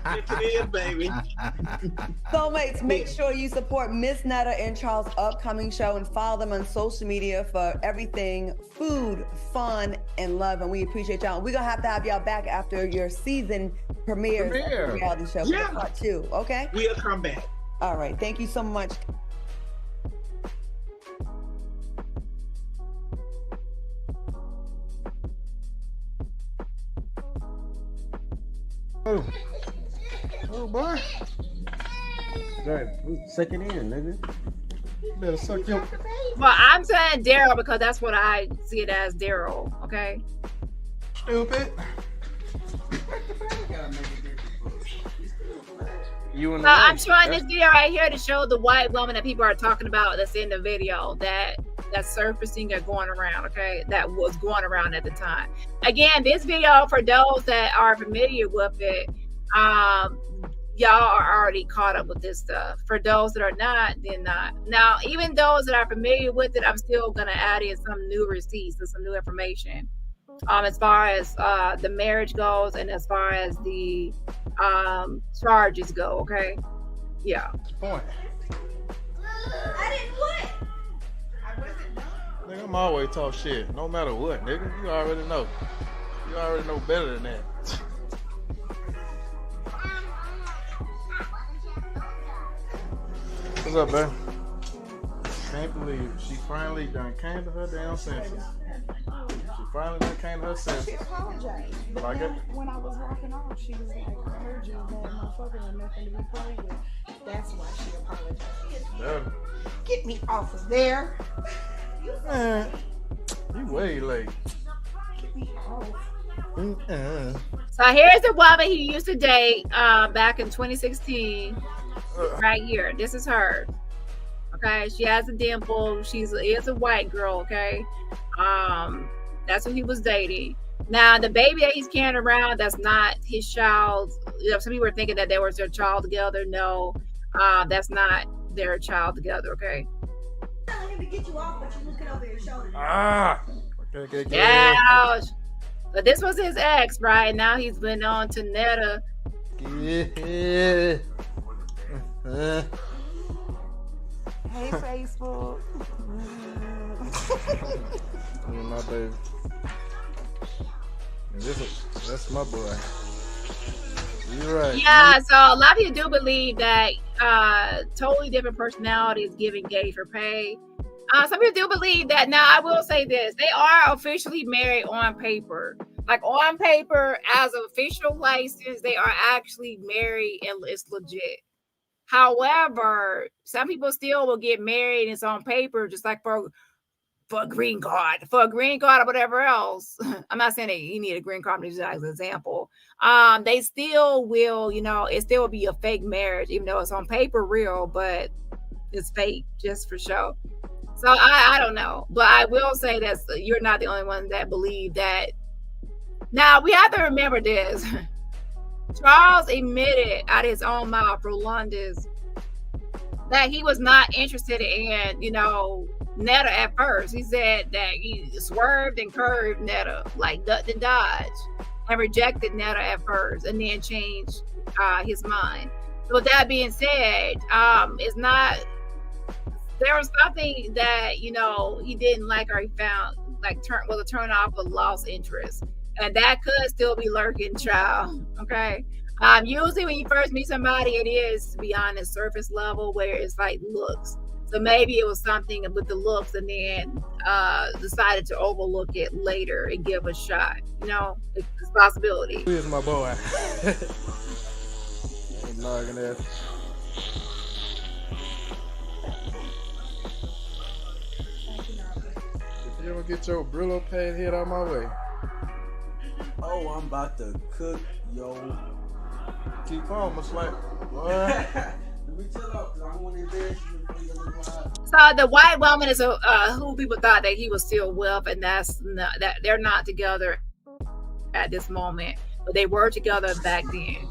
It is, baby. Soulmates, make sure you support Miss Netta and Charles' upcoming show and follow them on social media for everything food, fun, and love. And we appreciate y'all. We're going to have y'all back after your season premieres of the reality show for part 2, okay? We'll come back. All right. Thank you so much. Oh boy. Suck it in, nigga. You better suck your. Well, I'm saying Daryl because that's what I see it as, Daryl. Okay. Stupid. You and I'm showing this video right here to show the white woman that people are talking about that's in the video that's surfacing or going around, okay? That was going around at the time. Again, this video, for those that are familiar with it, y'all are already caught up with this stuff. For those that are not, then not. Now, even those that are familiar with it, I'm still gonna add in some new receipts and some new information. As far as the marriage goes and as far as the charges go, okay? Yeah. Point. I didn't what? Nigga, I'm always talk shit, no matter what, nigga. You already know. You already know better than that. What's up, man? Can't believe it. She finally done came to her damn senses. She finally done came to her senses. She apologized. But Like then it? when I was walking off, she was like, I heard you, that motherfucker and nothing to be played with. That's why she apologized. Better. Get me off of there. Man, you way late. Get me off. So here's the woman he used to date back in 2016. Right here. This is her. Okay, she has a dimple. She is a white girl, okay? That's who he was dating. Now, the baby that he's carrying around, that's not his child. You know, some people were thinking that they were their child together. No, that's not their child together, okay? Okay. Yeah. But this was his ex, right? Now he's been on to Netta. Yeah. Hey, Facebook. My baby. That's my boy. You're right. Yeah, so a lot of you do believe that totally different personalities give engaged for pay. Some people do believe that. Now, I will say this. They are officially married on paper. Like on paper, as an official license, they are actually married and it's legit. However, some people still will get married and it's on paper, just like for a green card, or whatever else. I'm not saying that you need a green card, just as an example. They still will, you know, it still will be a fake marriage, even though it's on paper real, but it's fake just for show. So I don't know, but I will say that you're not the only one that believe that. Now we have to remember this. Charles admitted out of his own mouth for Londis that he was not interested in, you know, Netta at first. He said that he swerved and curved Netta, like ducked and dodged, and rejected Netta at first, and then changed his mind. So with that being said, it's not. There was something that, you know, he didn't like or he found was a turn off of lost interest. And that could still be lurking, child. Okay. Usually when you first meet somebody, it is, to be honest, surface level where it's like looks. So maybe it was something with the looks and then decided to overlook it later and give a shot. You know, it's a possibility. Here's my boy. Noggin ass. If you ever get your Brillo pad head out my way. Oh, I'm about to cook, yo. Keep on, much like what? Let me chill out, cause I don't want to embarrass you. So the white woman is who people thought that he was still with, and that's not, that they're not together at this moment, but they were together back then.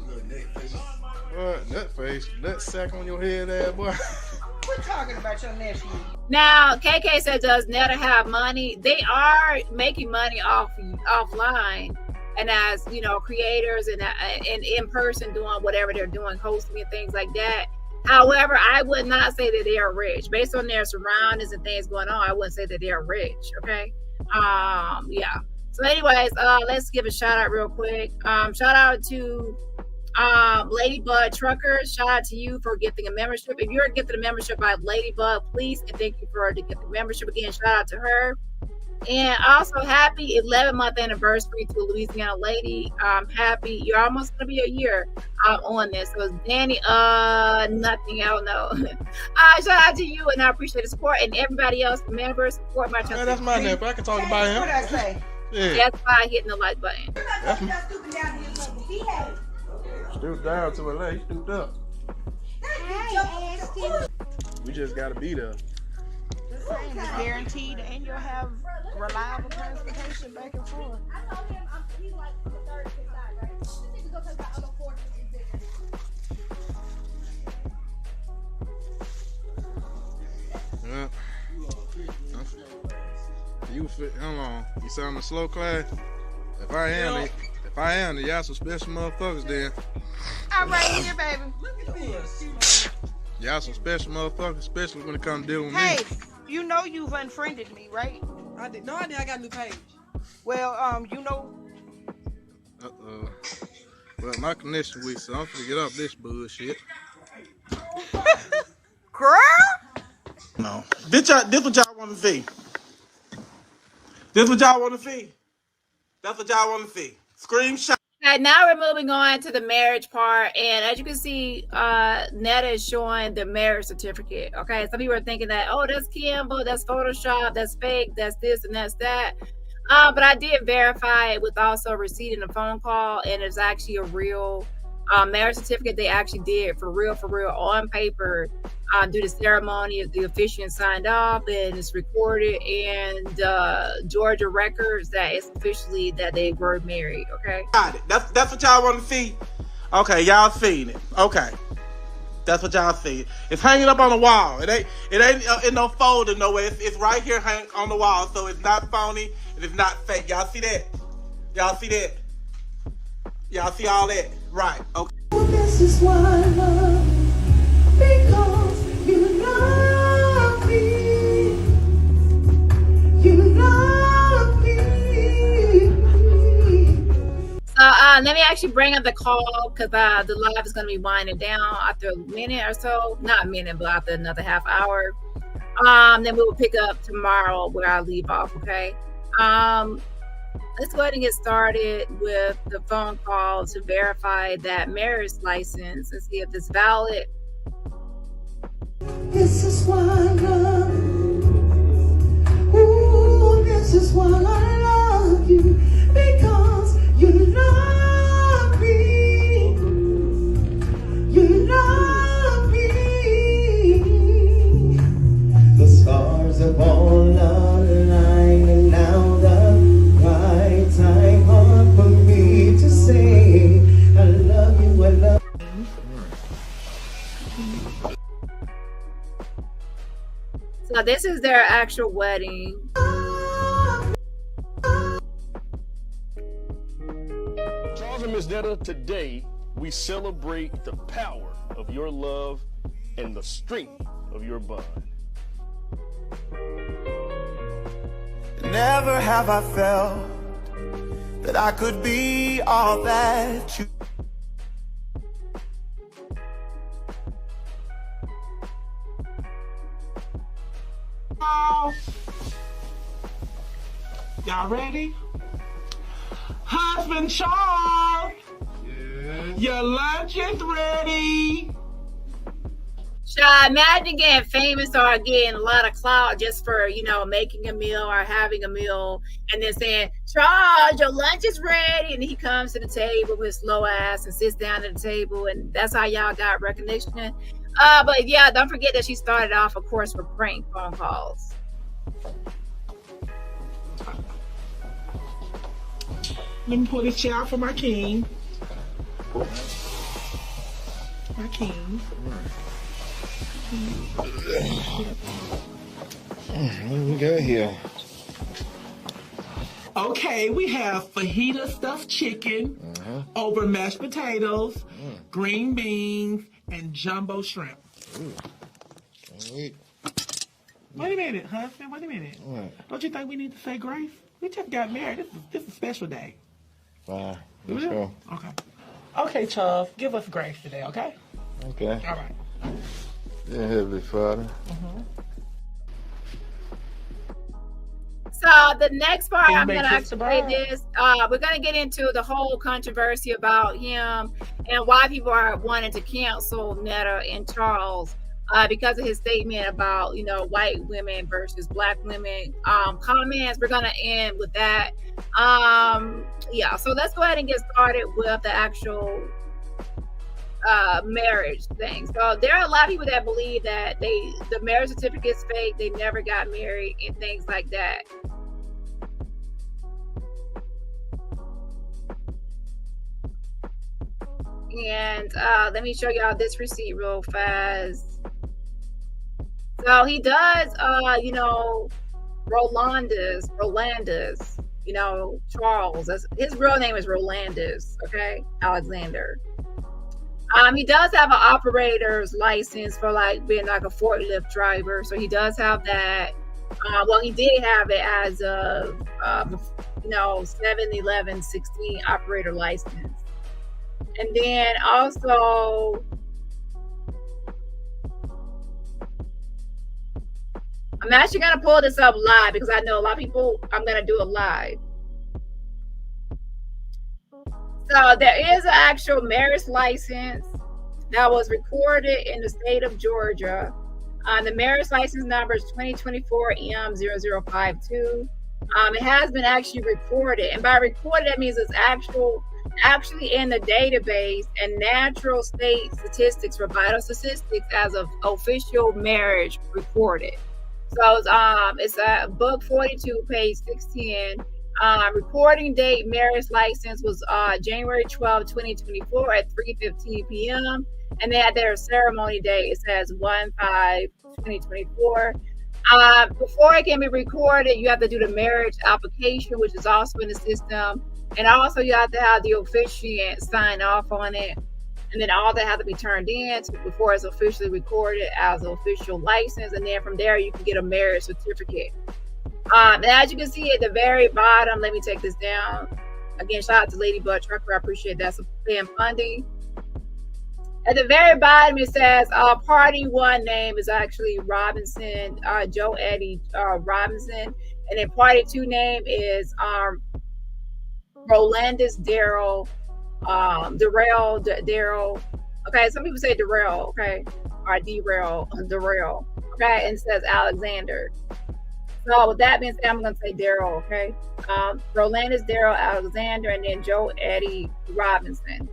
What? That face, that sack on your head, ass boy. We're talking about your nephew. Now, KK said, does Netta have money? They are making money offline, and as you know, creators and in person doing whatever they're doing, hosting and things like that. However, I would not say that they are rich based on their surroundings and things going on. I wouldn't say that they are rich. Okay. Yeah. So, anyways, let's give a shout out real quick. Shout out to Ladybug Truckers. Shout out to you for gifting a membership. If you're gifted a membership by Ladybug, please and thank you for the gift of membership again. Shout out to her. And also happy 11-month anniversary to Louisiana Lady. Happy, you're almost gonna be a year on this. So Dani, nothing, I don't know. Shout out to you, and I appreciate the support, and everybody else, the members, support my channel. That's my nephew. I can talk about him. What I say? Yeah. That's by hitting the like button. Stooped down to a lady. Stooped up. We just gotta be there. Just saying, it's guaranteed, and you'll have reliable transportation back and forth. Yeah. You fit? Hold on. You sounding slow, class? If I am, then y'all some special motherfuckers. Then I'm right here, baby. y'all some special motherfuckers, especially when it comes to dealing with Hey, me. you know you've unfriended me, right? I did. No, I did. I got a new page. Well, you know. Well, my connection weak, so I'm gonna get off this bullshit. Girl. No. This what y'all want to see. This what y'all want to see. That's what y'all want to see. Screenshot. Okay, now we're moving on to the marriage part, and as you can see, Netta is showing the marriage certificate. Okay, some people are thinking that, oh, that's Campbell, that's Photoshop, that's fake, that's this and that's that. But I did verify it with also receiving a phone call, and it's actually a real marriage certificate they actually did for real on paper. Do the ceremony, the officiant signed off, and it's recorded, and Georgia records that it's officially that they were married. Okay, got it. That's what y'all want to see. Okay, y'all seen it. Okay, that's what y'all see. It's hanging up on the wall. It ain't in no folder nowhere. It's right here, hang on the wall. So it's not phony. It is not fake. Y'all see that? Y'all see that? Y'all see all that? Right. Okay. This is why I love you, because you love me. You love me. So let me actually bring up the call because the live is going to be winding down after a minute or so. Not a minute, but after another half hour. Then we will pick up tomorrow where I leave off. Okay. Let's go ahead and get started with the phone call to verify that marriage license and see if it's valid. This is why I love you. Ooh, this is why I love you, because you love me. You love me. The stars have all aligned, and now the right time hard for me to say I love you, I love you. So this is their actual wedding. Charles and Miss Netta, today we celebrate the power of your love and the strength of your bond. Never have I felt that I could be all that you. Y'all ready? Husband Charles, your lunch is ready. Imagine getting famous or getting a lot of clout just for, making a meal or having a meal and then saying, Charles, your lunch is ready. And he comes to the table with his slow ass and sits down at the table. And that's how y'all got recognition. But yeah, don't forget that she started off, of course, with prank phone calls. Let me pull this chair out for my king. My king. What do we got here? Okay, we have fajita stuffed chicken over mashed potatoes, green beans, and jumbo shrimp. Wait a minute, husband. Wait a minute. What? Don't you think we need to say grace? We just got married. This is a special day. Fine. Let's go. Okay. Okay, Charles. Give us grace today, okay? Okay. All right. Dear Heavenly Father. So the next part, I'm going to actually play this. We're going to get into the whole controversy about him and why people are wanting to cancel Netta and Charles because of his statement about, white women versus black women comments. We're going to end with that. Yeah, so let's go ahead and get started with the actual marriage thing. So there are a lot of people that believe that the marriage certificate is fake, they never got married, and things like that. And let me show y'all this receipt real fast. So he does, Rolandus, Charles. His real name is Rolandus, okay? Alexander. He does have an operator's license for like being like a forklift driver. So he does have that. Well, he did have it as a, 7/11/16 operator license. And then also, I'm actually going to pull this up live because I know a lot of people, I'm going to do it live. So there is an actual marriage license that was recorded in the state of Georgia. The marriage license number is 2024 M0052. It has been actually recorded. And by recorded, that means it's actually in the database and natural state statistics for vital statistics as of official marriage recorded. So it's book 42, page 610. Recording date marriage license was January 12, 2024 at 3:15 p.m. And they had their ceremony date. It says 1/5/2024. Before it can be recorded, you have to do the marriage application, which is also in the system. And also you have to have the officiant sign off on it. And then all that have to be turned in before it's officially recorded as an official license. And then from there, you can get a marriage certificate. And as you can see at the very bottom, let me take this down. Again, shout out to Ladybug Trucker. I appreciate that fan funding. At the very bottom, it says party one name is actually Robinson, Joe Eddie Robinson. And then party two name is Rolandus Daryl, Daryl. Okay, some people say Darrell, okay, or Darrell, okay, and it says Alexander. So with that being said, I'm going to say Daryl, okay? Rolandus Daryl Alexander, and then Joe Eddie Robinson.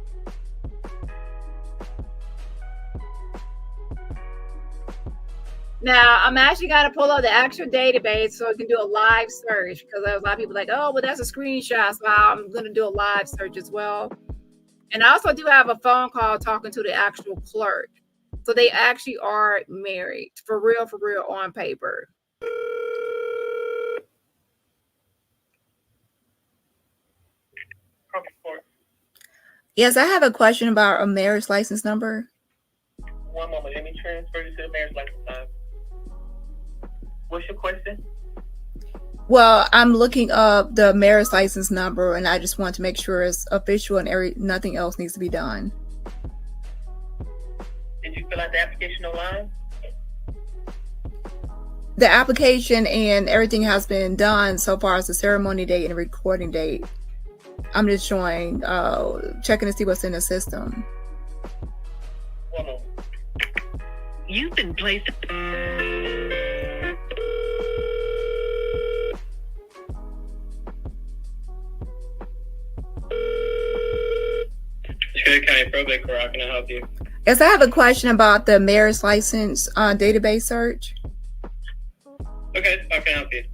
Now, I'm actually going to pull up the actual database so I can do a live search because there's a lot of people like, oh, well, that's a screenshot. So I'm going to do a live search as well. And I also do have a phone call talking to the actual clerk. So they actually are married for real on paper. Yes, I have a question about a marriage license number. One moment, let me transfer you to the marriage license time. What's your question? Well, I'm looking up the marriage license number, and I just want to make sure it's official and nothing else needs to be done. Did you fill out the application online? The application and everything has been done so far as the ceremony date and the recording date. I'm just showing, checking to see what's in the system. One moment. You've been placed. County Probate Court, how can I help you? Yes, I have a question about the marriage license database search. Okay, how can I help you?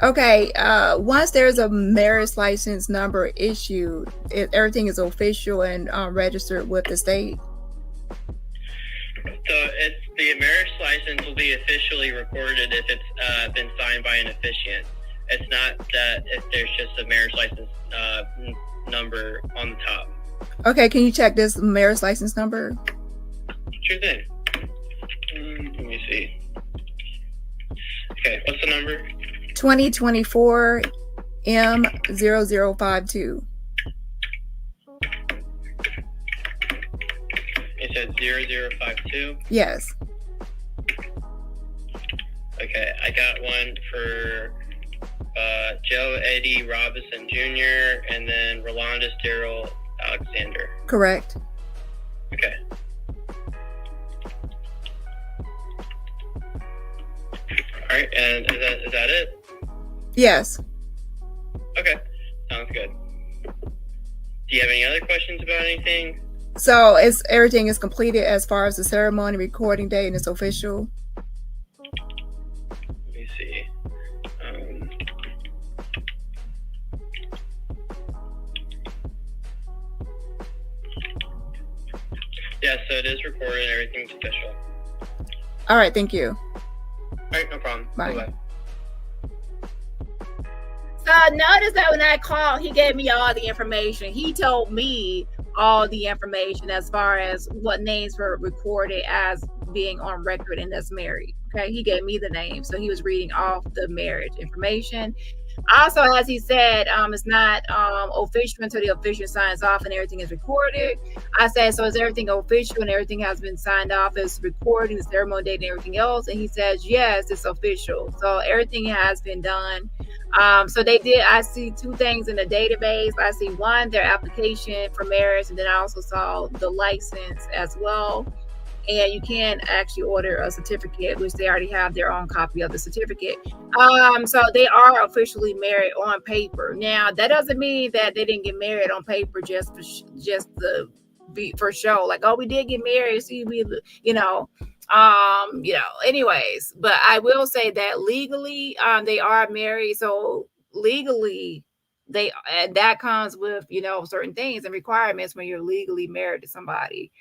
Okay, once there's a marriage license number issued, everything is official and registered with the state. So the marriage license will be officially recorded if it's been signed by an officiant. It's not that if there's just a marriage license number on the top. Okay, can you check this marriage license number? Sure thing. Let me see. Okay, what's the number? 2024 M0052. It said 0052? Yes. Okay, I got one for Joe Eddie Robinson Jr. and then Rolandus Daryl Alexander. Correct. Okay. All right, and is that it? Yes. Okay, sounds good. Do you have any other questions about anything? So everything is completed as far as the ceremony, recording date, and it's official. Let me see. Yeah, so it is recorded. Everything's official. All right, thank you. All right, no problem. Bye. Bye-bye. So notice that when I called, he gave me all the information. He told me all the information as far as what names were recorded as being on record and that's married. Okay, he gave me the name, so he was reading off the marriage information. Also, as he said, it's not official until the official signs off and everything is recorded. I said, so is everything official and everything has been signed off as recording, the ceremony date and everything else? And he says, yes, it's official. So everything has been done. So they did, I see two things in the database. I see one, their application for marriage, and then I also saw the license as well. And you can actually order a certificate, which they already have their own copy of the certificate. So they are officially married on paper. Now, that doesn't mean that they didn't get married on paper just for show. Like, oh, we did get married. See, anyways. But I will say that legally, they are married. So legally, that comes with certain things and requirements when you're legally married to somebody.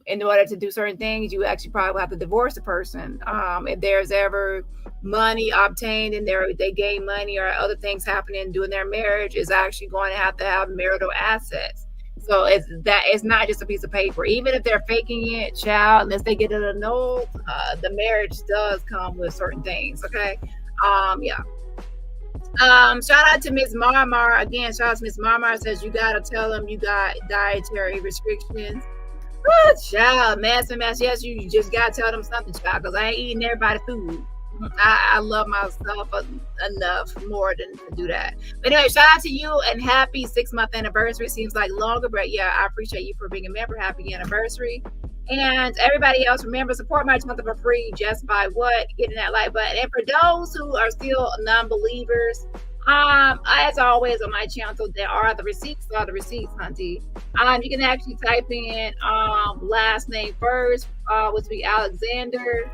In order to do certain things, you actually probably have to divorce the person. If there's ever money obtained and they gain money or other things happening during their marriage, is actually going to have marital assets. So it's not just a piece of paper. Even if they're faking it, child, unless they get it annulled, the marriage does come with certain things. Okay. Shout out to Miss Marmar again. Shout out to Miss Marmar, says you gotta tell them you got dietary restrictions. Oh, child, mass. Yes, you just gotta tell them something, child, because I ain't eating everybody's food. I love myself enough more than to do that. But anyway, shout out to you and happy 6-month anniversary. Seems like longer, but yeah, I appreciate you for being a member. Happy anniversary. And everybody else, remember, support my channel for free just by hitting that like button. And for those who are still non-believers, as always on my channel, there are the receipts, hunty. You can actually type in last name first, which would be Alexander.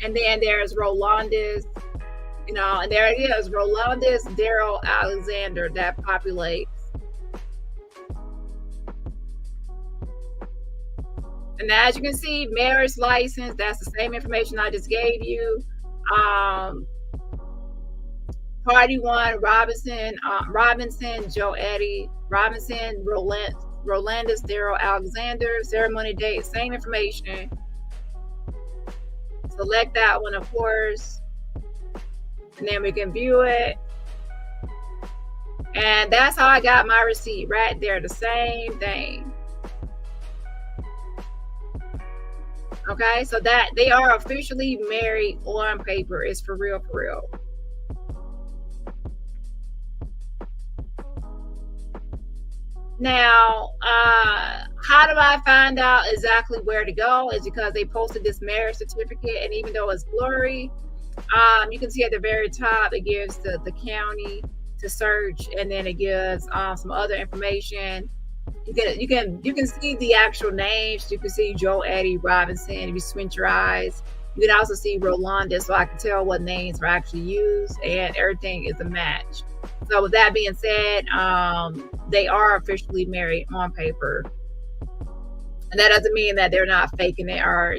And then there's Rolandis, and there it is, Rolandis Daryl Alexander, that populates. And as you can see, marriage license, that's the same information I just gave you. Party one, Robinson, Joe Eddie, Robinson, Rolandis Daryl Alexander, ceremony date, same information. Select that one, of course, and then we can view it. And that's how I got my receipt right there, the same thing. Okay, so that they are officially married on paper. It's for real, for real. Now, how do I find out exactly where to go? Is because they posted this marriage certificate, and even though it's blurry, you can see at the very top it gives the county to search, and then it gives some other information. You can see the actual names. You can see Joe Eddie Robinson. If you squint your eyes, you can also see Rolanda, so I can tell what names were actually used, and everything is a match. So with that being said, they are officially married on paper. And that doesn't mean that they're not faking it or,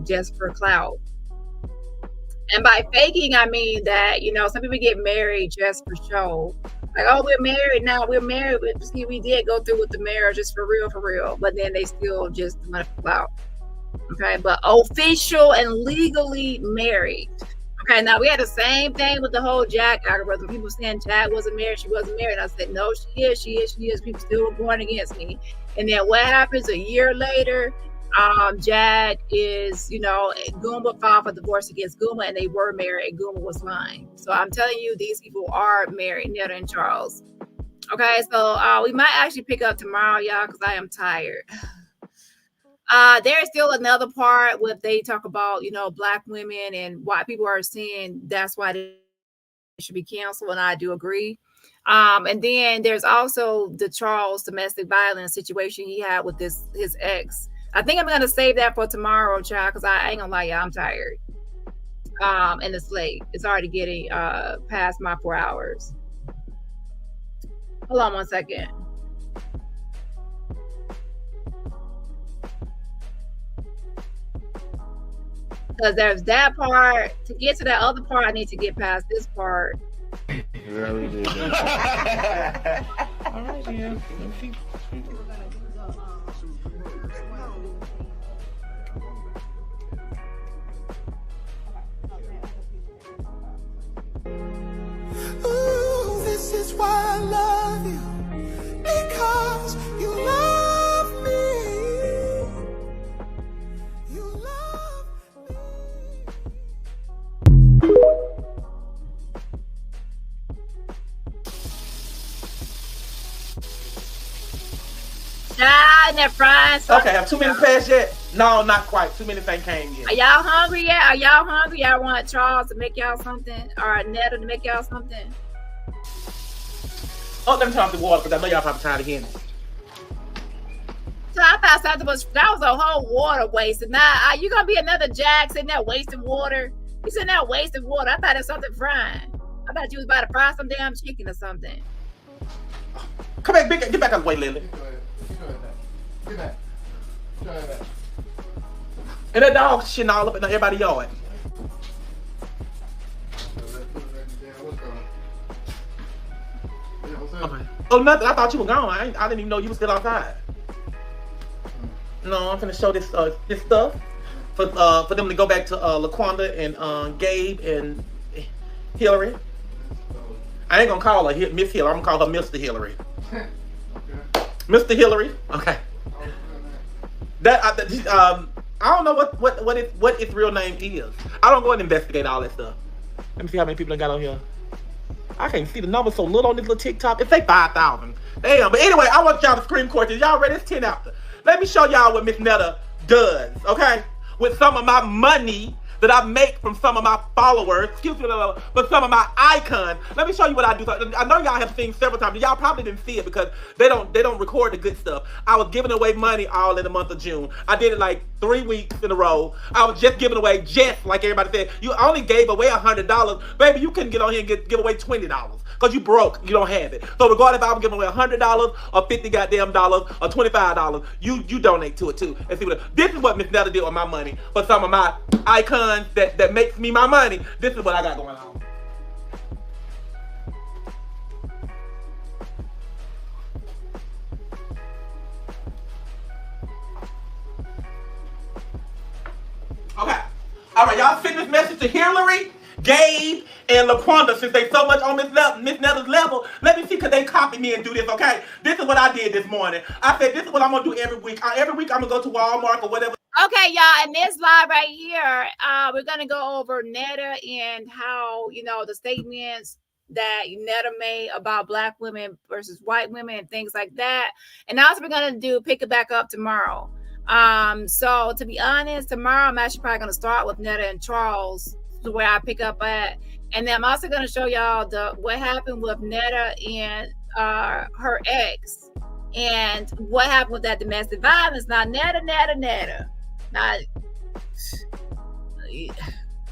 just for clout. And by faking, I mean that, some people get married just for show. Like, oh, we're married now. We're married. See, we did go through with the marriage just for real. But then they still just want to clout. Okay, but official and legally married. Okay, now we had the same thing with the whole Jag algorithm. People saying Jag wasn't married, she wasn't married. I said, no, she is. People still were going against me. And then what happens a year later? Jag is, Goomba filed for divorce against Goomba, and they were married, and Goomba was lying. So I'm telling you, these people are married, Netta and Charles. Okay, so we might actually pick up tomorrow, y'all, because I am tired. There's still another part where they talk about, Black women and why people are saying that's why they should be canceled, and I do agree. And then there's also the Charles domestic violence situation he had with his ex. I think I'm gonna save that for tomorrow, child, because I ain't gonna lie, y'all, I'm tired. And it's late. It's already getting past my 4 hours. Hold on one second. Because there's that part. To get to that other part, I need to get past this part. Really did. All right, yeah. Ooh, this is why I love you, because you love me. You love me. In that frying. Okay, have 2 minutes passed yet? No, not quite. 2 minutes ain't came yet. Are y'all hungry yet? Are y'all hungry? Y'all want Charles to make y'all something? Or Netta to make y'all something? Oh, let me turn off the water because I know y'all probably tired of hearing it. So I thought something was, that was a whole water waste. And now, are you going to be another Jag sitting there wasting water? You sitting there wasting water. I thought it was something frying. I thought you was about to fry some damn chicken or something. Come back, get back out of the way, Lily. Get back. And that dog shitting all up in everybody's yard. Okay. Oh, nothing. I thought you were gone. I didn't even know you were still outside. No, I'm finna show this this stuff for them to go back to LaQuanda and Gabe and Hillary. I ain't gonna call her Miss Hillary. I'm gonna call her Mr. Hillary. Mr. Hillary. Okay. That I don't know what its real name is. I don't go and investigate all that stuff. Let me see how many people I got on here. I can't see the number so little on this little TikTok. It say 5,000. Damn. But anyway, I want y'all to scream questions. Y'all ready? It's 10 after. Let me show y'all what Miss Netta does, okay? With some of my money that I make from some of my followers, excuse me, but some of my icons. Let me show you what I do. I know y'all have seen several times. Y'all probably didn't see it because they don't record the good stuff. I was giving away money all in the month of June. I did it like 3 weeks in a row. I was just giving away, just like everybody said. You only gave away $100. Baby, you couldn't get on here and give away $20. Because you broke, you don't have it. So regardless if I was giving away $100 or $50 goddamn dollars or $25, you donate to it too. And see what this is what Miss Netta did with my money. For some of my icons that makes me my money, this is what I got going on. Okay. All right, y'all send this message to Hillary, Gabe, and LaQuanda, since they so much on Miss Netta's level. Let me see, could they copy me and do this, okay? This is what I did this morning. I said, this is what I'm going to do every week. Every week, I'm going to go to Walmart or whatever. Okay, y'all, in this live right here, we're going to go over Netta and how, the statements that Netta made about Black women versus white women and things like that. And also we're going to pick it back up tomorrow. So to be honest, tomorrow I'm actually probably going to start with Netta and Charles, where I pick up at, and then I'm also going to show y'all what happened with Netta and her ex, and what happened with that domestic violence. Now, Netta. Now,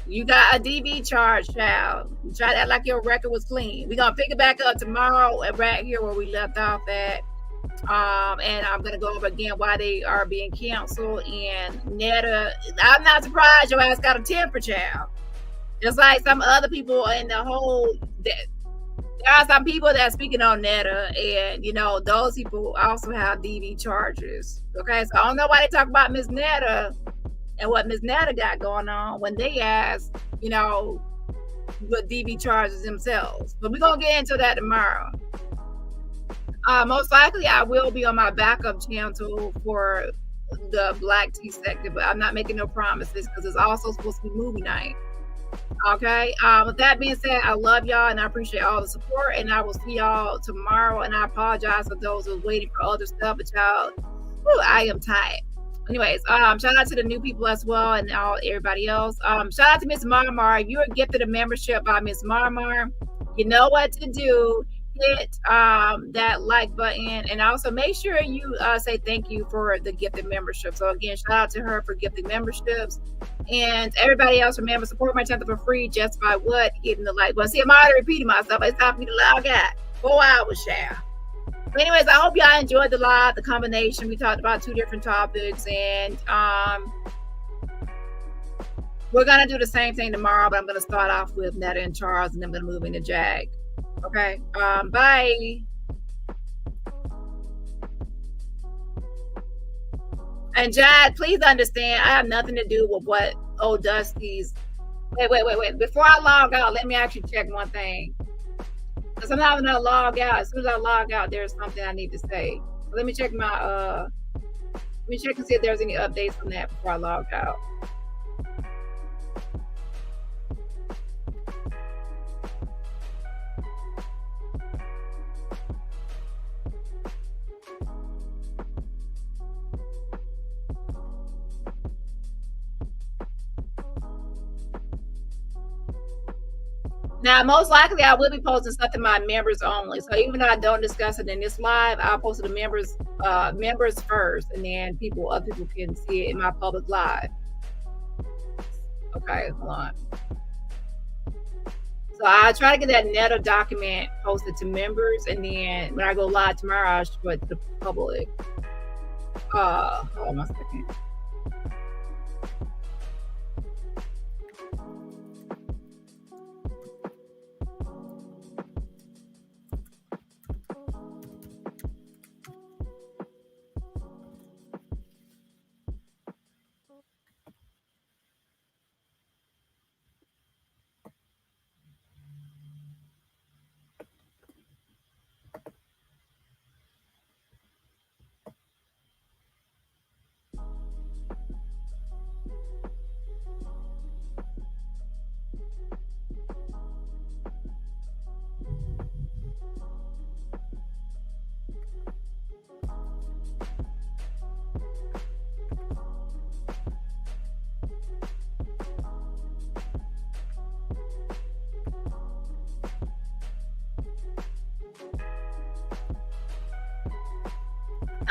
you got a DV charge, child. You try to act like your record was clean. We're gonna pick it back up tomorrow, and right here where we left off at. And I'm gonna go over again why they are being canceled. And Netta, I'm not surprised your ass got a temper, child. Just like some other people in the whole, there are some people that are speaking on Netta, and those people also have DV charges. Okay, so I don't know why they talk about Miss Netta and what Miss Netta got going on when they ask, what DV charges themselves. But we're gonna get into that tomorrow. Most likely, I will be on my backup channel for the Black Tea sector, but I'm not making no promises because it's also supposed to be movie night. Okay. With that being said, I love y'all and I appreciate all the support, and I will see y'all tomorrow. And I apologize for those who are waiting for other stuff, but y'all, I am tired. Anyways, shout out to the new people as well and everybody else. Shout out to Miss Marmar. If you were gifted a membership by Miss Marmar, you know what to do. hit that like button, and also make sure you say thank you for the gifted membership. So again, shout out to her for gifting memberships, and everybody else, remember, support my channel for free just by what? Hitting the like button. See, I'm already repeating myself. It's time for me to log out. 4 hours, share. But anyways, I hope y'all enjoyed the live, the combination. We talked about 2 different topics, and we're gonna do the same thing tomorrow, but I'm gonna start off with Netta and Charles, and then I'm gonna move into Jag. Okay. Bye. And Jag, please understand, I have nothing to do with what old Dusty's. Wait. Before I log out, let me actually check one thing. Because sometimes when I log out, as soon as I log out, there's something I need to say. So let me check my let me check and see if there's any updates from that before I log out. Now, most likely, I will be posting something my members only. So even though I don't discuss it in this live, I'll post it to members first, and then other people can see it in my public live. Okay, hold on. So I'll try to get that Netta document posted to members, and then when I go live tomorrow, I'll show it to the public. Hold on one second.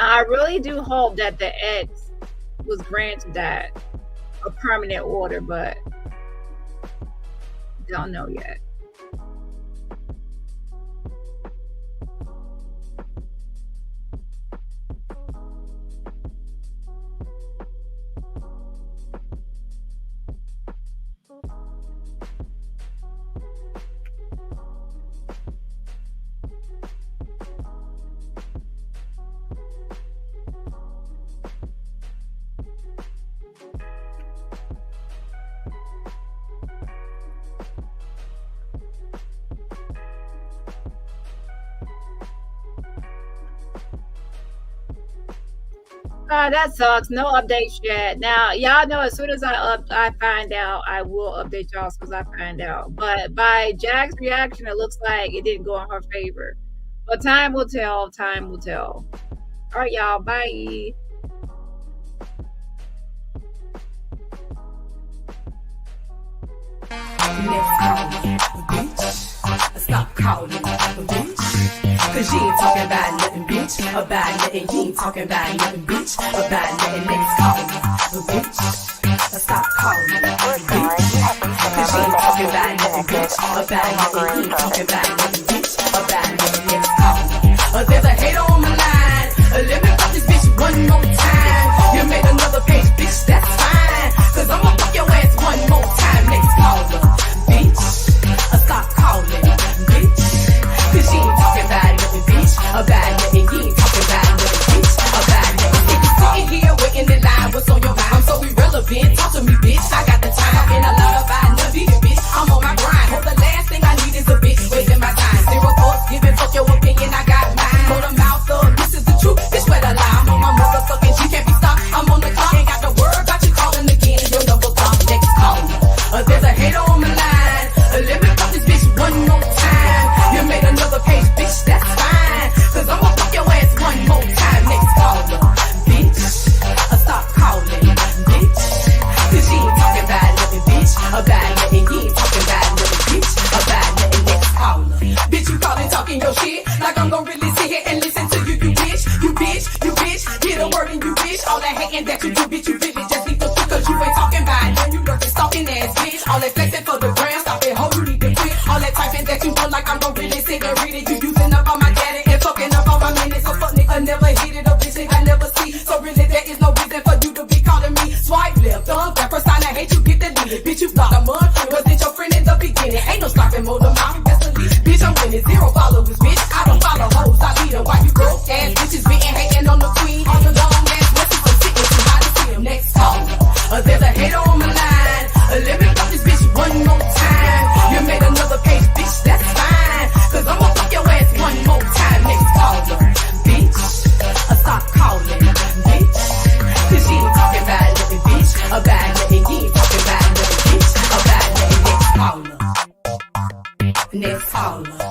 I really do hope that the ex was granted that a permanent order, but don't know yet. That sucks. No updates yet. Now, y'all know as soon as I find out, I will update y'all as soon as I find out. But by Jag's reaction, it looks like it didn't go in her favor. But time will tell. Time will tell. All right, y'all. Bye. Stop calling, bitch. Cause you ain't talking about nothing, bitch. About nothing, you ain't talking about nothing, bitch. About nothing, next call me, bitch. Stop calling, bitch. Cause you ain't talking about nothing, bitch. About nothing, you ain't talking about nothing, bitch. About nothing, next call me. There's a hater on my line. Let me fuck this bitch one more time. You made another page, bitch, that's fine. Cause I'ma fuck your ass one more time. Next caller, bitch. Stop calling, bitch. Cause she ain't talking about nothing, bitch. About nothing, you ain't talking about nothing, bitch. About nothing. If you sitting here waiting in line, what's on your mind? I'm so irrelevant. Talk to me, bitch. I got the time. Talking a lot about nothing, bitch. I'm on my grind. Hope the last thing I need is a bitch wasting my time. Zero thoughts, giving fuck your opinion. I got mine. Put a mouth call her.